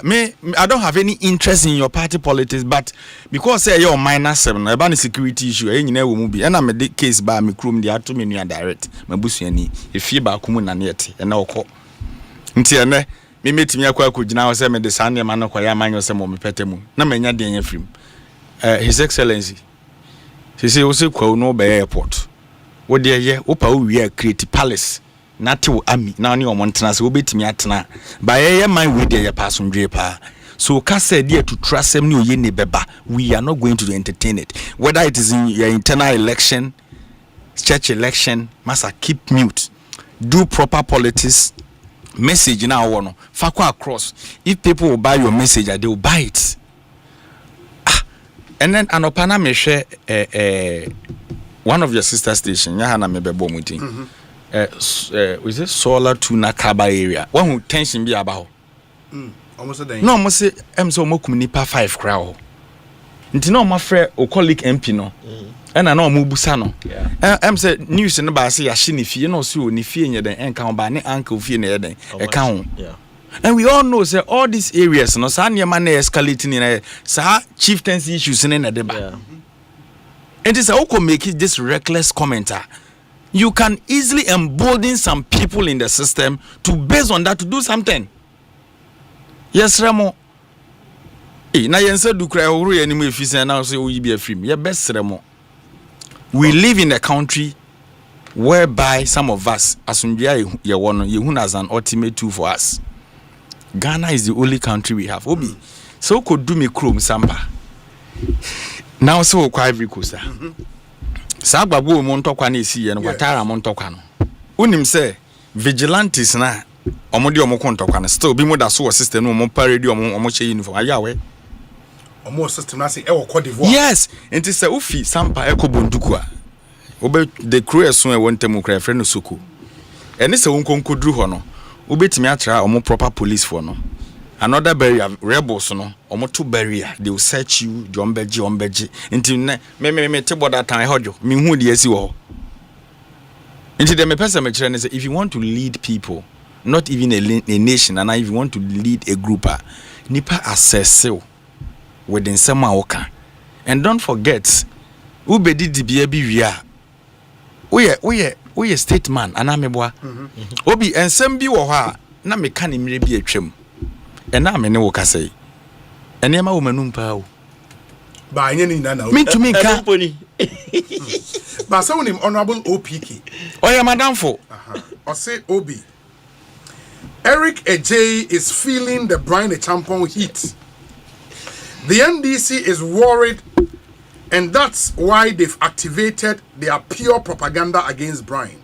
me I don't have any interest in your party politics, but because say you're minus 7 about the security issue you know we be and I'm a case by me chrome the atu me direct my busuani if you ba kumu na net and na okọ nti ene me metimi akwa akogina say me de sane ma no kwaya manyo say mo me petemu na manya den afrim his excellency say o say kwa no be airport wo de ye wo pa wo wi create palace Nati ami na oni omontena se obetimi atena ba ye man we dey pasundwe pa so ka said there to trust them ni oye ne beba we are not going to entertain it whether it is in your internal election church election must keep mute do proper politics message now one fakwa across if people will buy your message they will buy it and then anopana me share one of your sister station ya na me bebo mutin is it solar to Nakaba area? One who tension be about. Almost a day. No, must say so mokum nipa 5 crowd. Nti no my friend o colleague MP no. And I know Mubusano. Say news in the bar say Yashini fee no so ni fee in the encounter by ne uncle fee in the account. And we all know say all these areas no sanya man escalating in a chieftaincy issues in the deba. And it's a make it this reckless commenter. You can easily embolden some people in the system to based on that to do something. Yes, Remo. Na yense du kra huru ye nimu efise na so we be afrim. Ye best Remo. We live in a country whereby some of us asundua ye wono ye hu as an ultimate tool for us. Ghana is the only country we have. Obi. So could do me chrome sampa. Now so kwa Ivory Coast. Sababu montokwa na esi ye no kwatara montokwa no unim say vigilantes na omodi omokontokwa na still bi moda so system no mo parade omo che uniform ayawe omo system na say e wo Cote d'Ivoire yes enti say ufi sampa ekobonduku a obe the crew eson e wontem kra friend no soko eni say wonkonkodru ho no obetimi atra omo proper police for no another barrier rebels no omoto barrier they will search you jombeji until me table that time hojo me hu de asi wo until the person me kire say if you want to lead people not even a nation and if you want to lead a group nipa assess within some oka and don't forget ubedi dibia bi wia we state man anameboa obi ensem bi wo ha na me ka ne mire bi atwam ena me ne wo ka sei enema wo manum pa o ba anya ni na me to me ka ba so nim honorable OPK oya madam for Osei Obi Eric Ejay is feeling the Brian Champon heat. The NDC is worried and that's why they've activated their pure propaganda against Brian.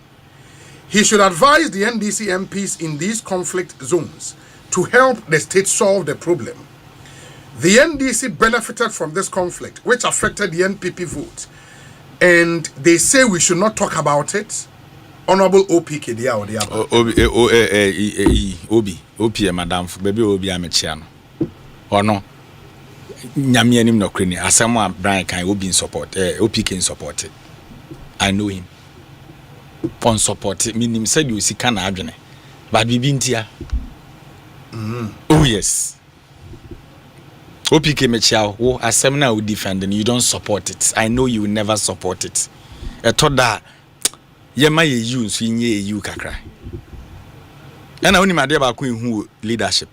He should advise the NDC MPs in these conflict zones to help the state solve the problem. The NDC benefited from this conflict, which affected the NPP vote, and they say we should not talk about it. Honorable OPK, Obi, madam, baby, Obi, I'm a chiano. Or no, Yamianim no crane, as someone Brian can Obi in support, OPK in support it. I know him. On support it, meaning said you see can adjune. but bibintia. Oh yes. OPK Mechao, oh, as seminar will defend and you don't support it. I know you will never support it. I thought that Yema you so you kakra. And I only my dear who leadership.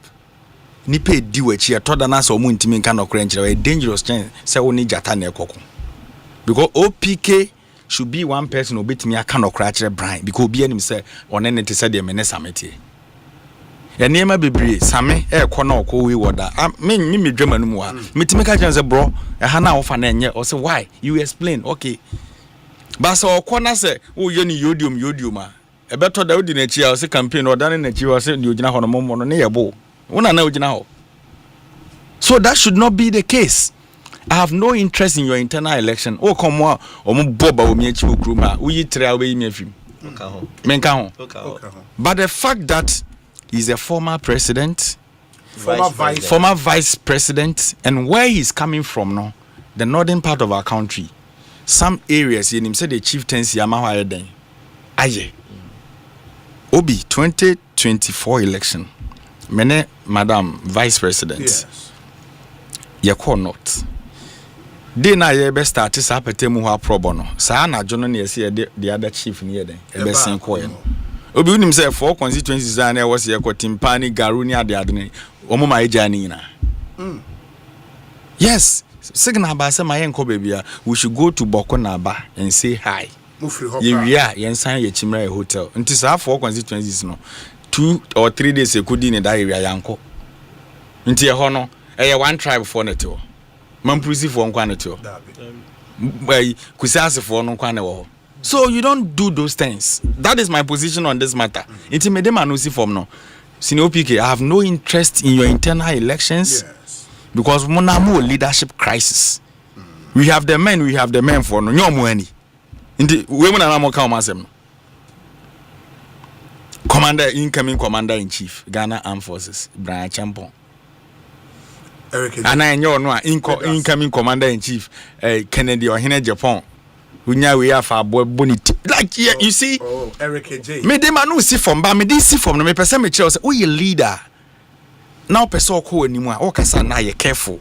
Nipe diwechi, I thought that Nasa Muntimin can occurrence a dangerous chance, so only Jatane Koko. Because OPK should be one person who beat me a can of cratch Brian, because be himself on any to say the Menesamity. Ya niema bebre same kono ko we woda me dwama no mu a metimeka chance bro na ofa na enye o say why you explain okay but so okona say wo ye ni yodium a ebeto da odi na chi a o say campaign o da na chi o say di ogina ho no mo no ne yebo wona na ogina ho. So that should not be the case. I have no interest in your internal election. O komo o mo boba o mi achi okruma wo yi tre a we mi afim menka ho. But the fact that he's a former president, former vice president, and where he's coming from now, the northern part of our country, some areas in him said the chieftaincy Yamaha Eden. Aye. Obi 2024 election. Mene Madam Vice President. Yes. Yako not. They na ye best start to sapete mu ha pro bono. Sa na jono ne yesi the other chief ni eden. Ebe sen ko ye. Obi unim say for constituencies and there was your timpani garuni ade ade omo ma eja ni na. Yes, signal ba say my enko baby we should go to Bokonaba and say hi. Ye yensan ye chimra hotel. Nti sa for constituencies no 2 or 3 days e kudi ni da area yanko. Nti ye ho no one tribe for neto. Mamprisi for nkwa neto. Kusase for no nkwa ne wo. So you don't do those things. That is my position on this matter. No. Senior PK, I have no interest in your internal elections because we have a leadership crisis. We have the men for no money. Incoming commander in chief, Ghana Armed Forces, Brian Champon. And I know no incoming commander in chief, Kennedy or Hine Japan. We have our bonity. Like you see, Eric J. Me dem anu see from ba me dey see from no me person me tell say we leader. Now person ko animu a o kasa na ye careful.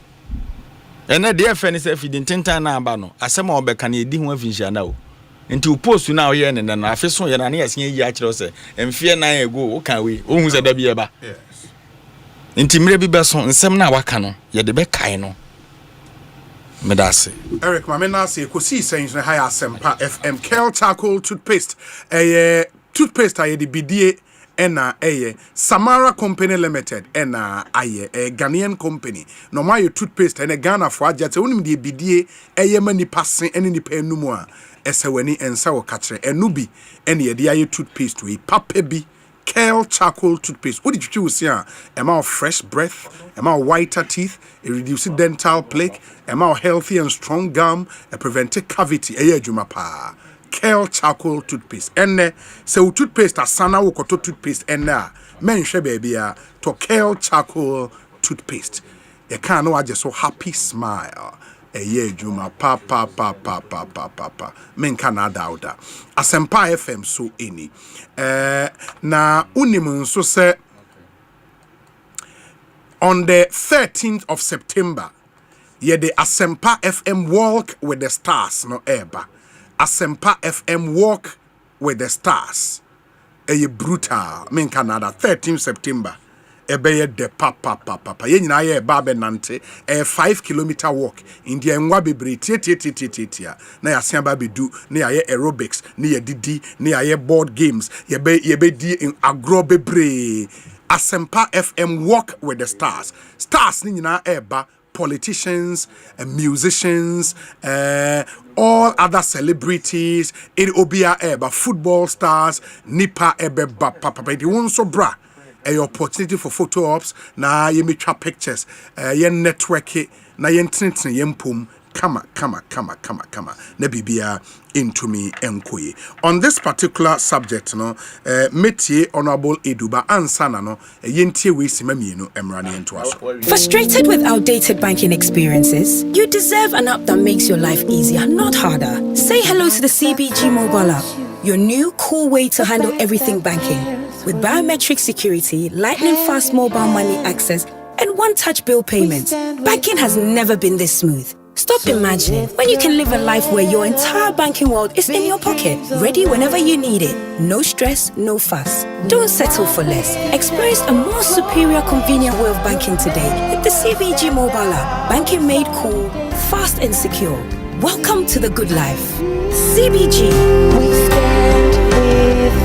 And na dey friend say if you tin tan na ba no, asema obeka na edi ho afinhia na o. Nti o post na o ye ne na afeso ye na na yasen yi a kire say emfie na ego o kan we o hu say da bi e ba. Yes. Nti mire bi be so nsem na waka no ye de be kai no. Medase. Eric, my man, say Ekosiisen On Asempa FM Kel charcoal toothpaste. Toothpaste aye the BDA ena Samara Company Limited ena aye Ghanaian company. No my toothpaste ena Ghana for ajate unim the BDA mani passen ene ni pe numu a eseweni ensa wo katre enubi ene ye de toothpaste we papebi Kel charcoal toothpaste. What did you see? Amount fresh breath, amount whiter teeth, it reduces dental plaque, amount healthy and strong gum, it prevents cavity. Jumapa. Kel charcoal toothpaste. And so toothpaste asana wokoto toothpaste and mention baby to Kel charcoal toothpaste. You can't know I just so happy smile. Juma pa men kana dauda Asempa FM so any na unimun so say on the 13th of September ye the Asempa FM walk with the stars no eba Asempa FM walk with the stars brutal men Canada 13th September ebeye de papa ye nyina ye ba be nante 5-kilometer walk india enwa bebre tie na ya sia ba bedu na ya aerobics na ya didi na ya board games ye be di agro bebre Asempa FM walk with the stars ni nyina eba politicians and musicians all other celebrities in obia eba football stars nipa ebe ba papa di won so bra a opportunity for photo ops na ye twa pictures ye network na ye ntintin ye mpom kama na bibia into me enkoye on this particular subject no metie honorable Eduba ansana no ye ntie we simamienu emrane into aso. Frustrated with outdated banking experiences? You deserve an app that makes your life easier, not harder. Say hello to the CBG mobile app, your new cool way to handle everything banking. With biometric security, lightning fast mobile money access, and one-touch bill payments, banking has never been this smooth. Stop imagining when you can live a life where your entire banking world is in your pocket, ready whenever you need it. No stress, no fuss. Don't settle for less. Experience a more superior, convenient way of banking today with the CBG mobile app. Banking made cool, fast and secure. Welcome to the good life. CBG. We stand with you.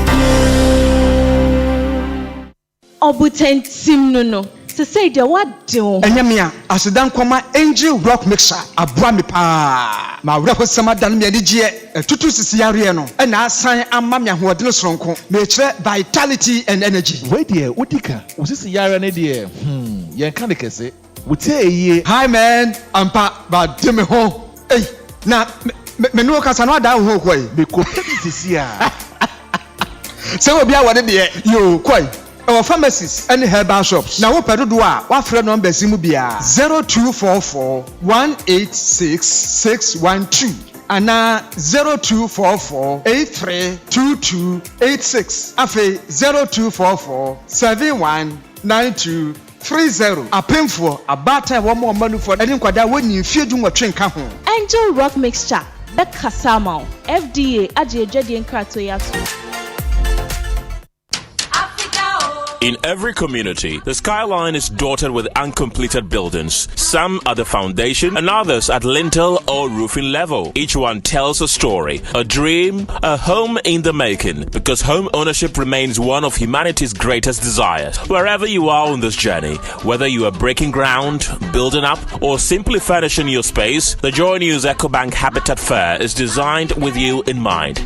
Obuten Sim no. To say the what do? Enyamia, asidan kwama angel rock mixer, abua me pa. Ma wura hosama dan me anigye, tutu sisi yare no. E na asan amma me ahoɔden soronko. Me kire vitality and energy. Where dear, udika. Usisi yare ne dear. Yen kan de kese. Wote ye. Hi man, ampa ba de me ho. Hey, na me no kasa no ada ho koi. Me ko sisi a. Se obi a wode de yo koi. Our pharmacies and herbal shops. Now, what do our friend number Simubia 0244 186 612 and now 0244 832286. Afe 0244 719230. A painful, a batter, one more money for any quadra when you fear doing a train come home. Angel Rock Mixture, Beck Kasama, FDA, Ajay Jadi and Kratoyatu. In every community, the skyline is dotted with uncompleted buildings, some at the foundation and others at lintel or roofing level. Each one tells a story, a dream, a home in the making, because home ownership remains one of humanity's greatest desires. Wherever you are on this journey, whether you are breaking ground, building up, or simply furnishing your space, the Joy News EcoBank Habitat Fair is designed with you in mind.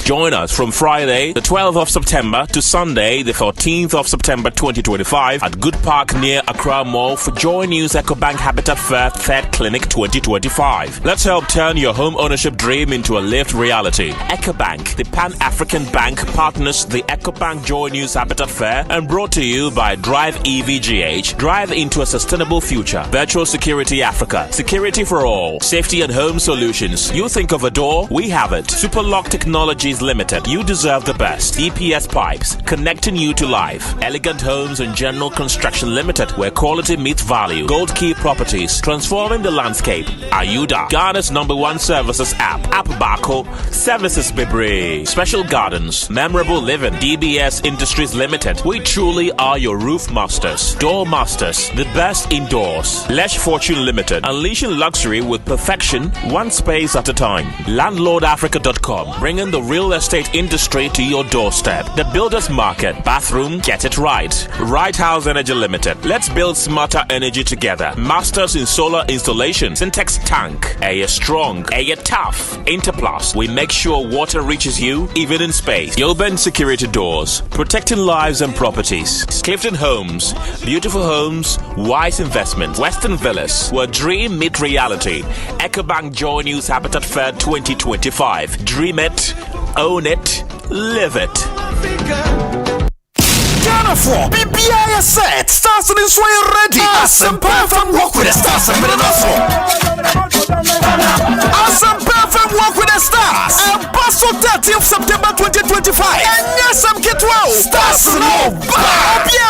Join us from Friday, the 12th of September to Sunday, the 14th of September 2025 at Good Park near Accra Mall for Joy News EcoBank Habitat Fair 3rd Clinic 2025. Let's help turn your home ownership dream into a lived reality. EcoBank, the Pan-African Bank, partners the EcoBank Joy News Habitat Fair and brought to you by Drive EVGH. Drive into a sustainable future. Virtual Security Africa. Security for all. Safety and home solutions. You think of a door? We have it. Superlock Technologies Limited. You deserve the best. DPS Pipes, connecting you to life. Elegant Homes and General Construction Limited, where quality meets value. Gold Key Properties, transforming the landscape. Ayuda, Ghana's #1 services app. App Bako, Services Bebre. Special Gardens, Memorable Living. DBS Industries Limited. We truly are your roof masters. Door masters, the best indoors. Lesh Fortune Limited, unleashing luxury with perfection, one space at a time. LandlordAfrica.com, bringing the real estate industry to your doorstep. The Builders Market, bathroom, get it right. Right House Energy Limited. Let's build smarter energy together. Masters in solar installation. Syntex Tank. Air strong. Air tough. Interplus. We make sure water reaches you even in space. Gilbert Security Doors. Protecting lives and properties. Clifton Homes. Beautiful homes. Wise investment. Western Villas. Where dream meet reality. EcoBank Joy News Habitat Fair 2025. Dream it. Own it, live it. Ghana for BBI set. Stars in this way ready. Asempa from Walk with the Stars and Asempa from Walk with the Stars. And Bonsu 30th September 2025. And yes, I'm get 12. Stars no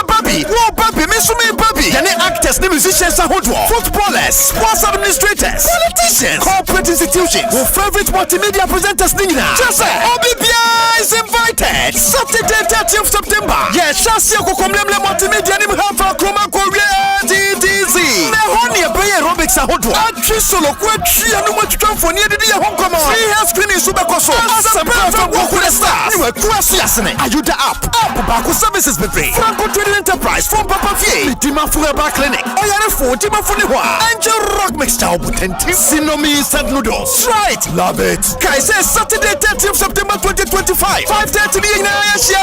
baby. Whoa baby, miss me baby. Can actors, the musicians are footballers, sports administrators, politicians, corporate institutions, who favorite multimedia presenters Nina. Just say OBBI is invited. Saturday 30th September. Yes, Shasi Kokomlemle multimedia nim Hafa Kroma Korea TTC. Mehoni Bay aerobics ahodo. Atri solo kwetri anu matwam for near the home come on. Free hair screening subekoso. Asempa from Walk with the Stars. You were kwasi asene. Ayuda app. App Bako services be free. Franco Trading Enterprise from Papa Fie. Dima Fueba Clinic. Oyare for Dima Funiwa. Angel Rock Mixture Obutenti. Sinomi instant noodles. Try it. Love it. Kai says Saturday 30th September 2025. 5:30 p.m.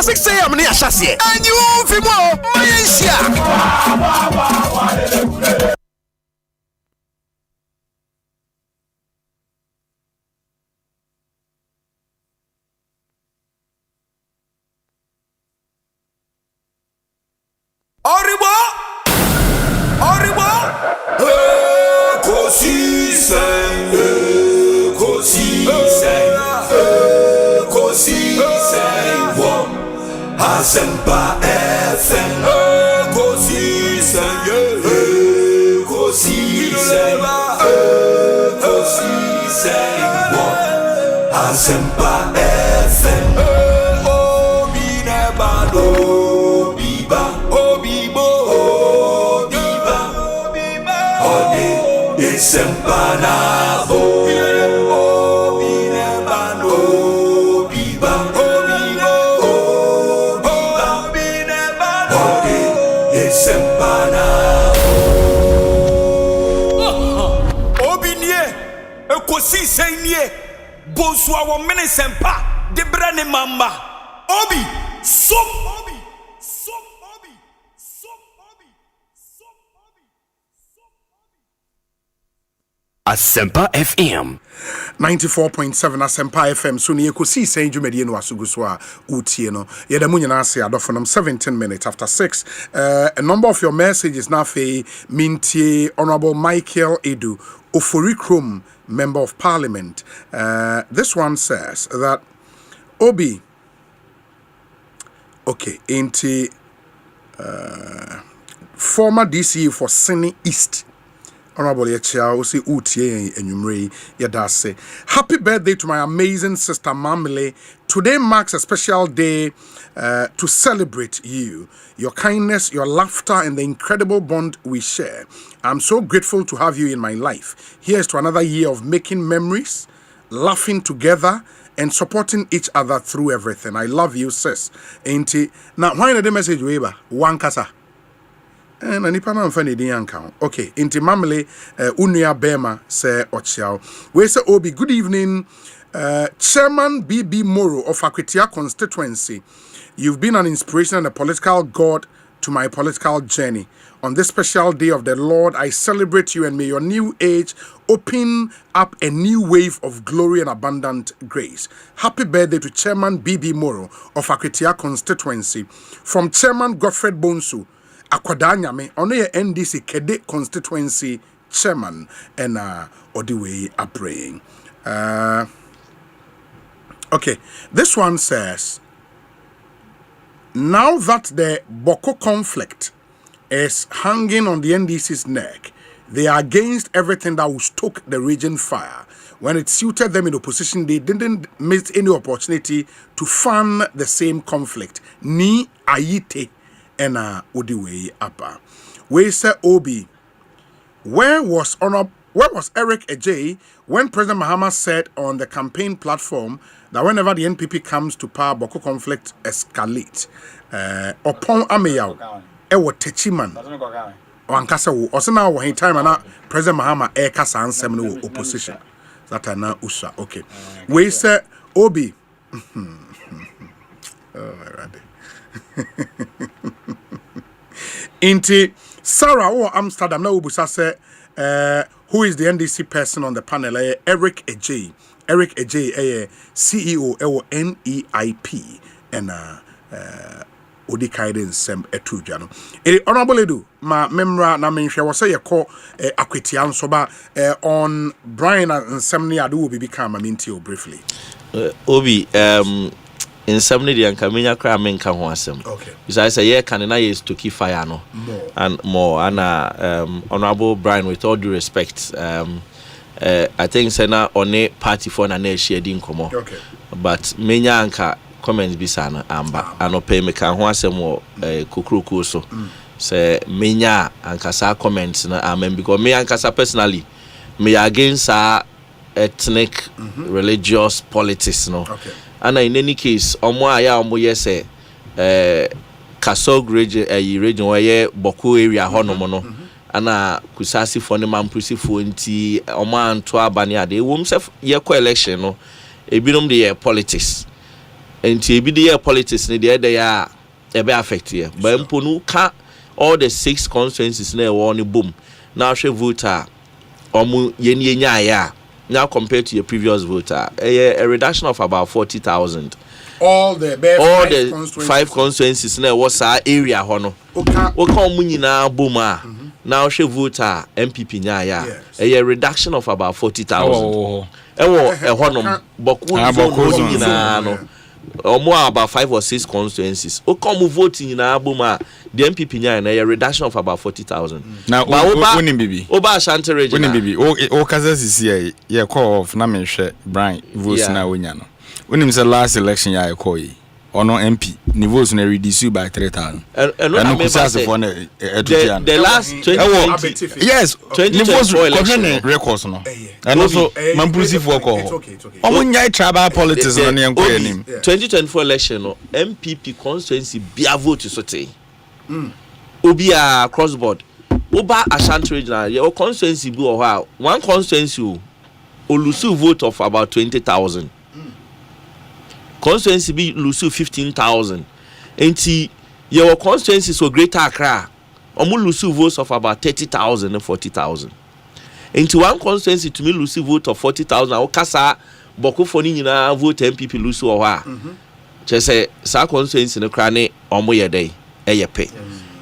6 a.m. near Shasi. And you Fimo Malaysia. Arriba! Ekosiisen, Asempa FM. Ekosiisen, Ekosiisen, Ekosiisen. Asempa FM. Obi nebado, Obiba, Obibo, Obiba, Ode Isempanabo. Obi nebado, Obiba, Obibo, Obiba, Ode Isempanabo. Obi nie, Ekosiisen nie. Bonsu awo mene sempa de brane mamba. Obi som Obi som Obi som Obi som Obi. Asempa FM 94.7 Asempa FM. So ni Ekosiisen dwumadi no asugu so a utie no. Yeda mu nyina ase adofonam 17 minutes after 6. A number of your messages na fe mintie Honorable Michael Edu Ofori Krom, Member of Parliament. This one says that Obi, okay, into former DCE for Sydney East, Honorable Yechia, Osei Utie Enyumre Yadase. Happy birthday to my amazing sister Mamile. Today marks a special day to celebrate you, your kindness, your laughter, and the incredible bond we share. I'm so grateful to have you in my life. Here's to another year of making memories, laughing together, and supporting each other through everything. I love you, sis. Ain't it? Now, why not the message weba? One kasa. And nipa na mfa ne din anka. Okay, inti mamle unua bema se ochiao. We say Obi, good evening. Chairman BB Moro of Akwetia constituency. You've been an inspiration and a political god to my political journey. On this special day of the Lord, I celebrate you and may your new age open up a new wave of glory and abundant grace. Happy birthday to Chairman BB Moro of Akwetia constituency. From Chairman Godfred Bonsu, Akwadanyame, on your NDC Kede constituency chairman, and Odiwe are praying. Okay, this one says, now that the Boko conflict is hanging on the NDC's neck, they are against everything that will stoke the region fire. When it suited them in opposition, they didn't miss any opportunity to fan the same conflict. Ni Ayite and Odiwe Apa. We say Obi, where was Eric Ejay when President Mahama said on the campaign platform that whenever the NPP comes to power, Boko conflict escalate? Upon Ameyaw, Ewo Techiman, Wankasa wo, Osena wo hin time na President Mahama kasa ansem no opposition. That are now USA. Okay. We say Obi. Oh, Inti Sarah or Amsterdam na ubusa say who is the NDC person on the panel? Eric Ejay. Eric Ejay, CEO or NEIP and Odi Kaiden Sem Etujano. Honorable Edu, ma memra na menhwe wo say ye call Akwetia nso ba on Brian and Semni Adu will become minti briefly. Obi in Semni the Ankamenya kra menka ho asem. Okay. Because I say ye can na is to keep fire no. More and Honorable Brian, with all due respect, I think Sena one party for na share din komo. Okay. But menya anka comments bisana amba anope meka ho asem wo kokroku so say menya anka sa comments na amen because me anka sa personally me against ethnic religious politics no. Okay. And in any case omo aya omo yese Kasog region where Boku area honomo no ana kusasi for ne mampusi for nti omo anto abane ade wom se ye ko election no ebinom de politics enti ebi de politics ne de ya e be affect here but mponu ka all the 6 constituencies na e wo ne boom na hwe voter omo ye nya ya now compared to your previous voter a reduction of about 40,000. All the 5 constituencies na was our area hono oka omu nyina boma now she voter MPP nya ya a reduction of about 40,000 ewo honom boku nyina no or more about 5 or 6 constituencies. O come voting in Abuma, the MPP nya a reduction of about 40,000. Now, winning baby. Oba Ashanti region. Winning baby. O Kazas is here. Yeah, call of Namisha Brian votes now winyano. When him say last election ya call ye. Or no MP, ni votes na reduce by 3,000. And no kusasa for the last 2020. Yes, 2024 election records no. And also Mampusi for call. Omunya tribal politics on the 2024 election no MPP constituency bia vote sote. Obi a cross board. Oba Ashanti regional your constituency be or one constituency o lose vote of about 20,000. Constituency be lose 15,000. Enti your constituency so Greater Accra omu lose votes of about 30,000 and 40,000. Enti one constituency to me lose vote of 40,000 o kasa boko foni nyina vote MPP lose o ha. Che say sa constituency no kra ne omo ye dey eyepe.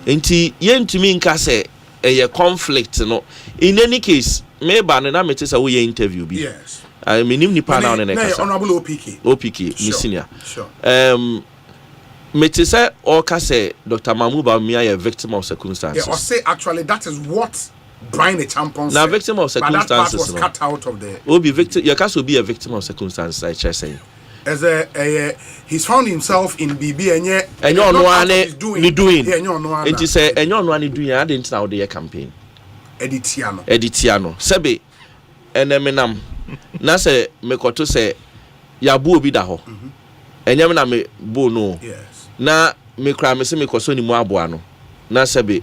Enti yentumi nka say eye conflict no. In any case me ba na me say we interview bi. Yes. I mean, ni pa na ne kasa. Honorable OPK, mi senior. Sure. Me te say o ka say Dr. Mamuba me a victim of circumstances. Yeah, or say actually that is what Brian the champion said. Now victim of circumstances. But that part was cut out of the. O be victim. You can be a victim of circumstances. I just say. As he's found himself in BB and enyo no ane ni doing. Yeah, enyo no ane. Enti say enyo no ane doing. I didn't know the campaign. Editiano. Sebe eneminam. Na se mekoto se yabu obi da ho. Enyam na me bo no. Yes. Na me kra me se me koso ni mu aboa no. Na sebe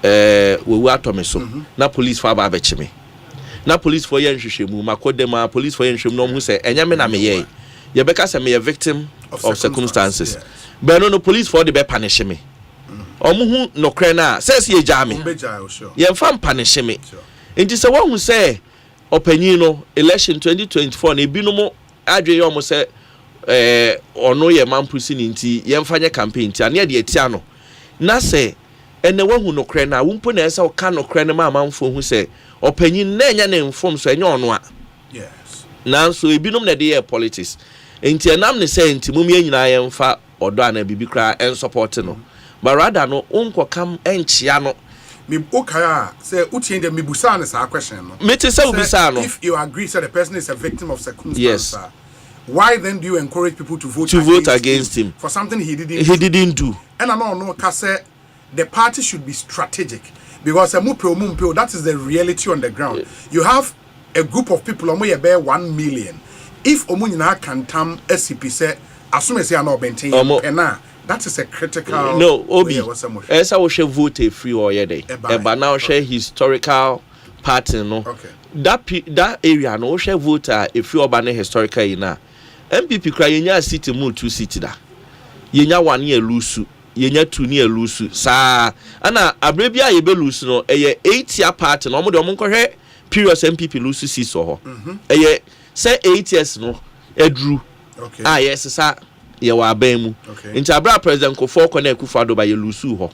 wewu atome so. Na police for aba beche me. Na police for yen hwehwemu makodema police for yen hwehwemu no hu se enyam na me ye. Ye beka se me a victim of circumstances. Yes. But no police for the be punish me. Omu hu no kra na says ye ja me. Ye fam punish me. Enti se wo hu se opanyin no election 2024 na ebi no mo adwe yo mo se ono ye mampusi ni nti ye mfanye campaign ti ane de etia no na se ene wahu no kre na wumpo na ese o ka no kre ne ma manfo hu se opanyin na enya ne mfom so enye ono a yes na so ebi no na de ye politics enti enam ne se enti mum ye nyina ye mfa odo ana bibi kra en support no but rather no unko kam enchia no me okaya say utie dem me busa na sa question no me te say busa no if you agree that the person is a victim of circumstances. Yes. Why then do you encourage people to vote against him for something he didn't do? And I know say the party should be strategic because that is the reality on the ground. Yeah. You have a group of people bear 1 million. If omunyina can tam SCP say assume say no benten that is a critical no obi esa wo hwe vote free or yede eba na wo hwe historical party no okay. that area no wo hwe voter if you oba na historical ina MPP kra yenya city mu 2 city da yenya 1 ye lusu yenya 2 ne lusu sa ana abrebia ye be lusu no eye 8 year party no mo de mo nkɔhwɛ period MPP lusu 6 ho eye say 8 years no edru okay yes sa ye wa aban mu nti abra president ko for kona Akufo-Addo ba ye lusu ho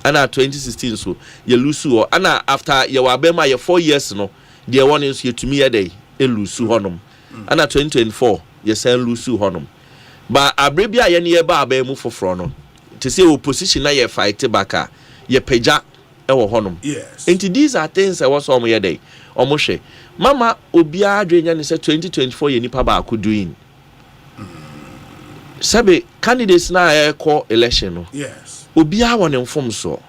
ana 2016 so ye lusu ho ana after ye wa aban ma ye 4 years no de one is ye tumi ye dey e lusu honom ana 2024 ye say lusu honom ba abrebia ye ne ye ba aban mu foforo no to say opposition na ye fight back a ye pagya e wo honom yes nti these are things I was omo ye dey omo hwe mama obia adwenya ne say 2024 ye nipa ba akuduin sabe candidates na eko election no yes obia won inform so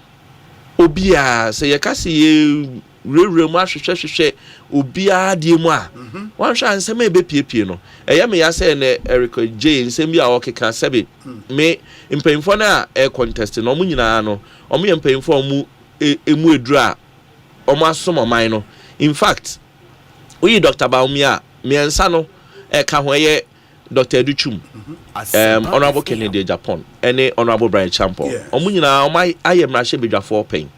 obia say ye kase ye rewre mu ahwehwehwehwe obia die mu a wan hwa ansem ebe piepie no eye me ya say na Eric J nsem bia okeka sabe me mpemfo na contest no mu nyina no omo ye mpemfo mu emu edru a omo asom man no in fact we Dr. Baumia me ensa no ka ho ye Dr. Educhum, Honorable Kennedy Japan, any Honorable Brian Champo. Omunyina omai aye mrashe bedwa for pain.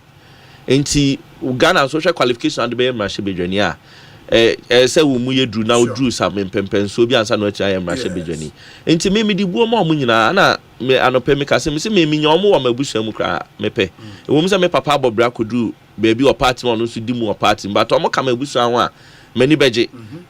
Enti Ghana social qualification and be mrashe bedwani a say wo mu yedru na odru sam pempen so bi ansa no achi aye mrashe bedwani. Enti me di buo ma omunyina na me anope me kase me se me nya omo wa mabusua mu kra mepe. Ewo mu se me papa bobra kodu baby o party no so di mu o party but omo ka mabusua ho a many beje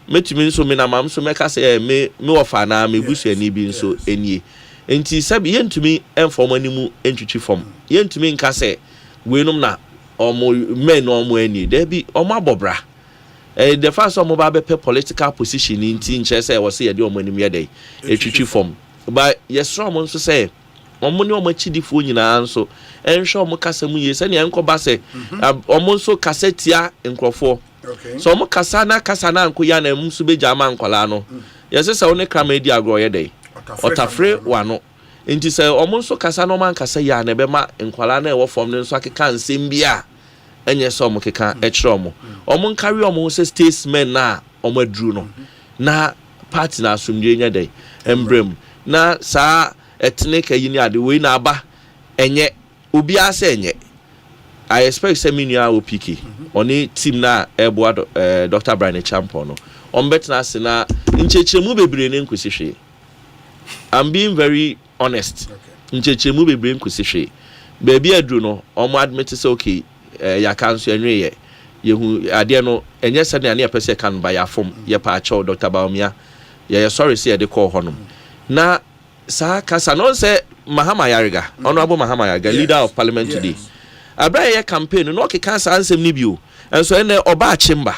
metumi nso me na mam so meka say me ofa na me busu ani bi nso enie enti sabi yentumi enfom animu entwitwi fom yentumi nka say wenum na omo men omo ani there be omo abobra the first omo ba be political position nti nche say wo say ye de omo anim ye dey etwitwi fom but yes omo nso say omo ne omo chidifo nyina nso enhwe omo kasa mu ye se ne enkoba say omo nso kasa tia nkrofo so omo kasa na nko ya na msu be jama nkola no yes say one krama di agro ye dey otafre wano nti say omo nso kasa no man kasa ya na be ma nkola na e wo fom ne nso akeka nsem bia enye so omo keka e kire omo nkari omo say statesmen na omo aduru no na party na asumdwe nya dey embrem na sa etneka yini ade we na aba enye obi ase enye I expect seminar OPK oni team na ebo Dr. Brian Champion no on betna se na nchechemu bebre ne nkwesihwe. I'm being very honest. Nchechemu bebre nkwesihwe. Baby adru no omo admit say okay ya kanso enwe ye yehu ade no enye se na ne pese kan ba ya fom ye pa acho Dr. Baumia ye sorry say de call honom na sa kasa no say Mahama Yariga honorable Mahama Yariga leader of parliament today abra ye campaign no ke kan sa ansem ni bio enso ene oba chimba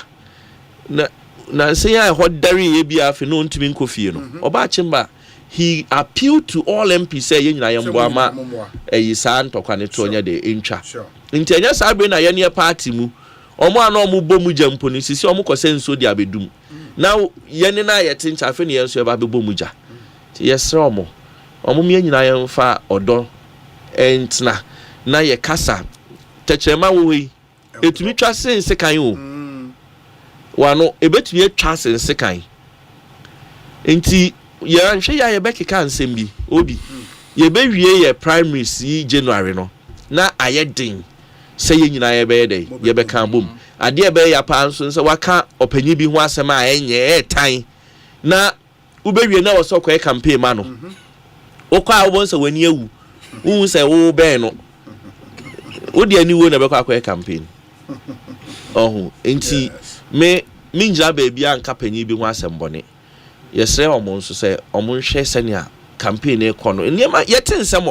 na say ya hodari ye bia fe no ntimi nkofie no oba chimba he appealed to all MPs say ye nyina ye mbo ama eyisa ntokwa ne to nya de entwa ntenya sa abre na ye ne party mu omo ana omo bomu jampo ni sisi omo kose nso di abedum now ye ne na ye tincha fe ne ye nso ye ba be bomu ja yes omo me nyina ye mfa odo entna na ye kasa techema wo etumi twa sense kan o wano ebetumi atwa sense kan enti ye anhwe ya ye bekeka nsem bi obi ye bewie ye primaries January no na ayedin say ye nyina ye be dey ye beka bom ade be ya pa nso se waka opanyi bi ho asem a enye etan na ubewie na wosokwa e campaign ma no okwa wo nse wani ewu wu se wo be no odi ani wo na be kwa campaign ohu enti me minja baby an kapanyi bi ho asem bone yesre omo nso se omo nhwe senia campaign e kono niam yetensem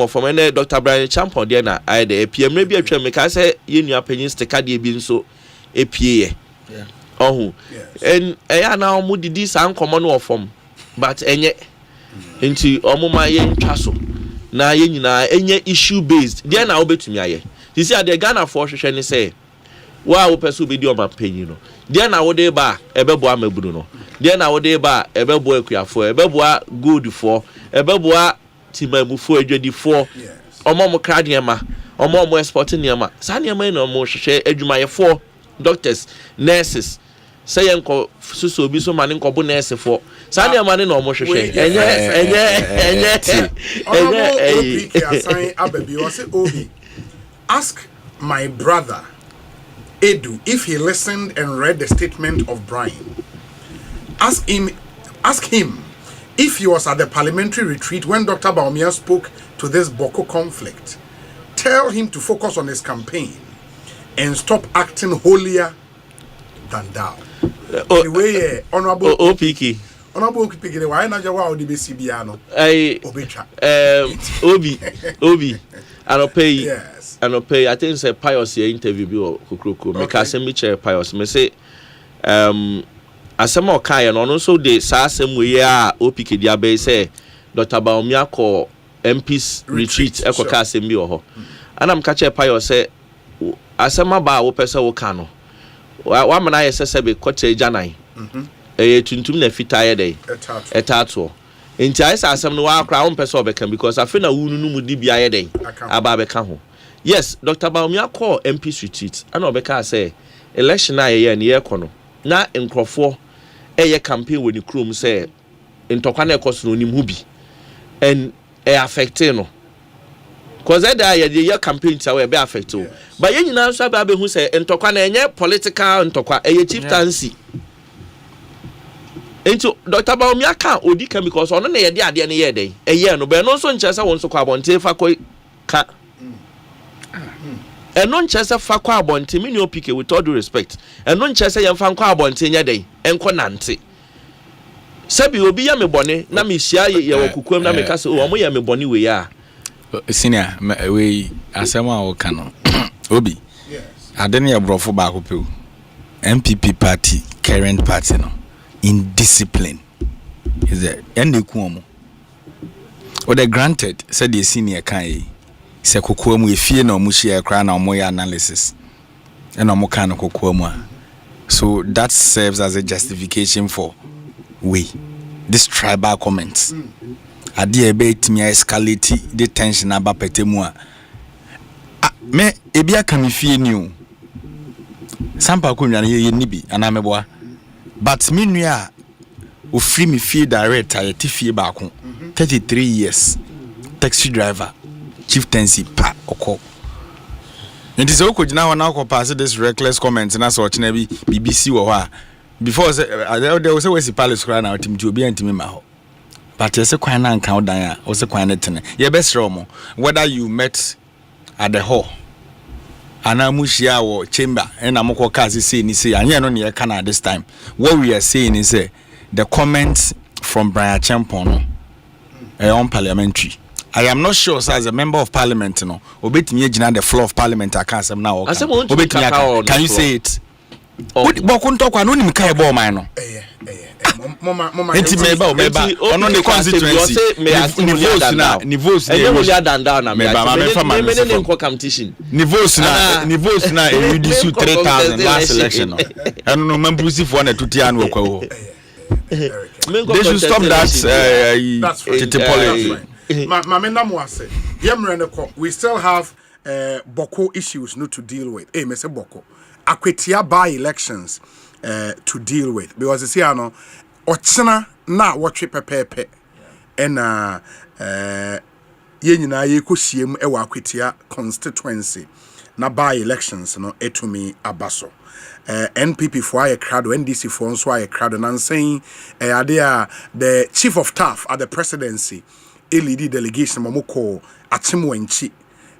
ofom ene Dr. Brian Champion de na ai de epiem bi atwa me ka se ye nua panyin sticker de bi nso epie ye ohu en eya na omo didi san komo no ofom but enye enti omo ma ye ntwa so na ye nyina enye issue based de na obetumi aye you see the Ghana for hwehwe ni say wa wo person be di o ma panyin no de na wo de ba ebebo amabunu no de na wo de ba ebebo akuafo ebebo good for ebebo timamufo adwadifo omo krade ema omo export niema sa niema na omo hwehwe adwumayefo doctors nurses say enko suso obi so mane nko bo nurse fo sa niema na omo hwehwe enye assign ababi was obi ask my brother Edu if he listened and read the statement of Brian. Ask him if he was at the parliamentary retreat when Dr. Baumia spoke to this Boko conflict. Tell him to focus on his campaign and stop acting holier than thou. Anyway, Honorable OPK. Honorable OPK, why not your wow the BCBiano? Obi. And pay. Yes. And pay. I think it's a pious interview bi o kukuruku. Me ka sem bi che pious. Me say asema okai no so de sa asem we a OPK dia be say Dr. Baumia ko MPs retreat e ko ka asem bi o ho. Anam ka che pious say asema ba wo pese wo ka no. Wa mana ye sese be koche janan. Tuntum na fitaye dey. Etato. Enti ai sa asem no wa akra wo pese obeka because afena wunu nu mu di bia ye dey. Aba beka ho. Yes, Dr. Baumia call MPs retreat. And obeka say election na ye na ye kono. Na nkrofo eye campaign we ni krom say ntokwa na ekoso no nim hu bi. And e affect no. Cause that ye campaign ta we be affect o. But ye nyina so ba be hu say ntokwa na enye political ntokwa eye chieftaincy. Into Dr. Baumia kan odi kan because ono na ye de ade na ye den. Eye no be no so nche say won so kwa bonte fa ko ka ɛno nkyɛ sɛ fa kɔ abɔnten me ne opike with all due respect ɛno nkyɛ sɛ yɛmfa nkɔ abɔnten nyɛ dɛn ɛnkɔ nante sɛbi obi yɛ me bɔne na me hyia yɛ wɔ kukuam na me ka sɛ o ɔmo yɛ me bɔne wei a senior we asɛm a wo ka no obi ade ne yɛ brɔfo baako pɛ o MPP party current party no indiscipline is there ende ku omo o the granted said the senior kan se kokoa mu efie na omo hia kra na omo ya analysis and omo kan kokoa mu so that serves as a justification for this tribal comments ade e be timi escalate the tension aba petemu a me ebia kan fie ni o sampa ko nwane ye ni bi ana meboa but me nua o free me fee direct I fee back 33 years taxi driver chieftaincy pa oko and is oko jina wana ko pass this reckless comment na so china bi BBC wo ho before say there was a palace cry na tim obi antimi ma ho but you say kwan na nkan odan a o say kwan na tene ye best room whether you met at the hall ana mushia wo chamber and amoko kazi say ni say anya no ne ye kana this time what we are saying is the comments from Brian Champon on parliamentary. I am not sure as a member of parliament no obetimi agina the floor of parliament aka asem na wo can you say it bokun to kwa no nim kai bo man no mama enti meba ono the constituency niveaus na eya down na me competition niveaus na e reduce 3000 last election no eno no mambusi for na tutia no kwa ho they should stop that we still have Boko issues not to deal with. Hey, Mr. Boko, Akwetia by elections to deal with because you see, I know, Ochina na watch pepe and yenina yekusiem ewa Akwetia constituency na by elections no etumi abaso. NPP for a crowd, NDC for so a crowd, and I'm saying the chief of staff at the presidency, LED delegation, Momoko, Achimwenchi,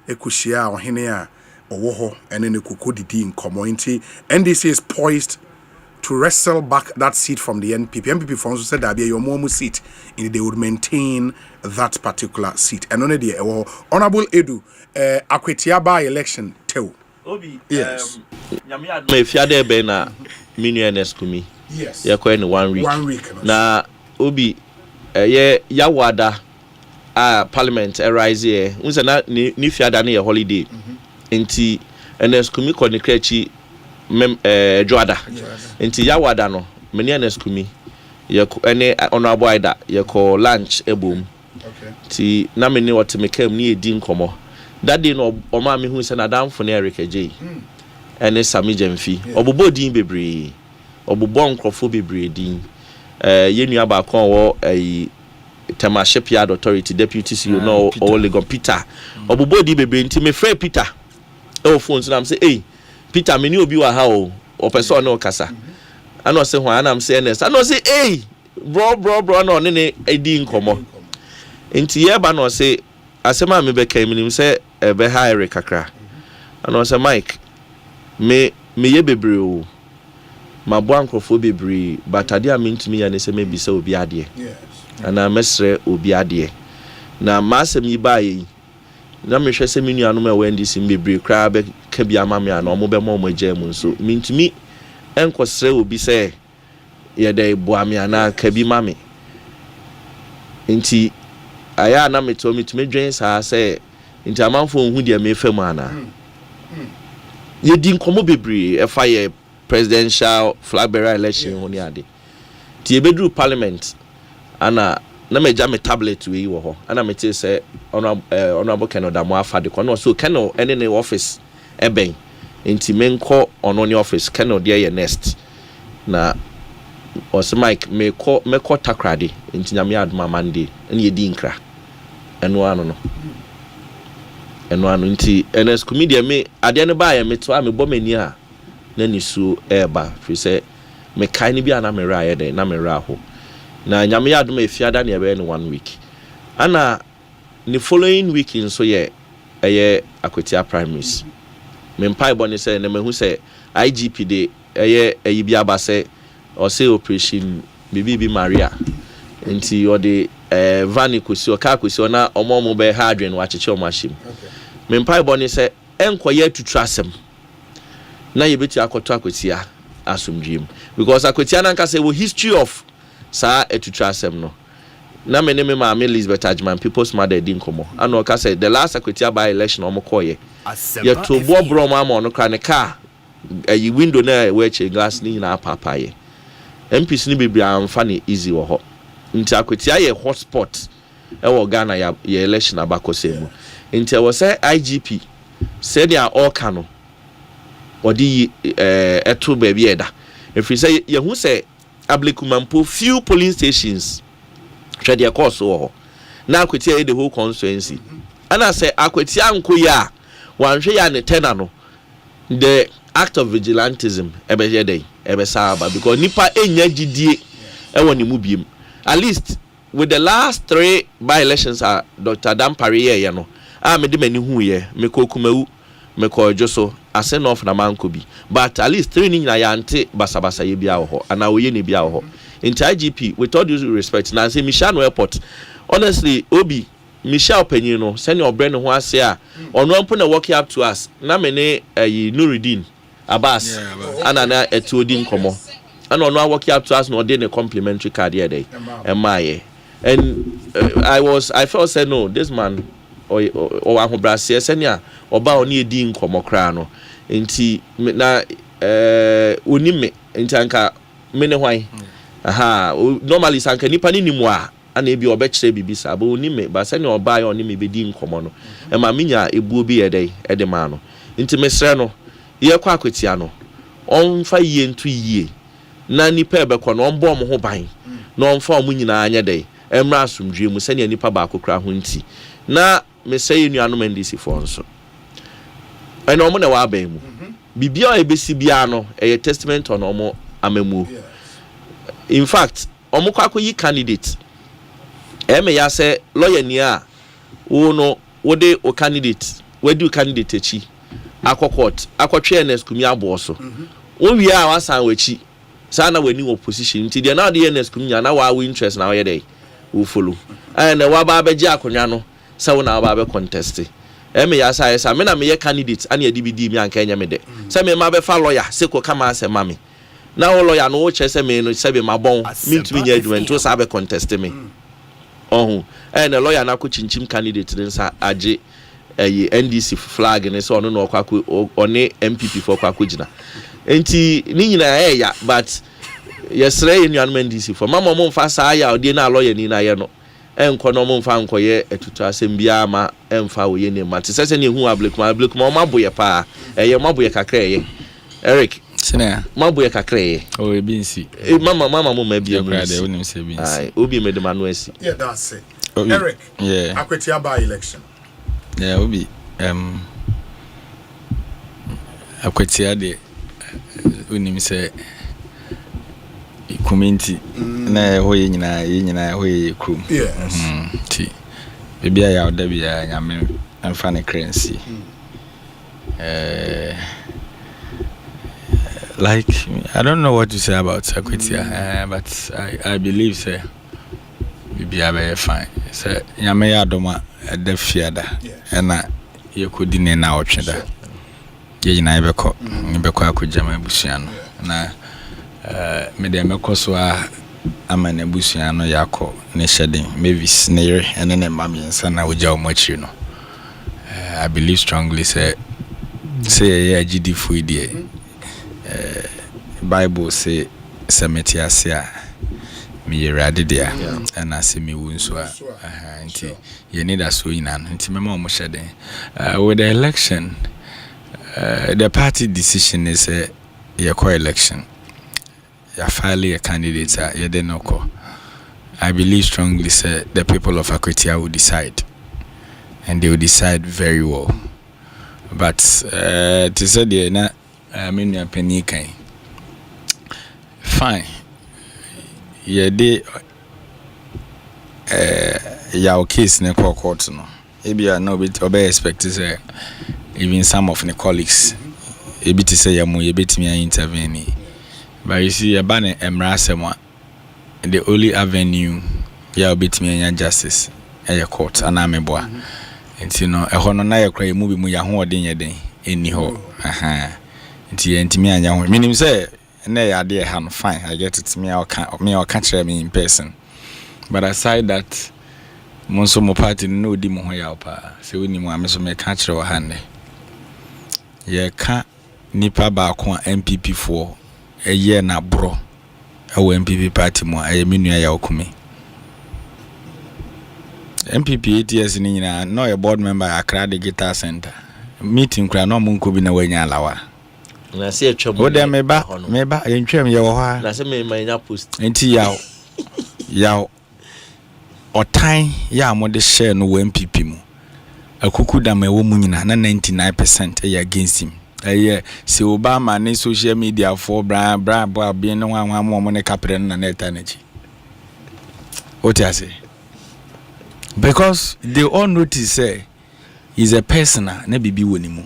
Ekushia, or Hinea, or Woho, and then Ekuko Didi in community. NDC is poised to wrestle back that seat from the NPP. NPP for also said that be your momu seat, and they would maintain that particular seat. And only the Honorable Edu, Akwetia by election, too. Obi, yes. If you are there, na millionaires kumi. Yes. You are 1 week. 1 week. Na Obi, Yawada, Parliament arise here. Unsa na ni fiada na holiday. Enti NS kumi ko ni krechi Joada. Enti Yawada no millionaires kumi. Ye ene honorable Ida ye ko lunch ebom. Okay. Ti na me ni what me kam ni edi nkomo. That day no oma me hu se na damfo na Eric J ene Sami Jamfi obobo din bebre obobo nkrofo bebre din yenua ba kon wo Tema Shipyard Authority deputy CEO no o Legon Peter obobo din bebre nti me frɛ Peter e phone so na am say Peter me ni obi wa ha o person no kasa ana say hwan am say ns ana say bro no ne edi nkomo nti ye ba no say asema me be kai minim say be ha Eric kakra ana say Mike me ye bebre o ma bo ankrofo bebre batade a mentumi ya ne say me bi say obi ade ana mesre obi ade na masem yi ba yi na me hwese me nuanom a wendi sim bebre kra be ka bi ama me ana omo be mo agya mu so mentumi enkosre obi say ye dey bo ame ana ka bi mame nti aya na me to me tumi dwen sa say nti amanfo hu de me fam ana ye din komo bebre e fa ye presidential flag bearer election ho ni ade ti e bedru parliament ana na me ja me tablet we wo ho ana me te say honorable Canada mo afa de kono so Kano ene ne office eben nti menko ono ne office Kano de ye next na Osei Mike meko takrade nti nyame adoma Monday ene ye di nkra eno ano nti NS comedian me ade ne ba ya meto a me bɔ mani a na nisu eba fi se me kai ne bia na me ra ye de na me ra ho na nyame adoma efiada ne ebe ne 1 week ana the following week in so ye Akwetia primaries mempai bone say na mehu say IGP de eye bi aba say or say operation bibi Maria enti or the van kosi o ka kosi na omo be hardware wa cheche o machine mempai bone say enkoye tutrasem na yebeti akoto akotia asumdwem because akotia na nka say wo history of sa etutrasem no na me maame Elizabeth Ajman people's mother din komo and o ka say the last akotia by election omo koye ye to bo bro ma no kra ne car ayi window na we che glass ni na papa ye MPs ni bibia amfa ne easy wo ho nti akotia ye hotspot e wo Ghana ya election abakosemu nti wo say IGP said they are all cano odi eto baby eda if you say ye hu say ablikumampo few polling stations hwe de course wo na akotia the whole constituency and I say akotia anko ya wanhwe ya ne tena no the act of vigilantism ebe ye dey ebe saba because nipa enya gidie e woni mu biem at least with the last 3 by elections are Dr. Dampare ye no me de mani hu ye me kokumawu me ko joso asen of na manko bi but at least 3 ni nyina ya ante basabasa ye bia wo ho ana wo ye ne bia wo ho into IGP with all due respect na say Michelle Airport honestly obi Michelle Penyin no send your brain ho ase a ono ampo na work up to us na me ne Nuruddin Abbas ana etuodin komo ana ono work up to us no dey ne complimentary card here dey emaye and I felt say no this man or ahobrase senia oba oni edi nkomo kra no enti na onime enti anka mene hwan aha normally sanka nipa ni nimu a ana ebi obekire bibisa ba onime ba senia oba ya onime bedi nkomo no e ma minya ebuo bi ede ma no enti mesre no ye kwa akwetia no onfa yie ntu yie na nipa ebekọ no ombo mo ho ban na onfa omu nyina anya dey emra asumdwe mu senia nipa ba akokra ho nti na me say nuanom ndc for nso eno mo na wa ban mu bibia ebesi bia no e testament on omo amamu in fact omo kwa akoyi candidate me ya say lawyer ni a wo no wo de o candidate wadu candidate echi akokot akotwe ns kumi abo so wo wi a wasan wachi sana wani opposition nti de na de ns kumi na wa interest na wo dey wo follow and wa ba beji akonwa no sa wo na ba be contest me ya sa me na me ye candidate ani adibidi mi anka nya me de se me ma be fa lawyer se ko kama ase mami na wo lawyer no wo che se me no se be mabon me ntumi nya adwuma nto sa be contest me ohun and lawyer na ko chinchim candidate den sa age NDC flag ne so ono no kwako one MPP for kwako gina enti ni nyina ya but yesre nuanom NDC for mama mo mfa sa ya odi na lawyer ni na ye no enko no mo mfa nkoye etutu asem bia ma emfa wo ye ne mate sese ne hu ablekuma maboye pa eye maboye kakra ye Eric sene maboye kakra ye o ebi nsi mama mo ma bia grade wonim se bi nsi ai obi me de manu asi yeah that's it Eric yeah akwetia by election yeah obi akwetia de wonim se community na ho ye nyina ho ye krum yes ti bibia ya oda bia nyame amfa ne currency like I don't know what to say about Sakwetia but I believe say bibia be fine say nyame ya doma da fiada na ye kodi ne na otweda ye nyina beko akojama busia no na me de mekoso a amana busia no yakọ ne shedin mavis near ene ne mamiensa na oja omachi no I believe strongly say yeah GD for idea Bible say semetiasia me rade dia and ase me wunso a nti ye need aso ina nti mema omo shedin with the election the party decision is a co-election ya file a candidate ya denoko. I believe strongly say the people of Akwetia will decide and they will decide very well but to say the na menu penny kan fine ye de ya case ne court no ebia no be expect say even some of the colleagues ebi te say yamu yebetimi an intervene. But you see a ban emra asema the only avenue ya obetimi an justice e court ana meboa. Nti no ehɔ no na yɛ kra mu bi mu ya ho ɔden yɛ den eni hɔ. Nti ntimi anya ho. Minim sɛ na yɛ ade e ha no fine. I get it me I can kyerɛ me in person. But aside that monso mo party no di mo ho ya pa. Se woni mo ameso me ka kyerɛ wo hande. Ye ka nipa ba ko MPP for a year na bro. Awo MPP party mo aye menua ya okumi. MPP ATS ni nyina no a board member Accra Digital Center. Meeting kra no munko bi na wanya alawa. Na se atwa mo. O de meba entwam ye wo ha. Na se me manya post. Enti yaw otan ya mo de share no MPP mu. Akuku da me wo mu nyina na 99% e against him. Se Obama ne social media for bra boy be no wan mo ne kapre na net energy. What you say? Because they all notice say he's a person na bibi woni mu.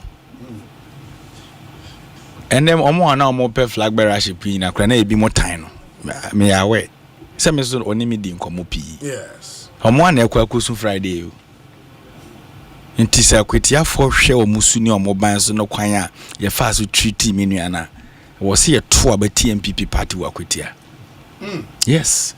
And then omo na omo pe flag bearership na kra na e bi mo tan no. Me aware. Say me so oni me di nkomo pi. Yes. Omo na ekwakusu Friday o. Nti sa kwetia for hwe omusu ni omoban so no kwan a ye fa so treaty menu ana wo se ye to abati MPP party wa kwetia. Yes.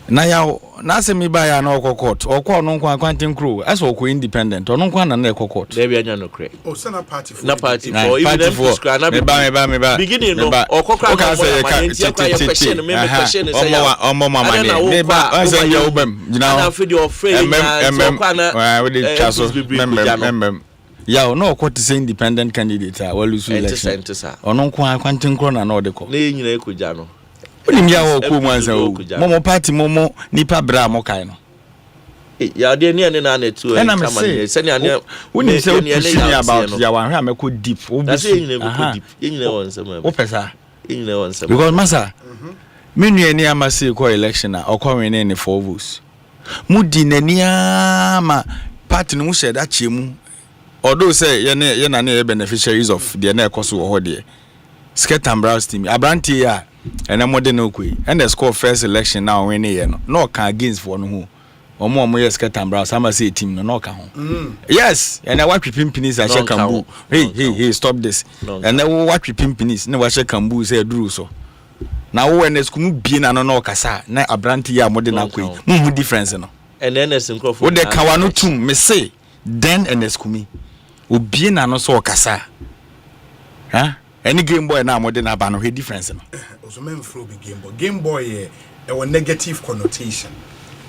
Na ya na se mi ba ya na okọ court okọ no kwan kwantin crew as okọ independent ono kwan na ekọ court. There be anya no cre. Oh, send a party for. Na party for even them prescribe na me ba. Beginning no okọ kwan na question me question say ya. Omo mama ne me ba answer ya obam. Na fi the afraid na okọ na we dey chaso member. Ya no okọ to say independent candidate a we lose election. Ono kwan kwantin crew na odeko. Na nyina ekoja no. Unim ya wo ko mwanza wo momo party momo nipa bra mo kai no ya de ne na na tu e kama ne se ne ne unim se pushing about ya wan hwa meko deep na se nyine meko deep nyine won se ma wo pesa nyine won se because masa menu ani ama se ko election na okọ win ne for votes mudi nani ama party no share that chemu although say ye na ne beneficiaries of the na ekoso wo ho de skirt and brows team abrantie ya and I'm modern okay. And the score first election now when no can against for no who. Or more yes cat and brows. I'm say team no can. Yes, and I watch pimpinies I check cambu. Hey, stop this. And I watch pimpinies. No watch cambu say drew so. Now when there's kumu bien and no kasa na abranti ya modern okay. Who difference no. And then there's some crop. What the kawano tum me say then and there's kumi. U bien and no so kasa. Huh? Any Game Boy now more than a ban of difference. Also, men throw big Game Boy. Game Boy, a negative connotation.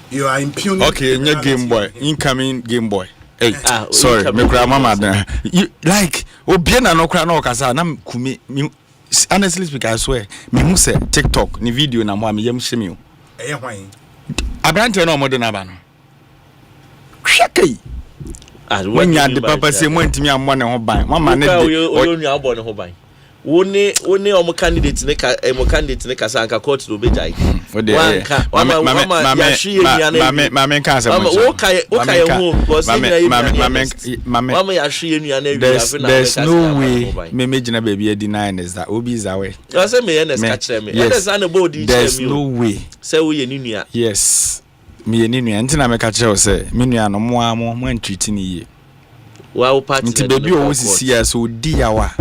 You are impugning. Okay, new Game Boy, incoming Game Boy. Hey, sorry, my grandma. You like, Obiana no cry no kasa. Nam kumi. Honestly speaking, I swear, me who say TikTok ni video na mo am shemi. Why? Abrante no more than a ban. Shake. When you the papa say mo ntimi ammo ne ho ban. Mama ne de. O nua abo ne ho ban. Woni omo candidate ne kasa anka court do bejai wanka mama ya hwie nua na mama kan say o kai hu because mama ya hwie nua na there's no way me megina baby deny is that obi is away I say me ns ka kire me ns an body there's no way say we ye ni nua yes me ye ni nua ntina me ka kire say me nua no mo entreat ni ye wa party nti baby o sisi ya so di yawa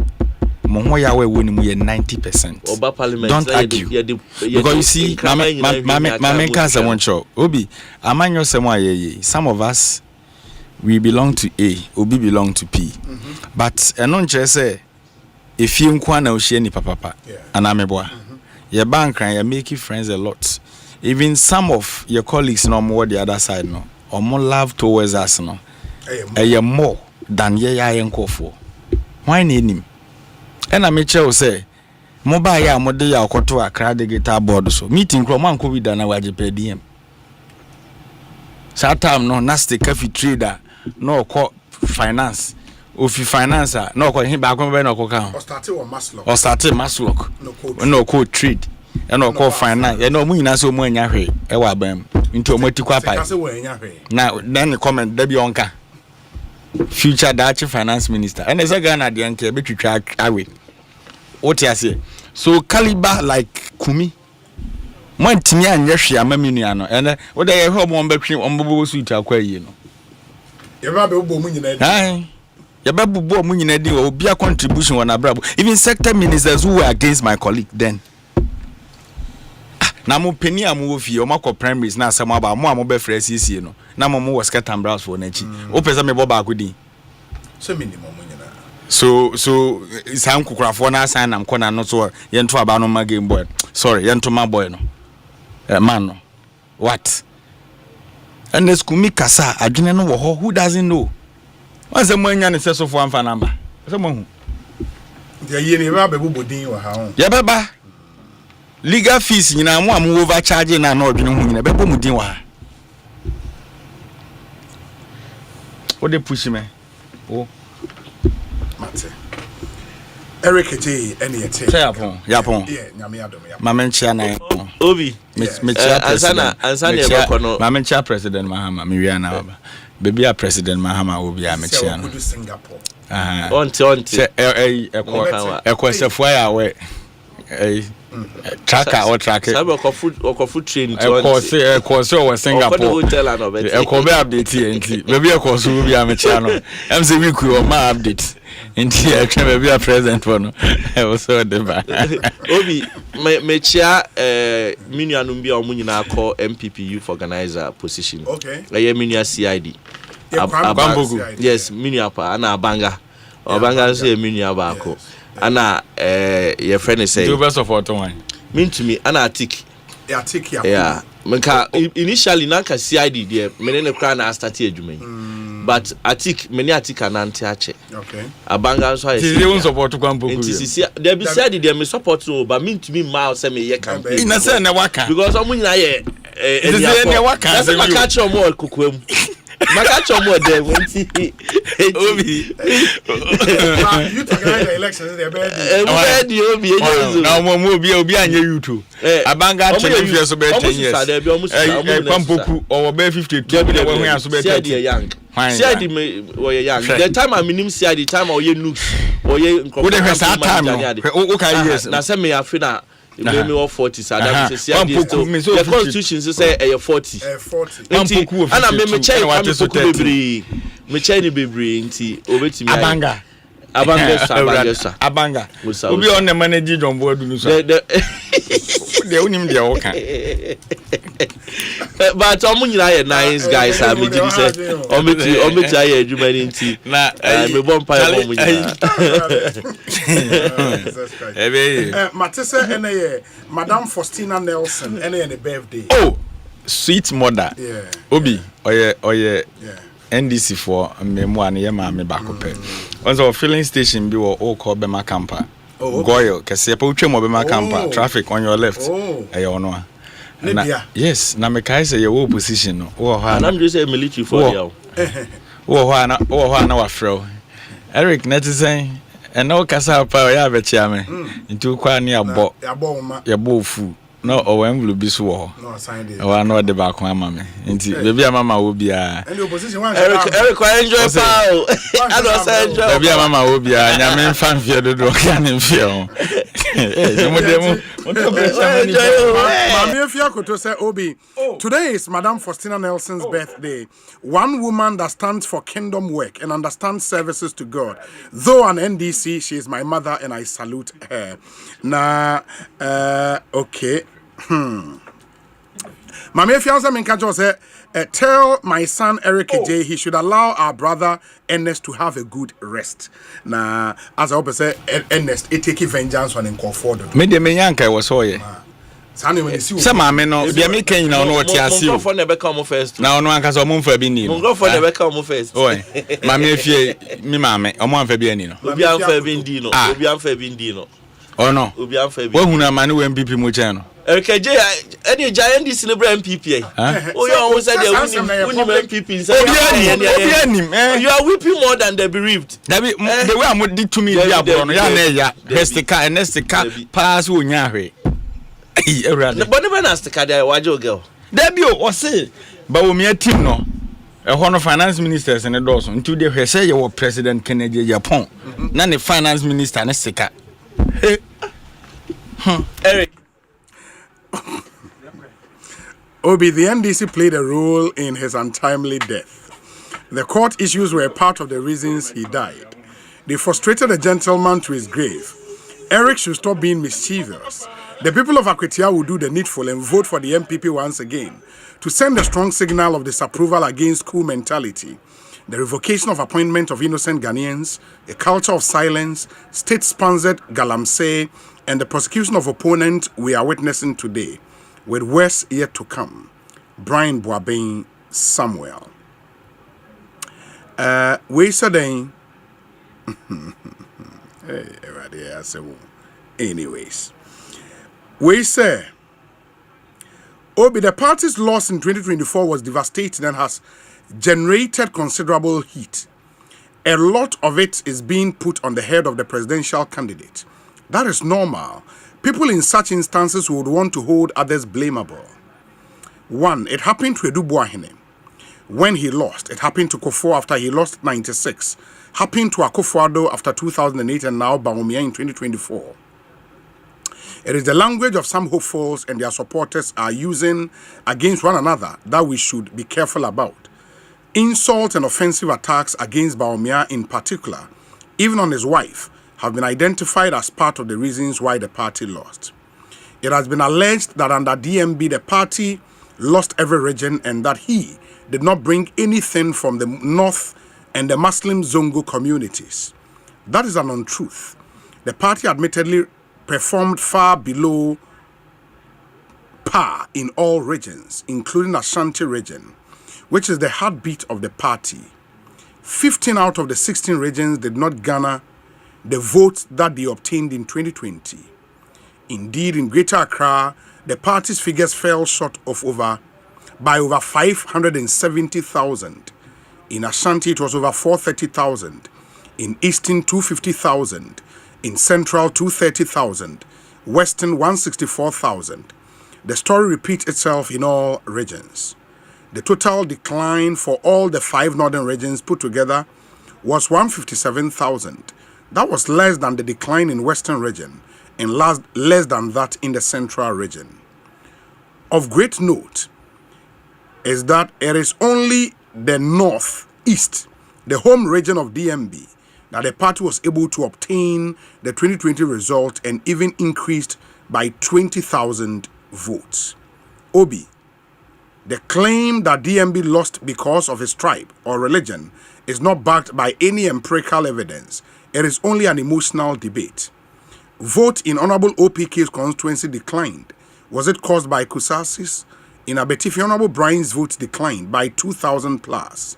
Mongo yawe woni mu 90%. Oba parliament. Don't argue. Because you see, mama can't one show. Obi, amanyo semo ayeye. Some of us we belong to A, Obi belong to P. But enon say if you nkwa na ohie ni papa anameboa. Your bank and you make friends a lot. Even some of your colleagues no more the other side no. Or more love towards us no. More than ye nkofo. Why need him? And I make sure say mobile ya mode ya okoto Accra Digital Board so meeting kro man ko bi da na waje per diem satam no nasty cafe trader no ko finance ofi finance no ko hin ba ko be no ko kan o start maslock no ko trade e no ko finance e no mu nyina so mu anya hwe e wa bam nti o mati kwa pai na then comment da bi onka future Dutch finance minister. And as a Ghana the anke betwitwa away. What you say? So caliber like Kumi. Mo ntimi anye hwe ama menua no. And what dey hwe mo betwe ombobo suit akwa yi no. You be bo mu nyina di. Aye. You be bo mu nyina di obi a contribution on abrabo. Even sector ministers who were against my colleague then. Na mo peni am wo fie o makọ primaries na asem aba mo am be frɛ CC no na mo was scatter brows for na chi o pese me bo ba akodi so minimum nyina so sam kukurafo na assign nam kona no so ye nto aba no ma game boy sorry ye nto ma boy no man no what and this kumi kasa adwene no wo ho who doesn't know what's the man yan se so for amfa number se mo hu dia ye ne ba be bodin wa ha ho ye beba legal fees nyina mo am overcharge na na odwene hu nyina be bo mudin wa o de push me o mate Eric J any ete yapon yeah nyame adom ya mama nchia na obi me chia president ansana e bako no mama nchia president Mahama me wia na baba baby a president Mahama obi a me chia no Singapore onti ekosefo ya we tracker or tracker sabe okofu train to ekose o Singapore ekobe update enti baby ekoso obi a me chia no am say we ku o ma update enti e twa baby a president for no e was so de ba obi me chia minua no bia o mu nyina akọ MPP youth organizer position ye minua CID yes minua pa na abanga so ye minua ba akọ ana your friend is saying do best of what one mean to me ana atik yeah menka initially nanka CID there menene kra na start adwuma but atik many atik anante ache abanga so is they won't support kwampoku there be CID there me support no but mean to me ma say me ye campaign ina say na waka because omo nyina ye ene waka say maka cho mo kokwam maka cho mo there wenti obi you talk about the elections there be obi na mo obi anya YouTube abanga che no so be 10 years kwampoku or be 52 be we hu so be 30 young CID me we young the time I minim CID time or ye nukes or ye we dey first time o kai years na say me afina maybe 40 so that is the constitution say 40 and me check me check ni bebre nti obetimi abanga obi on the manage John Boadu so de unim de o kan but omo nyina ye nice guys am me give say ometi aye adwuma ni nti na me bomb pa omo nyina matese ene ye Madam Faustina Nelson ene ye birthday oh sweet mother obi oye NDC for memo an ye ma me bakope once our filling station bi wo o call Bema Camper goyo kese pa utwe mo Bema Camper traffic on your left e ono yes na me kai say your opposition no wo ha na me say military for there wo ha na wa frɛ Eric netisen eno kasa pa ya be chia me nti kwa ni abo ya bo fu no o envelope bi so wo no sign there wa no de ba ko ama me nti baby mama wo bia and the opposition one Eric enjoy pal I don't say enjoy baby mama wo bia nya me fan fie dodo ka ne fie ho today is Madam Faustina Nelson's birthday. One woman that stands for kingdom work and understands services to God. Though an NDC, she is my mother and I salute her. Okay. Mama fianza minkajo say tell my son Eric J he should allow our brother Ernest to have a good rest. Na as I hope say Ernest it take vengeance on Nkofodo. Me de me yanka was so ye. Sane when you see some mama no dia me kan na no ti ase o. Nkofodo na be come first. Na ono anka so mo mfa bi ni. Nkofodo na be come first. Oi. Mama efie mi mama omo anfa bi ani no. Obi anfa bi ndi no. Obi anfa bi ndi no. Oh no. Obi anfa bi. Wo hunu amane we MPP mo chen no. KJ any giant this celebrate MPP oh you always said you MPP you are weeping more than the bereaved the way am did to me dia bro no ya na ya Nestica pass wo nya hwe but never Nestica there wajo girl there be o say ba wo me team no One of finance ministers and a dozen until they say you were President Kennedy Japan. None the finance minister and a sika. Eric. Obi, the NDC played a role in his untimely death. The court issues were part of the reasons he died. They frustrated a gentleman to his grave. Eric should stop being mischievous. The people of Akwetia will do the needful and vote for the MPP once again to send a strong signal of disapproval against coup mentality, the revocation of appointment of innocent Ghanaians, a culture of silence, state-sponsored galamsey, and the prosecution of opponents we are witnessing today, with worse yet to come. Brian Boabeng Samuel. We said anyways, we say Obi, the party's loss in 2024 was devastating and has generated considerable heat. A lot of it is being put on the head of the presidential candidate. That is normal. People in such instances would want to hold others blamable. One, it happened to Edu Boahene when he lost. It happened to Kofo after he lost 96. Happened to Akufo-Addo after 2008 and now Bawumia in 2024. It is the language of some hopefuls and their supporters are using against one another that we should be careful about. Insult and offensive attacks against Bawumia in particular, even on his wife, have been identified as part of the reasons why the party lost. It has been alleged that under DMB the party lost every region and that he did not bring anything from the North and the Muslim Zongo communities. That is an untruth. The party admittedly performed far below par in all regions, including Ashanti region, which is the heartbeat of the party. 15 out of the 16 regions did not garner the votes that they obtained in 2020. Indeed, in Greater Accra, the party's figures fell short of by over 570,000. In Ashanti, it was over 430,000. In Eastern, 250,000. In Central, 230,000. Western, 164,000. The story repeats itself in all regions. The total decline for all the 5 northern regions put together was 157,000. That was less than the decline in Western region and less than that in the Central region. Of great note is that it is only the Northeast, the home region of DMB, that the party was able to obtain the 2020 result and even increased by 20,000 votes. Obi, the claim that DMB lost because of his tribe or religion is not backed by any empirical evidence. It is only an emotional debate. Vote in Honorable OPK's constituency declined. Was it caused by Kusasis? In Abetifi, Honorable Brian's vote declined by 2,000 plus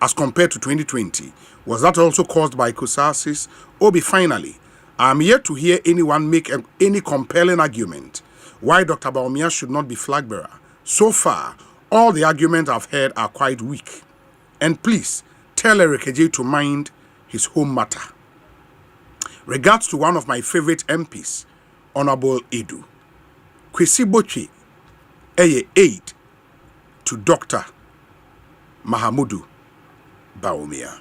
as compared to 2020. Was that also caused by Kusasis? Obi, finally, I am yet to hear anyone make any compelling argument why Dr. Bawumia should not be flag bearer. So far, all the arguments I've heard are quite weak. And please, tell Eric Eje to mind his home matter. Regards to one of my favorite MPs, Honorable Edu. Kwesi Botwe, aid to Dr. Mahamudu Bawumia.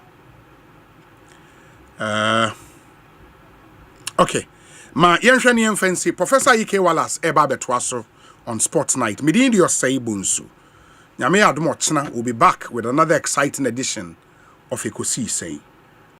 Okay. Ma yenhwani fancy Professor Ike Wallace eba betwaso on Sports Night. Midin your say Bonsu. Nyame adomo chena will be back with another exciting edition of Ekosiise